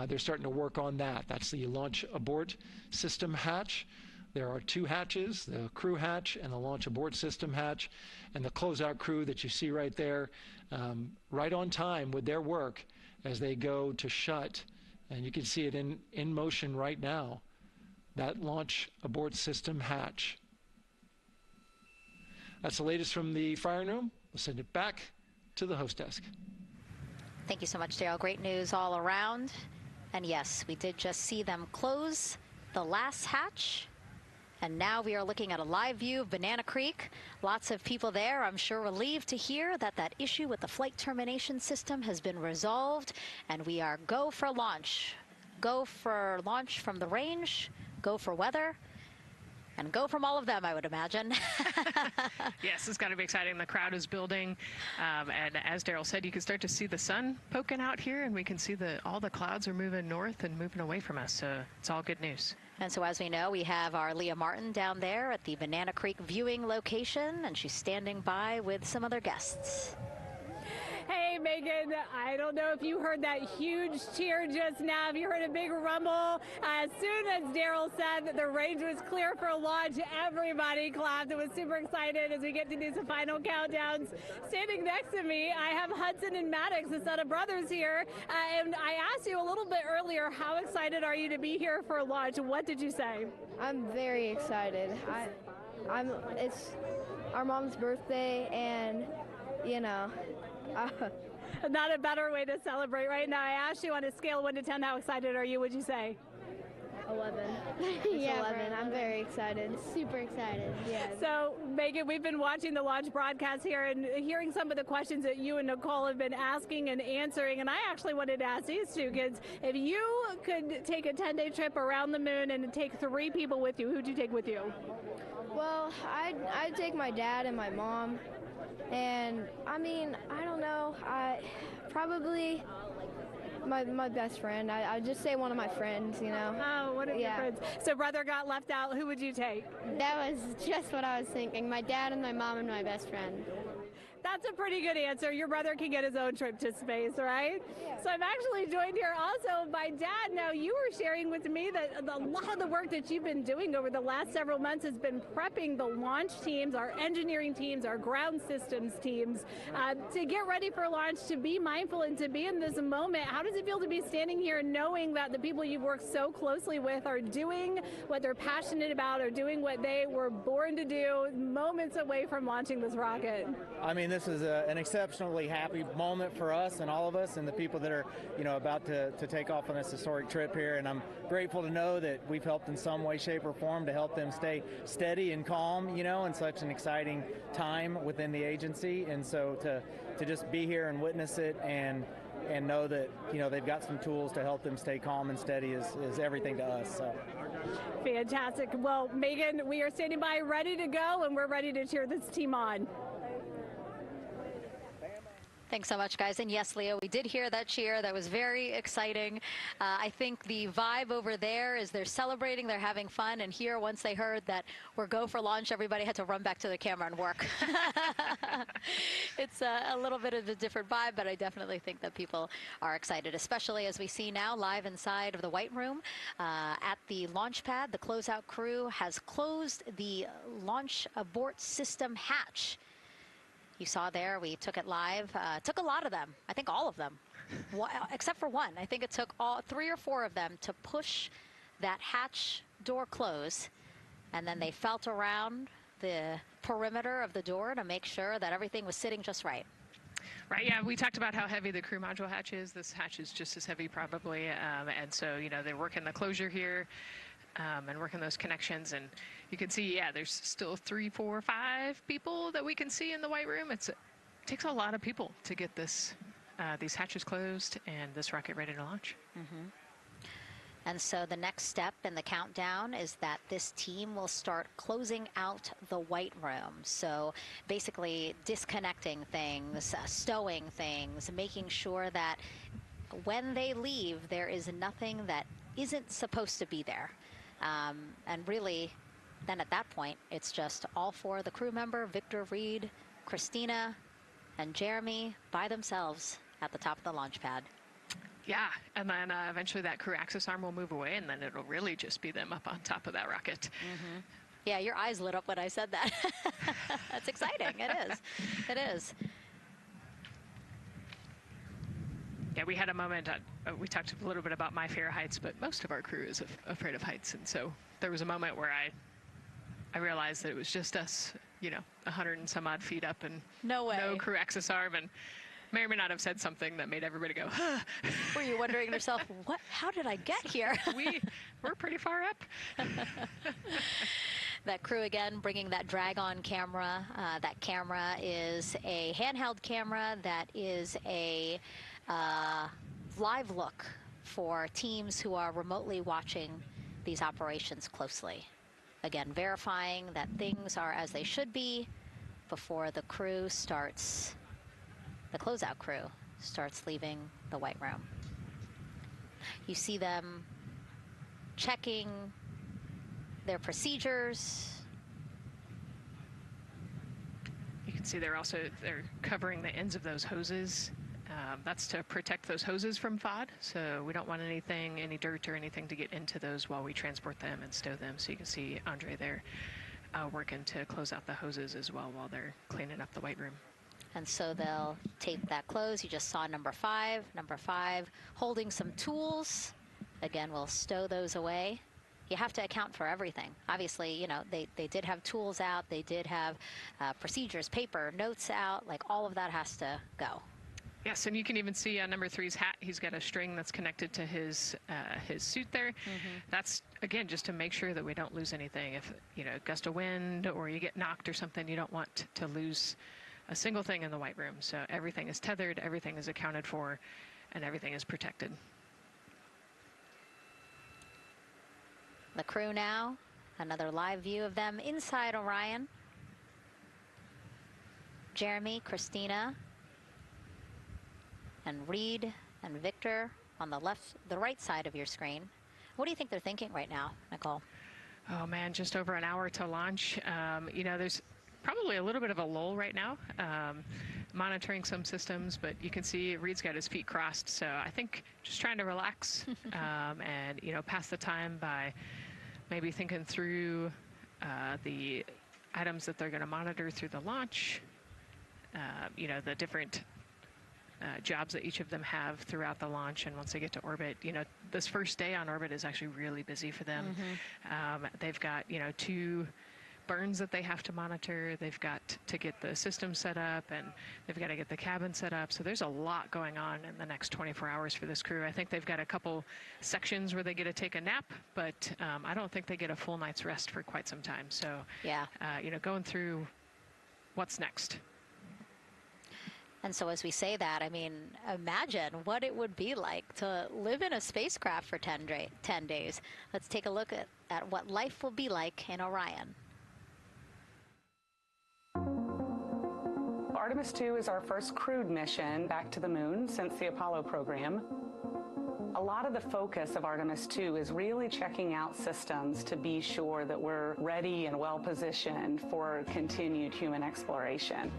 they're starting to work on that. That's the launch abort system hatch. There are two hatches, the crew hatch and the launch abort system hatch, and the closeout crew that you see right there, right on time with their work as they go to shut. And you can see it in motion right now, that launch abort system hatch. That's the latest from the firing room. We'll send it back to the host desk. Thank you so much, Daryl. Great news all around. And yes, we did just see them close the last hatch. And now we are looking at a live view of Banana Creek. Lots of people there, I'm sure, relieved to hear that that issue with the flight termination system has been resolved. And we are go for launch. Go for launch from the range, go for weather, and go from all of them, I would imagine. Yes, it's got to be exciting. The crowd is building. And as Daryl said, you can start to see the sun poking out here, and we can see all the clouds are moving north and moving away from us. So it's all good news. And so as we know, we have our Leah Martin down there at the Banana Creek viewing location, and she's standing by with some other guests. Hey, Megan, I don't know if you heard that huge cheer just now. If you heard a big rumble, as soon as Daryl said that the range was clear for launch, everybody clapped. It was super excited as we get to do some final countdowns. Standing next to me, I have Hudson and Maddox, the son of brothers here. And I asked you a little bit earlier, how excited are you to be here for launch? What did you say? I'm very excited. It's our mom's birthday, and, you know, not a better way to celebrate right now. I asked you on a scale of 1 to 10, how excited are you? Would you say? 11. Yeah, 11. I'm very excited. Super excited. Yeah. So, Megan, we've been watching the launch broadcast here and hearing some of the questions that you and Nicole have been asking and answering. And I actually wanted to ask these two kids, if you could take a 10-day trip around the moon and take 3 people with you, who'd you take with you? Well, I'd take my dad and my mom. And I mean, I don't know. Probably my best friend. I'd just say one of my friends, you know. Oh, one of your friends. So brother got left out. Who would you take? That was just what I was thinking. My dad and my mom and my best friend. That's a pretty good answer. Your brother can get his own trip to space, right? Yeah. So I'm actually joined here also by Dad. Now, you were sharing with me that a lot of the work that you've been doing over the last several months has been prepping the launch teams, our engineering teams, our ground systems teams, to get ready for launch, to be mindful and to be in this moment. How does it feel to be standing here knowing that the people you've worked so closely with are doing what they're passionate about, or doing what they were born to do, moments away from launching this rocket? I mean, this is an exceptionally happy moment for us and all of us and the people that are, you know, about to take off on this historic trip here. And I'm grateful to know that we've helped in some way, shape, or form to help them stay steady and calm, you know, in such an exciting time within the agency. And so to just be here and witness it and know that, you know, they've got some tools to help them stay calm and steady is everything to us. So. Fantastic. Well, Megan, we are standing by ready to go, and we're ready to cheer this team on. Thanks so much, guys. And yes, Leo, we did hear that cheer. That was very exciting. I think the vibe over there is they're celebrating, they're having fun. And here, once they heard that we're go for launch, everybody had to run back to the camera and work. It's a little bit of a different vibe, but I definitely think that people are excited, especially as we see now live inside of the White Room at the launch pad. The closeout crew has closed the launch abort system hatch. You saw there, we took it live. Took a lot of them, I think all of them, except for one. I think it took all 3 or 4 of them to push that hatch door close, and then they felt around the perimeter of the door to make sure that everything was sitting just right. Right, yeah, we talked about how heavy the crew module hatch is. This hatch is just as heavy probably, and so, you know, they're working the closure here. And working those connections, and you can see, yeah, there's still 3, 4, 5 people that we can see in the White Room. It takes a lot of people to get this these hatches closed and this rocket ready to launch. Mm-hmm. And so the next step in the countdown is that this team will start closing out the White Room. So basically disconnecting things, stowing things, making sure that when they leave, there is nothing that isn't supposed to be there. And really, then at that point, it's just all 4 of the crew member, Victor, Reed, Christina, and Jeremy by themselves at the top of the launch pad. Yeah, and then eventually that crew access arm will move away, and then it'll really just be them up on top of that rocket. Mm-hmm. Yeah, your eyes lit up when I said that. That's exciting. It is. It is. Yeah, we had a moment, we talked a little bit about my fear of heights, but most of our crew is afraid of heights. And so there was a moment where I realized that it was just us, you know, 100 and some odd feet up and no crew access arm, and may or may not have said something that made everybody go, huh. Were you wondering to yourself, how did I get here? We're pretty far up. That crew again bringing that drag-on camera. That camera is a handheld camera that is a live look for teams who are remotely watching these operations closely. Again, verifying that things are as they should be before the crew starts, the closeout crew starts leaving the White Room. You see them checking their procedures. You can see they're covering the ends of those hoses. That's to protect those hoses from FOD, so we don't want any dirt or anything to get into those while we transport them and stow them. So you can see Andre there working to close out the hoses as well while they're cleaning up the White Room. And so they'll tape that close. You just saw number 5. Number 5 holding some tools. Again, we'll stow those away. You have to account for everything. Obviously, you know, they did have tools out. They did have procedures, paper, notes out. Like, all of that has to go. Yes, and you can even see on number 3's hat, he's got a string that's connected to his suit there. Mm-hmm. That's, again, just to make sure that we don't lose anything. If, you know, gust of wind or you get knocked or something, you don't want to lose a single thing in the White Room. So everything is tethered, everything is accounted for, and everything is protected. The crew now, another live view of them inside Orion. Jeremy, Christina, and Reed and Victor on the right side of your screen. What do you think they're thinking right now, Nicole? Oh man, just over an hour to launch. You know, there's probably a little bit of a lull right now, monitoring some systems, but you can see Reed's got his feet crossed. So I think just trying to relax and, you know, pass the time by maybe thinking through the items that they're going to monitor through the launch, you know, the different jobs that each of them have throughout the launch. And once they get to orbit, you know, this first day on orbit is actually really busy for them. Mm-hmm. They've got, you know, 2 burns that they have to monitor. They've got to get the system set up, and they've got to get the cabin set up. So there's a lot going on in the next 24 hours for this crew. I think they've got a couple sections where they get to take a nap, but I don't think they get a full night's rest for quite some time. So, yeah, you know, going through what's next. And so as we say that, I mean, imagine what it would be like to live in a spacecraft for 10 days. Let's take a look at what life will be like in Orion. Artemis II is our first crewed mission back to the moon since the Apollo program. A lot of the focus of Artemis II is really checking out systems to be sure that we're ready and well positioned for continued human exploration.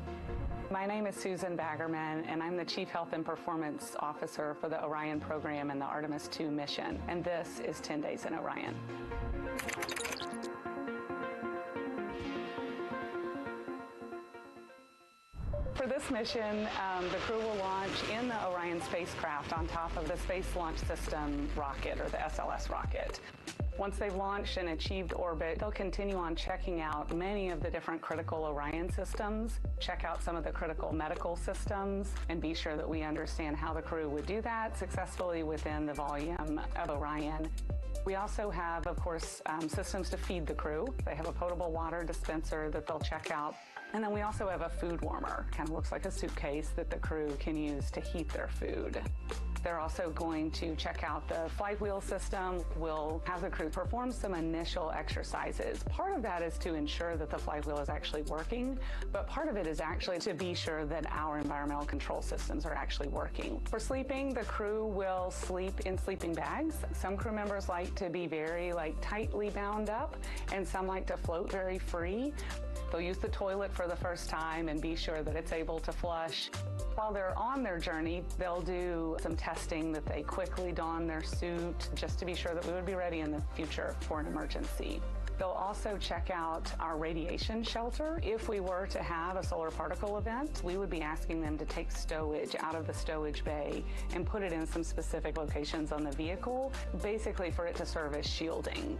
My name is Susan Baggerman, and I'm the Chief Health and Performance Officer for the Orion program and the Artemis II mission. And this is 10 Days in Orion. For this mission, the crew will launch in the Orion spacecraft on top of the Space Launch System rocket, or the SLS rocket. Once they've launched and achieved orbit, they'll continue on checking out many of the different critical Orion systems, check out some of the critical medical systems, and be sure that we understand how the crew would do that successfully within the volume of Orion. We also have, of course, systems to feed the crew. They have a potable water dispenser that they'll check out. And then we also have a food warmer. Kind of looks like a suitcase that the crew can use to heat their food. They're also going to check out the flight wheel system. We'll have the crew perform some initial exercises. Part of that is to ensure that the flight wheel is actually working, but part of it is actually to be sure that our environmental control systems are actually working. For sleeping, the crew will sleep in sleeping bags. Some crew members like to be very tightly bound up, and some like to float very free. They'll use the toilet for the first time and be sure that it's able to flush. While they're on their journey, they'll do some testing that they quickly don their suit just to be sure that we would be ready in the future for an emergency. They'll also check out our radiation shelter. If we were to have a solar particle event, we would be asking them to take stowage out of the stowage bay and put it in some specific locations on the vehicle, basically for it to serve as shielding.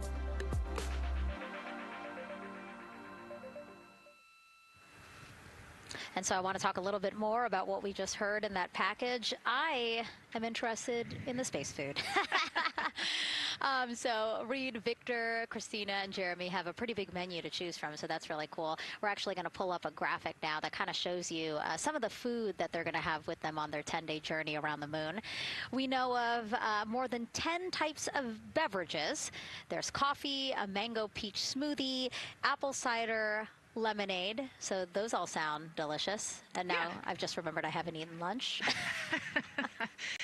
And so I want to talk a little bit more about what we just heard in that package. I am interested in the space food. So Reed, Victor, Christina, and Jeremy have a pretty big menu to choose from, so that's really cool. We're actually going to pull up a graphic now that kind of shows you some of the food that they're going to have with them on their 10-day journey around the moon. We know of more than 10 types of beverages. There's coffee, a mango peach smoothie, apple cider, lemonade, so those all sound delicious. And now I've just remembered I haven't eaten lunch. They're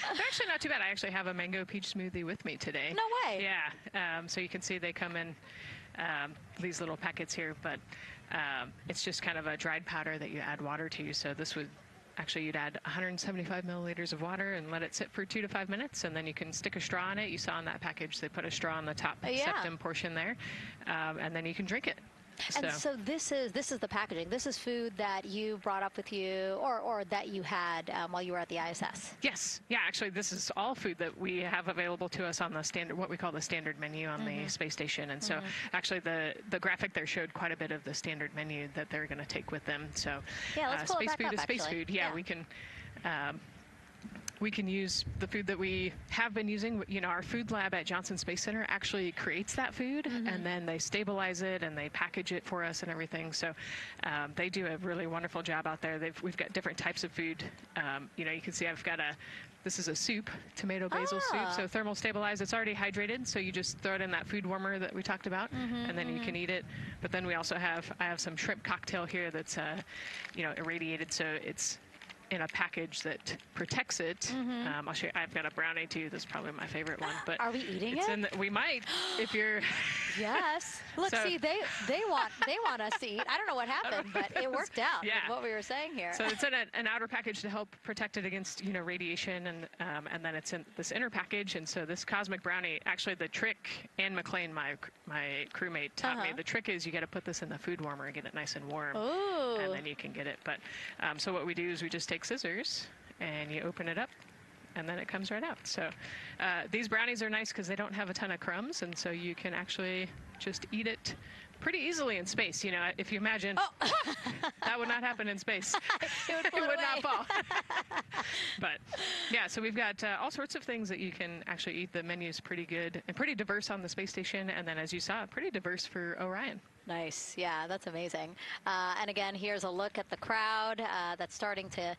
actually not too bad. I actually have a mango peach smoothie with me today. No way. Yeah. So you can see they come in these little packets here, but it's just kind of a dried powder that you add water to. So this would actually, you'd add 175 milliliters of water and let it sit for 2 to 5 minutes, and then you can stick a straw in it. You saw in that package they put a straw on the top septum portion there, and then you can drink it. And so this is the packaging. This is food that you brought up with you, or that you had while you were at the ISS. Yes. Yeah, actually, this is all food that we have available to us on the standard, what we call the standard menu on the space station. And so actually the graphic there showed quite a bit of the standard menu that they're going to take with them. So yeah, let's pull space it back food up, is space actually. food. Yeah, we can use the food that we have been using. You know, our food lab at Johnson Space Center actually creates that food, and then they stabilize it and they package it for us and everything. So they do a really wonderful job out there. We've got different types of food. You know, you can see I've got this is a soup, tomato basil soup, so thermal stabilized. It's already hydrated, so you just throw it in that food warmer that we talked about, and then you can eat it. But then we also I have some shrimp cocktail here that's, you know, irradiated, so it's in a package that protects it. I'll show you. I've got a brownie too. This is probably my favorite one. But are we eating it? We might, if you're. Yes. Look, see, they want us to eat. I don't know what happened, but it worked out. Yeah. With what we were saying here. So it's in an outer package to help protect it against, you know, radiation, and then it's in this inner package. And so this cosmic brownie, actually the trick, Ann McLean, my crewmate, taught me. The trick is you got to put this in the food warmer and get it nice and warm, and then you can get it. But so what we do is we just take scissors and you open it up, and then it comes right out. So these brownies are nice because they don't have a ton of crumbs, and so you can actually just eat it pretty easily in space. You know, if you imagine, that would not happen in space. It would not fall. But yeah, so we've got all sorts of things that you can actually eat. The menu's pretty good and pretty diverse on the space station, and then as you saw, pretty diverse for Orion. Nice. Yeah, that's amazing. And again, here's a look at the crowd that's starting to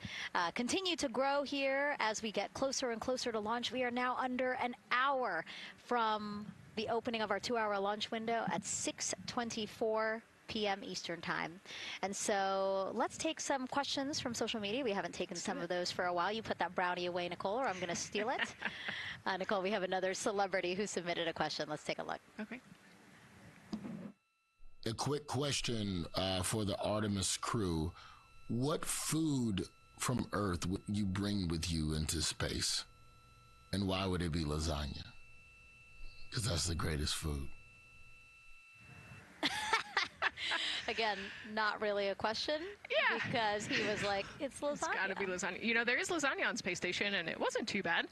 continue to grow here as we get closer and closer to launch. We are now under an hour from the opening of our 2-hour launch window at 6:24 p.m. Eastern Time. And so let's take some questions from social media. We haven't taken some of those for a while. You put that brownie away, Nicole, or I'm going to steal it. Nicole, we have another celebrity who submitted a question. Let's take a look. Okay. A quick question for the Artemis crew. What food from Earth would you bring with you into space? And why would it be lasagna? Because that's the greatest food. Again, not really a question. Yeah. Because he was like, it's lasagna. It's got to be lasagna. You know, there is lasagna on Space Station, and it wasn't too bad.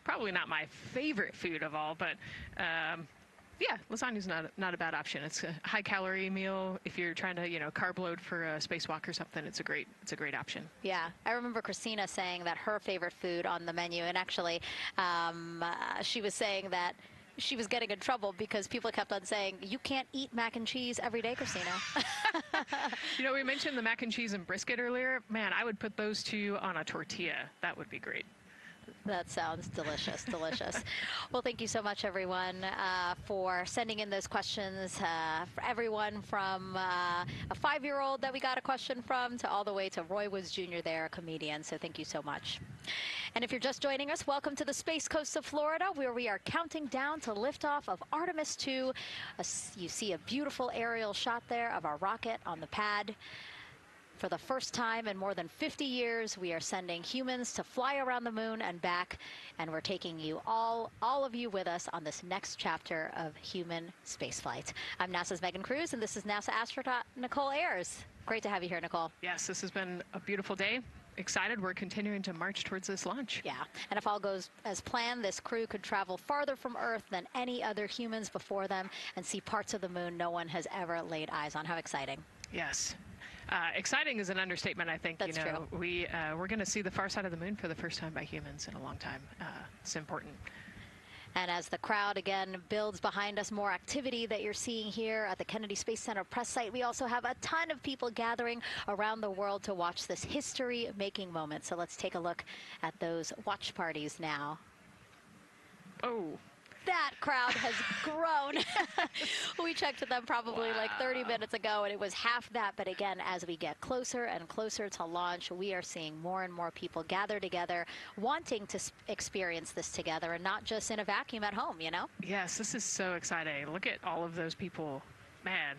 Probably not my favorite food of all, but yeah, lasagna's not a bad option. It's a high-calorie meal. If you're trying to, you know, carb load for a spacewalk or something, it's a great option. Yeah, I remember Christina saying that her favorite food on the menu, and actually, she was saying that she was getting in trouble because people kept on saying, you can't eat mac and cheese every day, Christina. You know, we mentioned the mac and cheese and brisket earlier. Man, I would put those two on a tortilla. That would be great. That sounds delicious, delicious. Well, thank you so much, everyone, for sending in those questions. For everyone from a 5-year-old that we got a question from to all the way to Roy Woods Jr. there, a comedian. So thank you so much. And if you're just joining us, welcome to the Space Coast of Florida, where we are counting down to liftoff of Artemis II. You see a beautiful aerial shot there of our rocket on the pad. For the first time in more than 50 years, we are sending humans to fly around the moon and back, and we're taking you all of you with us on this next chapter of human spaceflight. I'm NASA's Megan Cruz, and this is NASA astronaut Nicole Ayers. Great to have you here, Nicole. Yes, this has been a beautiful day. Excited. We're continuing to march towards this launch. Yeah, and if all goes as planned, this crew could travel farther from Earth than any other humans before them and see parts of the moon no one has ever laid eyes on. How exciting. Yes. Exciting is an understatement, I think. That's true. We're going to see the far side of the moon for the first time by humans in a long time. It's important. And as the crowd again builds behind us, more activity that you're seeing here at the Kennedy Space Center press site. We also have a ton of people gathering around the world to watch this history-making moment. So let's take a look at those watch parties now. Oh. That crowd has grown. We checked with them probably like 30 minutes ago, and it was half that. But again, as we get closer and closer to launch, we are seeing more and more people gather together, wanting to experience this together and not just in a vacuum at home, you know? Yes, this is so exciting. Look at all of those people. Man.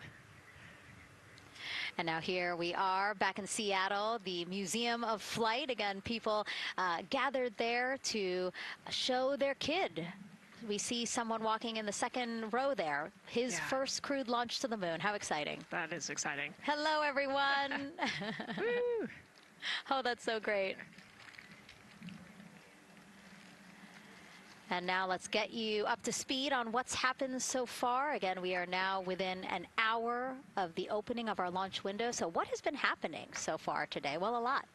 And now here we are back in Seattle, the Museum of Flight. Again, people gathered there to show their kid. We see someone walking in the second row there. His first crewed launch to the moon. How exciting. That is exciting. Hello, everyone. Woo. Oh, that's so great. And now let's get you up to speed on what's happened so far. Again, we are now within an hour of the opening of our launch window. So what has been happening so far today? Well, a lot.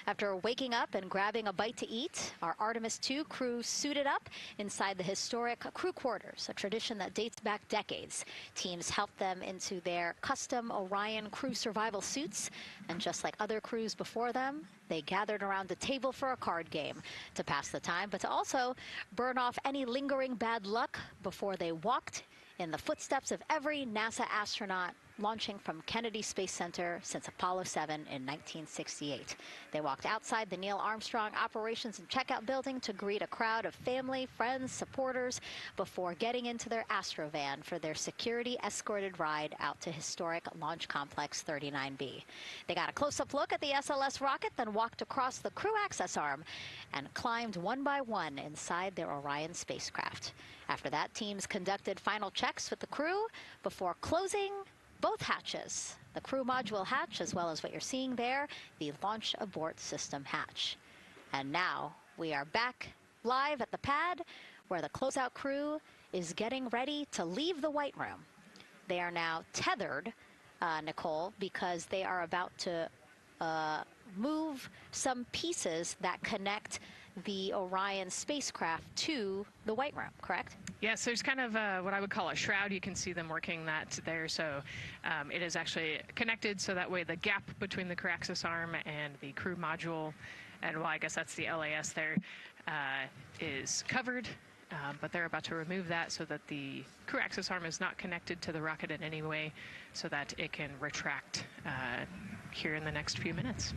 After waking up and grabbing a bite to eat, our Artemis II crew suited up inside the historic crew quarters, a tradition that dates back decades. Teams helped them into their custom Orion crew survival suits, and just like other crews before them, they gathered around the table for a card game to pass the time, but to also burn off any lingering bad luck before they walked in the footsteps of every NASA astronaut launching from Kennedy Space Center since Apollo 7 in 1968. They walked outside the Neil Armstrong Operations and Checkout Building to greet a crowd of family, friends, supporters before getting into their Astrovan for their security-escorted ride out to historic Launch Complex 39B. They got a close-up look at the SLS rocket, then walked across the crew access arm and climbed one by one inside their Orion spacecraft. After that, teams conducted final checks with the crew before closing both hatches, the crew module hatch, as well as what you're seeing there, the launch abort system hatch. And now we are back live at the pad where the closeout crew is getting ready to leave the White Room. They are now tethered, Nicole, because they are about to move some pieces that connect the Orion spacecraft to the White Room, correct? Yes, there's kind of what I would call a shroud. You can see them working that there. So it is actually connected, so that way the gap between the crew access arm and the crew module, and well, I guess that's the LAS there, is covered. but they're about to remove that so that the crew access arm is not connected to the rocket in any way, so that it can retract here in the next few minutes.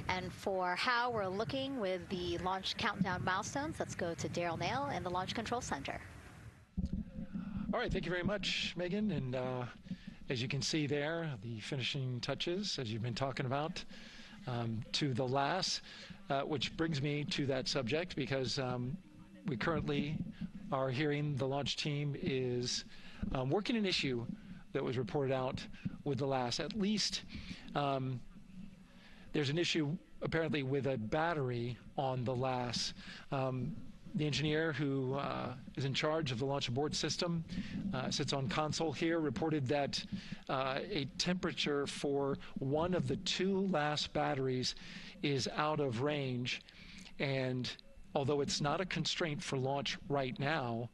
And for how we're looking with the launch countdown milestones, let's go to Daryl Nail in the Launch Control Center. All right, thank you very much, Megan. And as you can see there, the finishing touches, as you've been talking about, to the LAS, which brings me to that subject, because we currently are hearing the launch team is working an issue that was reported out with the LAS. At least there's an issue apparently with a battery on the LAS. The engineer who is in charge of the launch abort system, sits on console here, reported that a temperature for one of the two LAS batteries is out of range. And although it's not a constraint for launch right now,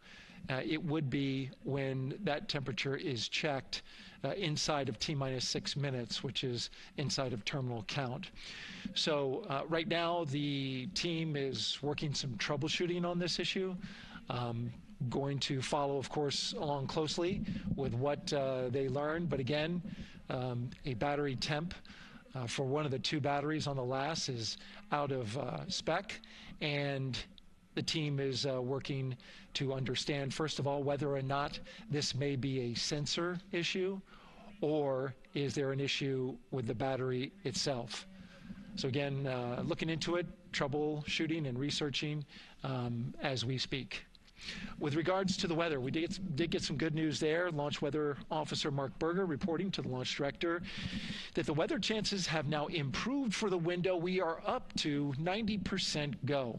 it would be when that temperature is checked inside of T-minus 6 minutes, which is inside of terminal count. So right now the team is working some troubleshooting on this issue. Going to follow, of course, along closely with what they learn. But again, a battery temp for one of the two batteries on the LAS is out of spec, and the team is working to understand, first of all, whether or not this may be a sensor issue, or is there an issue with the battery itself. So again, looking into it, troubleshooting and researching as we speak. With regards to the weather, we did get some good news there. Launch Weather Officer Mark Berger reporting to the launch director that the weather chances have now improved for the window. We are up to 90% go,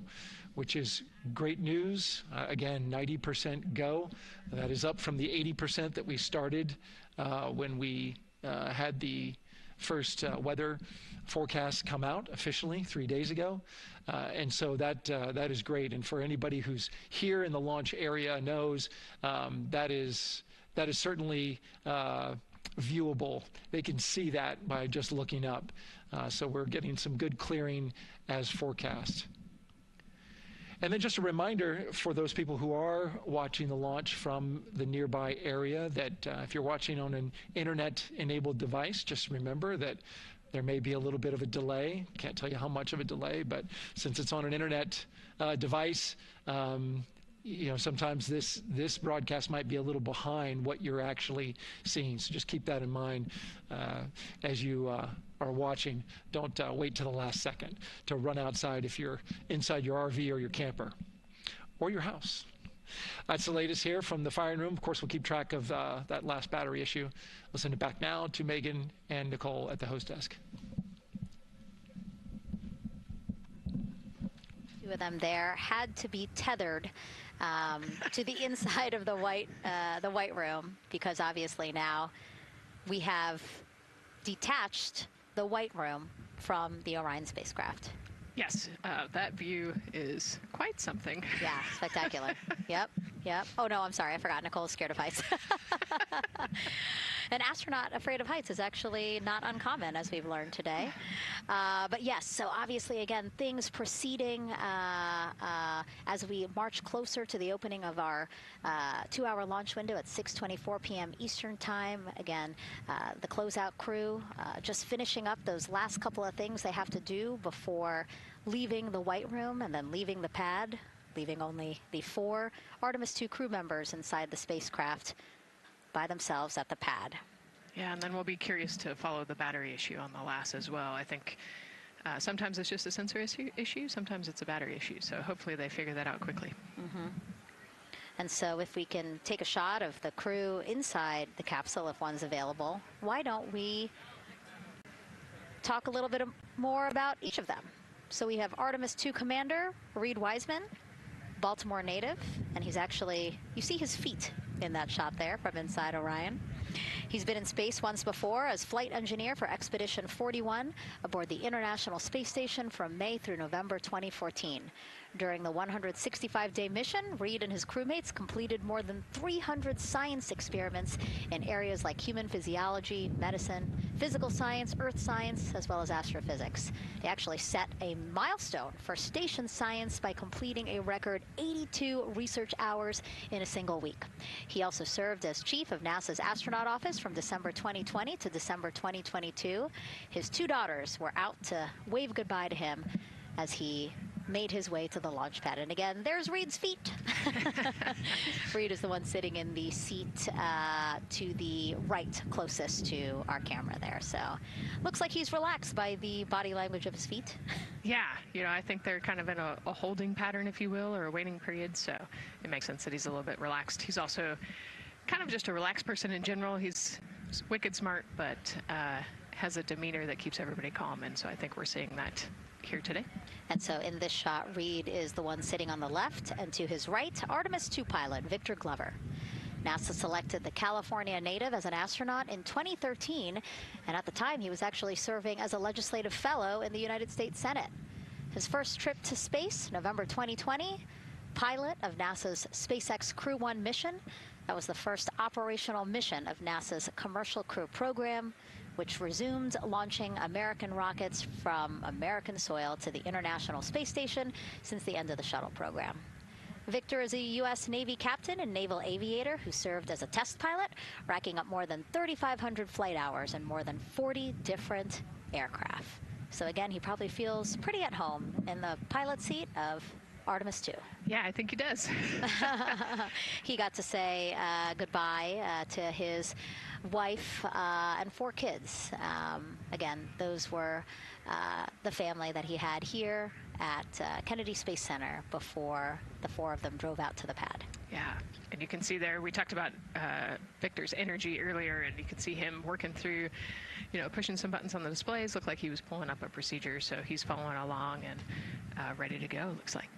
which is great news. Again, 90% go. That is up from the 80% that we started when we had the first weather forecast come out officially 3 days ago. And so that is great. And for anybody who's here in the launch area knows that is certainly viewable. They can see that by just looking up. So we're getting some good clearing as forecast. And then just a reminder for those people who are watching the launch from the nearby area that if you're watching on an internet-enabled device, just remember that there may be a little bit of a delay. Can't tell you how much of a delay, but since it's on an internet device, you know, sometimes this broadcast might be a little behind what you're actually seeing. So just keep that in mind as you are watching. Don't wait to the last second to run outside if you're inside your RV or your camper or your house. That's the latest here from the firing room. Of course, we'll keep track of that last battery issue. We'll send it back now to Megan and Nicole at the host desk. Two of them there had to be tethered to the inside of the white room, because obviously now we have detached the white room from the Orion spacecraft. Yes, that view is quite something. Yeah, spectacular. Yep. Oh, no, I'm sorry. I forgot. Nicole's scared of heights. An astronaut afraid of heights is actually not uncommon, as we've learned today. But yes, so obviously, again, things proceeding as we march closer to the opening of our 2-hour launch window at 6:24 p.m. Eastern Time. Again, the closeout crew just finishing up those last couple of things they have to do before leaving the white room and then leaving the pad, leaving only the 4 Artemis II crew members inside the spacecraft by themselves at the pad. Yeah, and then we'll be curious to follow the battery issue on the LAS as well. I think sometimes it's just a sensor issue, sometimes it's a battery issue. So hopefully they figure that out quickly. Mm-hmm. And so if we can take a shot of the crew inside the capsule, if one's available, why don't we talk a little bit more about each of them? So we have Artemis II Commander Reed Wiseman, Baltimore native, and he's actually, you see his feet in that shot there from inside Orion. He's been in space once before as flight engineer for Expedition 41 aboard the International Space Station from May through November 2014. During the 165-day mission, Reed and his crewmates completed more than 300 science experiments in areas like human physiology, medicine, physical science, earth science, as well as astrophysics. They actually set a milestone for station science by completing a record 82 research hours in a single week. He also served as chief of NASA's astronaut office from December 2020 to December 2022. His two daughters were out to wave goodbye to him as he made his way to the launch pad. And again, there's Reed's feet. Reed is the one sitting in the seat to the right, closest to our camera there. So looks like he's relaxed by the body language of his feet. Yeah, you know, I think they're kind of in a holding pattern, if you will, or a waiting period. So it makes sense that he's a little bit relaxed. He's also kind of just a relaxed person in general. He's wicked smart, but has a demeanor that keeps everybody calm. And so I think we're seeing that here today. And so in this shot, Reed is the one sitting on the left, and to his right, Artemis II pilot Victor Glover. NASA selected the California native as an astronaut in 2013, and at the time he was actually serving as a legislative fellow in the United States Senate. His first trip to space, November 2020, pilot of NASA's SpaceX Crew 1 mission. That was the first operational mission of NASA's Commercial Crew program, which resumed launching American rockets from American soil to the International Space Station since the end of the shuttle program. Victor is a U.S. Navy captain and naval aviator who served as a test pilot, racking up more than 3,500 flight hours in more than 40 different aircraft. So again, he probably feels pretty at home in the pilot seat of Artemis II. Yeah, I think he does. He got to say goodbye to his wife and 4 kids. Again, those were the family that he had here at Kennedy Space Center before the 4 of them drove out to the pad. Yeah, and you can see there, we talked about Victor's energy earlier, and you can see him working through, you know, pushing some buttons on the displays. Looked like he was pulling up a procedure, so he's following along and ready to go, looks like.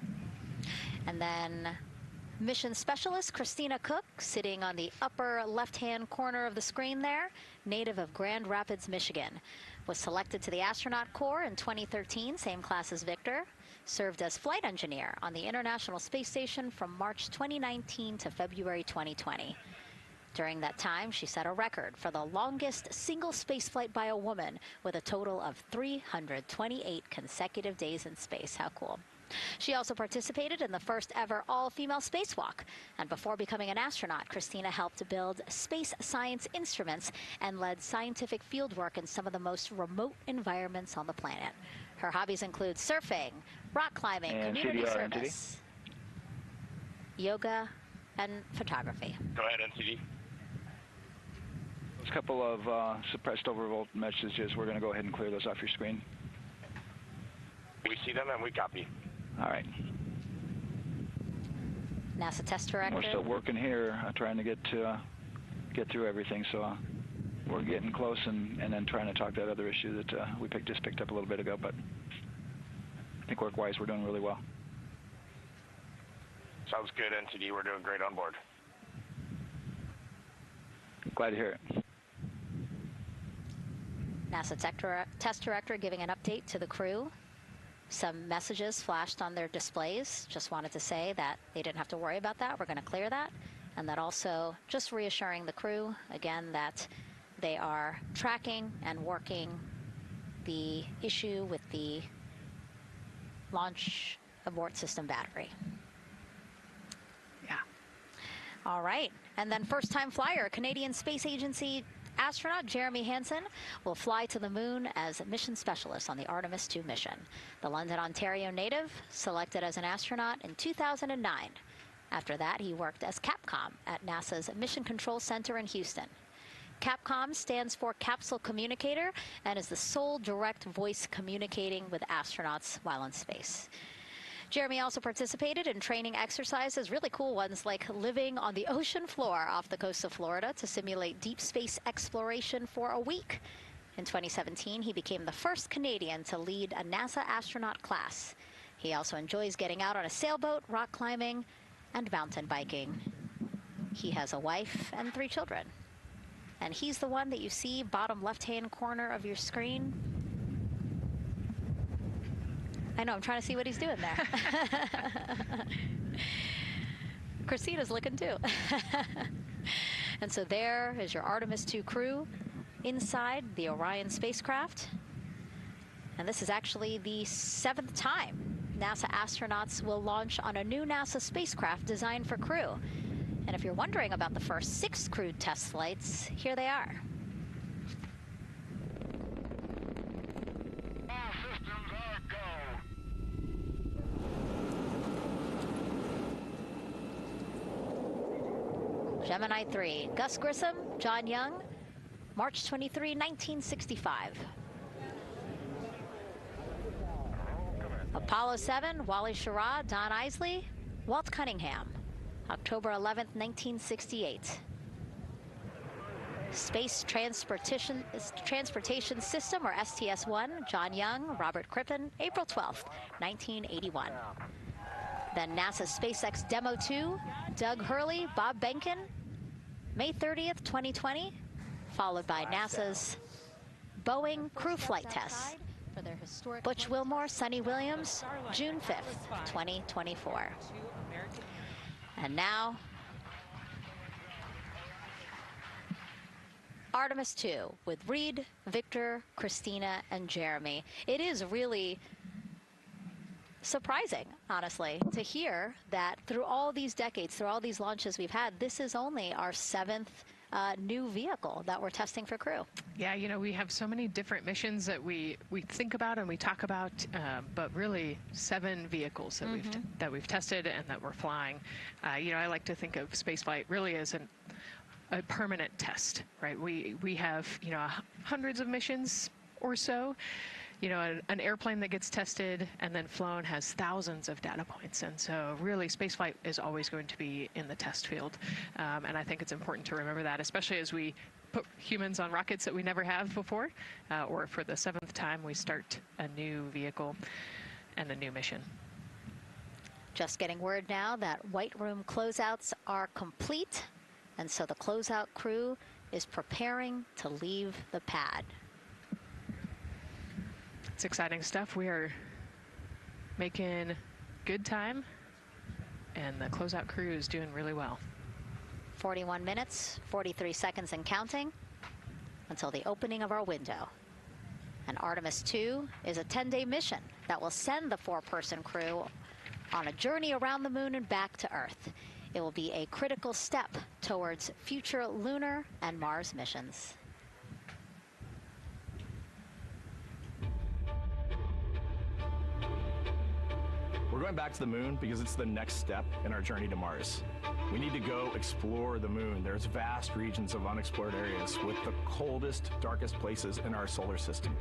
And then mission specialist Christina Cook, sitting on the upper left-hand corner of the screen there, native of Grand Rapids, Michigan, was selected to the Astronaut Corps in 2013, same class as Victor, served as flight engineer on the International Space Station from March 2019 to February 2020. During that time, she set a record for the longest single spaceflight by a woman with a total of 328 consecutive days in space. How cool. She also participated in the first ever all-female spacewalk. And before becoming an astronaut, Christina helped build space science instruments and led scientific fieldwork in some of the most remote environments on the planet. Her hobbies include surfing, rock climbing, and community CDR, service, yoga, and photography. Go ahead, NCD. There's a couple of suppressed overvolt messages. We're going to go ahead and clear those off your screen. We see them and we copy. All right. NASA test director. We're still working here, trying to get through everything. So we're getting close, and then trying to talk that other issue that we just picked up a little bit ago. But I think work-wise, we're doing really well. Sounds good, NCD. We're doing great on board. Glad to hear it. NASA test director giving an update to the crew. Some messages flashed on their displays. Just wanted to say that they didn't have to worry about that. We're going to clear that. And that also just reassuring the crew, again, that they are tracking and working the issue with the launch abort system battery. Yeah. All right. And then first-time flyer, Canadian Space Agency astronaut Jeremy Hansen will fly to the moon as a mission specialist on the Artemis II mission. The London, Ontario native selected as an astronaut in 2009. After that, he worked as Capcom at NASA's Mission Control Center in Houston. Capcom stands for Capsule Communicator and is the sole direct voice communicating with astronauts while in space. Jeremy also participated in training exercises, really cool ones, like living on the ocean floor off the coast of Florida to simulate deep space exploration for a week. In 2017, he became the first Canadian to lead a NASA astronaut class. He also enjoys getting out on a sailboat, rock climbing, and mountain biking. He has a wife and 3 children. And he's the one that you see bottom left-hand corner of your screen. I know, I'm trying to see what he's doing there. Christina's looking too. And so there is your Artemis II crew inside the Orion spacecraft. And this is actually the 7th time NASA astronauts will launch on a new NASA spacecraft designed for crew. And if you're wondering about the first 6 crewed test flights, here they are. Gemini 3, Gus Grissom, John Young, March 23, 1965. Apollo 7, Wally Schirra, Don Isley, Walt Cunningham, October 11, 1968. Space Transportation System, or STS-1, John Young, Robert Crippen, April 12, 1981. Then NASA SpaceX Demo 2, Doug Hurley, Bob Behnken, May 30th, 2020, followed by NASA's Boeing crew flight tests. Butch Wilmore, Sonny Williams, June 5th, 2024. And now, Artemis II with Reed, Victor, Christina, and Jeremy. It is really surprising, honestly, to hear that through all these decades, through all these launches we've had, this is only our 7th new vehicle that we're testing for crew. Yeah, you know, we have so many different missions that we think about and we talk about, but really 7 vehicles that we've tested and that we're flying. You know, I like to think of spaceflight really as a permanent test, right? We have, you know, hundreds of missions or so. You know, an airplane that gets tested and then flown has thousands of data points. And so really spaceflight is always going to be in the test field. And I think it's important to remember that, especially as we put humans on rockets that we never have before, or for the 7th time we start a new vehicle and a new mission. Just getting word now that White Room closeouts are complete. And so the closeout crew is preparing to leave the pad. It's exciting stuff. We are making good time, and the closeout crew is doing really well. 41 minutes, 43 seconds and counting until the opening of our window. And Artemis II is a 10-day mission that will send the 4-person crew on a journey around the moon and back to Earth. It will be a critical step towards future lunar and Mars missions. We're going back to the moon because it's the next step in our journey to Mars. We need to go explore the moon. There's vast regions of unexplored areas with the coldest, darkest places in our solar system.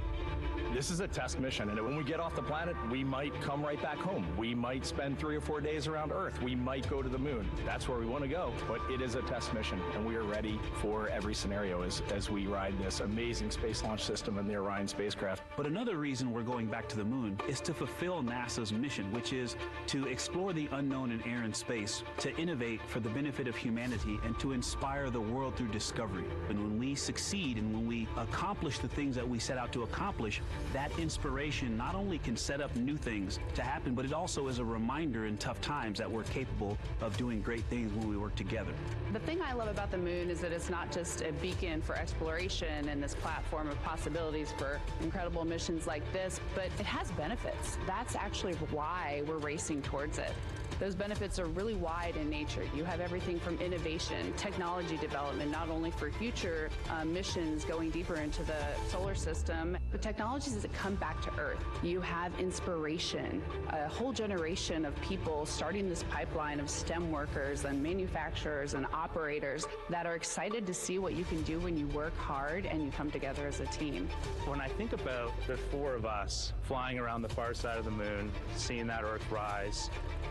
This is a test mission, and when we get off the planet, we might come right back home. We might spend 3 or 4 days around Earth. We might go to the moon. That's where we want to go, but it is a test mission, and we are ready for every scenario as we ride this amazing space launch system in the Orion spacecraft. But another reason we're going back to the moon is to fulfill NASA's mission, which is to explore the unknown in air and space, to innovate for the benefit of humanity, and to inspire the world through discovery. And when we succeed and when we accomplish the things that we set out to accomplish, that inspiration not only can set up new things to happen, but it also is a reminder in tough times that we're capable of doing great things when we work together. The thing I love about the moon is that it's not just a beacon for exploration and this platform of possibilities for incredible missions like this, but it has benefits. That's actually why we're racing towards it. Those benefits are really wide in nature. You have everything from innovation, technology development, not only for future missions going deeper into the solar system, but technologies that come back to Earth. You have inspiration, a whole generation of people starting this pipeline of STEM workers and manufacturers and operators that are excited to see what you can do when you work hard and you come together as a team. When I think about the 4 of us flying around the far side of the moon, seeing that Earth rise,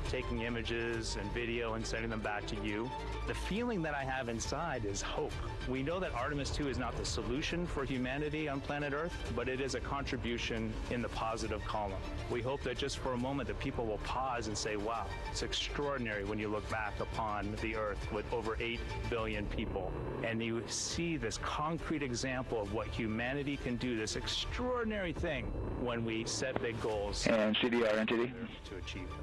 taking images and video and sending them back to you. The feeling that I have inside is hope. We know that Artemis II is not the solution for humanity on planet Earth, but it is a contribution in the positive column. We hope that just for a moment that people will pause and say, wow, it's extraordinary when you look back upon the Earth with over 8 billion people, and you see this concrete example of what humanity can do, this extraordinary thing when we set big goals and CDR entity to achieve them.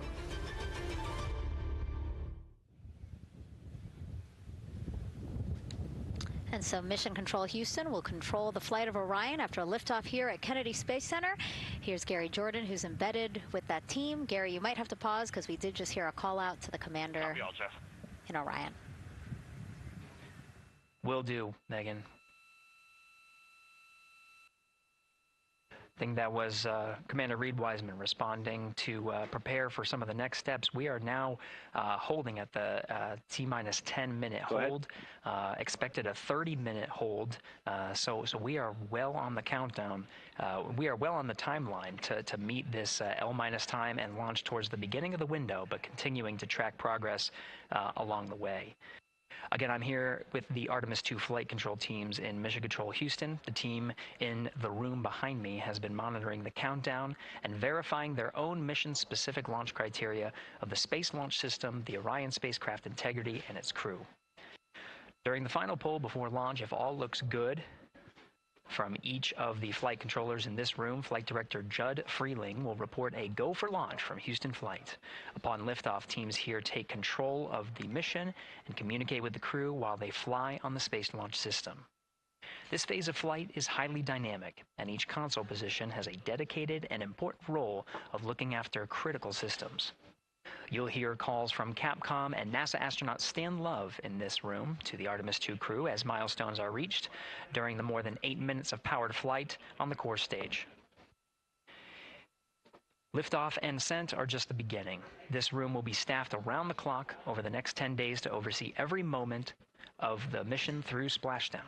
And so Mission Control Houston will control the flight of Orion after a liftoff here at Kennedy Space Center. Here's Gary Jordan, who's embedded with that team. Gary, you might have to pause because we did just hear a call out to the commander in Orion. Will do, Megan. I think that was Commander Reed Wiseman responding to prepare for some of the next steps. We are now holding at the T-minus 10-minute hold. Expected a 30-minute hold. So we are well on the countdown. We are well on the timeline to meet this L- time and launch towards the beginning of the window, but continuing to track progress along the way. Again, I'm here with the Artemis II flight control teams in Mission Control Houston. The team in the room behind me has been monitoring the countdown and verifying their own mission-specific launch criteria of the Space Launch System, the Orion spacecraft integrity, and its crew. During the final poll before launch, if all looks good from each of the flight controllers in this room, Flight Director Judd Freeling will report a go for launch from Houston Flight. Upon liftoff, teams here take control of the mission and communicate with the crew while they fly on the Space Launch System. This phase of flight is highly dynamic, and each console position has a dedicated and important role of looking after critical systems. You'll hear calls from Capcom and NASA astronaut Stan Love in this room to the Artemis II crew as milestones are reached during the more than 8 minutes of powered flight on the core stage. Liftoff and Ascent are just the beginning. This room will be staffed around the clock over the next 10 days to oversee every moment of the mission through splashdown.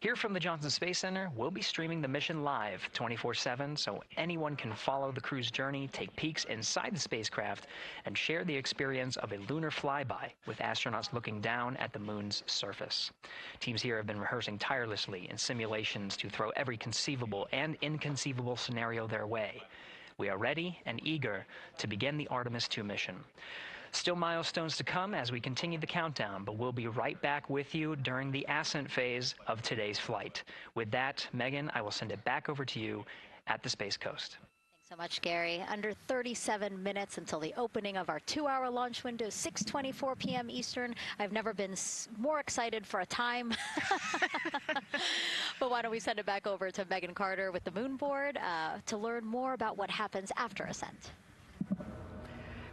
Here from the Johnson Space Center, we'll be streaming the mission live 24/7 so anyone can follow the crew's journey, take peeks inside the spacecraft, and share the experience of a lunar flyby with astronauts looking down at the moon's surface. Teams here have been rehearsing tirelessly in simulations to throw every conceivable and inconceivable scenario their way. We are ready and eager to begin the Artemis II mission. Still milestones to come as we continue the countdown, but we'll be right back with you during the Ascent phase of today's flight. With that, Megan, I will send it back over to you at the Space Coast. Thanks so much, Gary. Under 37 minutes until the opening of our 2-hour launch window, 6:24 p.m. Eastern. I've never been more excited for a time. But why don't we send it back over to Megan Carter with the moon board to learn more about what happens after Ascent.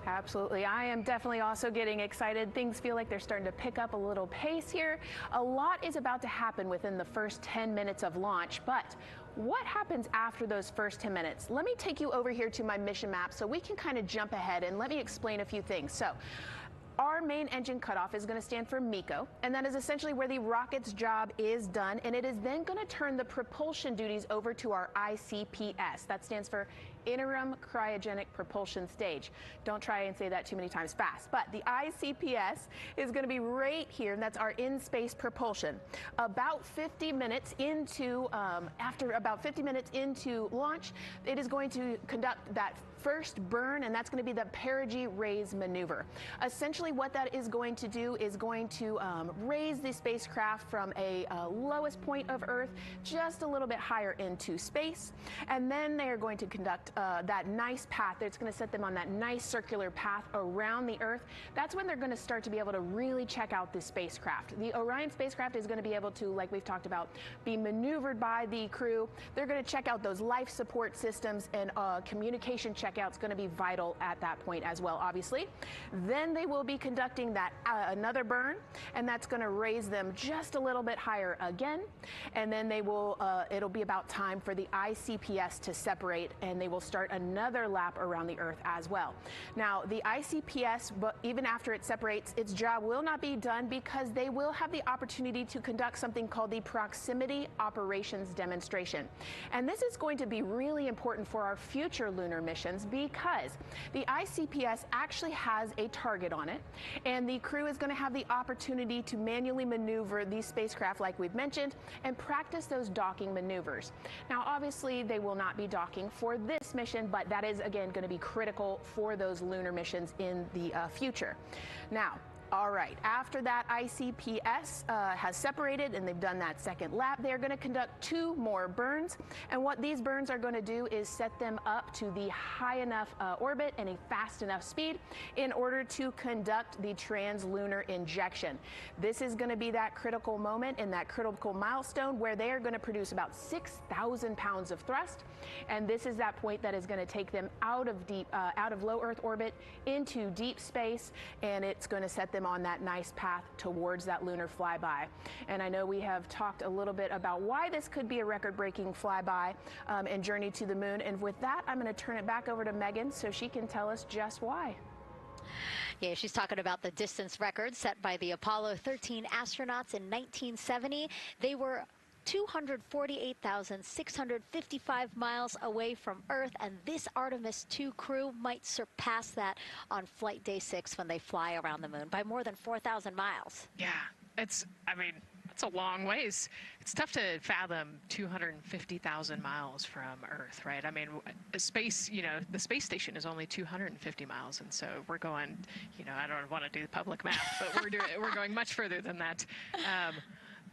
Absolutely. I am definitely also getting excited. Things feel like they're starting to pick up a little pace here. A lot is about to happen within the first 10 minutes of launch, but what happens after those first 10 minutes? Let me take you over here to my mission map so we can kind of jump ahead and let me explain a few things. So, our main engine cutoff is going to stand for MECO, and that is essentially where the rocket's job is done, and it is then going to turn the propulsion duties over to our ICPS. That stands for Interim Cryogenic Propulsion Stage. Don't try and say that too many times fast, but the ICPS is going to be right here, and that's our in-space propulsion. About 50 minutes into, after about 50 minutes into launch, it is going to conduct that first burn, and that's going to be the Perigee Raise maneuver. Essentially what that is going to do is going to raise the spacecraft from a lowest point of Earth just a little bit higher into space, and then they are going to conduct that nice path that's going to set them on that nice circular path around the Earth. That's when they're going to start to be able to really check out the spacecraft. The Orion spacecraft is going to be able to, like we've talked about, be maneuvered by the crew. They're going to check out those life support systems, and communication checkout's going to be vital at that point as well, obviously. Then they will be conducting that another burn, and that's going to raise them just a little bit higher again. And then they will, it'll be about time for the ICPS to separate, and they will start another lap around the Earth as well. Now, the ICPS, but even after it separates, its job will not be done because they will have the opportunity to conduct something called the Proximity Operations Demonstration. And this is going to be really important for our future lunar missions because the ICPS actually has a target on it, and the crew is going to have the opportunity to manually maneuver these spacecraft like we've mentioned and practice those docking maneuvers. Now, obviously, they will not be docking for this mission, but that is, again, going to be critical for those lunar missions in the future. Now, all right, after that ICPS has separated and they've done that second lap, they're going to conduct 2 more burns. And what these burns are going to do is set them up to the high enough orbit and a fast enough speed in order to conduct the translunar injection. This is going to be that critical moment and that critical milestone where they are going to produce about 6,000 pounds of thrust. And this is that point that is going to take them out of low Earth orbit into deep space, and it's going to set them on that nice path towards that lunar flyby. And I know we have talked a little bit about why this could be a record-breaking flyby and journey to the moon. And with that, I'm going to turn it back over to Megan so she can tell us just why. Yeah, she's talking about the distance record set by the Apollo 13 astronauts in 1970. They were 248,655 miles away from Earth, and this Artemis II crew might surpass that on flight day 6 when they fly around the moon by more than 4,000 miles. Yeah, it's a long ways. It's tough to fathom 250,000 miles from Earth, right? I mean, space, the space station is only 250 miles, and so we're going, I don't want to do the public math, but we're going much further than that.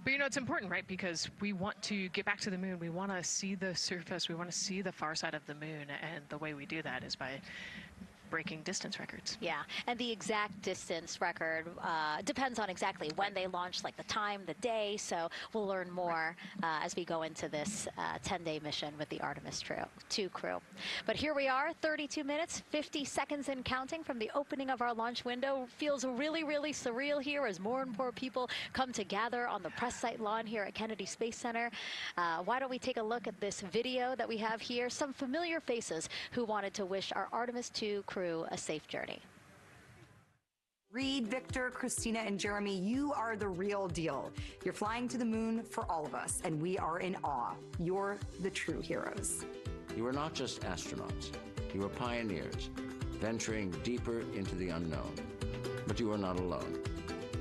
But it's important, right? Because we want to get back to the moon. We want to see the surface. We want to see the far side of the moon. And the way we do that is by breaking distance records. Yeah, and the exact distance record depends on exactly when they launch, like the time, the day. So we'll learn more as we go into this 10-day mission with the Artemis II crew. But here we are, 32 minutes, 50 seconds and counting from the opening of our launch window. Feels really, really surreal here as more and more people come to gather on the press site lawn here at Kennedy Space Center. Why don't we take a look at this video that we have here? Some familiar faces who wanted to wish our Artemis II crew a safe journey. Reed, Victor, Christina, and Jeremy, you are the real deal. You're flying to the moon for all of us, and we are in awe. You're the true heroes. You are not just astronauts. You are pioneers, venturing deeper into the unknown. But you are not alone.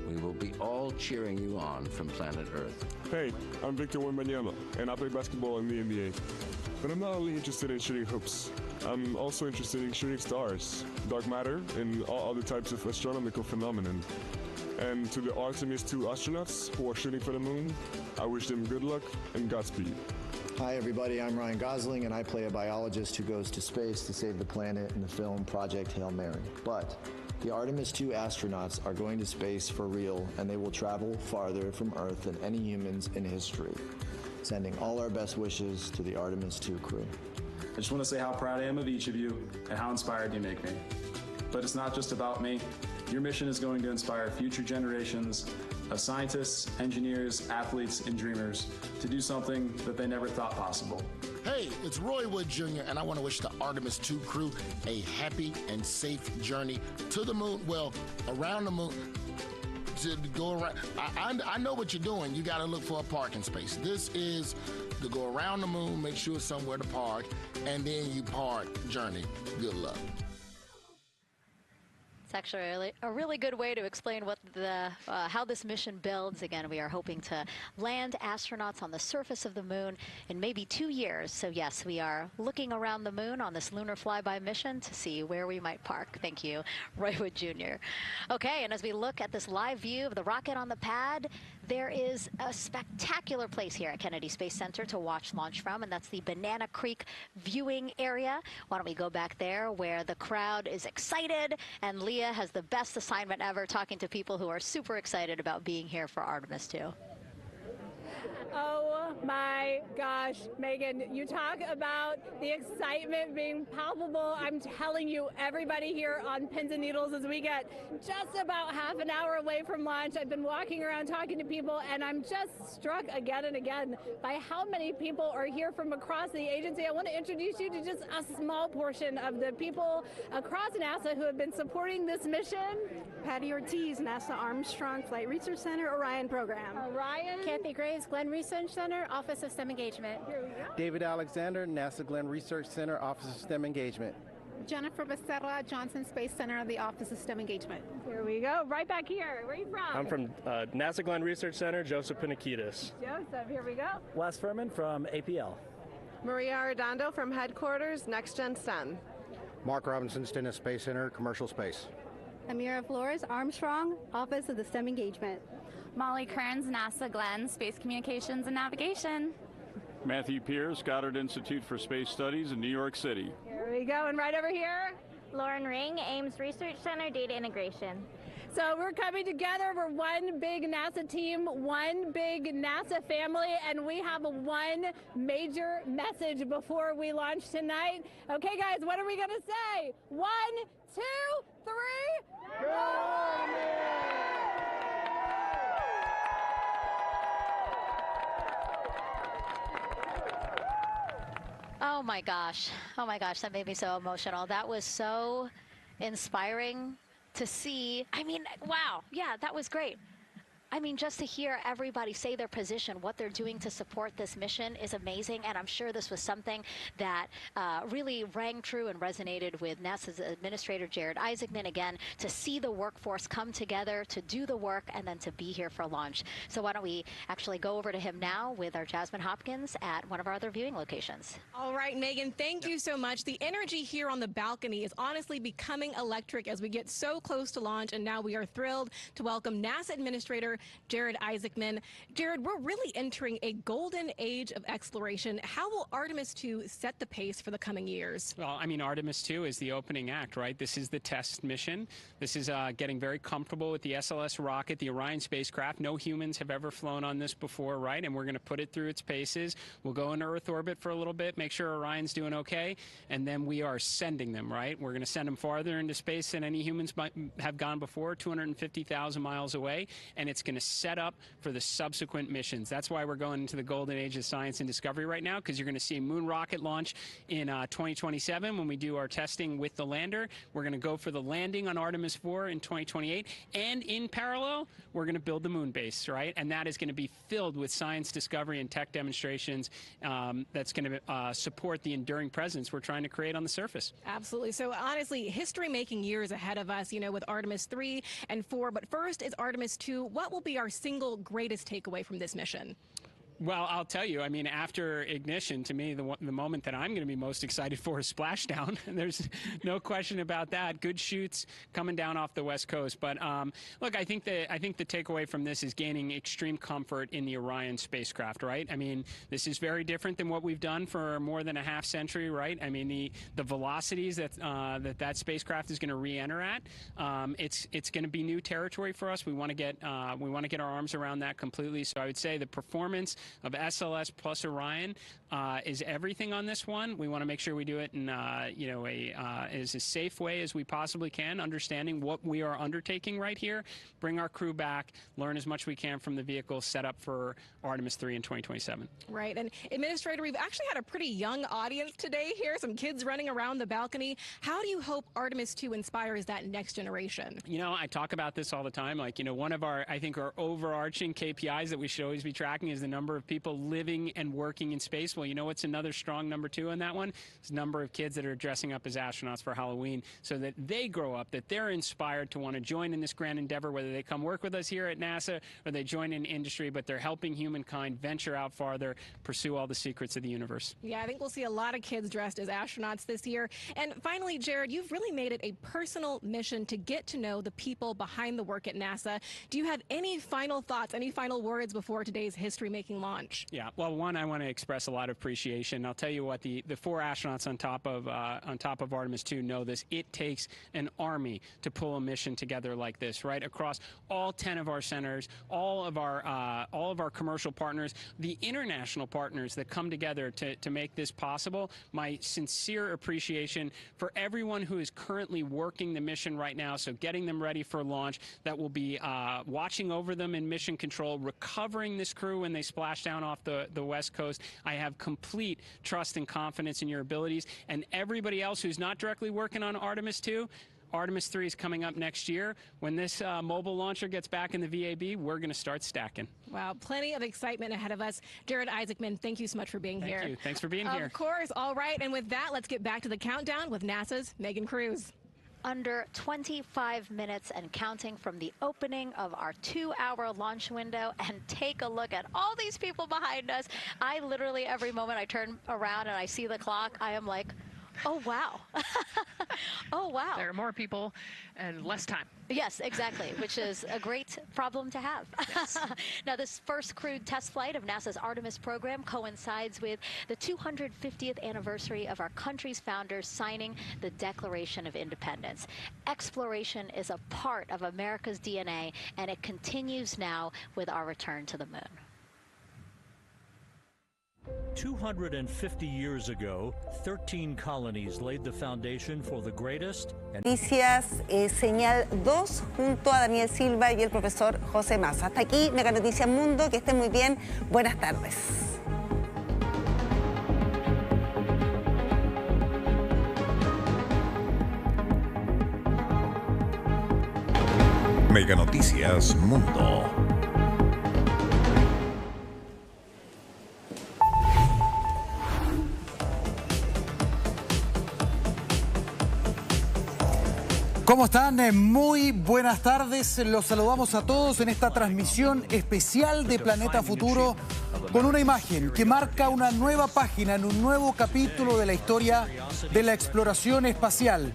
We will be all cheering you on from planet Earth. Hey, I'm Victor Wembanyama, and I play basketball in the NBA. But I'm not only interested in shooting hoops. I'm also interested in shooting stars, dark matter, and all other types of astronomical phenomenon. And to the Artemis II astronauts who are shooting for the moon, I wish them good luck and Godspeed. Hi everybody, I'm Ryan Gosling, and I play a biologist who goes to space to save the planet in the film Project Hail Mary. But the Artemis II astronauts are going to space for real, and they will travel farther from Earth than any humans in history. Sending all our best wishes to the Artemis II crew. I just want to say how proud I am of each of you and how inspired you make me. But it's not just about me. Your mission is going to inspire future generations of scientists, engineers, athletes, and dreamers to do something that they never thought possible. Hey, it's Roy Wood Jr., and I want to wish the Artemis II crew a happy and safe journey to the moon, well, around the moon. To go around, I know what you're doing. You got to look for a parking space. This is to go around the moon, make sure somewhere to park, and then you park journey. Good luck. It's actually a really good way to explain what how this mission builds. Again, we are hoping to land astronauts on the surface of the moon in maybe 2 years. So yes, we are looking around the moon on this lunar flyby mission to see where we might park. Thank you, Roy Wood Jr. Okay, and as we look at this live view of the rocket on the pad, there is a spectacular place here at Kennedy Space Center to watch launch from, and that's the Banana Creek viewing area. Why don't we go back there where the crowd is excited, and Leah has the best assignment ever talking to people who are super excited about being here for Artemis II. Oh my gosh, Megan, you talk about the excitement being palpable. I'm telling you, everybody here on pins and needles as we get just about half an hour away from launch. I've been walking around talking to people, and I'm just struck again and again by how many people are here from across the agency. I want to introduce you to just a small portion of the people across NASA who have been supporting this mission. Patty Ortiz, NASA Armstrong Flight Research Center, Orion program. Orion. Kathy Graves, Glenn Research Center, Office of STEM Engagement. David Alexander, NASA Glenn Research Center, Office of STEM Engagement. Jennifer Becerra, Johnson Space Center, the Office of STEM Engagement. Here we go, right back here. Where are you from? I'm from NASA Glenn Research Center, Joseph Panakitis. Joseph, here we go. Wes Furman from APL. Maria Arredondo from Headquarters, Next Gen STEM. Mark Robinson, Stennis Space Center, Commercial Space. Amira Flores, Armstrong, Office of the STEM Engagement. Molly Kearns, NASA Glenn, Space Communications and Navigation. Matthew Pierce, Goddard Institute for Space Studies in New York City. Here we go, and right over here. Lauren Ring, Ames Research Center, Data Integration. So we're coming together. We're one big NASA team, one big NASA family, and we have one major message before we launch tonight. Okay, guys, what are we going to say? 1, 2, 3. Go Artemis! Oh my gosh, that made me so emotional. That was so inspiring to see. I mean, wow, yeah, that was great. I mean, just to hear everybody say their position, what they're doing to support this mission is amazing, and I'm sure this was something that really rang true and resonated with NASA's Administrator Jared Isaacman, again, to see the workforce come together to do the work and then to be here for launch. So why don't we actually go over to him now with our Jasmine Hopkins at one of our other viewing locations. All right, Megan, thank you so much. The energy here on the balcony is honestly becoming electric as we get so close to launch, and now we are thrilled to welcome NASA Administrator Jared Isaacman. Jared, we're really entering a golden age of exploration. How will Artemis II set the pace for the coming years? Well, I mean, Artemis II is the opening act, right? This is the test mission. This is getting very comfortable with the SLS rocket, the Orion spacecraft. No humans have ever flown on this before, right? And we're going to put it through its paces. We'll go into Earth orbit for a little bit, make sure Orion's doing okay, and then we are sending them, right? We're going to send them farther into space than any humans might have gone before, 250,000 miles away, and it's going to set up for the subsequent missions. That's why we're going into the golden age of science and discovery right now, because you're going to see a moon rocket launch in 2027 when we do our testing with the lander. We're going to go for the landing on Artemis 4 in 2028, and in parallel, we're going to build the moon base, right? And that is going to be filled with science discovery and tech demonstrations that's going to support the enduring presence we're trying to create on the surface. Absolutely. So honestly, history-making years ahead of us, you know, with Artemis 3 and 4. But first is Artemis 2. What will be our single greatest takeaway from this mission? Well, I'll tell you, I mean, after ignition, to me, the moment that I'm going to be most excited for is splashdown. There's no question about that. Good shoots coming down off the West Coast. But look, I think the takeaway from this is gaining extreme comfort in the Orion spacecraft, right? I mean, this is very different than what we've done for more than a half century, right? I mean, the velocities that that spacecraft is going to re-enter at, it's going to be new territory for us. We want to get our arms around that completely. So I would say the performance of SLS plus Orion is everything on this one. We want to make sure we do it in as a safe way as we possibly can, understanding what we are undertaking right here, bring our crew back, learn as much we can from the vehicle, set up for Artemis 3 in 2027. Right, and Administrator, we've actually had a pretty young audience today here, some kids running around the balcony. How do you hope Artemis 2 inspires that next generation? You know, I talk about this all the time. Like, you know, one of our overarching KPIs that we should always be tracking is the number of people living and working in space. Well, you know what's another strong number 2 on that one? It's the number of kids that are dressing up as astronauts for Halloween, so that they grow up, that they're inspired to want to join in this grand endeavor, whether they come work with us here at NASA or they join in industry, but they're helping humankind venture out farther, pursue all the secrets of the universe. Yeah, I think we'll see a lot of kids dressed as astronauts this year. And finally, Jared, you've really made it a personal mission to get to know the people behind the work at NASA. Do you have any final thoughts, any final words before today's history-making launch. Yeah, well, one, I want to express a lot of appreciation. I'll tell you what, the 4 astronauts on top of Artemis II know this. It takes an army to pull a mission together like this, right? Across all 10 of our centers, all of our commercial partners, the international partners that come together to make this possible. My sincere appreciation for everyone who is currently working the mission right now, so getting them ready for launch, that will be watching over them in mission control, recovering this crew when they splash down off the West Coast. I have complete trust and confidence in your abilities. And everybody else who's not directly working on Artemis II, Artemis III is coming up next year. When this mobile launcher gets back in the VAB, we're going to start stacking. Wow, plenty of excitement ahead of us. Jared Isaacman, thank you so much for being here. Thank you. Thanks for being here. Of course. All right. And with that, let's get back to the countdown with NASA's Megan Cruz. Under 25 minutes and counting from the opening of our 2-hour launch window, and take a look at all these people behind us. I literally, every moment I turn around and I see the clock, I am like, oh, wow. Oh, wow. There are more people and less time. Yes, exactly, which is a great problem to have. Yes. Now, this first crewed test flight of NASA's Artemis program coincides with the 250th anniversary of our country's founders signing the Declaration of Independence. Exploration is a part of America's DNA, and it continues now with our return to the moon. 250 years ago, 13 colonies laid the foundation for the greatest. Noticias, señal 2, junto a Daniel Silva y el profesor José Massa. Hasta aquí, Meganoticias Mundo. Que estén muy bien. Buenas tardes. Meganoticias Mundo. ¿Cómo están? Muy buenas tardes. Los saludamos a todos en esta transmisión especial de Planeta Futuro con una imagen que marca una nueva página en un nuevo capítulo de la historia de la exploración espacial.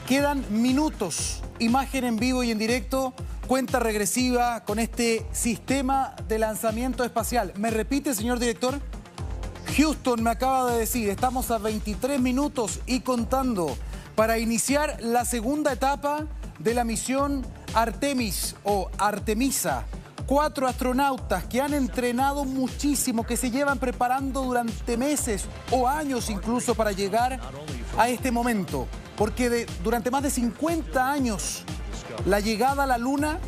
Quedan minutos, imagen en vivo y en directo, cuenta regresiva con este sistema de lanzamiento espacial. ¿Me repite, señor director? Houston me acaba de decir, estamos a 23 minutos y contando para iniciar la segunda etapa de la misión Artemis o Artemisa. 4 astronautas que han entrenado muchísimo, que se llevan preparando durante meses o años incluso para llegar a este momento. Porque durante más de 50 años la llegada a la Luna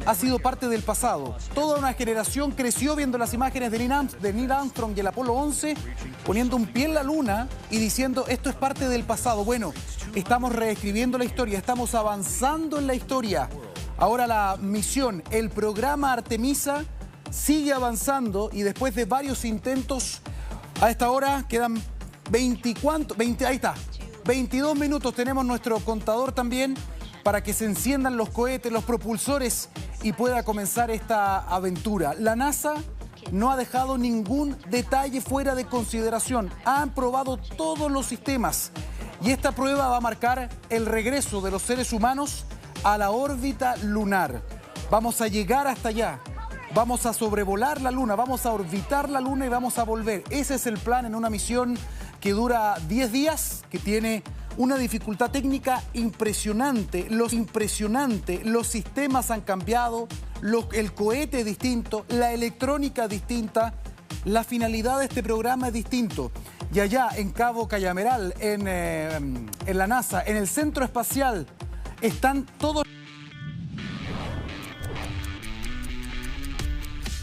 ha sido parte del pasado. Toda una generación creció viendo las imágenes de Neil Armstrong y el Apolo 11, poniendo un pie en la Luna y diciendo esto es parte del pasado. Bueno, estamos reescribiendo la historia, estamos avanzando en la historia. Ahora la misión, el programa Artemisa, sigue avanzando y después de varios intentos, a esta hora quedan 22 minutos. Tenemos nuestro contador también para que se enciendan los cohetes, los propulsores y pueda comenzar esta aventura. La NASA no ha dejado ningún detalle fuera de consideración. Han probado todos los sistemas y esta prueba va a marcar el regreso de los seres humanos a la órbita lunar. Vamos a llegar hasta allá. Vamos a sobrevolar la Luna, vamos a orbitar la Luna y vamos a volver. Ese es el plan en una misión que dura 10 días, que tiene una dificultad técnica impresionante. Los sistemas han cambiado, el cohete es distinto, la electrónica es distinta, la finalidad de este programa es distinto. Y allá en Cabo Cañaveral, en la NASA, en el centro espacial, están todos.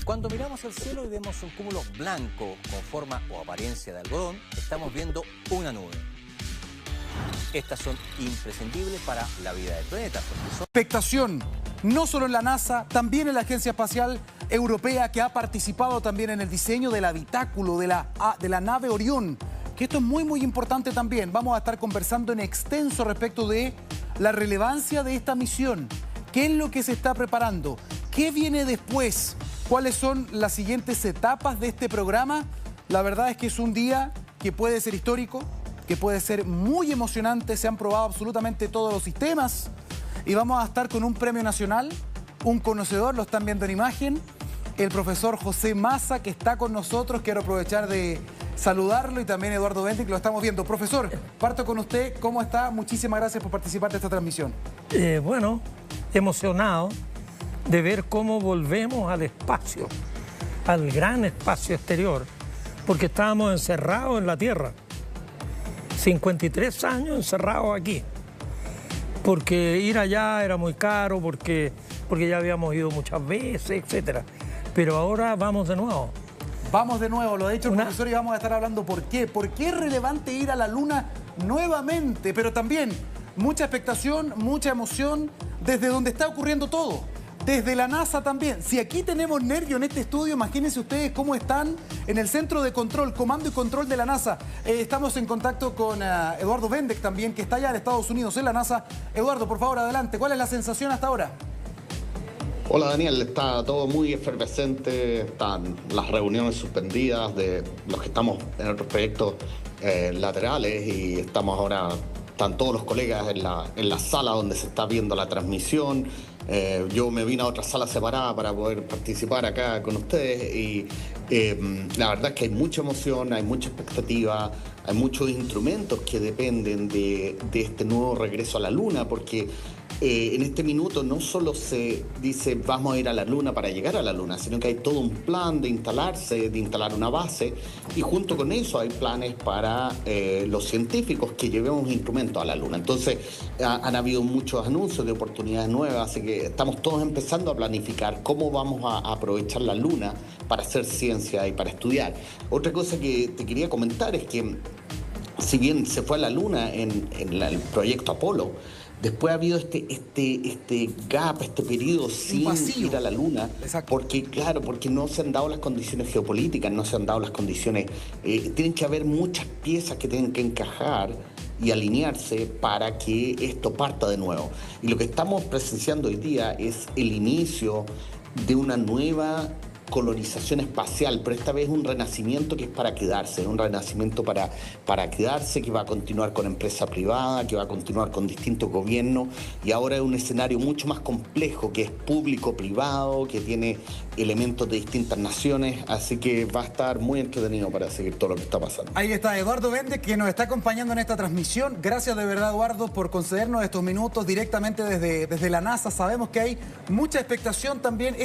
Cuando miramos al cielo y vemos un cúmulo blanco con forma o apariencia de algodón, estamos viendo una nube. Estas son imprescindibles para la vida del planeta. Expectación, no solo en la NASA, también en la Agencia Espacial Europea, que ha participado también en el diseño del habitáculo de la nave Orion, que esto es muy importante también. Vamos a estar conversando en extenso respecto de la relevancia de esta misión, qué es lo que se está preparando, qué viene después, cuáles son las siguientes etapas de este programa. La verdad es que es un día que puede ser histórico, que puede ser muy emocionante. Se han probado absolutamente todos los sistemas y vamos a estar con un premio nacional, un conocedor, lo están viendo en imagen, el profesor José Massa, que está con nosotros. Quiero aprovechar de saludarlo y también Eduardo Bendic, que lo estamos viendo. Profesor, parto con usted. ¿Cómo está? Muchísimas gracias por participar de esta transmisión. Bueno, emocionado de ver cómo volvemos al espacio, al gran espacio exterior, porque estábamos encerrados en la Tierra. 53 años encerrados aquí, porque ir allá era muy caro, porque ya habíamos ido muchas veces, etcétera. Pero ahora vamos de nuevo. Vamos de nuevo, lo ha dicho el profesor, y vamos a estar hablando por qué. ¿Por qué es relevante ir a la Luna nuevamente? Pero también mucha expectación, mucha emoción desde donde está ocurriendo todo. Desde la NASA también. Si aquí tenemos nervio en este estudio, imagínense ustedes cómo están en el centro de control, comando y control de la NASA. Estamos en contacto con Eduardo Bendic también, que está allá en Estados Unidos, en la NASA. Eduardo, por favor, adelante. ¿Cuál es la sensación hasta ahora? Hola Daniel, está todo muy efervescente, están las reuniones suspendidas de los que estamos en otros proyectos laterales y estamos ahora, están todos los colegas en la sala donde se está viendo la transmisión. Yo me vine a otra sala separada para poder participar acá con ustedes y la verdad es que hay mucha emoción, hay mucha expectativa, hay muchos instrumentos que dependen de este nuevo regreso a la Luna, porque en este minuto no solo se dice vamos a ir a la Luna para llegar a la Luna, sino que hay todo un plan de instalarse, de instalar una base, y junto con eso hay planes para los científicos que llevemos instrumentos a la Luna. Entonces han habido muchos anuncios de oportunidades nuevas, así que estamos todos empezando a planificar cómo vamos a aprovechar la Luna para hacer ciencia y para estudiar. Otra cosa que te quería comentar es que si bien se fue a la Luna en el proyecto Apolo, después ha habido este gap, este periodo sin ir a la Luna, porque no se han dado las condiciones geopolíticas, no se han dado las condiciones, tienen que haber muchas piezas que tienen que encajar y alinearse para que esto parta de nuevo. Y lo que estamos presenciando hoy día es el inicio de una nueva colonización espacial, pero esta vez un renacimiento que es para quedarse, un renacimiento para quedarse, que va a continuar con empresa privada, que va a continuar con distintos gobiernos, y ahora es un escenario mucho más complejo, que es público-privado, que tiene elementos de distintas naciones, así que va a estar muy entretenido para seguir todo lo que está pasando. Ahí está Eduardo Bendic, que nos está acompañando en esta transmisión. Gracias de verdad, Eduardo, por concedernos estos minutos directamente desde la NASA. Sabemos que hay mucha expectación también.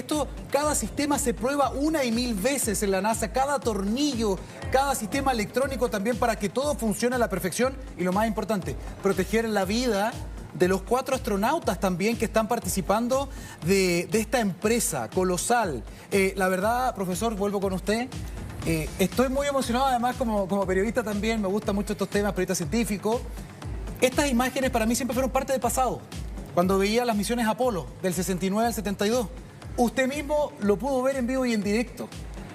Cada sistema se prueba una y mil veces en la NASA, cada tornillo, cada sistema electrónico también, para que todo funcione a la perfección, y lo más importante, proteger la vida de los 4 astronautas también que están participando de esta empresa colosal. La verdad, profesor, vuelvo con usted. Estoy muy emocionado, además como periodista también, me gustan mucho estos temas, periodista científico. Estas imágenes para mí siempre fueron parte del pasado, cuando veía las misiones Apolo del 69 al 72. Usted mismo lo pudo ver en vivo y en directo.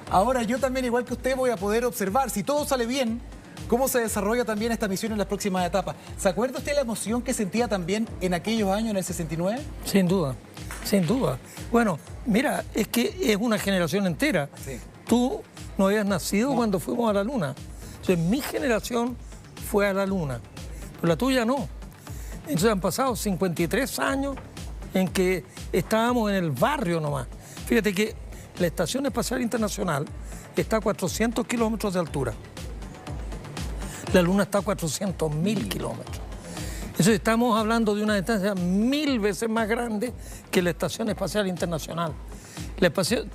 Ahora yo también, igual que usted, voy a poder observar, si todo sale bien, cómo se desarrolla también esta misión en las próximas etapas. ¿Se acuerda usted la emoción que sentía también en aquellos años, en el 69? Sin duda, sin duda. Bueno, mira, es que es una generación entera. Sí. Tú no habías nacido cuando fuimos a la Luna. Entonces mi generación fue a la Luna, pero la tuya no. Entonces han pasado 53 años en que estábamos en el barrio nomás. Fíjate que la Estación Espacial Internacional está a 400 kilómetros de altura. La Luna está a 400.000 kilómetros. Entonces estamos hablando de una distancia 1000 veces más grande que la Estación Espacial Internacional. La Estación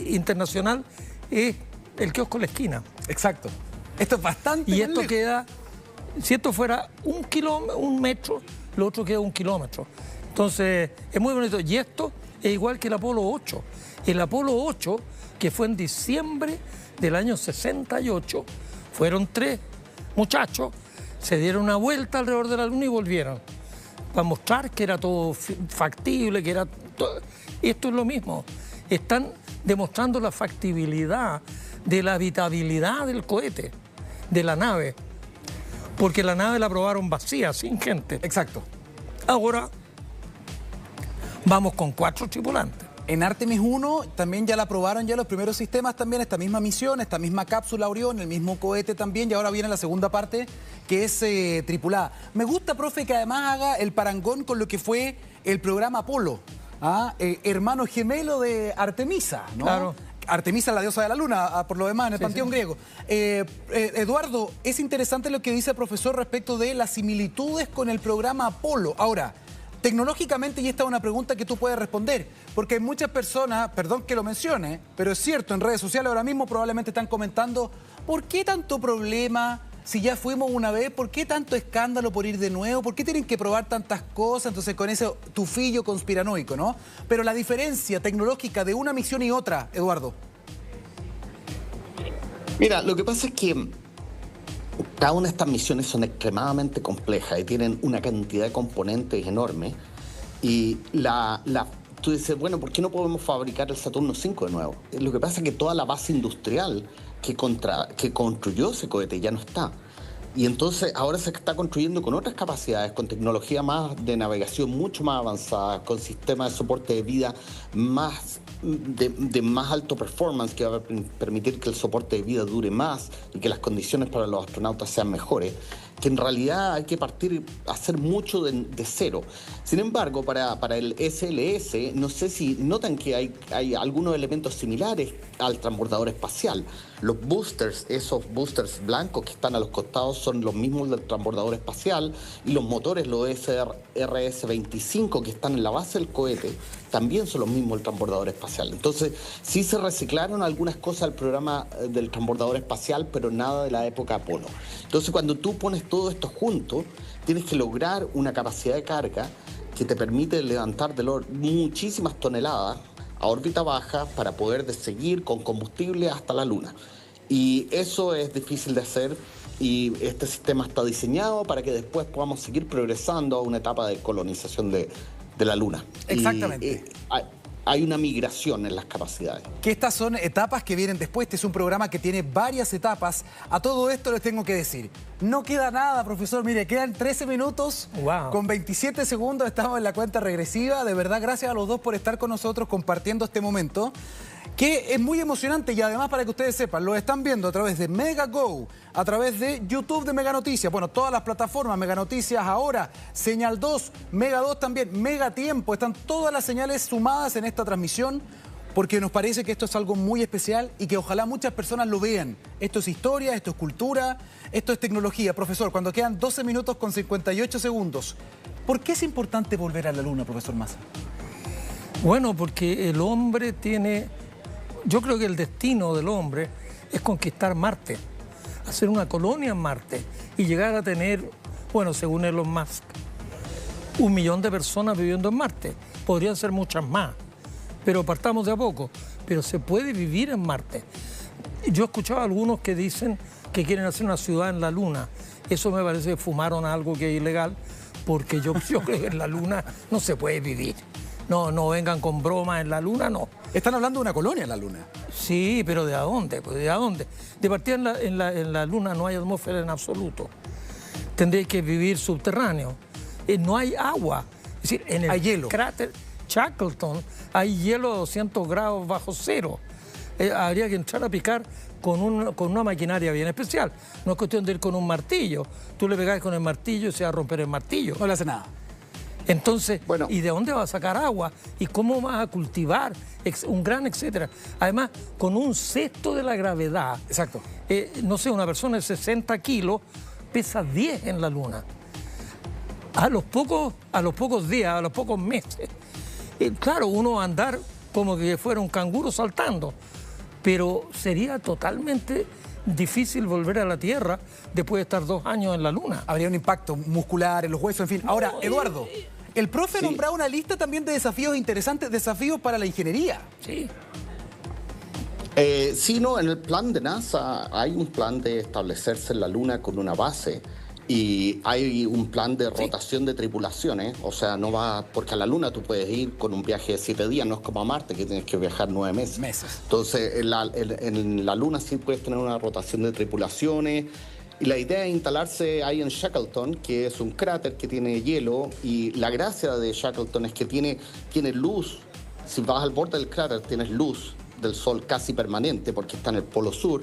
Internacional es el kiosco en la esquina. Exacto. Esto es bastante. Y esto queda, si esto fuera un metro, lo otro queda 1 kilómetro. Entonces, es muy bonito. Y esto es igual que el Apolo 8. El Apolo 8, que fue en diciembre del año 68, fueron 3 muchachos, se dieron una vuelta alrededor de la Luna y volvieron, para mostrar que era todo factible, que era todo. Esto es lo mismo. Están demostrando la factibilidad de la habitabilidad del cohete, de la nave. Porque la nave la probaron vacía, sin gente. Exacto. Ahora vamos con 4 tripulantes. En Artemis I también ya la probaron ya los primeros sistemas también, esta misma misión, esta misma cápsula Orion, el mismo cohete también, y ahora viene la segunda parte, que es tripulada. Me gusta, profe, que además haga el parangón con lo que fue el programa Apolo, hermano gemelo de Artemisa, ¿no? Claro. Artemisa, la diosa de la luna, por lo demás, en el panteón griego. Eduardo, es interesante lo que dice el profesor respecto de las similitudes con el programa Apolo. Ahora, tecnológicamente, y esta es una pregunta que tú puedes responder, porque hay muchas personas, perdón que lo mencione, pero es cierto, en redes sociales ahora mismo probablemente están comentando, ¿por qué tanto problema? Si ya fuimos una vez, ¿por qué tanto escándalo por ir de nuevo? ¿Por qué tienen que probar tantas cosas? Entonces, con ese tufillo conspiranoico, ¿no? Pero la diferencia tecnológica de una misión y otra, Eduardo. Mira, lo que pasa es que cada una de estas misiones son extremadamente complejas y tienen una cantidad de componentes enormes. Y tú dices, bueno, ¿por qué no podemos fabricar el Saturno V de nuevo? Lo que pasa es que toda la base industrial que construyó ese cohete ya no está. Y entonces ahora se está construyendo con otras capacidades, con tecnología más de navegación mucho más avanzada, con sistemas de soporte de vida de más alto performance, que va a permitir que el soporte de vida dure más y que las condiciones para los astronautas sean mejores, que en realidad hay que partir a hacer mucho de cero. Sin embargo, para el SLS, no sé si notan que hay algunos elementos similares al transbordador espacial. Los boosters, esos boosters blancos que están a los costados, son los mismos del transbordador espacial, y los motores, los RS-25 que están en la base del cohete, también son los mismos del transbordador espacial. Entonces, sí se reciclaron algunas cosas del programa del transbordador espacial, pero nada de la época Apolo. Entonces, cuando tú pones todo esto junto, tienes que lograr una capacidad de carga que te permite levantar muchísimas toneladas a órbita baja para poder seguir con combustible hasta la Luna. Y eso es difícil de hacer, y este sistema está diseñado para que después podamos seguir progresando a una etapa de colonización de la Luna. Exactamente. Hay una migración en las capacidades. Que estas son etapas que vienen después. Este es un programa que tiene varias etapas. A todo esto les tengo que decir, no queda nada, profesor. Mire, quedan 13 minutos. Wow. Con 27 segundos estamos en la cuenta regresiva. De verdad, gracias a los dos por estar con nosotros compartiendo este momento, que es muy emocionante. Y además, para que ustedes sepan, lo están viendo a través de Megago, a través de YouTube de Meganoticias, bueno, todas las plataformas, Meganoticias ahora, Señal 2, Mega 2 también, Mega Tiempo, están todas las señales sumadas en esta transmisión, porque nos parece que esto es algo muy especial y que ojalá muchas personas lo vean. Esto es historia, esto es cultura, esto es tecnología. Profesor, cuando quedan 12 minutos con 58 segundos, ¿por qué es importante volver a la Luna, profesor Massa? Bueno, porque el hombre tiene... Yo creo que el destino del hombre es conquistar Marte, hacer una colonia en Marte y llegar a tener, bueno, según Elon Musk, 1 millón de personas viviendo en Marte. Podrían ser muchas más, pero partamos de a poco. Pero se puede vivir en Marte. Yo he escuchado a algunos que dicen que quieren hacer una ciudad en la Luna. Eso me parece que fumaron algo que es ilegal, porque yo creo que en la Luna no se puede vivir. No vengan con bromas, en la Luna no. Están hablando de una colonia en la Luna. Sí, pero ¿de a dónde? Pues, ¿de a dónde? De partida en la Luna no hay atmósfera en absoluto. Tendréis que vivir subterráneo. No hay agua. Es decir, en el hielo. Cráter Shackleton hay hielo a 200 grados bajo cero. Habría que entrar a picar con una maquinaria bien especial. No es cuestión de ir con un martillo. Tú le pegás con el martillo y se va a romper el martillo. No le hace nada. Entonces, bueno, ¿y de dónde vas a sacar agua? ¿Y cómo vas a cultivar? Un gran etcétera. Además, con un sexto de la gravedad. Exacto. No sé, una persona de 60 kilos pesa 10 en la Luna. A los pocos días, a los pocos meses. Claro, uno va a andar como que fuera un canguro saltando, pero sería totalmente difícil volver a la Tierra después de estar 2 años en la Luna. Habría un impacto muscular en los huesos, en fin. Ahora, Eduardo, el profe nombraba una lista también de desafíos interesantes, desafíos para la ingeniería. Sí. Sí, no, en el plan de NASA hay un plan de establecerse en la Luna con una base. Y hay un plan de rotación de tripulaciones, o sea, no va, porque a la Luna tú puedes ir con un viaje de 7 días, no es como a Marte, que tienes que viajar 9 meses. Entonces, en la Luna sí puedes tener una rotación de tripulaciones, y la idea es instalarse ahí en Shackleton, que es un cráter que tiene hielo, y la gracia de Shackleton es que tiene luz. Si vas al borde del cráter tienes luz del Sol casi permanente, porque está en el polo sur,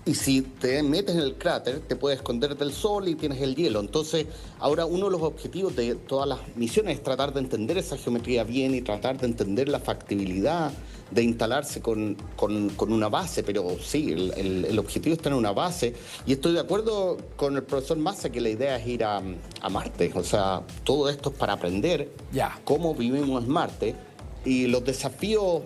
Y si te metes en el cráter, te puedes esconder del sol y tienes el hielo. Entonces, ahora uno de los objetivos de todas las misiones es tratar de entender esa geometría bien y tratar de entender la factibilidad de instalarse con una base. Pero sí, el objetivo es tener una base. Y estoy de acuerdo con el profesor Massa que la idea es ir a Marte. O sea, todo esto es para aprender cómo vivimos en Marte. Y los desafíos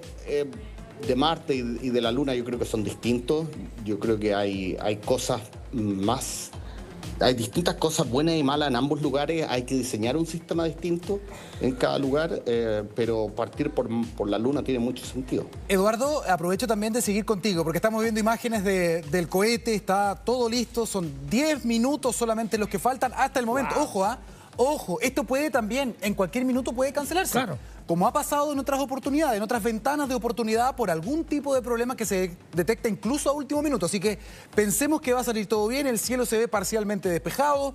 de Marte y de la Luna yo creo que son distintos. Yo creo que hay cosas más, hay distintas cosas buenas y malas en ambos lugares. Hay que diseñar un sistema distinto en cada lugar, pero partir por la Luna tiene mucho sentido. Eduardo, aprovecho también de seguir contigo, porque estamos viendo imágenes del cohete, está todo listo, son 10 minutos solamente los que faltan hasta el momento. Wow. Ojo, esto puede también, en cualquier minuto puede cancelarse. Claro. Como ha pasado en otras oportunidades, en otras ventanas de oportunidad por algún tipo de problema que se detecta incluso a último minuto. Así que pensemos que va a salir todo bien, el cielo se ve parcialmente despejado.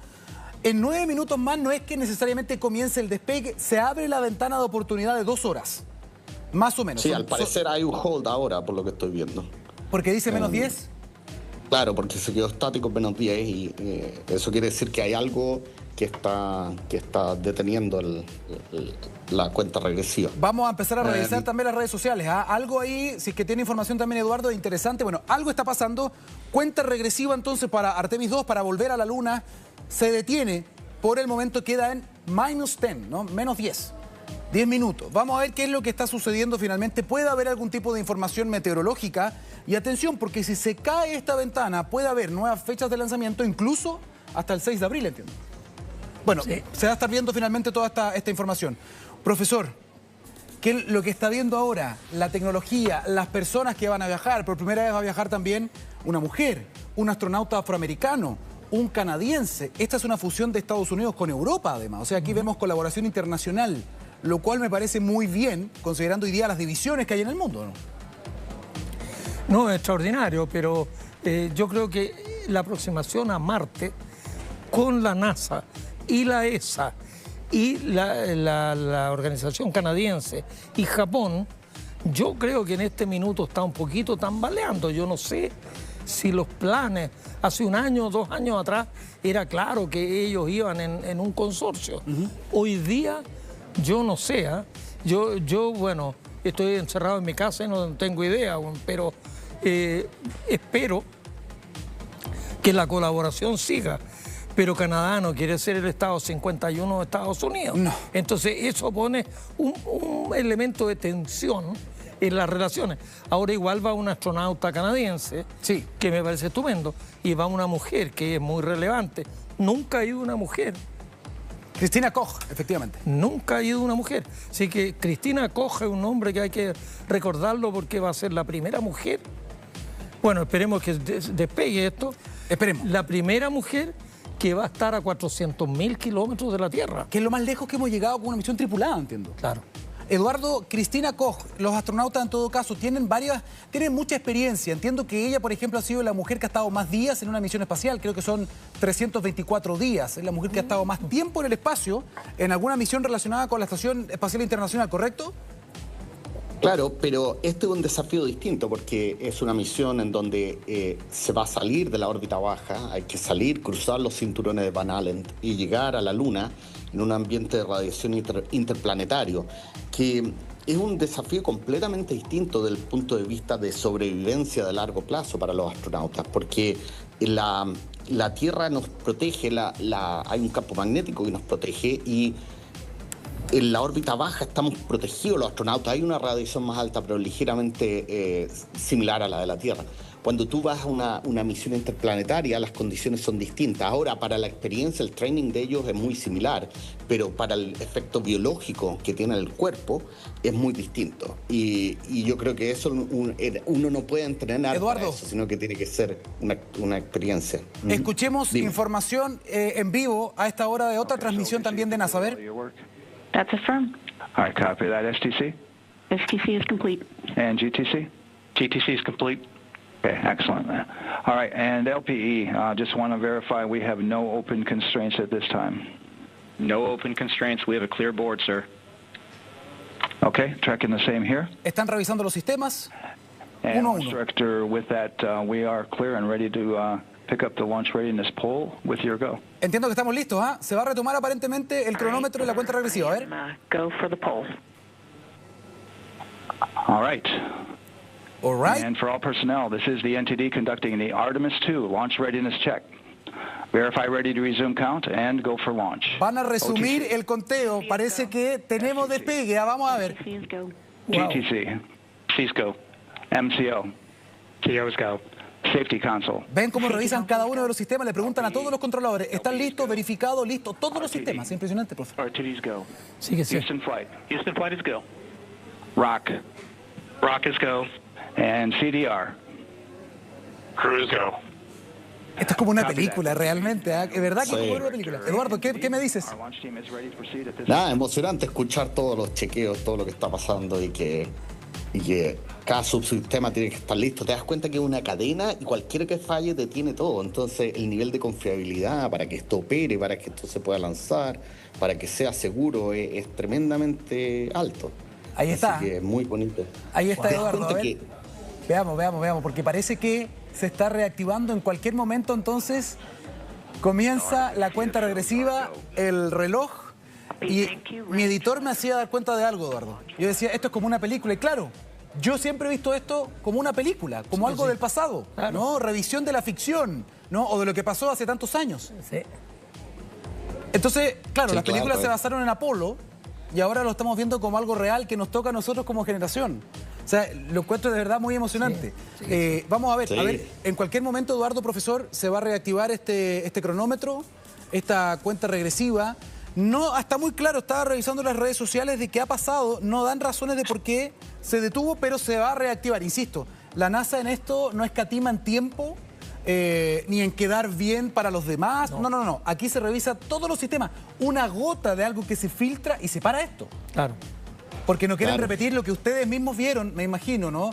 En 9 minutos más no es que necesariamente comience el despegue, se abre la ventana de oportunidad de 2 horas, más o menos. Sí, al parecer hay un hold ahora, por lo que estoy viendo. ¿Porque dice menos 10? Claro, porque se quedó estático en menos 10 y eso quiere decir que hay algo que está deteniendo la cuenta regresiva. Vamos a empezar a revisar también las redes sociales. Algo ahí, si es que tiene información también Eduardo, interesante. Bueno, algo está pasando. Cuenta regresiva entonces para Artemis II, para volver a la Luna. Se detiene. Por el momento queda en -10, ¿no? Menos 10. 10 minutos. Vamos a ver qué es lo que está sucediendo finalmente. Puede haber algún tipo de información meteorológica. Y atención, porque si se cae esta ventana, puede haber nuevas fechas de lanzamiento, incluso hasta el 6 de abril, entiendo. Bueno, sí. Se va a estar viendo finalmente toda esta información. Profesor, ¿qué es lo que está viendo ahora? La tecnología, las personas que van a viajar. Por primera vez va a viajar también una mujer, un astronauta afroamericano, un canadiense. Esta es una fusión de Estados Unidos con Europa, además. O sea, aquí vemos colaboración internacional, lo cual me parece muy bien, considerando hoy día las divisiones que hay en el mundo, ¿no? No, es extraordinario, pero yo creo que la aproximación a Marte con la NASA y la ESA y la organización canadiense y Japón, yo creo que en este minuto está un poquito tambaleando. Yo no sé si los planes, hace 1 año, 2 años atrás, era claro que ellos iban en un consorcio. Hoy día, yo no sé, yo, bueno, estoy encerrado en mi casa y no tengo idea, pero espero que la colaboración siga. Pero Canadá no quiere ser el estado 51 de Estados Unidos. No. Entonces eso pone un elemento de tensión en las relaciones. Ahora igual va un astronauta canadiense, sí, que me parece estupendo, y va una mujer que es muy relevante. Nunca ha ido una mujer. Christina Cook, efectivamente. Nunca ha ido una mujer. Así que Christina Cook es un nombre que hay que recordarlo porque va a ser la primera mujer. Bueno, esperemos que despegue esto. Esperemos. La primera mujer que va a estar a 400.000 kilómetros de la Tierra. Que es lo más lejos que hemos llegado con una misión tripulada, entiendo. Claro. Eduardo, Christina Cook, los astronautas en todo caso tienen mucha experiencia. Entiendo que ella, por ejemplo, ha sido la mujer que ha estado más días en una misión espacial. Creo que son 324 días. Es la mujer que ha estado más tiempo en el espacio en alguna misión relacionada con la Estación Espacial Internacional, ¿correcto? Claro, pero este es un desafío distinto porque es una misión en donde se va a salir de la órbita baja, hay que salir, cruzar los cinturones de Van Allen y llegar a la Luna en un ambiente de radiación interplanetario, que es un desafío completamente distinto desde el punto de vista de sobrevivencia de largo plazo para los astronautas, porque la Tierra nos protege, hay un campo magnético que nos protege y en la órbita baja estamos protegidos los astronautas. Hay una radiación más alta, pero ligeramente similar a la de la Tierra. Cuando tú vas a una misión interplanetaria, las condiciones son distintas. Ahora, para la experiencia, el training de ellos es muy similar, pero para el efecto biológico que tiene el cuerpo es muy distinto. Y yo creo que eso uno no puede entrenar para eso, sino que tiene que ser una experiencia. Escuchemos información en vivo a esta hora de otra transmisión también de NASA. A ver. That's affirmed. All right, copy that. STC? STC is complete. And GTC? GTC is complete. Okay, excellent. All right, and LPE, just want to verify we have no open constraints at this time. No open constraints. We have a clear board, sir. Okay, tracking the same here. ¿Están revisando los sistemas? And Launch Director, with that, we are clear and ready to pick up the launch readiness poll with your go. Entiendo que estamos listos, ¿ah? Se va a retomar aparentemente el cronómetro y la cuenta regresiva. A ver. Go for the poll. All right. All right. And for all personnel, this is the NTD conducting the Artemis II launch readiness check. Verify ready to resume count and go for launch. Van a resumir el conteo. Parece que tenemos despegue. Vamos a ver. GTC, Cisco, MCO, TOs go, Safety Console. Ven cómo revisan cada uno de los sistemas. Le preguntan a todos los controladores. ¿Están listos? ¿Verificados? ¿Listos? Todos los sistemas. Impresionante, profe. RTDs go. Sí que sí. Houston flight is go. Rock is go. And CDR. Cruise go. Esto es como una película, realmente. ¿Eh? ¿Es verdad que es como una película? Eduardo, ¿qué me dices? Nada, emocionante escuchar todos los chequeos, todo lo que está pasando y que cada subsistema tiene que estar listo. Te das cuenta que es una cadena y cualquiera que falle detiene todo. Entonces, el nivel de confiabilidad para que esto opere, para que esto se pueda lanzar, para que sea seguro, es tremendamente alto. Ahí está. Así que es muy bonito. Ahí está, Eduardo. A ver. Veamos, porque parece que se está reactivando en cualquier momento. Entonces comienza la cuenta regresiva, el reloj, y mi editor me hacía dar cuenta de algo, Eduardo. Yo decía, esto es como una película, y claro, yo siempre he visto esto como una película, como algo del pasado, ¿no? Revisión de la ficción, ¿no? O de lo que pasó hace tantos años. Sí. Entonces, claro, Sí, las películas claro, se basaron en Apolo y ahora lo estamos viendo como algo real que nos toca a nosotros como generación. O sea, lo encuentro de verdad muy emocionante. Vamos a ver, en cualquier momento, Eduardo, profesor, se va a reactivar este cronómetro, esta cuenta regresiva. No, está muy claro, estaba revisando las redes sociales de qué ha pasado, no dan razones de por qué se detuvo, pero se va a reactivar. Insisto, la NASA en esto no escatima en tiempo, ni en quedar bien para los demás. No. Aquí se revisa todos los sistemas. Una gota de algo que se filtra y se para esto. Claro. Porque no quieren repetir lo que ustedes mismos vieron, me imagino, ¿no?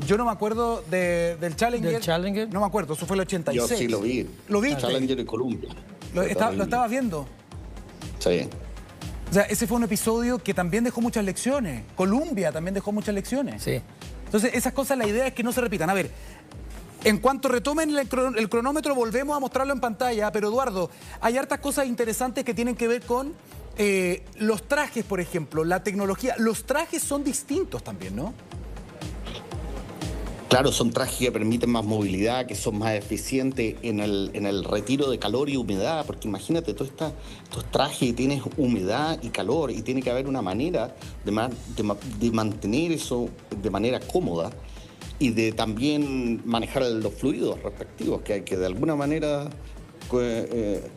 Yo no me acuerdo del Challenger. ¿Del Challenger? No me acuerdo, eso fue el 86. Yo sí lo vi. ¿Lo viste? Challenger y Columbia. ¿Lo estabas viendo? Sí. O sea, ese fue un episodio que también dejó muchas lecciones. Columbia también dejó muchas lecciones. Sí. Entonces, esas cosas, la idea es que no se repitan. A ver, en cuanto retomen el cronómetro, volvemos a mostrarlo en pantalla. Pero, Eduardo, hay hartas cosas interesantes que tienen que ver con los trajes, por ejemplo, la tecnología. Los trajes son distintos también, ¿no? Claro, son trajes que permiten más movilidad, que son más eficientes en el retiro de calor y humedad, porque imagínate, todos estos trajes tienes humedad y calor y tiene que haber una manera de mantener eso de manera cómoda y de también manejar los fluidos respectivos, que hay que de alguna manera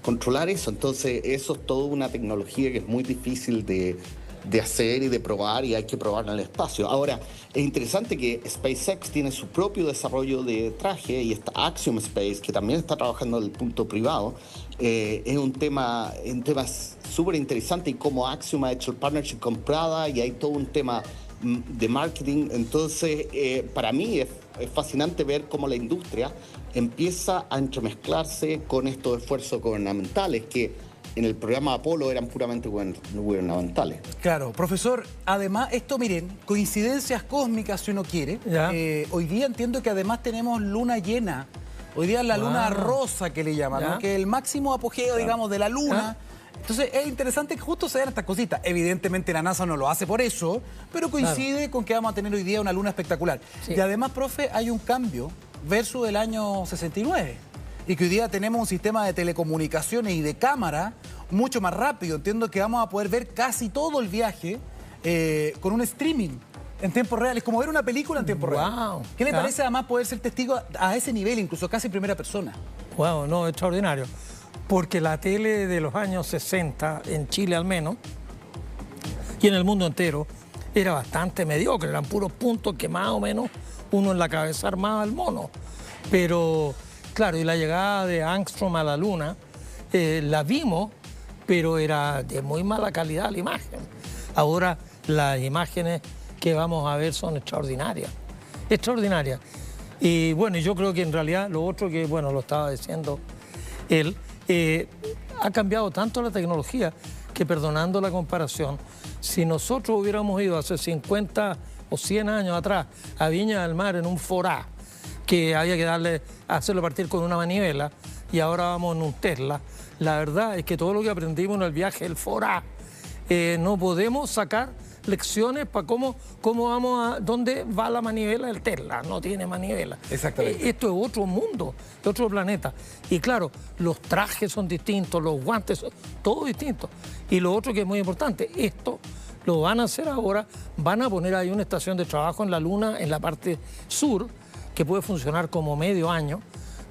controlar eso. Entonces, eso es toda una tecnología que es muy difícil de hacer y de probar, y hay que probarla en el espacio. Ahora, es interesante que SpaceX tiene su propio desarrollo de traje, y está Axiom Space, que también está trabajando en el punto privado. Es un tema súper interesante, y cómo Axiom ha hecho el partnership con Prada, y hay todo un tema de marketing. Entonces, para mí es fascinante ver cómo la industria empieza a entremezclarse con estos esfuerzos gubernamentales que en el programa Apolo eran puramente gubernamentales. Claro, profesor, además, esto, miren, coincidencias cósmicas si uno quiere. Hoy día entiendo que además tenemos luna llena. Hoy día es la luna rosa que le llaman, ¿no? Que es el máximo apogeo, digamos, de la luna. Entonces es interesante que justo se den estas cositas. Evidentemente la NASA no lo hace por eso, pero coincide con que vamos a tener hoy día una luna espectacular. Y además, profe, hay un cambio versus el año 69. Y que hoy día tenemos un sistema de telecomunicaciones y de cámara mucho más rápido. Entiendo que vamos a poder ver casi todo el viaje con un streaming en tiempo real. Es como ver una película en tiempo real. ¿Qué le parece además poder ser testigo a ese nivel, incluso casi en primera persona? Wow, no, extraordinario. Porque la tele de los años 60, en Chile al menos, y en el mundo entero, era bastante mediocre. Eran puros puntos que más o menos uno en la cabeza armaba el mono. Pero claro, y la llegada de Armstrong a la Luna, la vimos, pero era de muy mala calidad la imagen. Ahora las imágenes que vamos a ver son extraordinarias, extraordinarias. Y bueno, yo creo que en realidad lo otro que, bueno, lo estaba diciendo él, ha cambiado tanto la tecnología que, perdonando la comparación, si nosotros hubiéramos ido hace 50 o 100 años atrás a Viña del Mar en un forá, que había que hacerlo partir con una manivela, y ahora vamos en un Tesla. La verdad es que todo lo que aprendimos en el viaje del forá, no podemos sacar lecciones para dónde va la manivela del Tesla. No tiene manivela. Exactamente. Esto es otro mundo, otro planeta. Y claro, los trajes son distintos, los guantes son todo distinto. Y lo otro que es muy importante, esto lo van a hacer ahora, van a poner ahí una estación de trabajo en la Luna, en la parte sur, que puede funcionar como medio año,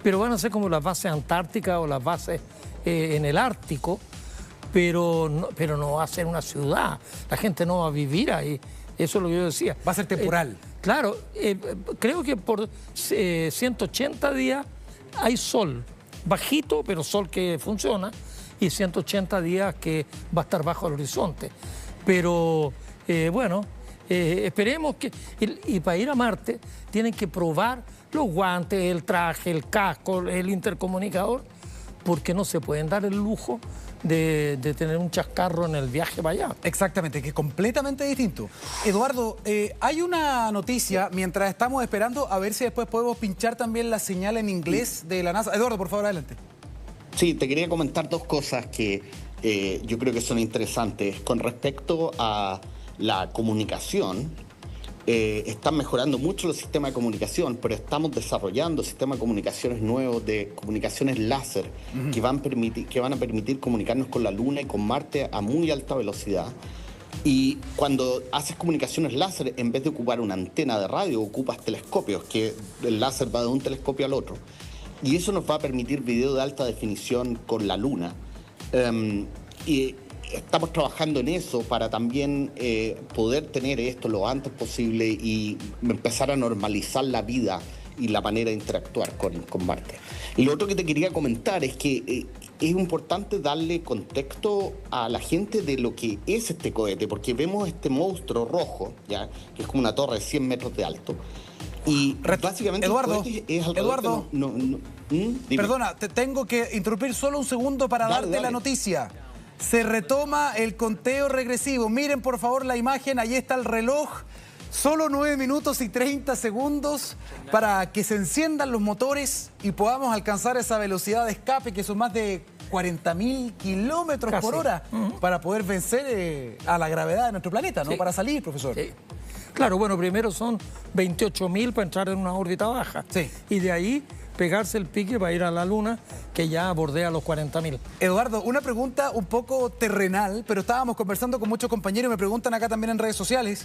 pero van a ser como las bases antárticas o las bases en el Ártico, pero no va a ser una ciudad, la gente no va a vivir ahí, eso es lo que yo decía. Va a ser temporal. Claro, creo que por 180 días hay sol, bajito, pero sol que funciona, y 180 días que va a estar bajo el horizonte. Pero esperemos que... Y para ir a Marte tienen que probar los guantes, el traje, el casco, el intercomunicador, porque no se pueden dar el lujo de tener un chascarro en el viaje para allá. Exactamente, que es completamente distinto. Eduardo, hay una noticia, mientras estamos esperando, a ver si después podemos pinchar también la señal en inglés de la NASA. Eduardo, por favor, adelante. Sí, te quería comentar dos cosas que yo creo que son interesantes. Con respecto a la comunicación, están mejorando mucho los sistemas de comunicación, pero estamos desarrollando sistemas de comunicaciones nuevos, de comunicaciones láser, que van a permitir comunicarnos con la Luna y con Marte a muy alta velocidad. Y cuando haces comunicaciones láser, en vez de ocupar una antena de radio, ocupas telescopios, que el láser va de un telescopio al otro. Y eso nos va a permitir video de alta definición con la Luna. Y estamos trabajando en eso para también poder tener esto lo antes posible y empezar a normalizar la vida y la manera de interactuar con Marte. Y lo otro que te quería comentar es que es importante darle contexto a la gente de lo que es este cohete, porque vemos este monstruo rojo, ¿ya? Que es como una torre de 100 metros de alto. Y básicamente Eduardo, Perdona, te tengo que interrumpir solo un segundo para darte la noticia. Se retoma el conteo regresivo. Miren por favor la imagen, ahí está el reloj. Solo 9 minutos y 30 segundos para que se enciendan los motores y podamos alcanzar esa velocidad de escape, que son más de 40.000 kilómetros por hora, para poder vencer a la gravedad de nuestro planeta, ¿no? Sí. Para salir, profesor. Sí. Claro, bueno, primero son 28.000 para entrar en una órbita baja. Sí. Y de ahí pegarse el pique para ir a la Luna, que ya bordea los 40.000. Eduardo, una pregunta un poco terrenal, pero estábamos conversando con muchos compañeros y me preguntan acá también en redes sociales,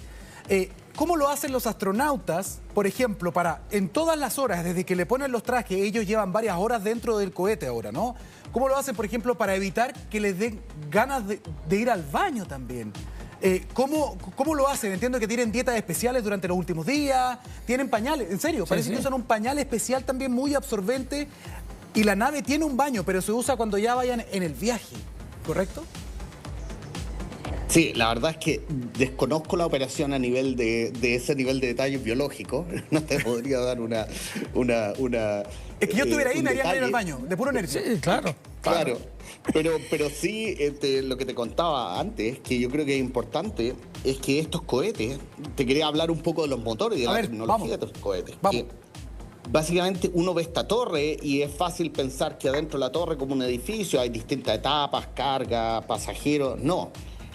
¿cómo lo hacen los astronautas, por ejemplo, para en todas las horas, desde que le ponen los trajes, ellos llevan varias horas dentro del cohete ahora, ¿no? ¿Cómo lo hacen, por ejemplo, para evitar que les den ganas de ir al baño también? ¿Cómo lo hacen? Entiendo que tienen dietas especiales durante los últimos días, tienen pañales, en serio, parece que usan un pañal especial también muy absorbente, y la nave tiene un baño, pero se usa cuando ya vayan en el viaje, ¿correcto? Sí, la verdad es que desconozco la operación a nivel de ese nivel de detalles biológicos. No te podría dar una es que yo estuviera ahí y me harían ir al baño, de puro nervio. Sí, claro. Claro, pero sí, lo que te contaba antes, que yo creo que es importante, es que estos cohetes, te quería hablar un poco de los motores y de la tecnología de estos cohetes. Vamos. Básicamente uno ve esta torre y es fácil pensar que adentro de la torre, como un edificio, hay distintas etapas, carga, pasajeros. No,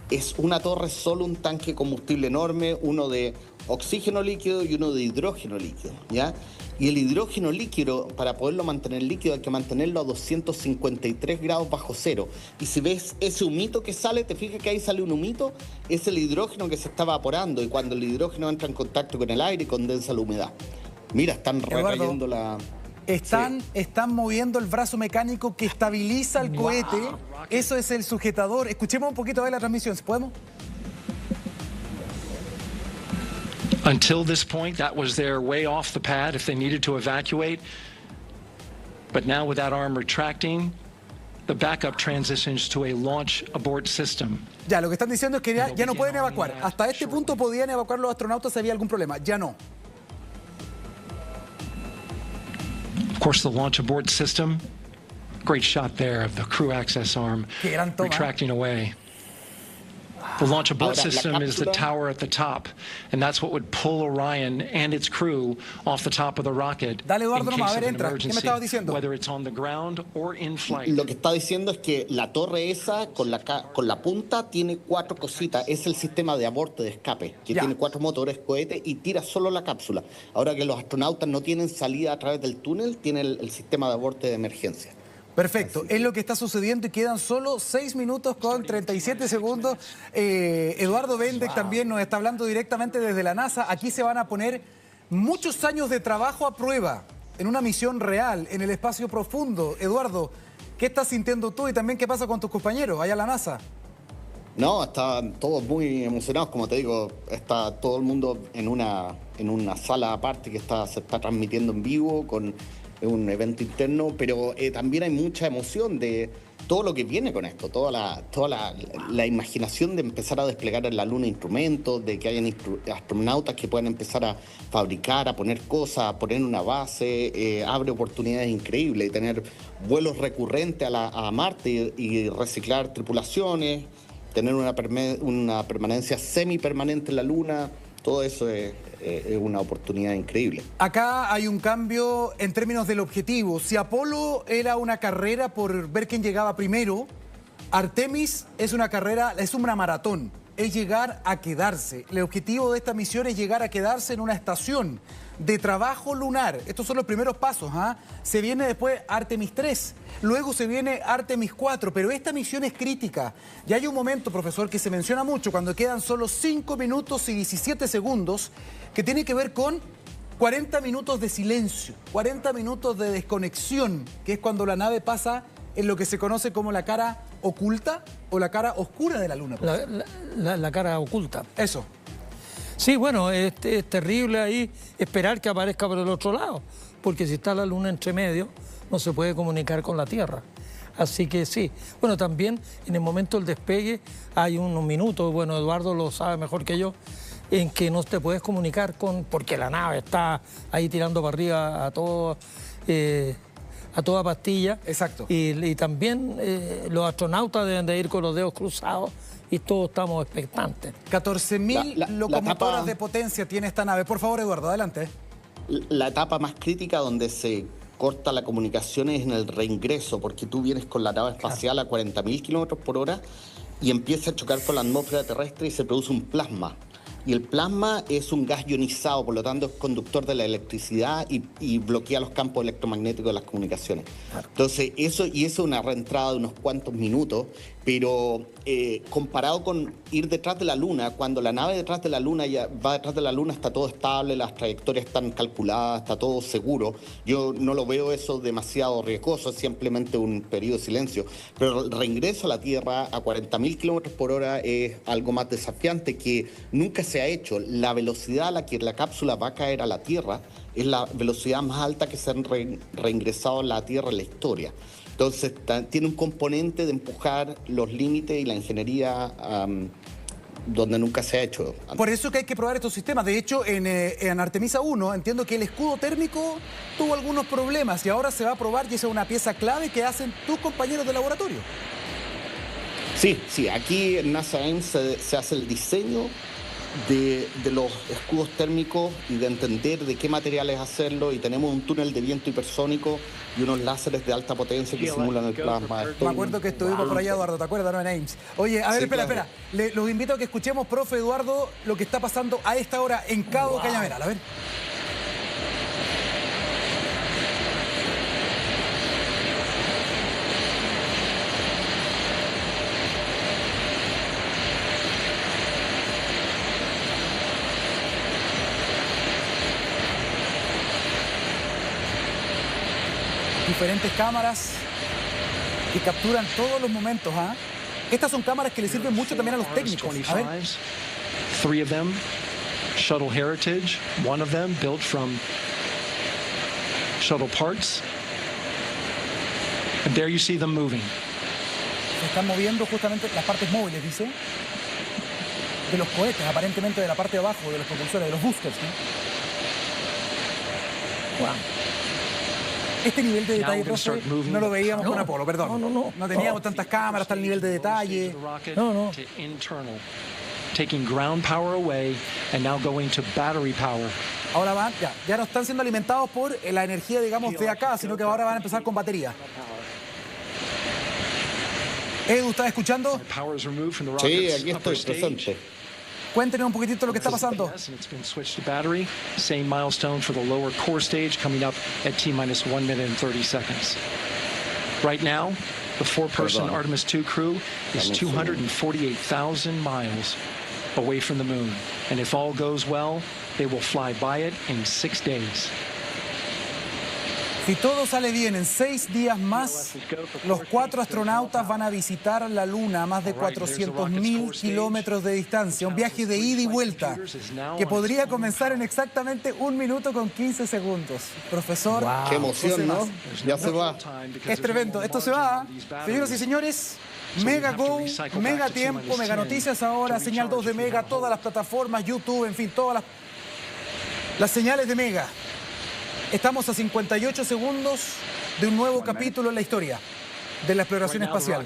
es una torre, solo un tanque de combustible enorme, uno de oxígeno líquido y uno de hidrógeno líquido, ¿ya? Y el hidrógeno líquido, para poderlo mantener líquido, hay que mantenerlo a 253 grados bajo cero. Y si ves ese humito que sale, te fijas que ahí sale un humito, es el hidrógeno que se está evaporando. Y cuando el hidrógeno entra en contacto con el aire, condensa la humedad. Mira, están recayendo la... Están moviendo el brazo mecánico que estabiliza el cohete. Eso es el sujetador. Escuchemos un poquito de la transmisión, ¿podemos? Until this point, that was their way off the pad if they needed to evacuate. But now with that arm retracting, the backup transitions to a launch abort system. Ya, lo que están diciendo es que ya no pueden evacuar. Hasta este punto podían evacuar los astronautas si había algún problema. Ya no. Of course, the launch abort system, great shot there of the crew access arm retracting away. The Launch Abort Ahora, la system is the cápsula- tower at the top, and that's what would pull Orion and its crew off the top of the rocket Dale, Eduardo, in nomás, case a ver, of an entra. ¿Qué me emergency, estabas diciendo? whether it's on the ground or in flight. Lo que está diciendo es que la torre esa con la punta tiene 4 cositas. Es el sistema de aborto de escape, que tiene 4 motores, cohete y tira solo la cápsula. Ahora que los astronautas no tienen salida a través del túnel, tienen el sistema de aborto de emergencia. Perfecto, es lo que está sucediendo y quedan solo 6 minutos con 37 segundos. Eduardo Bendek también nos está hablando directamente desde la NASA. Aquí se van a poner muchos años de trabajo a prueba en una misión real, en el espacio profundo. Eduardo, ¿qué estás sintiendo tú y también qué pasa con tus compañeros allá en la NASA? No, están todos muy emocionados, como te digo, está todo el mundo en una sala aparte que se está transmitiendo en vivo con un evento interno, pero también hay mucha emoción de todo lo que viene con esto, toda la imaginación de empezar a desplegar en la Luna instrumentos, de que hayan astronautas que puedan empezar a fabricar, a poner cosas, a poner una base, abre oportunidades increíbles, y tener vuelos recurrentes a Marte y reciclar tripulaciones, tener una permanencia semipermanente en la Luna, todo eso es una oportunidad increíble. Acá hay un cambio en términos del objetivo. Si Apolo era una carrera por ver quién llegaba primero, Artemis es una carrera, es una maratón, es llegar a quedarse. El objetivo de esta misión es llegar a quedarse en una estación de trabajo lunar. Estos son los primeros pasos, ¿ah? Se viene después Artemis II, luego se viene Artemis IV, pero esta misión es crítica. Y hay un momento, profesor, que se menciona mucho, cuando quedan solo 5 minutos y 17 segundos, que tiene que ver con 40 minutos de silencio, 40 minutos de desconexión, que es cuando la nave pasa en lo que se conoce como la cara oculta o la cara oscura de la Luna. La cara oculta. Eso. Sí, bueno, es terrible ahí esperar que aparezca por el otro lado, porque si está la Luna entre medio, no se puede comunicar con la Tierra. Así que sí. Bueno, también en el momento del despegue hay unos minutos, bueno, Eduardo lo sabe mejor que yo, en que no te puedes comunicar porque la nave está ahí tirando para arriba a toda pastilla. Exacto. Y también los astronautas deben de ir con los dedos cruzados y todos estamos expectantes. 14.000 locomotoras de potencia tiene esta nave. Por favor, Eduardo, adelante. La etapa más crítica donde se corta la comunicación es en el reingreso, porque tú vienes con la nave espacial a 40.000 kilómetros por hora y empieza a chocar con la atmósfera terrestre y se produce un plasma. Y el plasma es un gas ionizado, por lo tanto es conductor de la electricidad y bloquea los campos electromagnéticos de las comunicaciones. Entonces, eso es una reentrada de unos cuantos minutos, pero comparado con ir detrás de la Luna, cuando la nave detrás de la Luna ya va detrás de la Luna, está todo estable, las trayectorias están calculadas, está todo seguro. Yo no lo veo eso demasiado riesgoso, es simplemente un periodo de silencio. Pero el reingreso a la Tierra a 40.000 kilómetros por hora es algo más desafiante que nunca se ha hecho. La velocidad a la que la cápsula va a caer a la Tierra es la velocidad más alta que se han reingresado a la Tierra en la historia. Entonces, tiene un componente de empujar los límites y la ingeniería donde nunca se ha hecho. Por eso que hay que probar estos sistemas. De hecho, en Artemisa 1 entiendo que el escudo térmico tuvo algunos problemas y ahora se va a probar y esa es una pieza clave que hacen tus compañeros de laboratorio. Sí, aquí en NASA Ames se hace el diseño de los escudos térmicos y de entender de qué materiales hacerlo, y tenemos un túnel de viento hipersónico y unos láseres de alta potencia que simulan el plasma. Me acuerdo que estuvimos por allá, Eduardo, ¿te acuerdas? No, en Ames. Oye, a ver, Sí, espera. Los invito a que escuchemos, profe Eduardo, lo que está pasando a esta hora en Cabo Cañaveral. A ver. Diferentes cámaras que capturan todos los momentos. Estas son cámaras que le sirven mucho también a los técnicos. A ver. 3 of them, shuttle heritage, 1 of them built from shuttle parts. And there you see them moving. Se están moviendo justamente las partes móviles, dice, de los cohetes, aparentemente de la parte de abajo, de los propulsores, de los boosters. Wow. Este nivel de detalle, profe, no lo veíamos con Apolo, perdón. No teníamos tantas cámaras, tal nivel de detalle. Taking ground power away and now going to battery power. Ahora van, ya no están siendo alimentados por la energía, digamos, de acá, sino que ahora van a empezar con batería. Edu, ¿estás escuchando? Sí, aquí estoy presente. Cuéntenos un poquitito lo que está pasando. It's been switched to battery. Same milestone for the lower core stage coming up at T-minus 1 minute and 30 seconds. Right now, the four-person Artemis II crew is 248,000 miles away from the moon. And if all goes well, they will fly by it in 6 days. Si todo sale bien, en 6 días más, los 4 astronautas van a visitar la Luna a más de 400.000 kilómetros de distancia. Un viaje de ida y vuelta que podría comenzar en exactamente 1 minuto con 15 segundos. Profesor, qué emoción, ¿no? Ya se va. Es tremendo. Esto se va. Señoras y señores, Mega Go, Mega Tiempo, Meganoticias ahora, señal 2 de Mega, todas las plataformas, YouTube, en fin, todas las señales de Mega. Estamos a 58 segundos de un nuevo capítulo en la historia de la exploración espacial.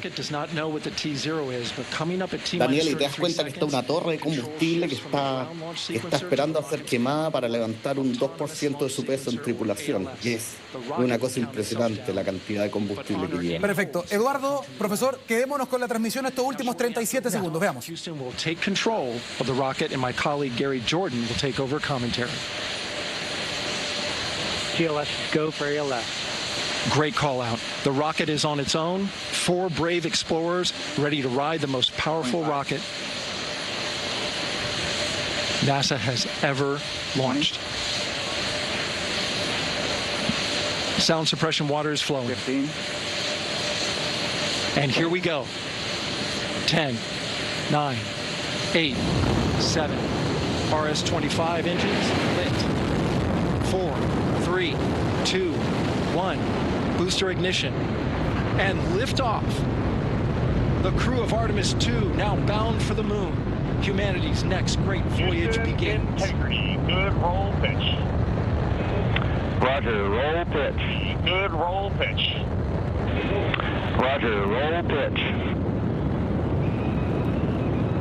Daniel, ¿y te das cuenta que está una torre de combustible que está esperando a ser quemada para levantar un 2% de su peso en tripulación? Y es una cosa impresionante la cantidad de combustible que lleva. Perfecto. Eduardo, profesor, quedémonos con la transmisión estos últimos 37 segundos. Veamos. Houston will take control of the rocket and my colleague Gary Jordan will take over commentary. TLS, go for ALS. Great call out. The rocket is on its own. 4 brave explorers ready to ride the most powerful rocket NASA has ever launched. Sound suppression water is flowing. 15. And here we go. 10, 9, 8, 7. RS-25 engines lit. 4, 3, 2, 1. Booster ignition. And liftoff. The crew of Artemis II now bound for the moon. Humanity's next great voyage begins. Integrity, good roll pitch. Roger, roll pitch. Good roll pitch. Roger, roll pitch.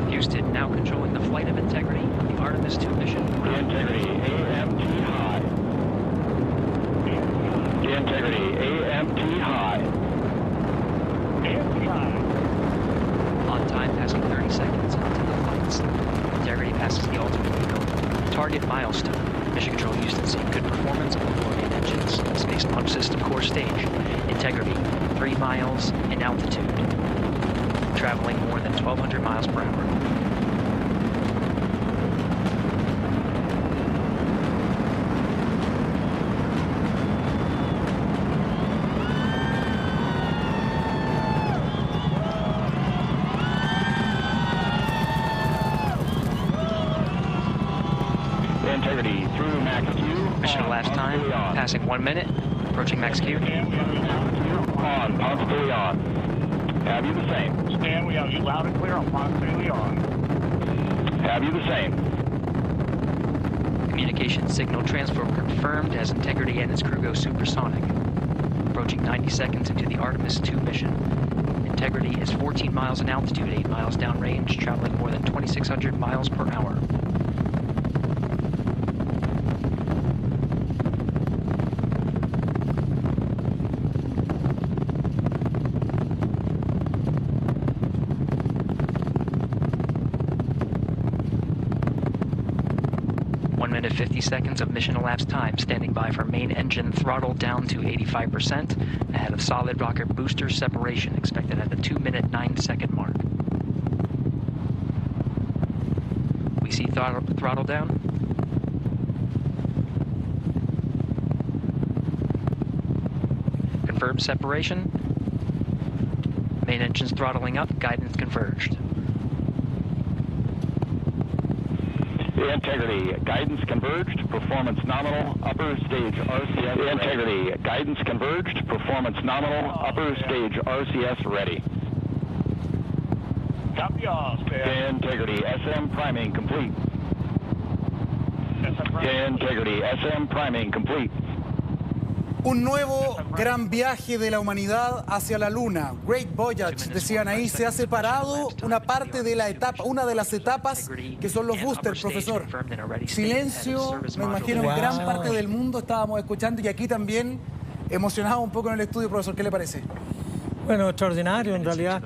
Houston now controlling the flight of Integrity on the Artemis II mission. Integrity, AMT high. Integrity, AMT high. AMT high. On time, passing 30 seconds into the flights. Integrity passes the ultimate eagle. Target milestone. Mission Control Houston seeing good performance on the main engines. Space Launch System core stage. Integrity, 3 miles in altitude. Traveling more than 1,200 miles per hour. Integrity through max Q. Mission elapsed time, passing 1 minute, approaching max Q. On, possibly on. Have you the same? Stan, we have you loud and clear on possibly on. Have you the same? Communication signal transfer confirmed as Integrity and its crew go supersonic. Approaching 90 seconds into the Artemis II mission. Integrity is 14 miles in altitude, 8 miles downrange, traveling more than 2,600 miles per hour. Minute 50 seconds of mission elapsed time, standing by for main engine throttle down to 85%, ahead of solid rocket booster separation, expected at the 2-minute 9-second mark. We see throttle down. Confirmed separation. Main engine's throttling up, guidance converged. Integrity, guidance converged, performance nominal, upper stage RCS. Integrity, guidance converged, performance nominal, upper stage RCS ready. Copy all, Stan. Integrity, SM priming complete. Integrity, SM priming complete. Un nuevo gran viaje de la humanidad hacia la Luna. Great Voyage, decían ahí, se ha separado una parte de la etapa, una de las etapas que son los boosters, profesor. Silencio, me imagino, en gran parte del mundo estábamos escuchando y aquí también emocionado un poco en el estudio, profesor. ¿Qué le parece? Bueno, extraordinario, en realidad.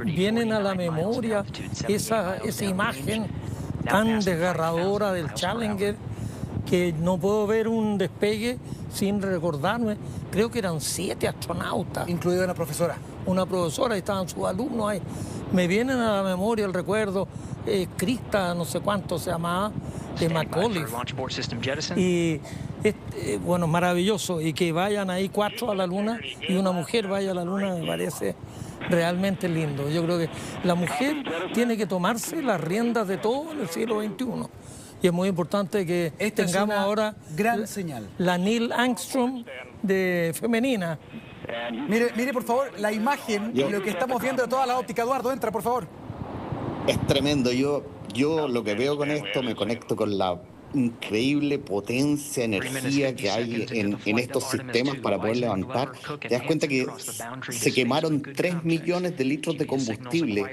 Vienen a la memoria esa imagen tan desgarradora del Challenger, que no puedo ver un despegue sin recordarme. Creo que eran 7 astronautas. Incluida una profesora. Una profesora, y estaban sus alumnos ahí. Me vienen a la memoria el recuerdo, Krista, no sé cuánto se llamaba, de Macauliffe. Y bueno, maravilloso. Y que vayan ahí 4 a la Luna y una mujer vaya a la Luna, me parece realmente lindo. Yo creo que la mujer tiene que tomarse las riendas de todo en el siglo XXI. Y es muy importante que tengamos ahora gran señal. La Neil Armstrong de femenina. Mire, por favor, la imagen y lo que estamos viendo de toda la óptica. Eduardo, entra, por favor. Es tremendo. Yo lo que veo con esto, me conecto con la increíble potencia, energía que hay en estos sistemas para poder levantar. Te das cuenta que se quemaron 3 millones de litros de combustible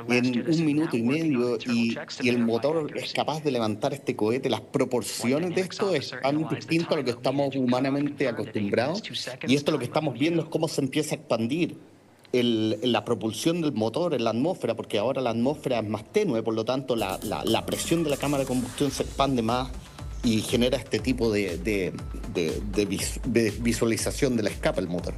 en 1 minuto y medio y el motor es capaz de levantar este cohete. Las proporciones de esto es tan distinto a lo que estamos humanamente acostumbrados, y esto lo que estamos viendo es cómo se empieza a expandir la propulsión del motor en la atmósfera, porque ahora la atmósfera es más tenue, por lo tanto la presión de la cámara de combustión se expande más y genera este tipo de visualización del escape del motor.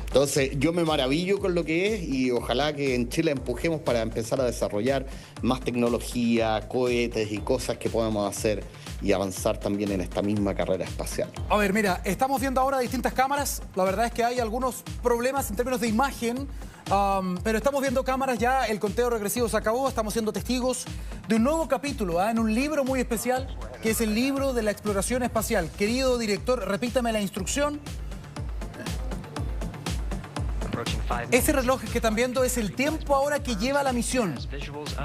Entonces yo me maravillo con lo que es, y ojalá que en Chile empujemos para empezar a desarrollar más tecnología, cohetes y cosas que podamos hacer y avanzar también en esta misma carrera espacial. A ver, mira, estamos viendo ahora distintas cámaras. La verdad es que hay algunos problemas en términos de imagen, pero estamos viendo cámaras ya, el conteo regresivo se acabó, estamos siendo testigos de un nuevo capítulo, en un libro muy especial, que es el libro de la exploración espacial. Querido director, repítame la instrucción. Ese reloj que están viendo es el tiempo ahora que lleva la misión.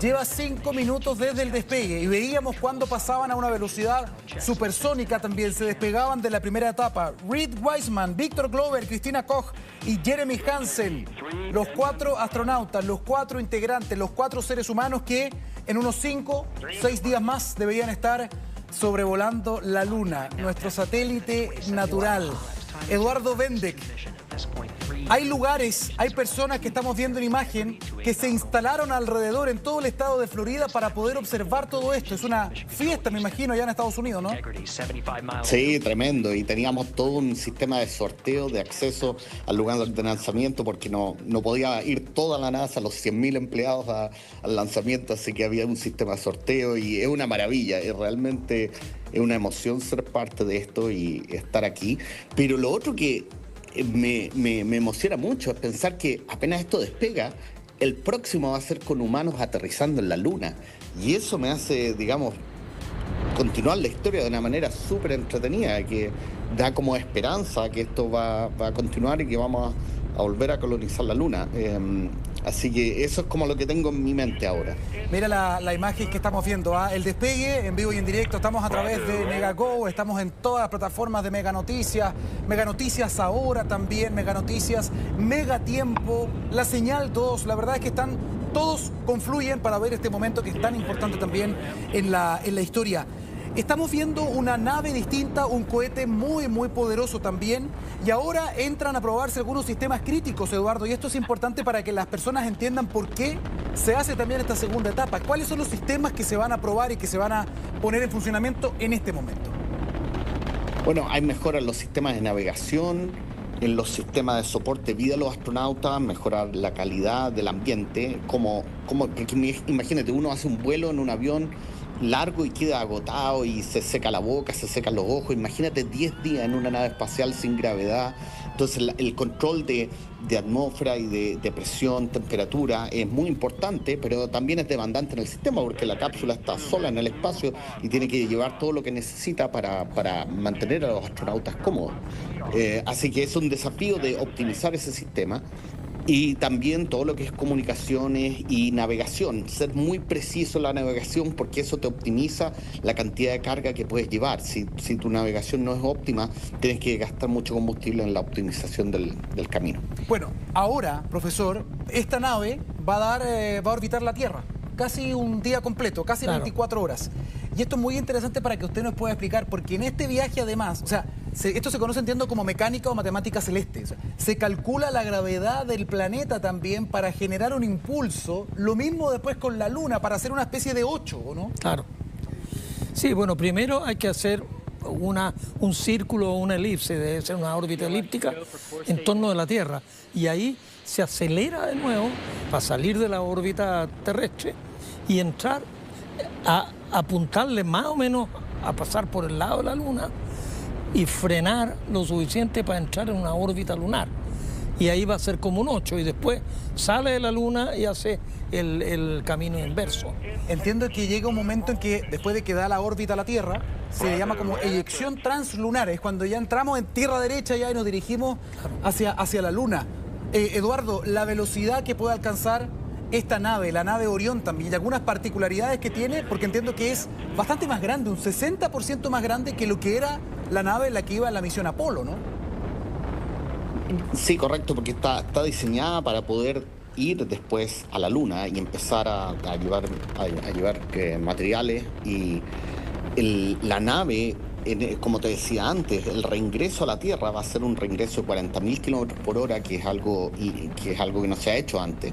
Lleva 5 minutos desde el despegue y veíamos cuando pasaban a una velocidad supersónica también. Se despegaban de la primera etapa. Reed Wiseman, Victor Glover, Christina Cook y Jeremy Hansen. Los 4 astronautas, los 4 integrantes, los 4 seres humanos que en unos 5, 6 días más deberían estar sobrevolando la Luna, nuestro satélite natural. Eduardo Bendek. Hay lugares, hay personas que estamos viendo en imagen que se instalaron alrededor en todo el estado de Florida para poder observar todo esto. Es una fiesta, me imagino, allá en Estados Unidos, ¿no? Sí, tremendo. Y teníamos todo un sistema de sorteo, de acceso al lugar de lanzamiento, porque no podía ir toda la NASA, los 100.000 empleados al lanzamiento, así que había un sistema de sorteo y es una maravilla. Es realmente es una emoción ser parte de esto y estar aquí. Pero lo otro que me emociona mucho es pensar que apenas esto despega, el próximo va a ser con humanos aterrizando en la Luna. Y eso me hace, digamos, continuar la historia de una manera súper entretenida, que da como esperanza que esto va a continuar y que vamos a volver a colonizar la Luna. Así que eso es como lo que tengo en mi mente ahora. Mira la imagen que estamos viendo, el despegue en vivo y en directo. Estamos a través de Megago, estamos en todas las plataformas de Meganoticias, Meganoticias ahora también, Meganoticias, Megatiempo, la señal 2. La verdad es que todos confluyen para ver este momento que es tan importante también en la historia. Estamos viendo una nave distinta, un cohete muy, muy poderoso también. Y ahora entran a probarse algunos sistemas críticos, Eduardo. Y esto es importante para que las personas entiendan por qué se hace también esta segunda etapa. ¿Cuáles son los sistemas que se van a probar y que se van a poner en funcionamiento en este momento? Bueno, hay mejoras en los sistemas de navegación, en los sistemas de soporte de vida a los astronautas, mejorar la calidad del ambiente. Imagínate, uno hace un vuelo en un avión largo y queda agotado y se seca la boca, se secan los ojos. Imagínate 10 días en una nave espacial sin gravedad. Entonces el control de atmósfera y de presión, temperatura es muy importante, pero también es demandante en el sistema porque la cápsula está sola en el espacio y tiene que llevar todo lo que necesita para mantener a los astronautas cómodos. Así que es un desafío de optimizar ese sistema. Y también todo lo que es comunicaciones y navegación. Ser muy preciso en la navegación porque eso te optimiza la cantidad de carga que puedes llevar. Si tu navegación no es óptima, tienes que gastar mucho combustible en la optimización del camino. Bueno, ahora, profesor, esta nave va a orbitar la Tierra. Casi un día completo, casi 24 horas. Y esto es muy interesante para que usted nos pueda explicar, porque en este viaje además, o sea, esto se conoce, entiendo, como mecánica o matemática celeste. O sea, se calcula la gravedad del planeta también para generar un impulso. Lo mismo después con la Luna, para hacer una especie de 8, ¿o no? Claro. Sí, bueno, primero hay que hacer un círculo o una elipse, debe ser una órbita elíptica en torno de la Tierra. Y ahí se acelera de nuevo para salir de la órbita terrestre y entrar a apuntarle más o menos a pasar por el lado de la Luna y frenar lo suficiente para entrar en una órbita lunar. Y ahí va a ser como un 8 y después sale de la Luna y hace el camino inverso. Entiendo que llega un momento en que después de que da la órbita a la Tierra, se le llama como eyección translunar, es cuando ya entramos en tierra derecha ya y nos dirigimos hacia la Luna. Eduardo, la velocidad que puede alcanzar esta nave, la nave Orion también, y algunas particularidades que tiene, porque entiendo que es bastante más grande, un 60% más grande que lo que era la nave en la que iba en la misión Apolo, ¿no? Sí, correcto, porque está diseñada para poder ir después a la Luna y empezar a llevar materiales. Y la nave, como te decía antes, el reingreso a la Tierra va a ser un reingreso de 40.000 kilómetros por hora, que es algo que no se ha hecho antes.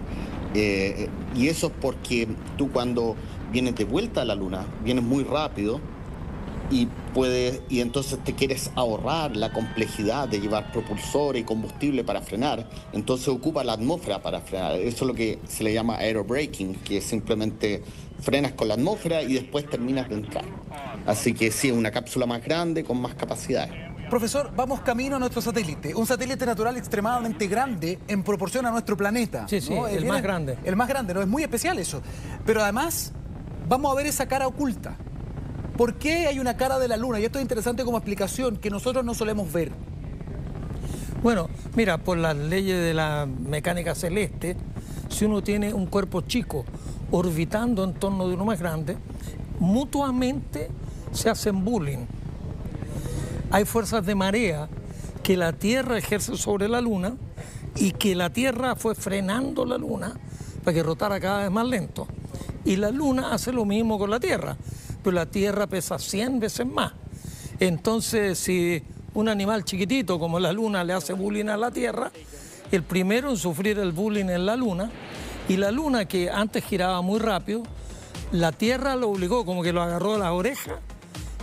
Y eso es porque tú, cuando vienes de vuelta a la Luna, vienes muy rápido y entonces te quieres ahorrar la complejidad de llevar propulsor y combustible para frenar, entonces ocupa la atmósfera para frenar. Eso es lo que se le llama aerobraking, que simplemente frenas con la atmósfera y después terminas de entrar. Así que sí, es una cápsula más grande con más capacidades. Profesor, vamos camino a nuestro satélite, un satélite natural extremadamente grande en proporción a nuestro planeta. Sí, sí, ¿no? el más grande. El más grande, ¿no? Es muy especial eso. Pero además, vamos a ver esa cara oculta. ¿Por qué hay una cara de la Luna? Y esto es interesante como explicación, que nosotros no solemos ver. Bueno, mira, por las leyes de la mecánica celeste, si uno tiene un cuerpo chico orbitando en torno de uno más grande, mutuamente se hacen bullying. Hay fuerzas de marea que la Tierra ejerce sobre la Luna y que la Tierra fue frenando la Luna para que rotara cada vez más lento. Y la Luna hace lo mismo con la Tierra, pero la Tierra pesa 100 veces más. Entonces, si un animal chiquitito como la Luna le hace bullying a la Tierra, el primero en sufrir el bullying es la Luna, y la Luna, que antes giraba muy rápido, la Tierra lo obligó, como que lo agarró de las orejas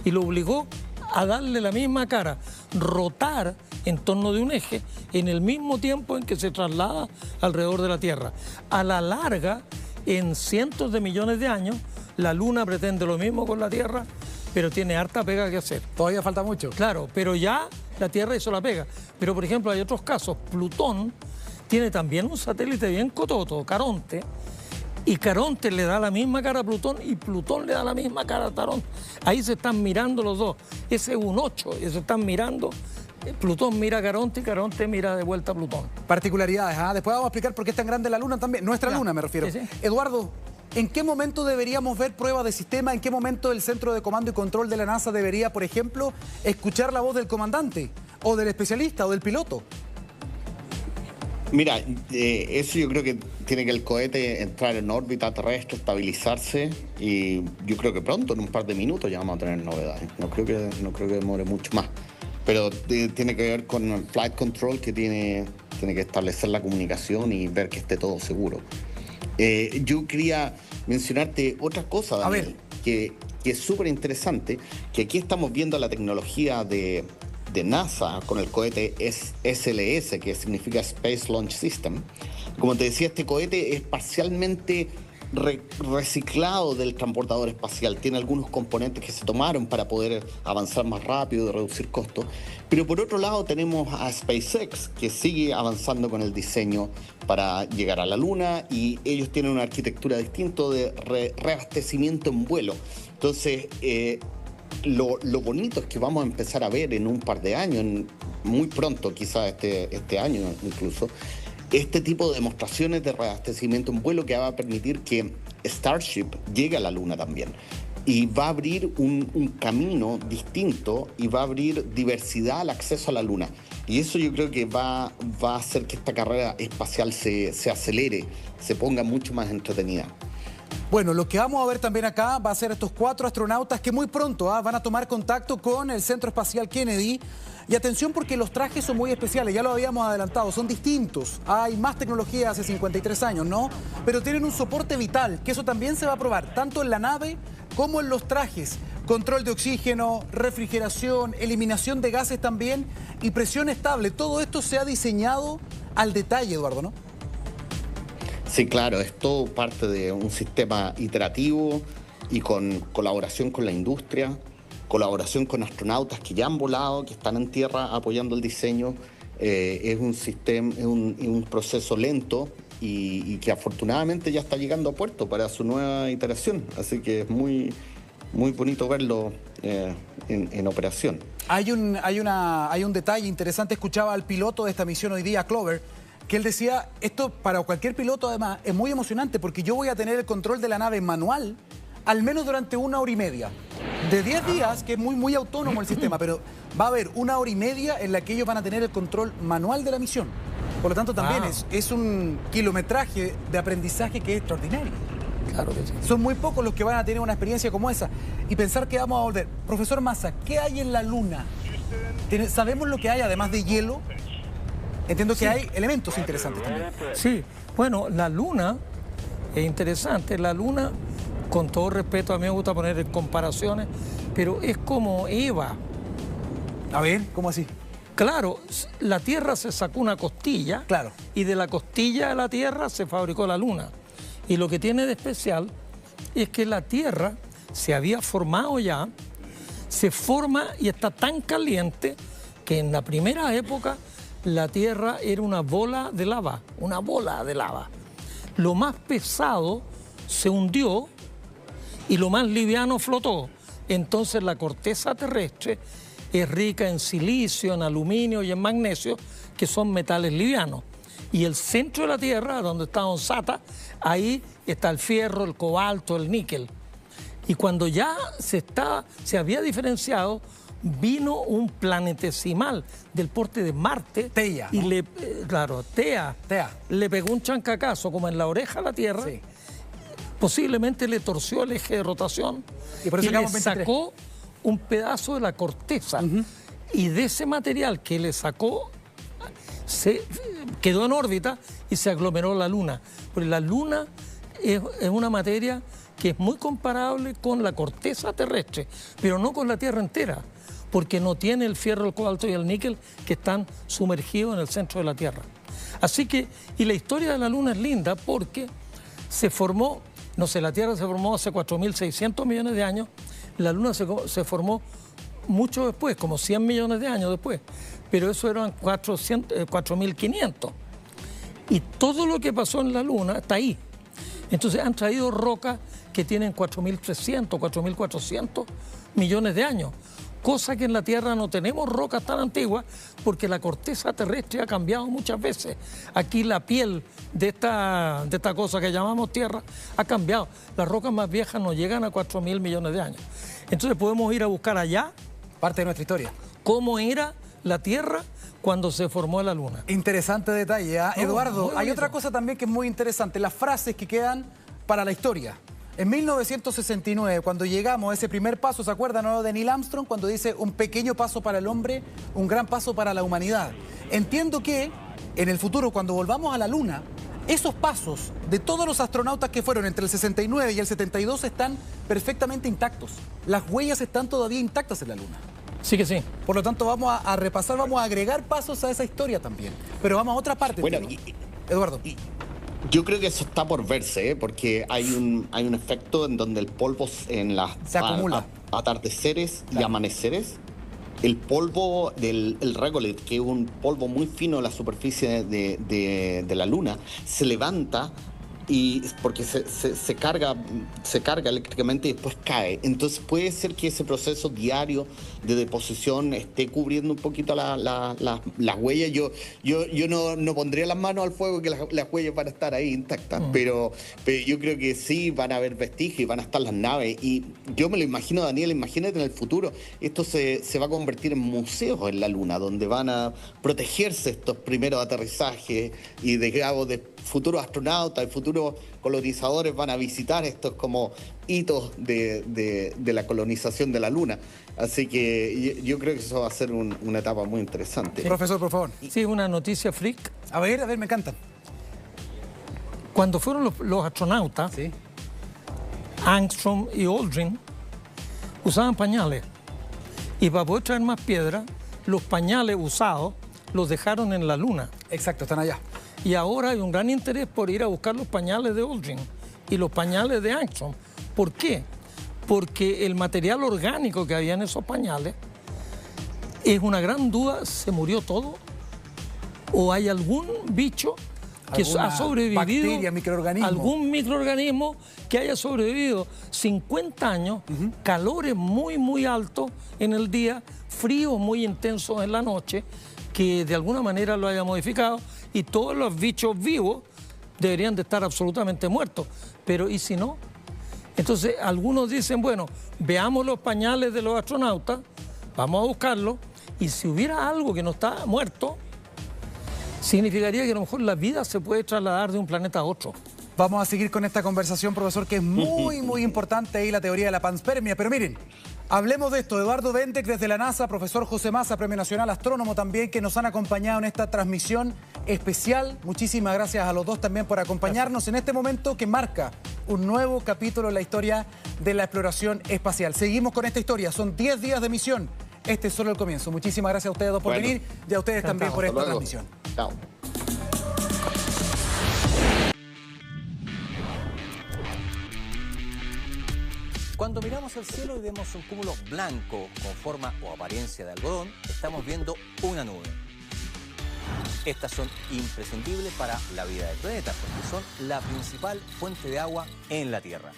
y lo obligó a darle la misma cara, rotar en torno de un eje en el mismo tiempo en que se traslada alrededor de la Tierra. A la larga, en cientos de millones de años, la Luna pretende lo mismo con la Tierra, pero tiene harta pega que hacer. Todavía falta mucho. Claro, pero ya la Tierra hizo la pega. Pero, por ejemplo, hay otros casos. Plutón tiene también un satélite bien cototo, Caronte, y Caronte le da la misma cara a Plutón y Plutón le da la misma cara a Caronte. Ahí se están mirando los dos. Ese es un 8, y se están mirando. Plutón mira a Caronte y Caronte mira de vuelta a Plutón. Particularidades, ¿ah? Después vamos a explicar por qué es tan grande la Luna también. Nuestra Luna, me refiero. Sí, sí. Eduardo, ¿en qué momento deberíamos ver pruebas de sistema? ¿En qué momento el Centro de Comando y Control de la NASA debería, por ejemplo, escuchar la voz del comandante, o del especialista, o del piloto? Mira, eso yo creo que tiene que el cohete entrar en órbita terrestre, estabilizarse, y yo creo que pronto, en un par de minutos, ya vamos a tener novedades. No creo que demore mucho más. Pero tiene que ver con el flight control, que tiene que establecer la comunicación y ver que esté todo seguro. Yo quería mencionarte otra cosa, Daniel, que es súper interesante, que aquí estamos viendo la tecnología de NASA con el cohete SLS, que significa Space Launch System. Como te decía, este cohete es parcialmente reciclado del transportador espacial. Tiene algunos componentes que se tomaron para poder avanzar más rápido y reducir costos. Pero por otro lado tenemos a SpaceX, que sigue avanzando con el diseño para llegar a la Luna, y ellos tienen una arquitectura distinta de reabastecimiento en vuelo. Entonces, lo bonito es que vamos a empezar a ver en un par de años, muy pronto, quizás este año incluso, este tipo de demostraciones de reabastecimiento en vuelo que va a permitir que Starship llegue a la Luna también. Y va a abrir un camino distinto y va a abrir diversidad al acceso a la Luna. Y eso yo creo que va a hacer que esta carrera espacial se acelere, se ponga mucho más entretenida. Bueno, lo que vamos a ver también acá va a ser estos 4 astronautas que muy pronto van a tomar contacto con el Centro Espacial Kennedy. Y atención porque los trajes son muy especiales, ya lo habíamos adelantado, son distintos. Hay más tecnología hace 53 años, ¿no? Pero tienen un soporte vital, que eso también se va a probar, tanto en la nave como en los trajes. Control de oxígeno, refrigeración, eliminación de gases también y presión estable. Todo esto se ha diseñado al detalle, Eduardo, ¿no? Sí, claro, es todo parte de un sistema iterativo y con colaboración con la industria, colaboración con astronautas que ya han volado, que están en tierra apoyando el diseño. Es un sistema, un proceso lento y que afortunadamente ya está llegando a puerto para su nueva iteración. Así que es muy bonito verlo en operación. Hay un detalle interesante. Escuchaba al piloto de esta misión hoy día, Clover, que él decía, esto para cualquier piloto además es muy emocionante porque yo voy a tener el control de la nave manual al menos durante 1 hora y media. De 10 días, que es muy autónomo el sistema, pero va a haber 1 hora y media en la que ellos van a tener el control manual de la misión. Por lo tanto, también es un kilometraje de aprendizaje que es extraordinario. Claro que sí. Son muy pocos los que van a tener una experiencia como esa. Y pensar que vamos a volver. Profesor Massa, ¿qué hay en la Luna? ¿Sabemos lo que hay además de hielo? Entiendo que hay elementos interesantes también. Sí, bueno, la Luna es interesante. La Luna, con todo respeto, a mí me gusta poner en comparaciones, pero es como Eva. A ver, ¿cómo así? Claro, la Tierra se sacó una costilla, claro, y de la costilla de la Tierra se fabricó la Luna. Y lo que tiene de especial es que la Tierra se había formado ya, se forma y está tan caliente que en la primera época la Tierra era una bola de lava, Lo más pesado se hundió y lo más liviano flotó. Entonces la corteza terrestre es rica en silicio, en aluminio y en magnesio, que son metales livianos. Y el centro de la Tierra, donde está Onsata, ahí está el fierro, el cobalto, el níquel. Y cuando ya se había diferenciado, vino un planetesimal del porte de Marte. Teia, y ¿no? Tea. Le pegó un chancacazo como en la oreja a la Tierra. Sí. Posiblemente le torció el eje de rotación y le sacó un pedazo de la corteza. Y de ese material que le sacó, se quedó en órbita y se aglomeró la Luna. Porque la Luna es una materia que es muy comparable con la corteza terrestre, pero no con la Tierra entera, porque no tiene el fierro, el cobalto y el níquel que están sumergidos en el centro de la Tierra. Así que, y la historia de la Luna es linda porque se formó, no sé, la Tierra se formó hace 4.600 millones de años, la Luna se formó mucho después, como 100 millones de años después, pero eso eran 4.500. Y todo lo que pasó en la Luna está ahí. Entonces han traído rocas que tienen 4.300, 4.400 millones de años, cosa que en la Tierra no tenemos rocas tan antiguas porque la corteza terrestre ha cambiado muchas veces. Aquí la piel de esta cosa que llamamos Tierra ha cambiado. Las rocas más viejas no llegan a 4.000 millones de años. Entonces podemos ir a buscar allá, parte de nuestra historia, cómo era la Tierra cuando se formó la Luna. Interesante detalle, ¿eh? No, Eduardo, hay otra cosa también que es muy interesante, las frases que quedan para la historia. En 1969, cuando llegamos a ese primer paso, ¿se acuerdan, no, de Neil Armstrong? Cuando dice, un pequeño paso para el hombre, un gran paso para la humanidad. Entiendo que en el futuro, cuando volvamos a la Luna, esos pasos de todos los astronautas que fueron entre el 69 y el 72 están perfectamente intactos. Las huellas están todavía intactas en la Luna. Sí que sí. Por lo tanto, vamos a repasar, vamos a agregar pasos a esa historia también. Pero vamos a otra parte. Bueno, Eduardo. Yo creo que eso está por verse, porque hay un efecto en donde el polvo en las se acumula. Atardeceres y amaneceres, el polvo del regolith, que es un polvo muy fino en la superficie de la Luna, se levanta y porque se carga eléctricamente y después cae. Entonces puede ser que ese proceso diario de deposición esté cubriendo un poquito las huellas. Yo no pondría las manos al fuego que las huellas van a estar ahí intactas, pero yo creo que sí van a haber vestigios y van a estar las naves. Y yo me lo imagino, Daniel, imagínate en el futuro, esto se va a convertir en museos en la Luna, donde van a protegerse estos primeros aterrizajes y digamos de futuros astronautas y futuros colonizadores van a visitar estos como hitos de la colonización de la Luna. Así que yo creo que eso va a ser una etapa muy interesante. Sí. Profesor, por favor. Sí, una noticia freak. A ver, me encanta. Cuando fueron los astronautas, ¿sí? Armstrong y Aldrin usaban pañales. Y para poder traer más piedra, los pañales usados los dejaron en la Luna. Exacto, están allá. Y ahora hay un gran interés por ir a buscar los pañales de Aldrin y los pañales de Armstrong. ¿Por qué? Porque el material orgánico que había en esos pañales es una gran duda, ¿se murió todo? ¿O hay algún bicho que ha sobrevivido? Bacteria, microorganismo. Algún microorganismo que haya sobrevivido 50 años, calores muy, muy altos en el día, fríos muy intensos en la noche, que de alguna manera lo haya modificado, y todos los bichos vivos deberían de estar absolutamente muertos. Pero ¿y si no? Entonces algunos dicen, bueno, veamos los pañales de los astronautas, vamos a buscarlos, y si hubiera algo que no está muerto, significaría que a lo mejor la vida se puede trasladar de un planeta a otro. Vamos a seguir con esta conversación, profesor, que es muy, muy importante ahí la teoría de la panspermia. Pero miren, hablemos de esto. Eduardo Bendek desde la NASA, profesor José Massa, Premio Nacional, astrónomo también, que nos han acompañado en esta transmisión especial. Muchísimas gracias a los dos también por acompañarnos en este momento que marca un nuevo capítulo en la historia de la exploración espacial. Seguimos con esta historia. Son 10 días de misión. Este es solo el comienzo. Muchísimas gracias a ustedes dos por venir y a ustedes también por esta transmisión. Chao. Cuando miramos al cielo y vemos un cúmulo blanco con forma o apariencia de algodón, estamos viendo una nube. Estas son imprescindibles para la vida del planeta porque son la principal fuente de agua en la Tierra.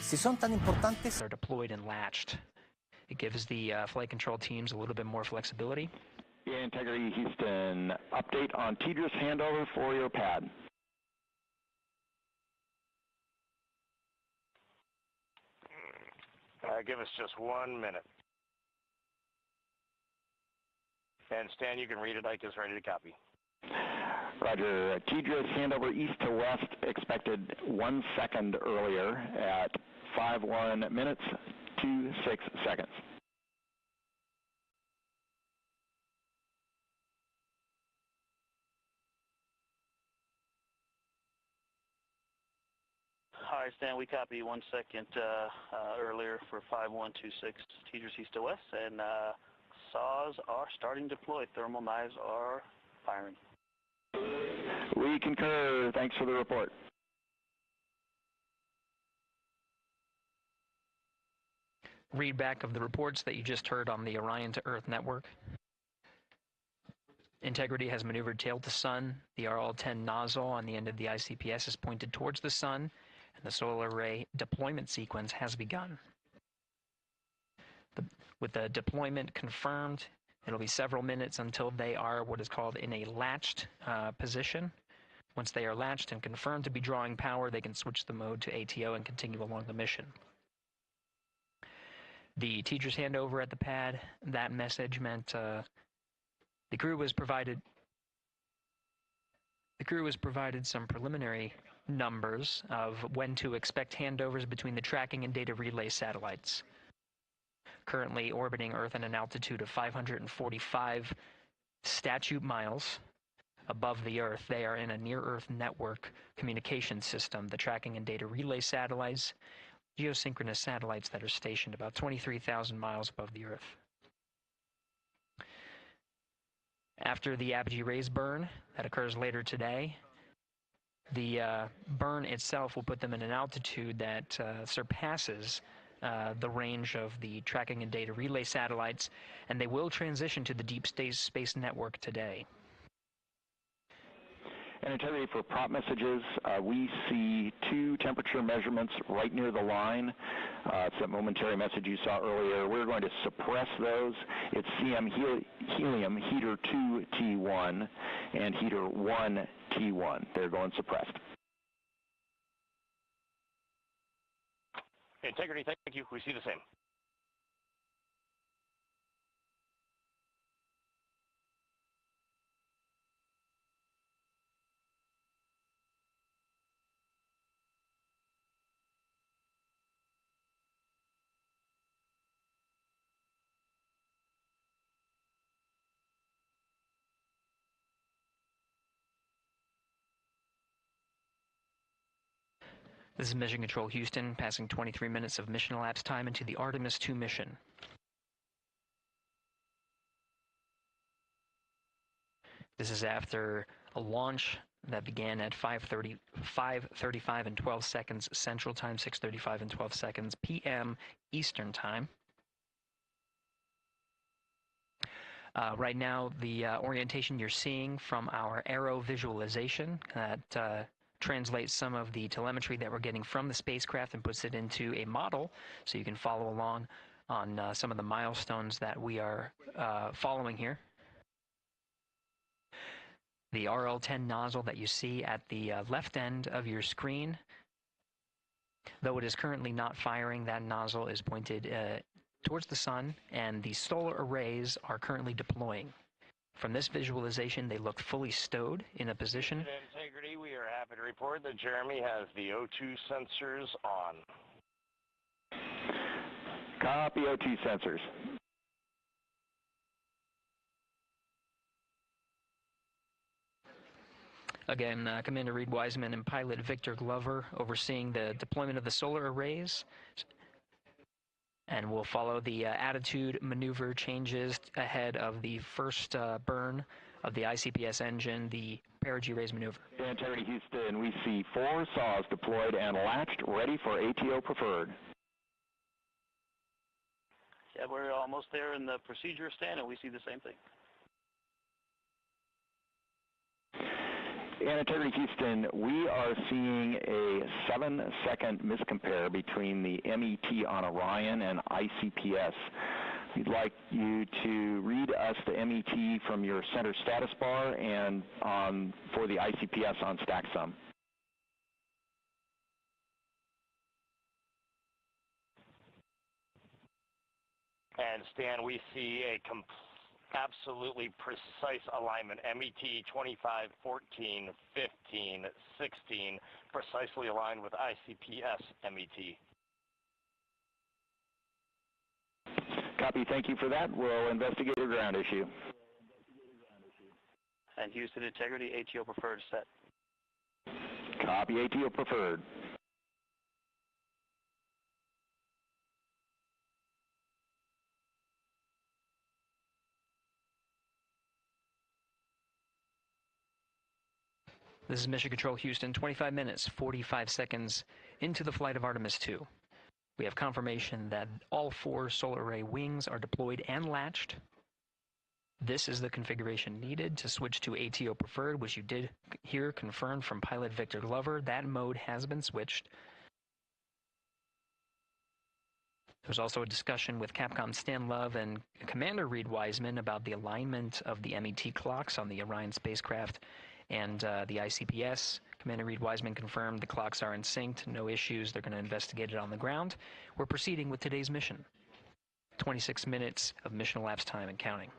Si son tan importantes... They're deployed and latched. It gives the flight control teams a little bit more flexibility. Yeah, Integrity Houston, update on TDRS handover for your pad. Give us just 1 minute. And Stan, you can read it. Ike is ready to copy. Roger. TDRS handover east to west expected 1 second earlier at 5:1 minutes 26 seconds. Hi, Stan. We copy 1 second earlier for 5126 TDRS east to west, and saws are starting to deploy. Thermal knives are firing. We concur. Thanks for the report. Read back of the reports that you just heard on the Orion to Earth network. Integrity has maneuvered tail to sun. The RL-10 nozzle on the end of the ICPS is pointed towards the sun, and the solar array deployment sequence has begun. With the deployment confirmed, it'll be several minutes until they are what is called in a latched position. Once they are latched and confirmed to be drawing power, they can switch the mode to ATO and continue along the mission. The teacher's handover at the pad, that message meant the crew was provided some preliminary numbers of when to expect handovers between the tracking and data relay satellites. Currently orbiting Earth at an altitude of 545 statute miles above the Earth, they are in a near-Earth network communication system. The tracking and data relay satellites, geosynchronous satellites that are stationed about 23,000 miles above the Earth. After the Perigee Raise burn that occurs later today, the burn itself will put them in an altitude that surpasses the range of the tracking and data relay satellites, and they will transition to the deep space network today. And integrity for prop messages, we see 2 temperature measurements right near the line. It's that momentary message you saw earlier. We're going to suppress those. It's CM helium heater 2 T1 and heater 1 T1. They're going suppressed. Integrity, thank you. We see the same. This is Mission Control Houston, passing 23 minutes of mission elapsed time into the Artemis II mission. This is after a launch that began at 5:35 and 12 seconds Central Time, 6:35 and 12 seconds p.m. Eastern Time. Right now, the orientation you're seeing from our arrow visualization that translates some of the telemetry that we're getting from the spacecraft and puts it into a model so you can follow along on some of the milestones that we are following here. The RL-10 nozzle that you see at the left end of your screen, though it is currently not firing, that nozzle is pointed towards the sun, and the solar arrays are currently deploying. From this visualization, they look fully stowed in a position. Integrity, we are happy to report that Jeremy has the O2 sensors on. Copy O2 sensors. Again, Commander Reed Wiseman and pilot Victor Glover overseeing the deployment of the solar arrays. And we'll follow the attitude maneuver changes ahead of the first burn of the ICPS engine, the Perigee Raise maneuver. Integrity Houston, we see 4 saws deployed and latched, ready for ATO preferred. Yeah, we're almost there in the procedure stand, and we see the same thing. And Integrity Houston, we are seeing a 7-second miscompare between the MET on Orion and ICPS. We'd like you to read us the MET from your center status bar and for the ICPS on StackSum. And Stan, we see a absolutely precise alignment. MET 25, 14, 15, 16, precisely aligned with ICPS MET. Copy, thank you for that. We'll investigate your ground issue. And Houston Integrity, ATO preferred set. Copy, ATO preferred. This is Mission Control Houston, 25 minutes, 45 seconds into the flight of Artemis II. We have confirmation that all 4 solar array wings are deployed and latched. This is the configuration needed to switch to ATO preferred, which you did hear confirmed from pilot Victor Glover. That mode has been switched. There's also a discussion with Capcom Stan Love and Commander Reed Wiseman about the alignment of the MET clocks on the Orion spacecraft and the ICPS. Commander Reed Wiseman confirmed the clocks are in sync, no issues. They're going to investigate it on the ground. We're proceeding with today's mission. 26 minutes of mission elapsed time and counting.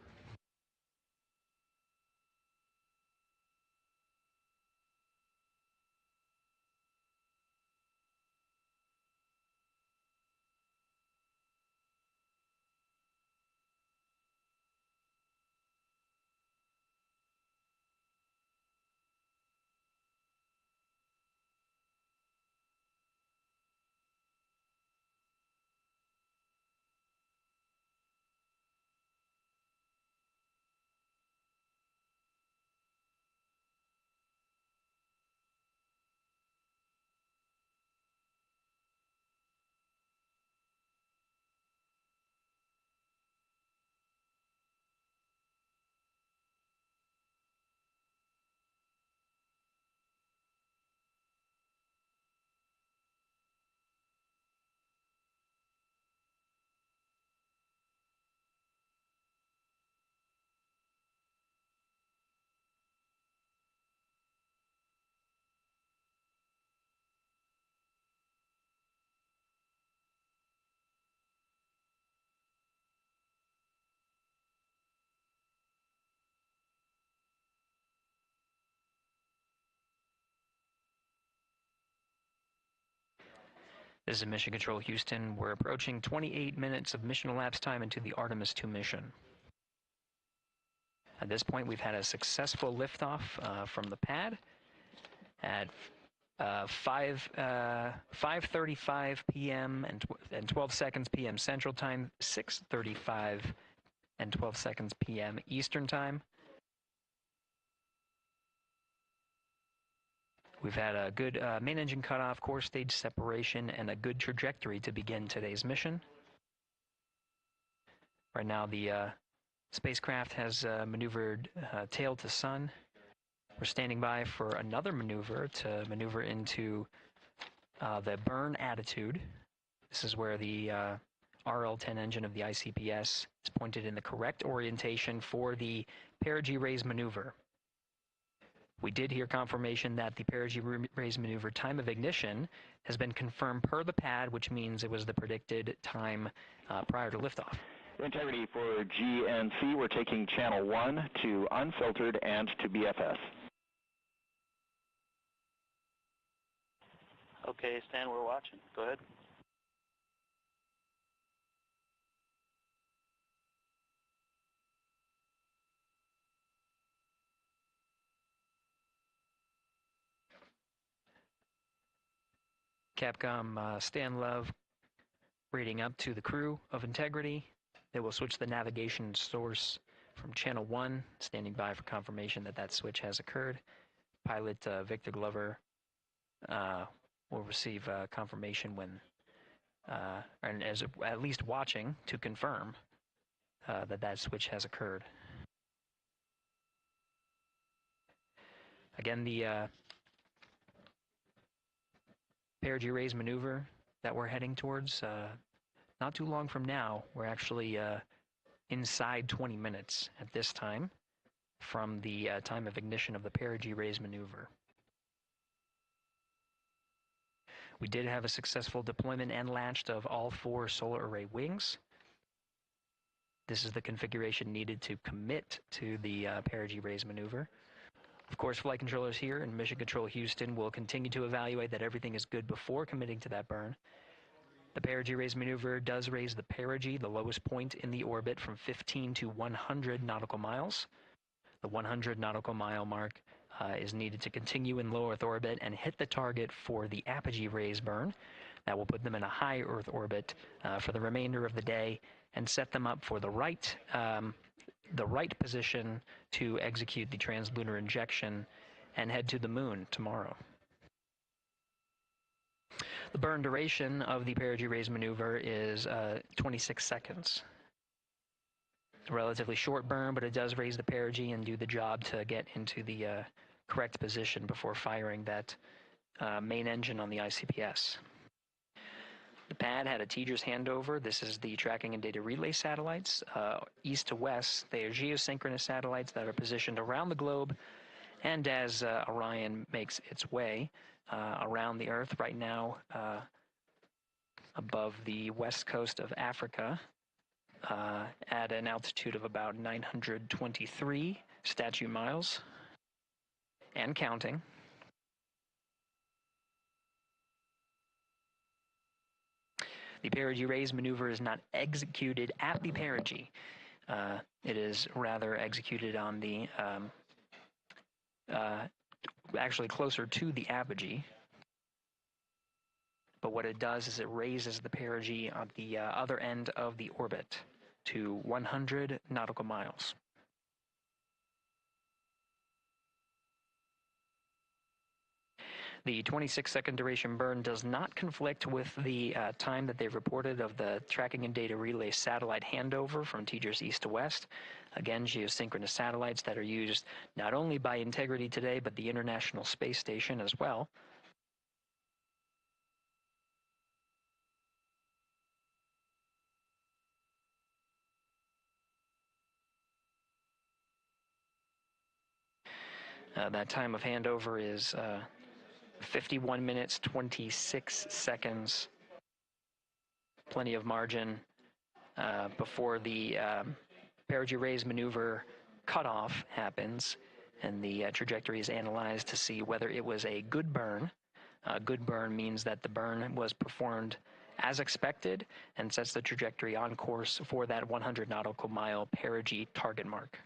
This is Mission Control Houston. We're approaching 28 minutes of mission elapsed time into the Artemis II mission. At this point, we've had a successful liftoff from the pad at 5:35 p.m. and 12 seconds p.m. Central Time, 6:35 and 12 seconds p.m. Eastern Time. We've had a good main engine cutoff, core stage separation, and a good trajectory to begin today's mission. Right now, the spacecraft has maneuvered tail to sun. We're standing by for another maneuver to maneuver into the burn attitude. This is where the RL-10 engine of the ICPS is pointed in the correct orientation for the Perigee Raise maneuver. We did hear confirmation that the Perigee Raise maneuver time of ignition has been confirmed per the pad, which means it was the predicted time prior to liftoff. Integrity for GNC, we're taking channel 1 to unfiltered and to BFS. Okay, Stan, we're watching. Go ahead. Capcom Stan Love rating up to the crew of Integrity. They will switch the navigation source from channel 1, standing by for confirmation that that switch has occurred. Pilot Victor Glover will receive confirmation when, and as at least watching to confirm that that switch has occurred. Again, the Perigee Raise maneuver that we're heading towards, not too long from now, we're actually inside 20 minutes at this time from the time of ignition of the Perigee Raise maneuver. We did have a successful deployment and launched of all 4 solar array wings. This is the configuration needed to commit to the Perigee Raise maneuver. Of course, flight controllers here in Mission Control Houston will continue to evaluate that everything is good before committing to that burn. The Perigee Raise maneuver does raise the perigee, the lowest point in the orbit, from 15 to 100 nautical miles. The 100 nautical mile mark is needed to continue in low Earth orbit and hit the target for the apogee raise burn. That will put them in a high Earth orbit for the remainder of the day and set them up for the right position to execute the translunar injection and head to the moon tomorrow. The burn duration of the Perigee Raise maneuver is 26 seconds. A relatively short burn, but it does raise the perigee and do the job to get into the correct position before firing that main engine on the ICPS. The pad had a TGERS handover. This is the tracking and data relay satellites. East to west, they are geosynchronous satellites that are positioned around the globe. And as Orion makes its way around the Earth right now, above the west coast of Africa, at an altitude of about 923 statute miles, and counting. The Perigee Raise maneuver is not executed at the perigee. It is rather executed on the, actually closer to the apogee. But what it does is it raises the perigee on the other end of the orbit to 100 nautical miles. The 26-second duration burn does not conflict with the time that they've reported of the tracking and data relay satellite handover from TGERS east to west. Again, geosynchronous satellites that are used not only by Integrity today, but the International Space Station as well. That time of handover is 51 minutes, 26 seconds. Plenty of margin before the Perigee Raise maneuver cutoff happens, and the trajectory is analyzed to see whether it was a good burn Good burn means that the burn was performed as expected and sets the trajectory on course for that 100 nautical mile perigee target mark.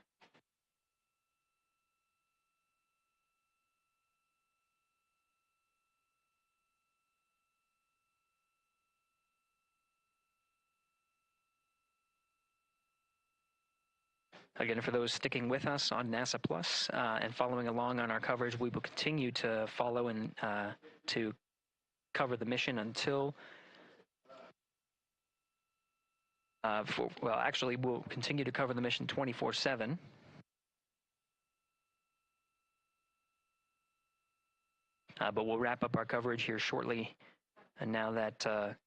Again, for those sticking with us on NASA Plus and following along on our coverage, we will continue to follow and to cover the mission until, actually, we'll continue to cover the mission 24/7. But we'll wrap up our coverage here shortly. And now that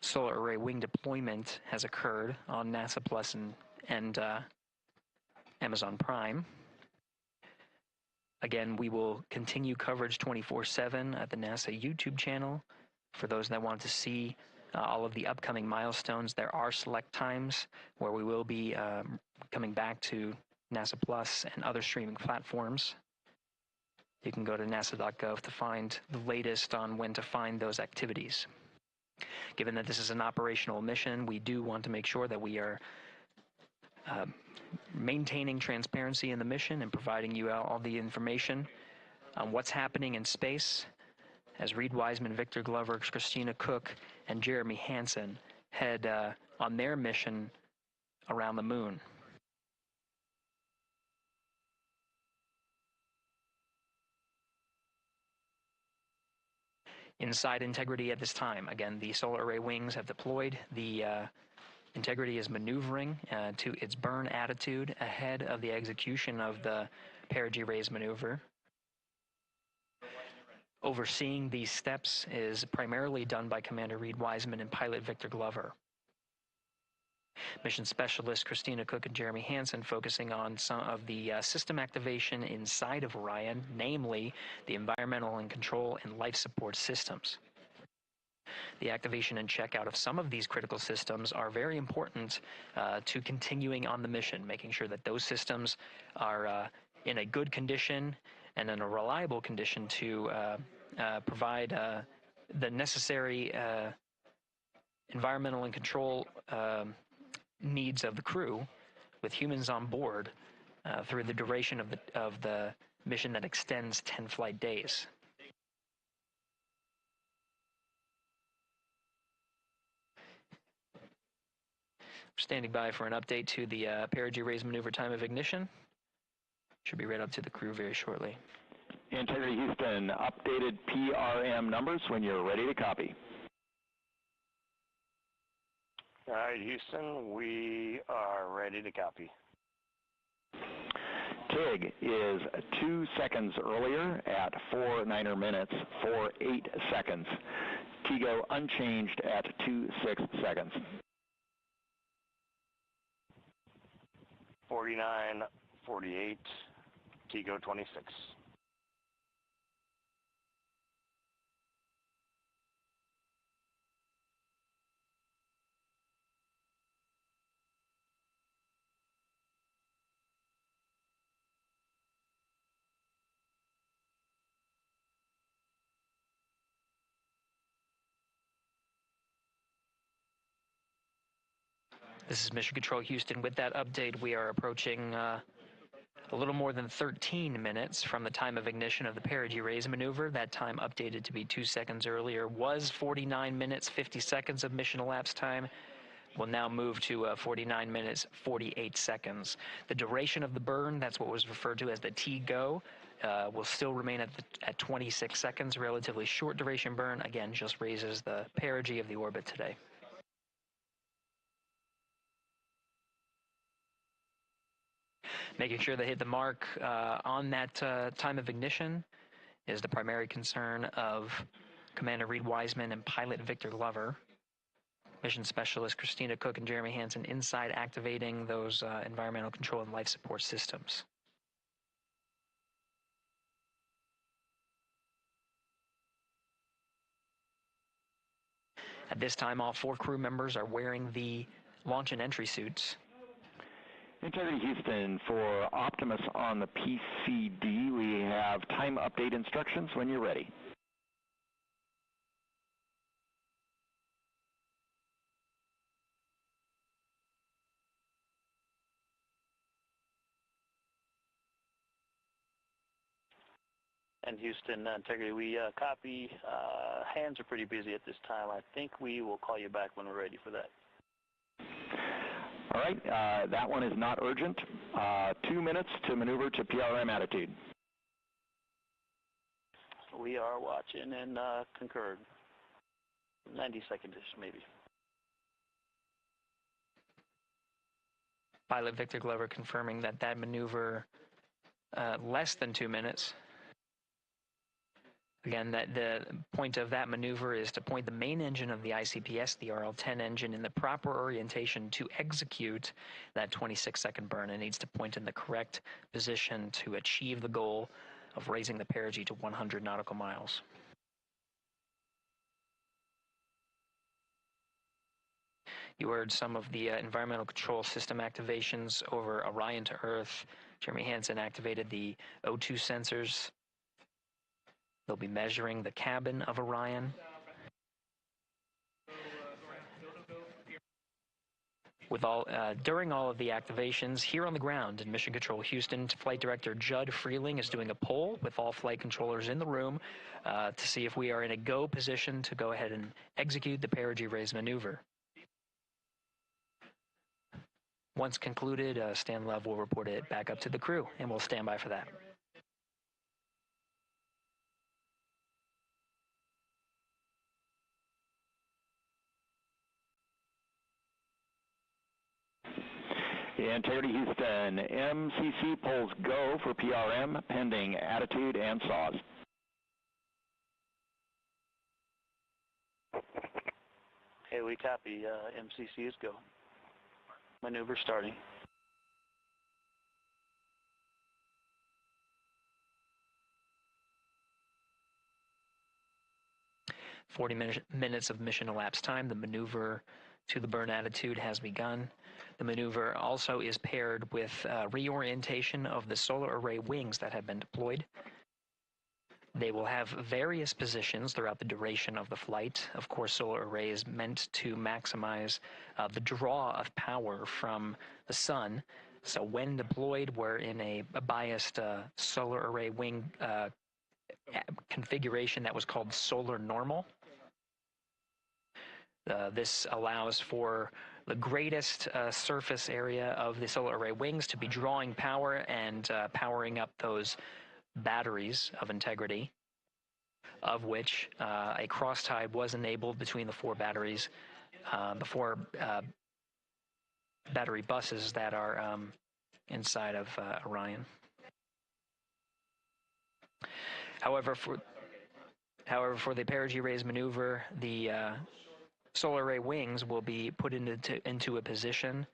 solar array wing deployment has occurred on NASA Plus and Amazon Prime. Again, we will continue coverage 24/7 at the NASA YouTube channel. For those that want to see all of the upcoming milestones, there are select times where we will be coming back to NASA Plus and other streaming platforms. You can go to nasa.gov to find the latest on when to find those activities. Given that this is an operational mission, we do want to make sure that we are maintaining transparency in the mission and providing you all the information on what's happening in space as Reed Wiseman, Victor Glover, Christina Cook, and Jeremy Hansen head on their mission around the moon. Inside integrity at this time, again, the solar array wings have deployed. The integrity is maneuvering to its burn attitude ahead of the execution of the Perigee Raise maneuver. Overseeing these steps is primarily done by Commander Reed Wiseman and pilot Victor Glover. Mission specialist Christina Cook and Jeremy Hansen focusing on some of the system activation inside of Orion, namely the environmental and control and life support systems. The activation and checkout of some of these critical systems are very important to continuing on the mission, making sure that those systems are in a good condition and in a reliable condition to provide the necessary environmental and control needs of the crew with humans on board through the duration of the mission that extends 10 flight days. Standing by for an update to the Perigee Raise maneuver time of ignition. Should be right up to the crew very shortly. Integrity Houston, updated PRM numbers when you're ready to copy. All right, Houston, we are ready to copy. TIG is 2 seconds earlier at 4 9er minutes for 8 seconds. TIGO unchanged at 2.6 seconds. 49:48, TIGO 26. This is Mission Control Houston. With that update, we are approaching a little more than 13 minutes from the time of ignition of the Perigee Raise maneuver. That time updated to be 2 seconds earlier was 49 minutes, 50 seconds of mission elapsed time. We'll now move to 49 minutes, 48 seconds. The duration of the burn, that's what was referred to as the TGO, will still remain at 26 seconds. Relatively short duration burn, again, just raises the perigee of the orbit today. Making sure they hit the mark on that time of ignition is the primary concern of Commander Reed Wiseman and pilot Victor Glover. Mission specialist Christina Cook and Jeremy Hansen inside activating those environmental control and life support systems. At this time, all 4 crew members are wearing the launch and entry suits. Integrity Houston, for Optimus on the PCD, we have time update instructions when you're ready. And Houston, Integrity, we copy. Hands are pretty busy at this time. I think we will call you back when we're ready for that. All right, that one is not urgent. 2 minutes to maneuver to PRM attitude. We are watching and concurred. 90 seconds-ish, maybe. Pilot Victor Glover confirming that that maneuver less than 2 minutes. Again, that the point of that maneuver is to point the main engine of the ICPS, the RL-10 engine, in the proper orientation to execute that 26-second burn. It needs to point in the correct position to achieve the goal of raising the perigee to 100 nautical miles. You heard some of the environmental control system activations over Orion to Earth. Jeremy Hansen activated the O2 sensors. They'll be measuring the cabin of Orion. During all of the activations, here on the ground in Mission Control Houston, Flight Director Judd Freeling is doing a poll with all flight controllers in the room to see if we are in a go position to go ahead and execute the Perigee Raise maneuver. Once concluded, Stan Love will report it back up to the crew, and we'll stand by for that. Integrity Houston, MCC polls go for PRM pending attitude and saws. Hey, we copy. MCC is go. Maneuver starting. Minutes of mission elapsed time. The maneuver to the burn attitude has begun. The maneuver also is paired with reorientation of the solar array wings that have been deployed. They will have various positions throughout the duration of the flight. Of course, solar array is meant to maximize the draw of power from the sun. So when deployed, we're in a biased solar array wing configuration that was called solar normal. This allows for the greatest surface area of the solar array wings to be drawing power and powering up those batteries of integrity, of which a cross-tide was enabled between the four batteries, the four battery buses that are inside of Orion. However, for the Perigee Raise maneuver, the solar array wings will be put into a position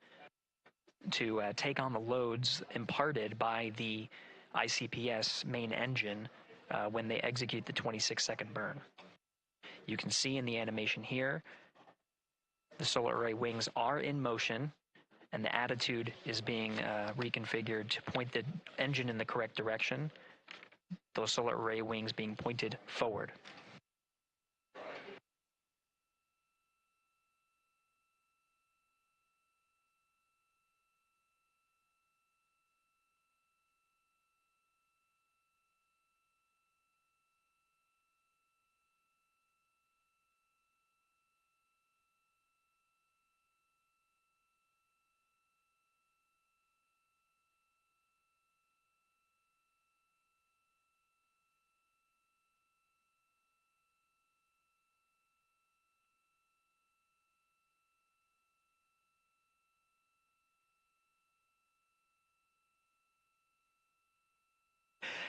to take on the loads imparted by the ICPS main engine when they execute the 26-second burn. You can see in the animation here, the solar array wings are in motion, and the attitude is being reconfigured to point the engine in the correct direction, those solar array wings being pointed forward.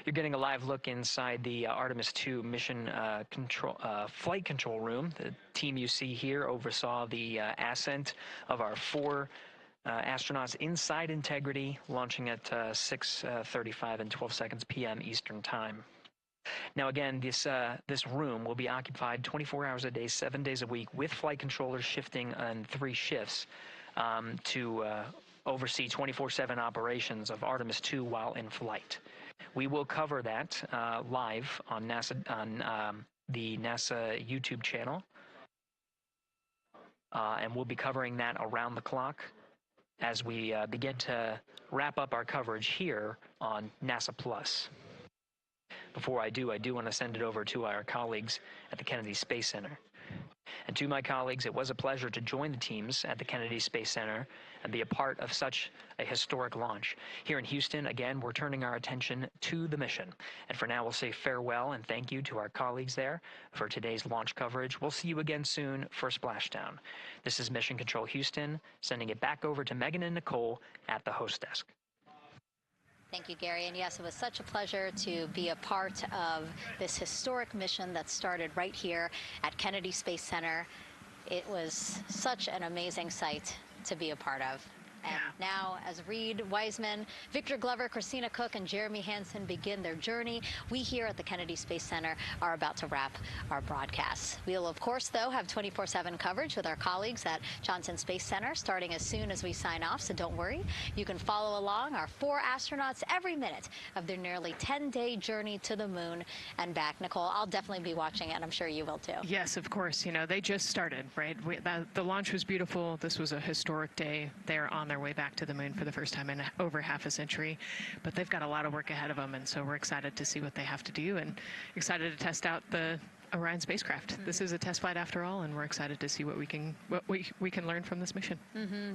You're getting a live look inside the Artemis II mission flight control room. The team you see here oversaw the ascent of our four astronauts inside Integrity, launching at 6:35 and 12 seconds p.m. Eastern Time. Now again, this room will be occupied 24 hours a day, 7 days a week, with flight controllers shifting on 3 shifts to oversee 24/7 operations of Artemis II while in flight. We will cover that live on the NASA YouTube channel, and we'll be covering that around the clock as we begin to wrap up our coverage here on NASA Plus. Before I do want to send it over to our colleagues at the Kennedy Space Center. And to my colleagues, it was a pleasure to join the teams at the Kennedy Space Center and be a part of such a historic launch. Here in Houston, again, we're turning our attention to the mission. And for now, we'll say farewell and thank you to our colleagues there for today's launch coverage. We'll see you again soon for Splashdown. This is Mission Control Houston, sending it back over to Megan and Nicole at the host desk. Thank you, Gary. And yes, it was such a pleasure to be a part of this historic mission that started right here at Kennedy Space Center. It was such an amazing sight to be a part of. And now, as Reed Wiseman, Victor Glover, Christina Cook, and Jeremy Hansen begin their journey, we here at the Kennedy Space Center are about to wrap our broadcasts. We'll, of course, though, have 24/7 coverage with our colleagues at Johnson Space Center starting as soon as we sign off, so don't worry. You can follow along our 4 astronauts every minute of their nearly 10-day journey to the moon and back. Nicole, I'll definitely be watching it, and I'm sure you will, too. Yes, of course. You know, they just started, right? The launch was beautiful. This was a historic day. They're on their way back to the moon for the first time in over half a century, but they've got a lot of work ahead of them, and so we're excited to see what they have to do and excited to test out the Orion spacecraft. This is a test flight after all, and we're excited to see what we can learn from this mission.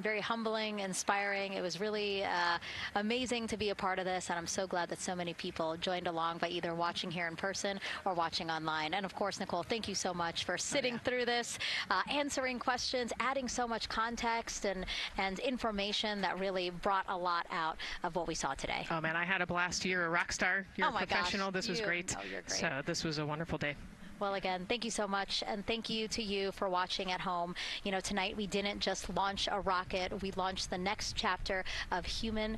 Very humbling, inspiring. It was really amazing to be a part of this, and I'm so glad that so many people joined along by either watching here in person or watching online. And of course, Nicole, thank you so much for sitting through this, answering questions, adding so much context and information that really brought a lot out of what we saw today. Oh man, I had a blast. You're a rock star. You're a professional. Gosh, this was great. You're great. So this was a wonderful day. Well, again, thank you so much, and thank you to you for watching at home. You know, tonight we didn't just launch a rocket, we launched the next chapter of human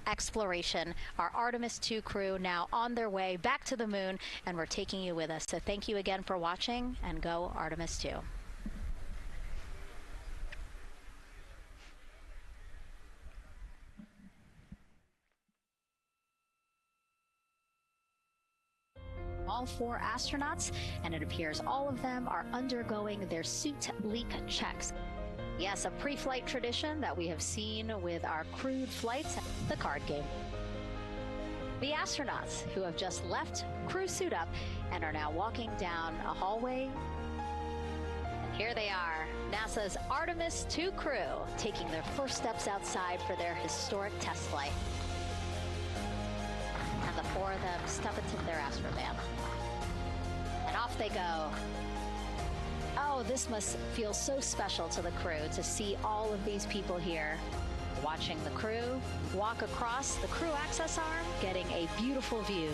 exploration. Our Artemis II crew now on their way back to the moon, and we're taking you with us. So thank you again for watching, and go Artemis II. All 4 astronauts, and it appears all of them are undergoing their suit leak checks. Yes, a pre-flight tradition that we have seen with our crewed flights, the card game. The astronauts who have just left crew suit up and are now walking down a hallway. And here they are, NASA's Artemis II crew, taking their first steps outside for their historic test flight. And the 4 of them step into their astrovan. And off they go. Oh, this must feel so special to the crew to see all of these people here. Watching the crew walk across the crew access arm, getting a beautiful view.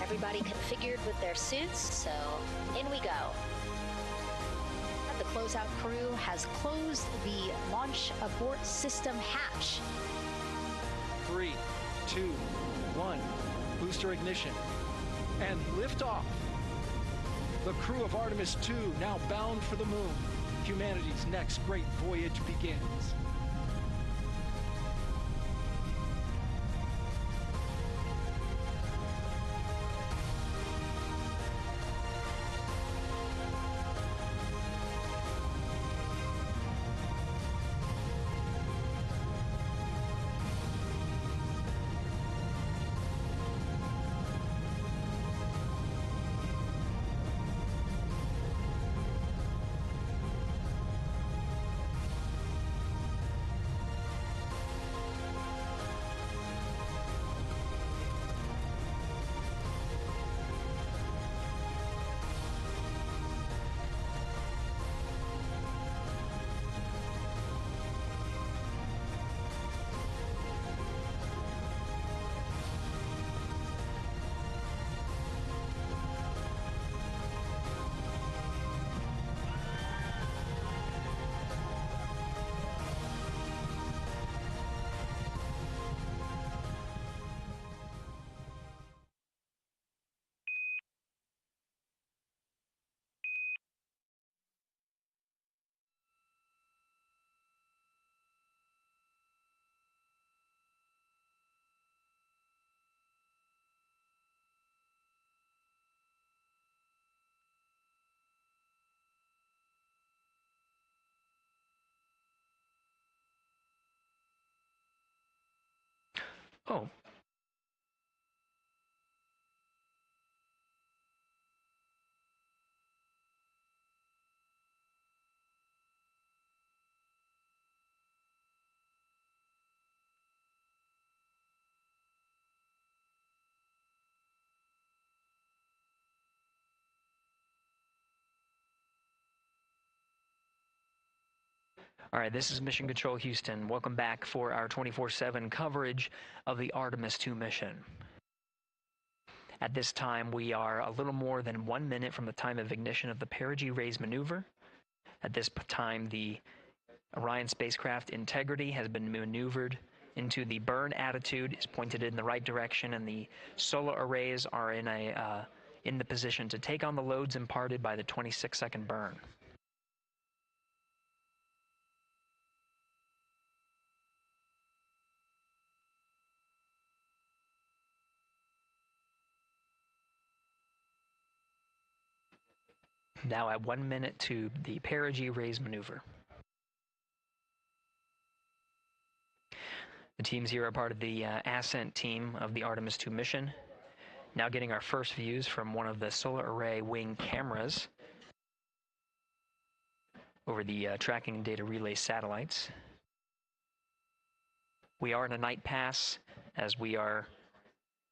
Everybody configured with their suits, so in we go. And the closeout crew has closed the launch abort system hatch. 3, 2, 1. Booster ignition. And liftoff. The crew of Artemis II now bound for the moon. Humanity's next great voyage begins. Oh, All right, this is Mission Control Houston. Welcome back for our 24/7 coverage of the Artemis II mission. At this time, we are a little more than 1 minute from the time of ignition of the Perigee Raise maneuver. At this time, the Orion spacecraft integrity has been maneuvered into the burn attitude, is pointed in the right direction, and the solar arrays are in the position to take on the loads imparted by the 26-second burn. Now at 1 minute to the Perigee Raise maneuver. The teams here are part of the Ascent team of the Artemis II mission. Now getting our first views from one of the solar array wing cameras over the tracking and data relay satellites. We are in a night pass as we are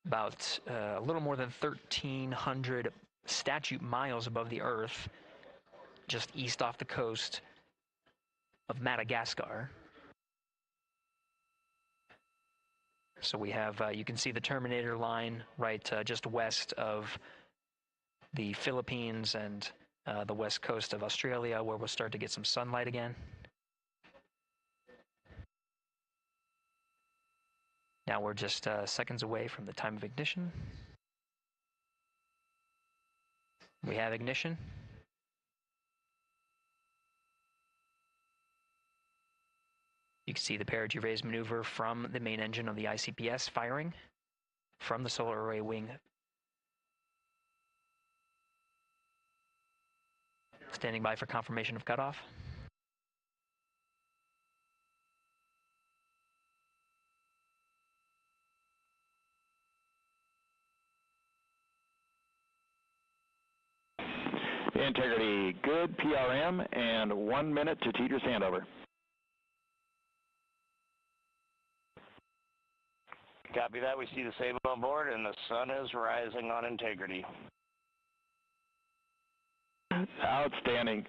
about a little more than 1,300 statute miles above the Earth, just east off the coast of Madagascar. So we have, you can see the Terminator line right just west of the Philippines and the west coast of Australia, where we'll start to get some sunlight again. Now we're just seconds away from the time of ignition. We have ignition. You can see the Perigee Raise maneuver from the main engine of the ICPS firing from the solar array wing. Standing by for confirmation of cutoff. Integrity good, PRM, and 1 minute to teeter handover. Copy that. We see the Sable on board, and the sun is rising on integrity. Outstanding.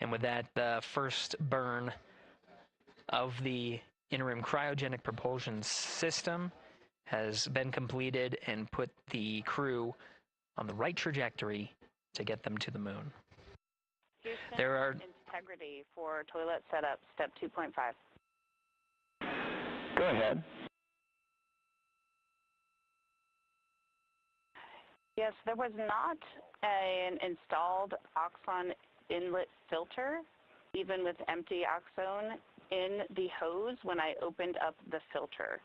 And with that first burn of the interim cryogenic propulsion system has been completed and put the crew on the right trajectory to get them to the moon. Houston, there are integrity for toilet setup, step 2.5. Go ahead. Yes, there was not an installed oxon inlet filter, even with empty oxone, in the hose when I opened up the filter.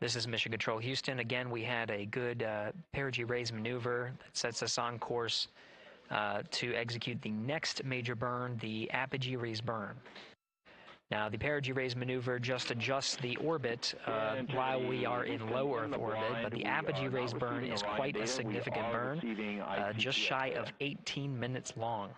This is Mission Control Houston. Again, we had a good Perigee Raise maneuver that sets us on course to execute the next major burn, the Apogee Raise burn. Now, the Perigee Raise maneuver just adjusts the orbit while we are in low Earth orbit, but the Apogee Raise burn is quite a significant burn, just shy of 18 minutes long.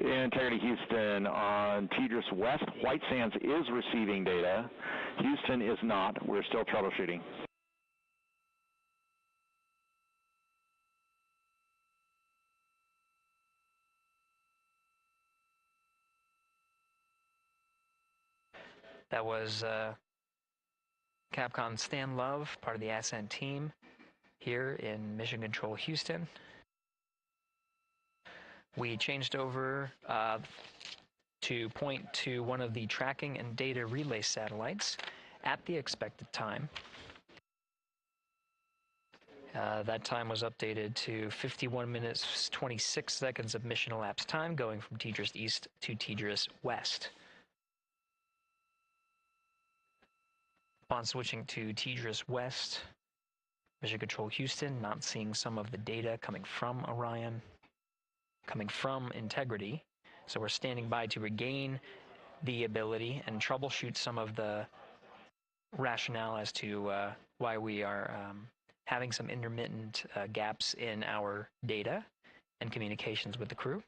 Integrity Houston on Tigris West. White Sands is receiving data. Houston is not. We're still troubleshooting. That was Capcom Stan Love, part of the Ascent team here in Mission Control Houston. We changed over to point to one of the tracking and data relay satellites at the expected time. That time was updated to 51 minutes, 26 seconds of mission elapsed time, going from Tigris East to Tigris West. Upon switching to Tigris West, Mission Control Houston not seeing some of the data coming from Orion, coming from Integrity. So we're standing by to regain the ability and troubleshoot some of the rationale as to why we are having some intermittent gaps in our data and communications with the crew.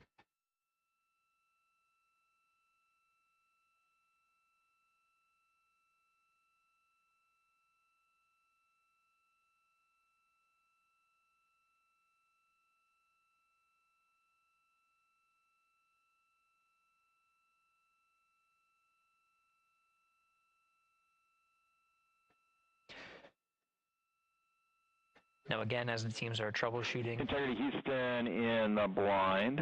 Now again, as the teams are troubleshooting. Integrity Houston in the blind.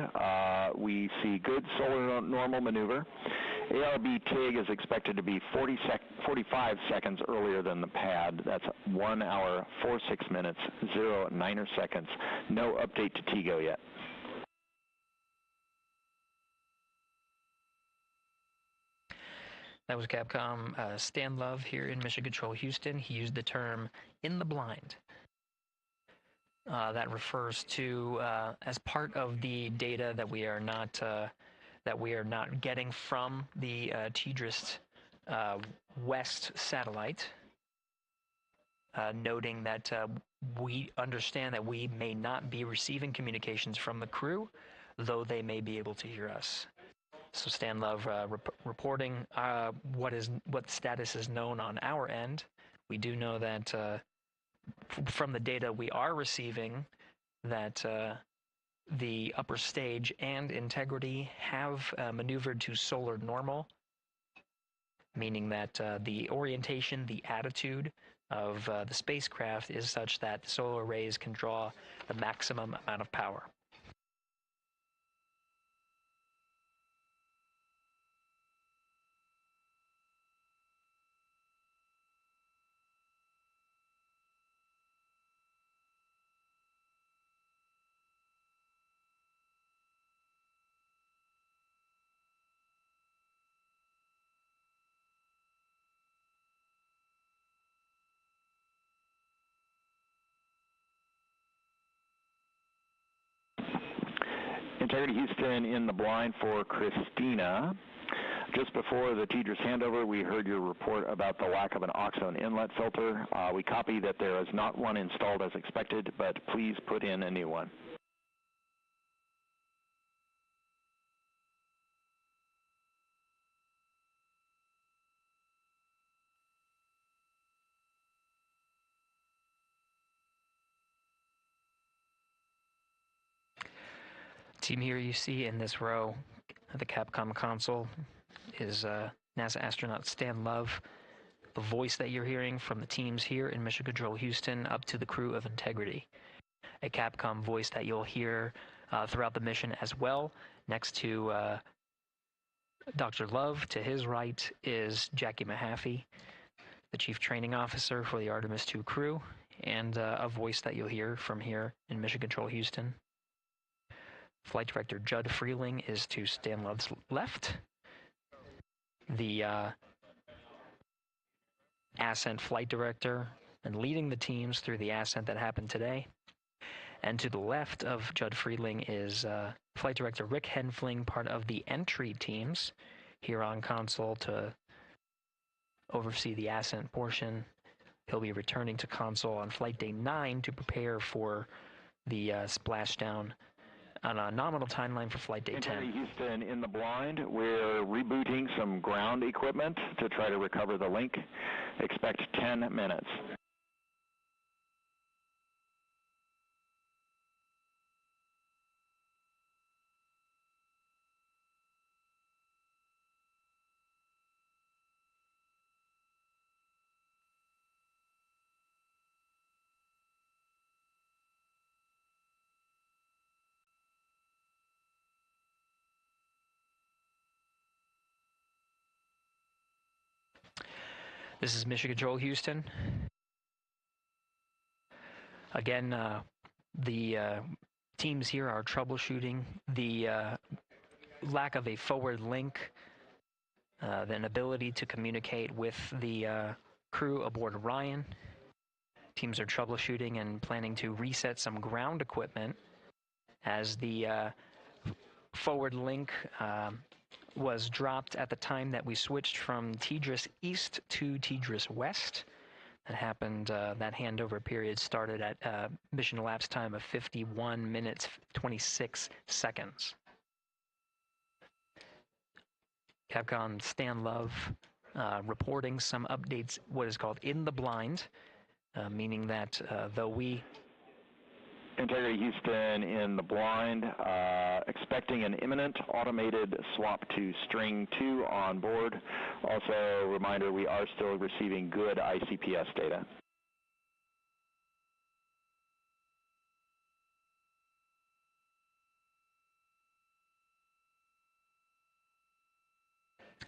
We see good solar normal maneuver. ARB TIG is expected to be 45 seconds earlier than the pad. That's 1 hour, 46 minutes, 0 seconds. No update to TIGO yet. That was Capcom Stan Love here in Mission Control Houston. He used the term "in the blind." That refers to as part of the data that we are not getting from the Tigris West satellite. Noting that we understand that we may not be receiving communications from the crew, though they may be able to hear us. So Stan Love reporting what status is known on our end. We do know that from the data we are receiving that the upper stage and Integrity have maneuvered to solar normal, meaning that the orientation, the attitude of the spacecraft is such that the solar rays can draw the maximum amount of power. Integrity Houston in the blind for Christina. Just before the Tigris handover, we heard your report about the lack of an oxone inlet filter. We copy that there is not one installed as expected, but please put in a new one. Team here you see in this row at the Capcom console is NASA astronaut Stan Love. The voice that you're hearing from the teams here in Mission Control Houston up to the crew of Integrity. A Capcom voice that you'll hear throughout the mission as well. Next to Dr. Love, to his right is Jackie Mahaffey, the Chief Training Officer for the Artemis II crew, and a voice that you'll hear from here in Mission Control Houston. Flight Director Judd Freeling is to Stan Love's left. The Ascent Flight Director and leading the teams through the Ascent that happened today. And to the left of Judd Freeling is Flight Director Rick Henfling, part of the entry teams here on console to oversee the Ascent portion. He'll be returning to console on Flight Day 9 to prepare for the splashdown on a nominal timeline for flight day 10. Houston in the blind. We're rebooting some ground equipment to try to recover the link. Expect 10 minutes. This is Mission Control Houston. Again, the teams here are troubleshooting the lack of a forward link, the inability to communicate with the crew aboard Orion. Teams are troubleshooting and planning to reset some ground equipment as the forward link was dropped at the time that we switched from TDRS East to TDRS West. That happened, that handover period started at mission elapsed time of 51 minutes, 26 seconds. Capcom Stan Love reporting some updates, what is called in the blind, meaning that though we... Integrity Houston in the blind, expecting an imminent automated swap to string 2 on board. Also, reminder, we are still receiving good ICPS data.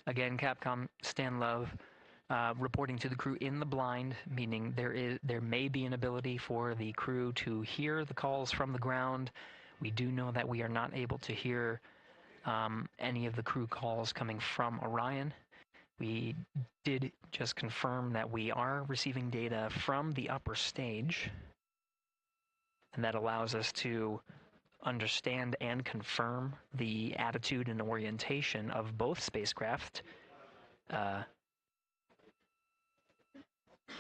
Again, Capcom Stan Love reporting to the crew in the blind, meaning there may be an ability for the crew to hear the calls from the ground. We do know that we are not able to hear any of the crew calls coming from Orion. We did just confirm that we are receiving data from the upper stage, and that allows us to understand and confirm the attitude and orientation of both spacecraft,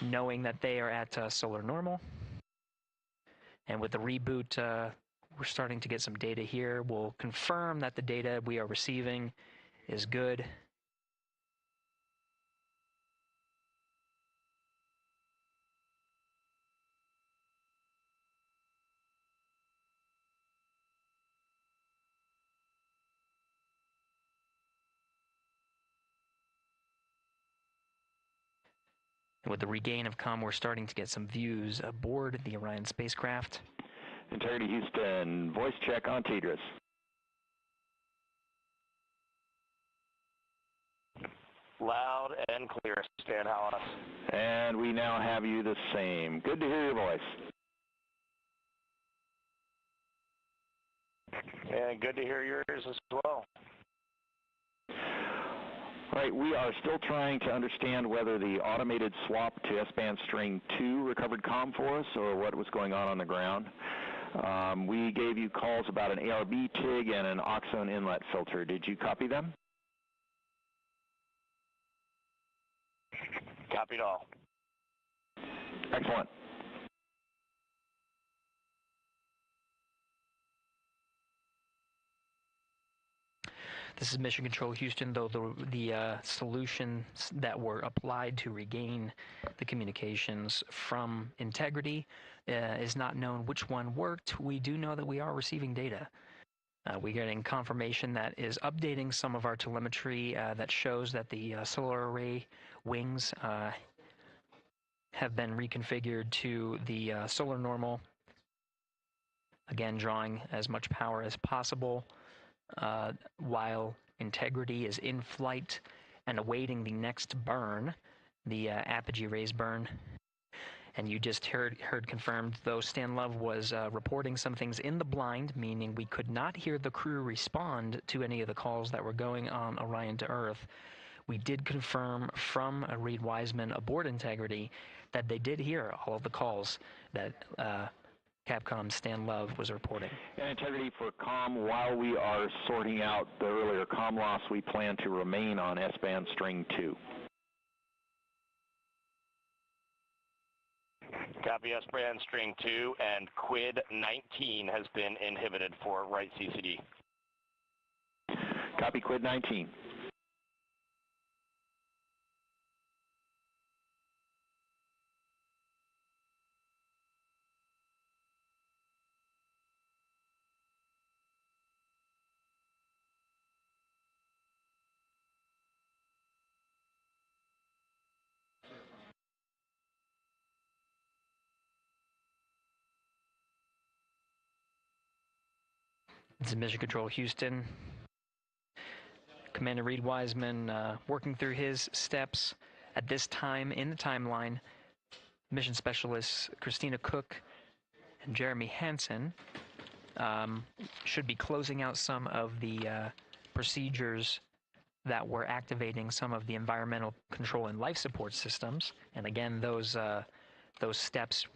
knowing that they are at solar normal. And with the reboot, we're starting to get some data here. We'll confirm that the data we are receiving is good. And with the regain of comm, we're starting to get some views aboard the Orion spacecraft. Integrity Houston, voice check on TDRS. Loud and clear, Stan Hollis. And we now have you the same. Good to hear your voice. And good to hear yours as well. All right, we are still trying to understand whether the automated swap to S-band string 2 recovered comm for us or what was going on the ground. We gave you calls about an ARB TIG and an oxone inlet filter. Did you copy them? Copied all. Excellent. This is Mission Control Houston, though the solutions that were applied to regain the communications from Integrity is not known which one worked. We do know that we are receiving data. We're getting confirmation that is updating some of our telemetry that shows that the solar array wings have been reconfigured to the solar normal. Again, drawing as much power as possible. While Integrity is in flight and awaiting the next burn, the Perigee Raise burn. And you just heard confirmed, though Stan Love was reporting some things in the blind, meaning we could not hear the crew respond to any of the calls that were going on Orion to Earth. We did confirm from Reed Wiseman aboard Integrity that they did hear all of the calls that Capcom Stan Love was reporting. And Integrity for comm, while we are sorting out the earlier comm loss, we plan to remain on S-band string 2. Copy, S-band string 2, and quid 19 has been inhibited for right CCD. Copy, quid 19. This is Mission Control Houston. Commander Reed Wiseman working through his steps. At this time in the timeline, mission specialists Christina Cook and Jeremy Hansen should be closing out some of the procedures that were activating some of the environmental control and life support systems. And again, those steps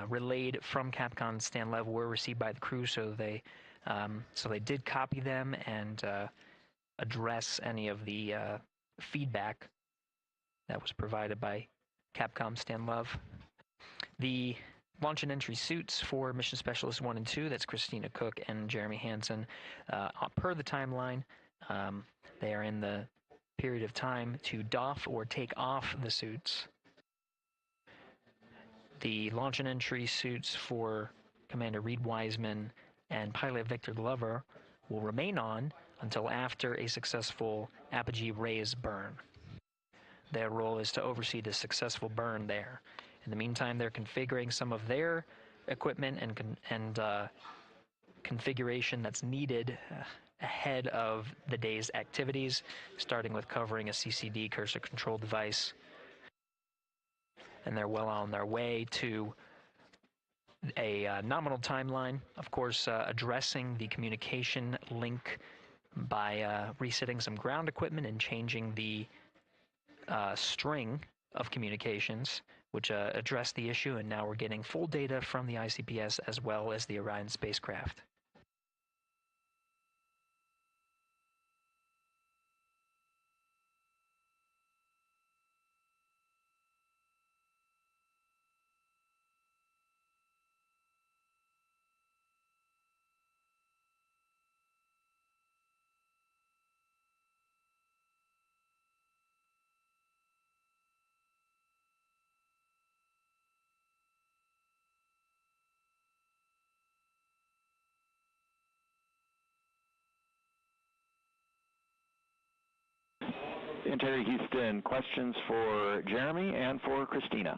relayed from Capcom Stan Lev were received by the crew, so they did copy them and address any of the feedback that was provided by Capcom Stan Lev. The launch and entry suits for Mission Specialists 1 and 2, that's Christina Cook and Jeremy Hansen, per the timeline, they are in the period of time to doff or take off the suits. The launch and entry suits for Commander Reed Wiseman and pilot Victor Glover will remain on until after a successful Perigee Raise burn. Their role is to oversee the successful burn there. In the meantime, they're configuring some of their equipment and configuration that's needed ahead of the day's activities, starting with covering a CCD cursor control device. And they're well on their way to a nominal timeline, of course, addressing the communication link by resetting some ground equipment and changing the string of communications, which addressed the issue, and now we're getting full data from the ICPS as well as the Orion spacecraft. Terry Houston, questions for Jeremy and for Christina.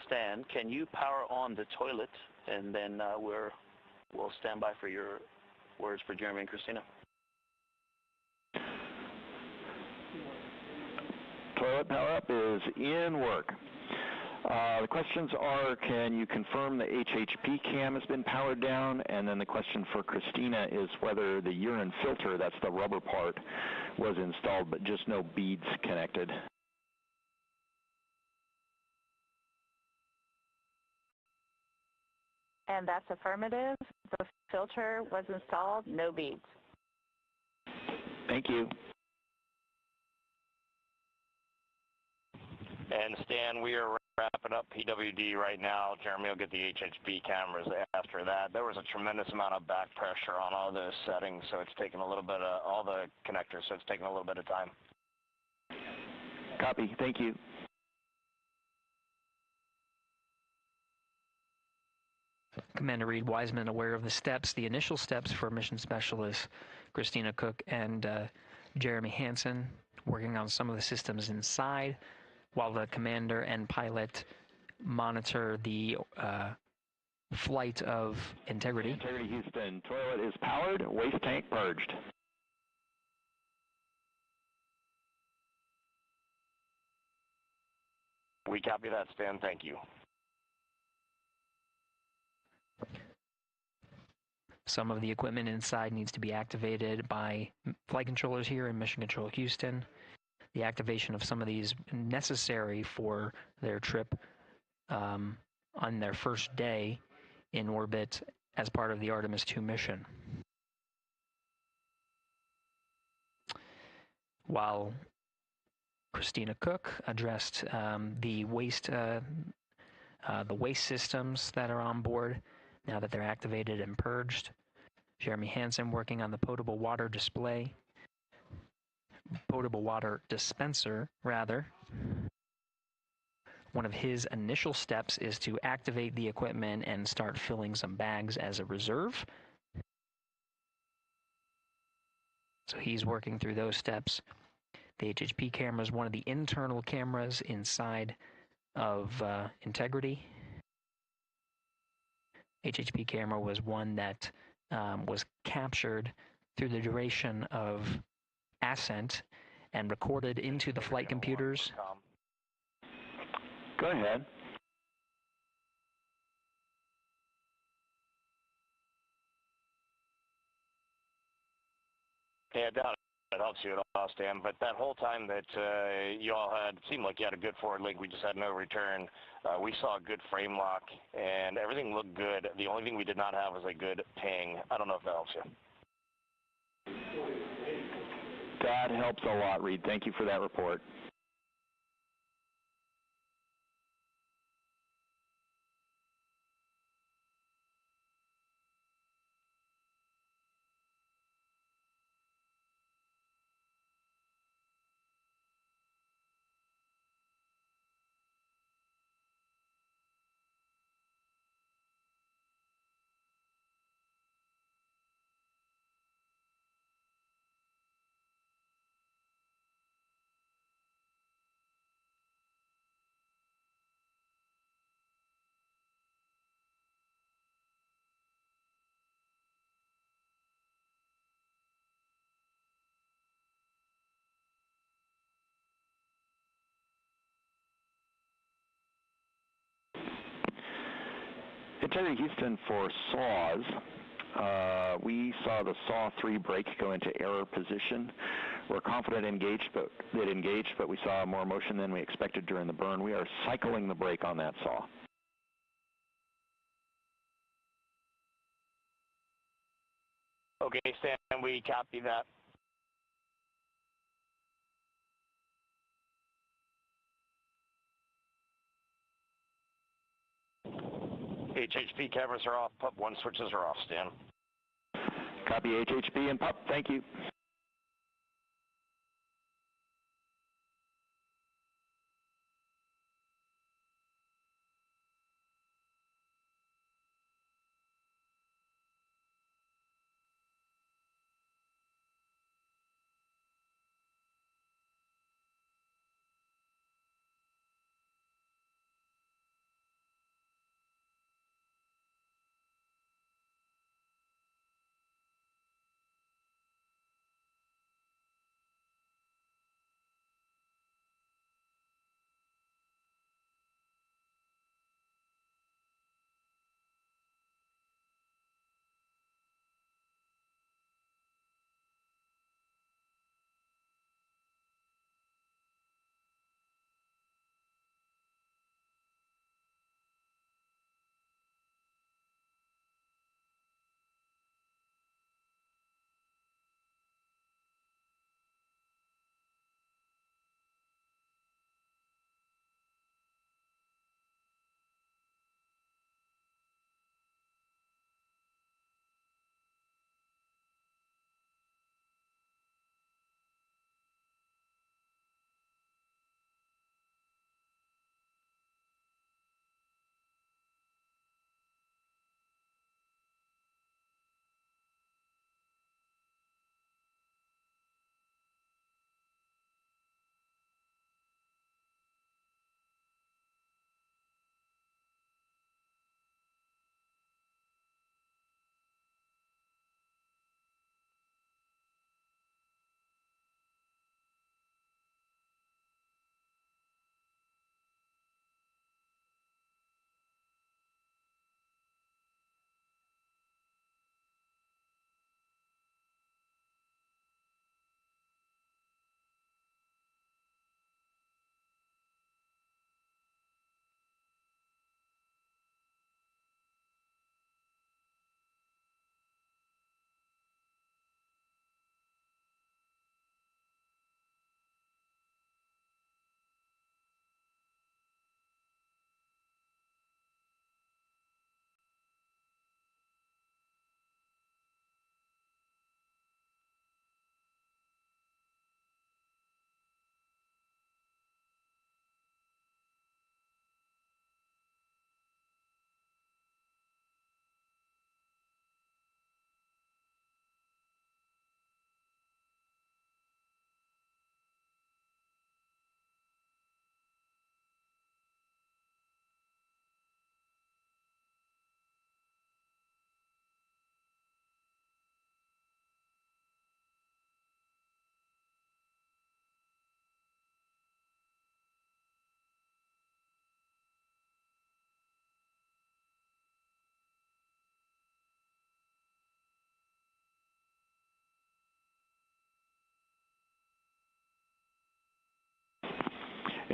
Stan, can you power on the toilet, and then we'll stand by for your words for Jeremy and Christina. Toilet power up is in work. The questions are, can you confirm the HHP cam has been powered down? And then the question for Christina is whether the urine filter, that's the rubber part, was installed, but just no beads connected. And that's affirmative. The filter was installed, no beads. Thank you. And Stan, we are wrapping up PWD right now. Jeremy will get the HHP cameras after that. There was a tremendous amount of back pressure on all those settings, so it's taken a little bit of all the connectors, so it's taken a little bit of time. Copy. Thank you. Commander Reed Wiseman aware of the steps, the initial steps for mission specialists Christina Cook and Jeremy Hansen, working on some of the systems inside, while the commander and pilot monitor the flight of Integrity. Integrity Houston, toilet is powered, waste tank purged. We copy that, Stan. Thank you. Some of the equipment inside needs to be activated by flight controllers here in Mission Control Houston. The activation of some of these necessary for their trip on their first day in orbit as part of the Artemis II mission. while Christina Cook addressed the waste systems that are on board now that they're activated and purged. Jeremy Hansen working on the potable water dispenser, rather. One of his initial steps is to activate the equipment and start filling some bags as a reserve. So he's working through those steps. The HHP camera is one of the internal cameras inside of Integrity. HHP camera was one that was captured through the duration of Ascent and recorded into the flight computers. Go ahead. Yeah, doubt it helps you at all, Stan. But that whole time that you all had, it seemed like you had a good forward link. We just had no return. We saw a good frame lock, and everything looked good. The only thing we did not have was a good ping. I don't know if that helps you. That helps a lot, Reed. Thank you for that report. Integrity Houston for SAW. We saw the SAW 3 brake go into error position. We're confident it engaged, but we saw more motion than we expected during the burn. We are cycling the brake on that SAW. Okay, Stan, we copy that. HHP cameras are off, pup 1 switches are off, Stan. Copy HHP and pup, thank you.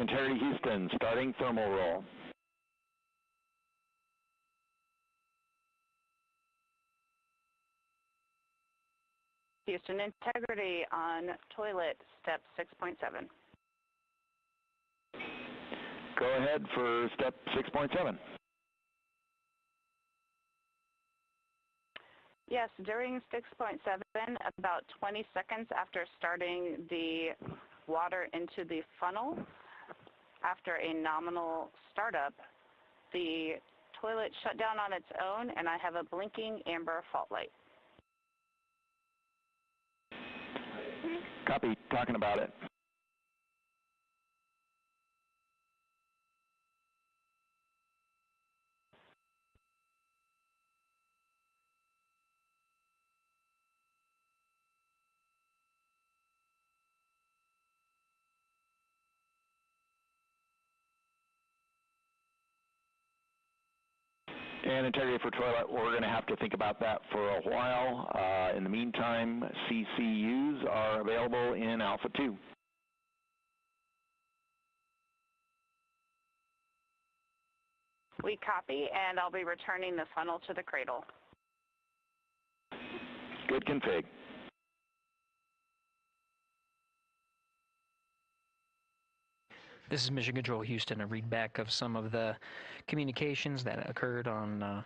Integrity Houston, starting thermal roll. Houston Integrity on toilet, step 6.7. Go ahead for step 6.7. Yes, during 6.7, about 20 seconds after starting the water into the funnel, after a nominal startup, the toilet shut down on its own, and I have a blinking amber fault light. Copy, talking about it. And integrity for toilet, we're going to have to think about that for a while. In the meantime, CCUs are available in Alpha 2. We copy, and I'll be returning the funnel to the cradle. Good config. This is Mission Control Houston, a readback of some of the communications that occurred on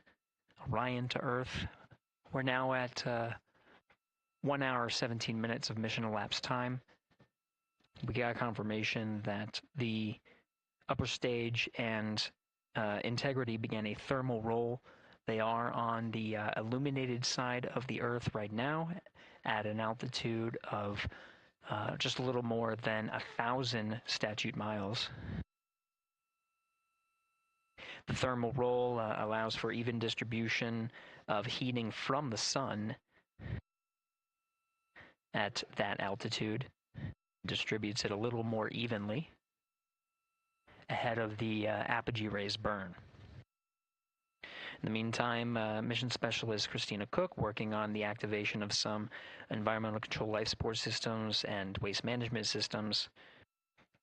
Orion to Earth. We're now at 1 hour, 17 minutes of mission elapsed time. We got confirmation that the upper stage and Integrity began a thermal roll. They are on the illuminated side of the Earth right now at an altitude of just a little more than 1,000 statute miles. The thermal roll allows for even distribution of heating from the sun at that altitude. Distributes it a little more evenly ahead of the Perigee Raise burn. In the meantime, Mission Specialist Christina Cook working on the activation of some environmental control life support systems and waste management systems.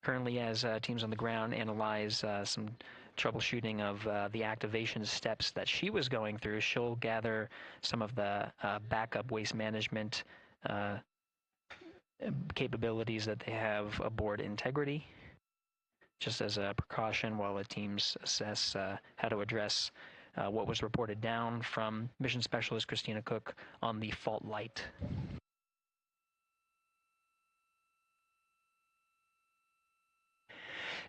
Currently, as teams on the ground analyze some troubleshooting of the activation steps that she was going through, she'll gather some of the backup waste management capabilities that they have aboard Integrity, just as a precaution while the teams assess how to address what was reported down from Mission Specialist Christina Cook on the fault light.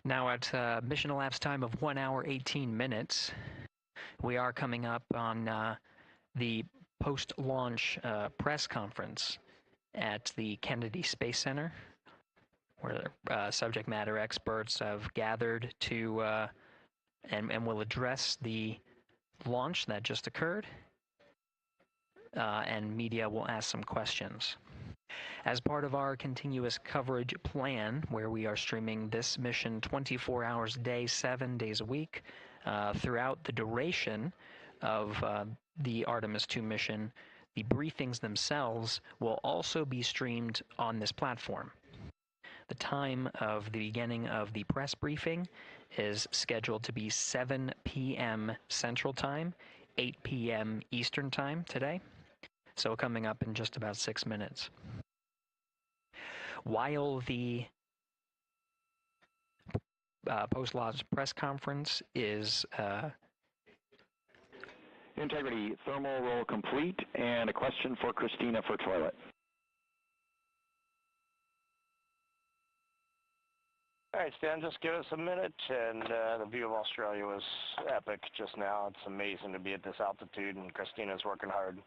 Now at mission elapsed time of 1 hour, 18 minutes, we are coming up on the post-launch press conference at the Kennedy Space Center, where subject matter experts have gathered to and will address the launch that just occurred, and media will ask some questions. As part of our continuous coverage plan, where we are streaming this mission 24 hours a day, 7 days a week, throughout the duration of the Artemis II mission, the briefings themselves will also be streamed on this platform. The time of the beginning of the press briefing is scheduled to be 7 p.m. Central Time, 8 p.m. Eastern Time today, so coming up in just about 6 minutes. While the post-launch press conference is Integrity, thermal roll complete, and a question for Christina for toilet. All right, Stan, just give us a minute, and the view of Australia was epic just now. It's amazing to be at this altitude, and Christina's working hard.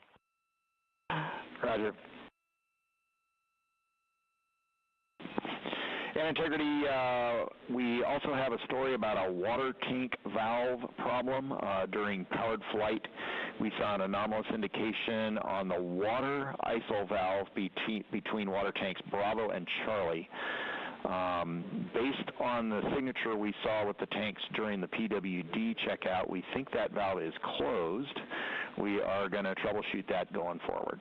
Roger. And Integrity, we also have a story about a water tank valve problem during powered flight. We saw an anomalous indication on the water ISO valve between water tanks Bravo and Charlie. Based on the signature we saw with the tanks during the PWD checkout, we think that valve is closed. We are going to troubleshoot that going forward.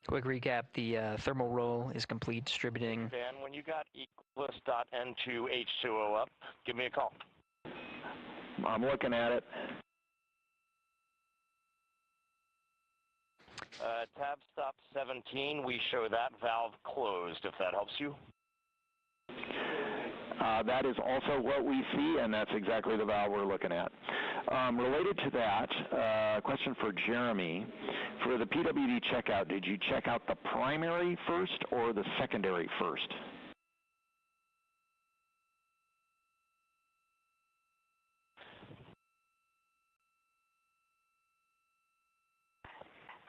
Quick recap, the thermal roll is complete, distributing. Dan, when you got Equus.N2H2O up, give me a call. I'm looking at it. Tab stop 17, we show that valve closed, if that helps you. That is also what we see, and that's exactly the valve we're looking at. Related to that, question for Jeremy. For the PWD checkout, did you check out the primary first or the secondary first?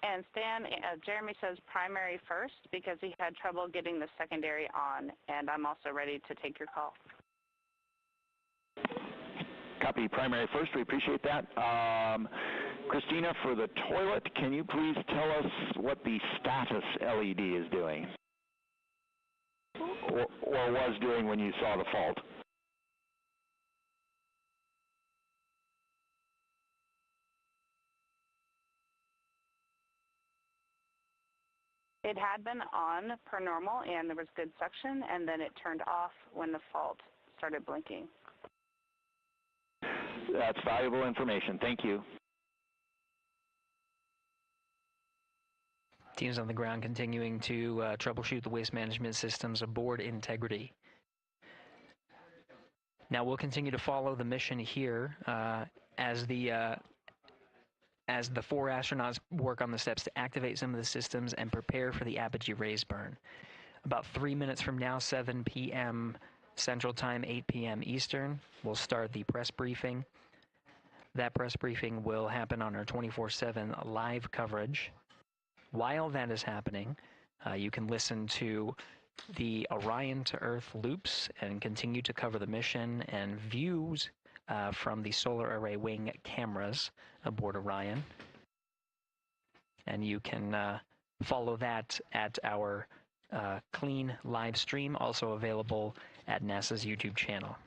And Stan, Jeremy says primary first because he had trouble getting the secondary on, and I'm also ready to take your call. Copy primary first. We appreciate that. Christina, for the toilet, can you please tell us what the status LED is doing? Or was doing when you saw the fault? It had been on per normal, and there was good suction, and then it turned off when the fault started blinking. That's valuable information. Thank you. Teams on the ground continuing to troubleshoot the waste management systems aboard Integrity. Now we'll continue to follow the mission here as the 4 astronauts work on the steps to activate some of the systems and prepare for the Perigee Raise burn. About 3 minutes from now, 7 p.m. Central Time, 8 p.m. Eastern, we'll start the press briefing. That press briefing will happen on our 24/7 live coverage. While that is happening, you can listen to the Orion to Earth loops and continue to cover the mission and views from the solar array wing cameras aboard Orion. And you can follow that at our clean live stream, also available at NASA's YouTube channel.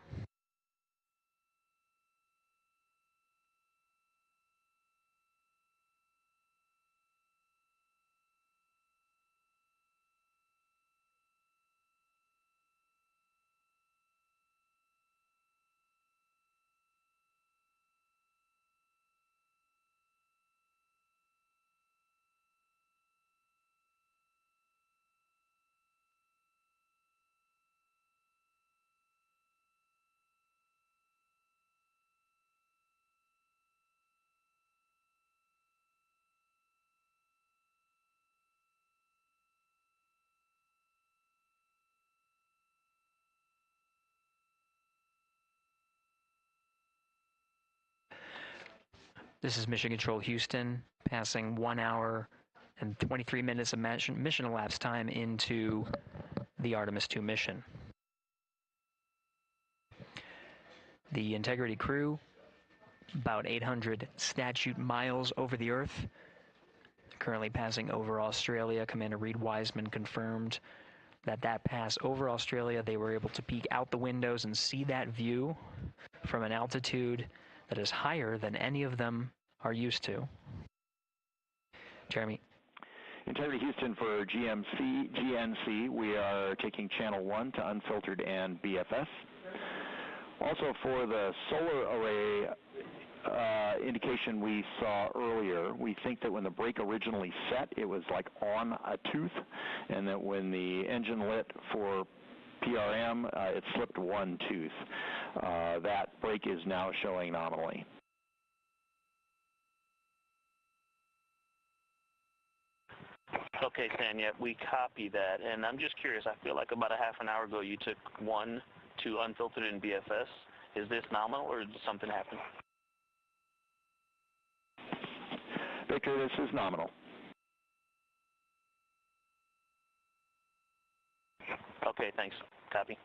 This is Mission Control Houston, passing 1 hour and 23 minutes of mission elapsed time into the Artemis II mission. The Integrity crew, about 800 statute miles over the Earth, currently passing over Australia. Commander Reed Wiseman confirmed that pass over Australia, they were able to peek out the windows and see that view from an altitude that is higher than any of them are used to. Jeremy. Integrity Houston for GNC, we are taking channel 1 to unfiltered and BFS. Also for the solar array indication we saw earlier, we think that when the brake originally set, it was like on a tooth, and that when the engine lit for PRM, it slipped one tooth. That brake is now showing nominally. Okay, Tanya, we copy that, and I'm just curious. I feel like about a half an hour ago you took 1 to unfiltered in BFS. Is this nominal, or did something happen? Victor, this is nominal. Okay, thanks. Copy.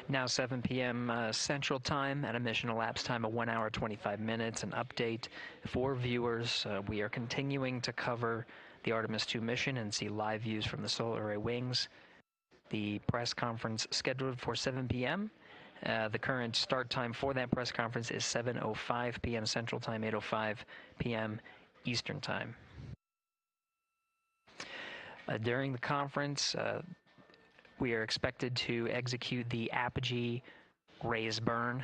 Now 7 p.m. Central Time, at a mission elapsed time of 1 hour 25 minutes. An update for viewers. We are continuing to cover the Artemis II mission and see live views from the solar array wings. The press conference scheduled for 7 p.m. The current start time for that press conference is 7:05 p.m. Central Time, 8:05 p.m. Eastern Time. During the conference, we are expected to execute the Perigee Raise burn.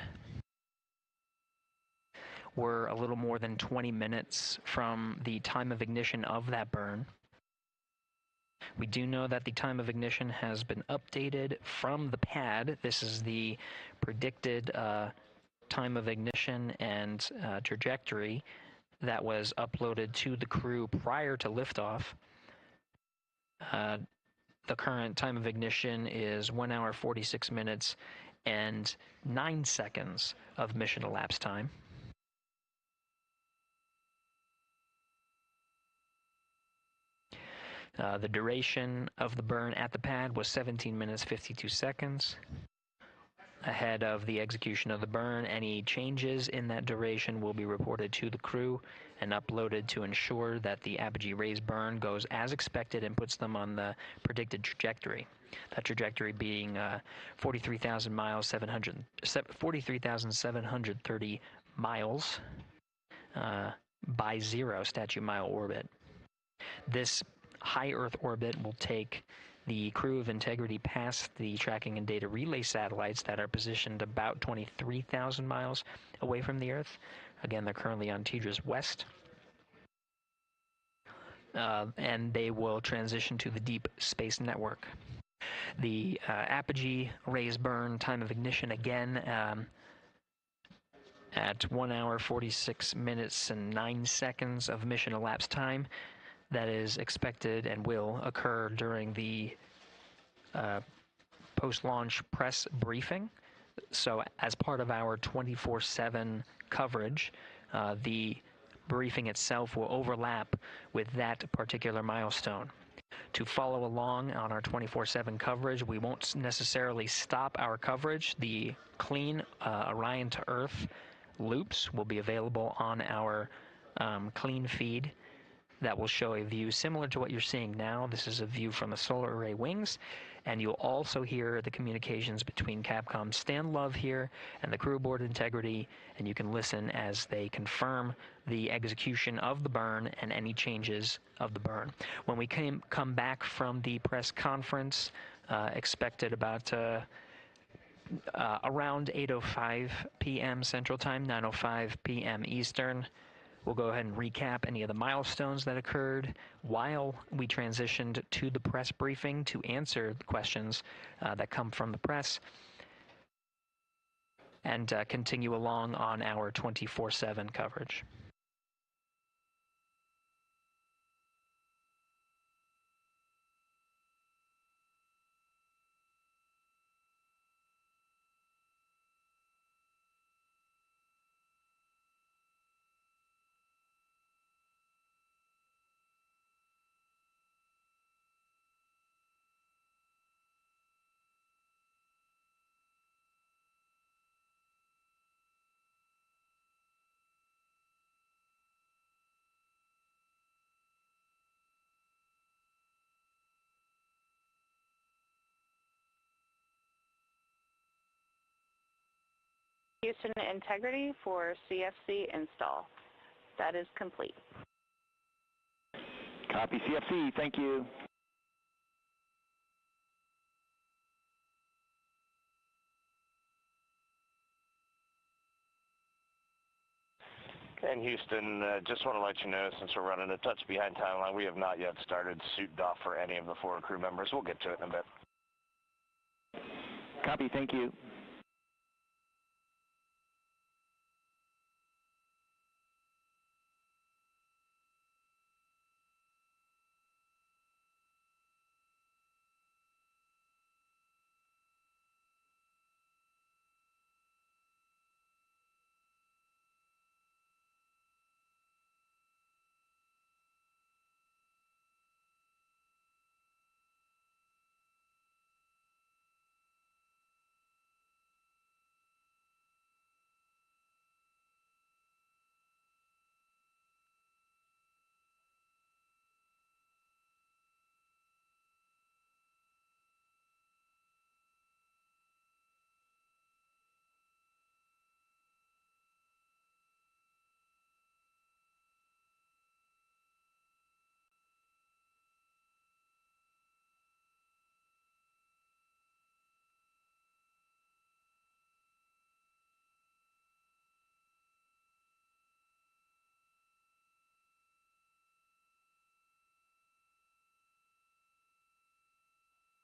We're a little more than 20 minutes from the time of ignition of that burn. We do know that the time of ignition has been updated from the pad. This is the predicted time of ignition and trajectory that was uploaded to the crew prior to liftoff. The current time of ignition is 1 hour 46 minutes and 9 seconds of mission elapsed time. The duration of the burn at the pad was 17 minutes 52 seconds. Ahead of the execution of the burn, any changes in that duration will be reported to the crew and uploaded to ensure that the Perigee Raise burn goes as expected and puts them on the predicted trajectory. That trajectory being 43,730 miles by 0 statute mile orbit. This high Earth orbit will take the crew of Integrity past the tracking and data relay satellites that are positioned about 23,000 miles away from the Earth. Again, they're currently on TDRS West. And they will transition to the Deep Space Network. The Perigee Raise burn time of ignition again at 1 hour 46 minutes and 9 seconds of mission elapsed time. That is expected and will occur during the post-launch press briefing. So as part of our 24/7 coverage, the briefing itself will overlap with that particular milestone. To follow along on our 24/7 coverage, we won't necessarily stop our coverage. The clean Orion to Earth loops will be available on our clean feed. That will show a view similar to what you're seeing now. This is a view from the solar array wings, and you'll also hear the communications between Capcom's Stan Love here and the crew aboard Integrity, and you can listen as they confirm the execution of the burn and any changes of the burn. When we come back from the press conference, expected about around 8:05 p.m. Central Time, 9:05 p.m. Eastern. We'll go ahead and recap any of the milestones that occurred while we transitioned to the press briefing to answer the questions that come from the press, and continue along on our 24/7 coverage. Houston Integrity for CFC install. That is complete. Copy CFC, thank you. And Houston, just want to let you know, since we're running a touch behind timeline, we have not yet started suit doff for any of the 4 crew members. We'll get to it in a bit. Copy, thank you.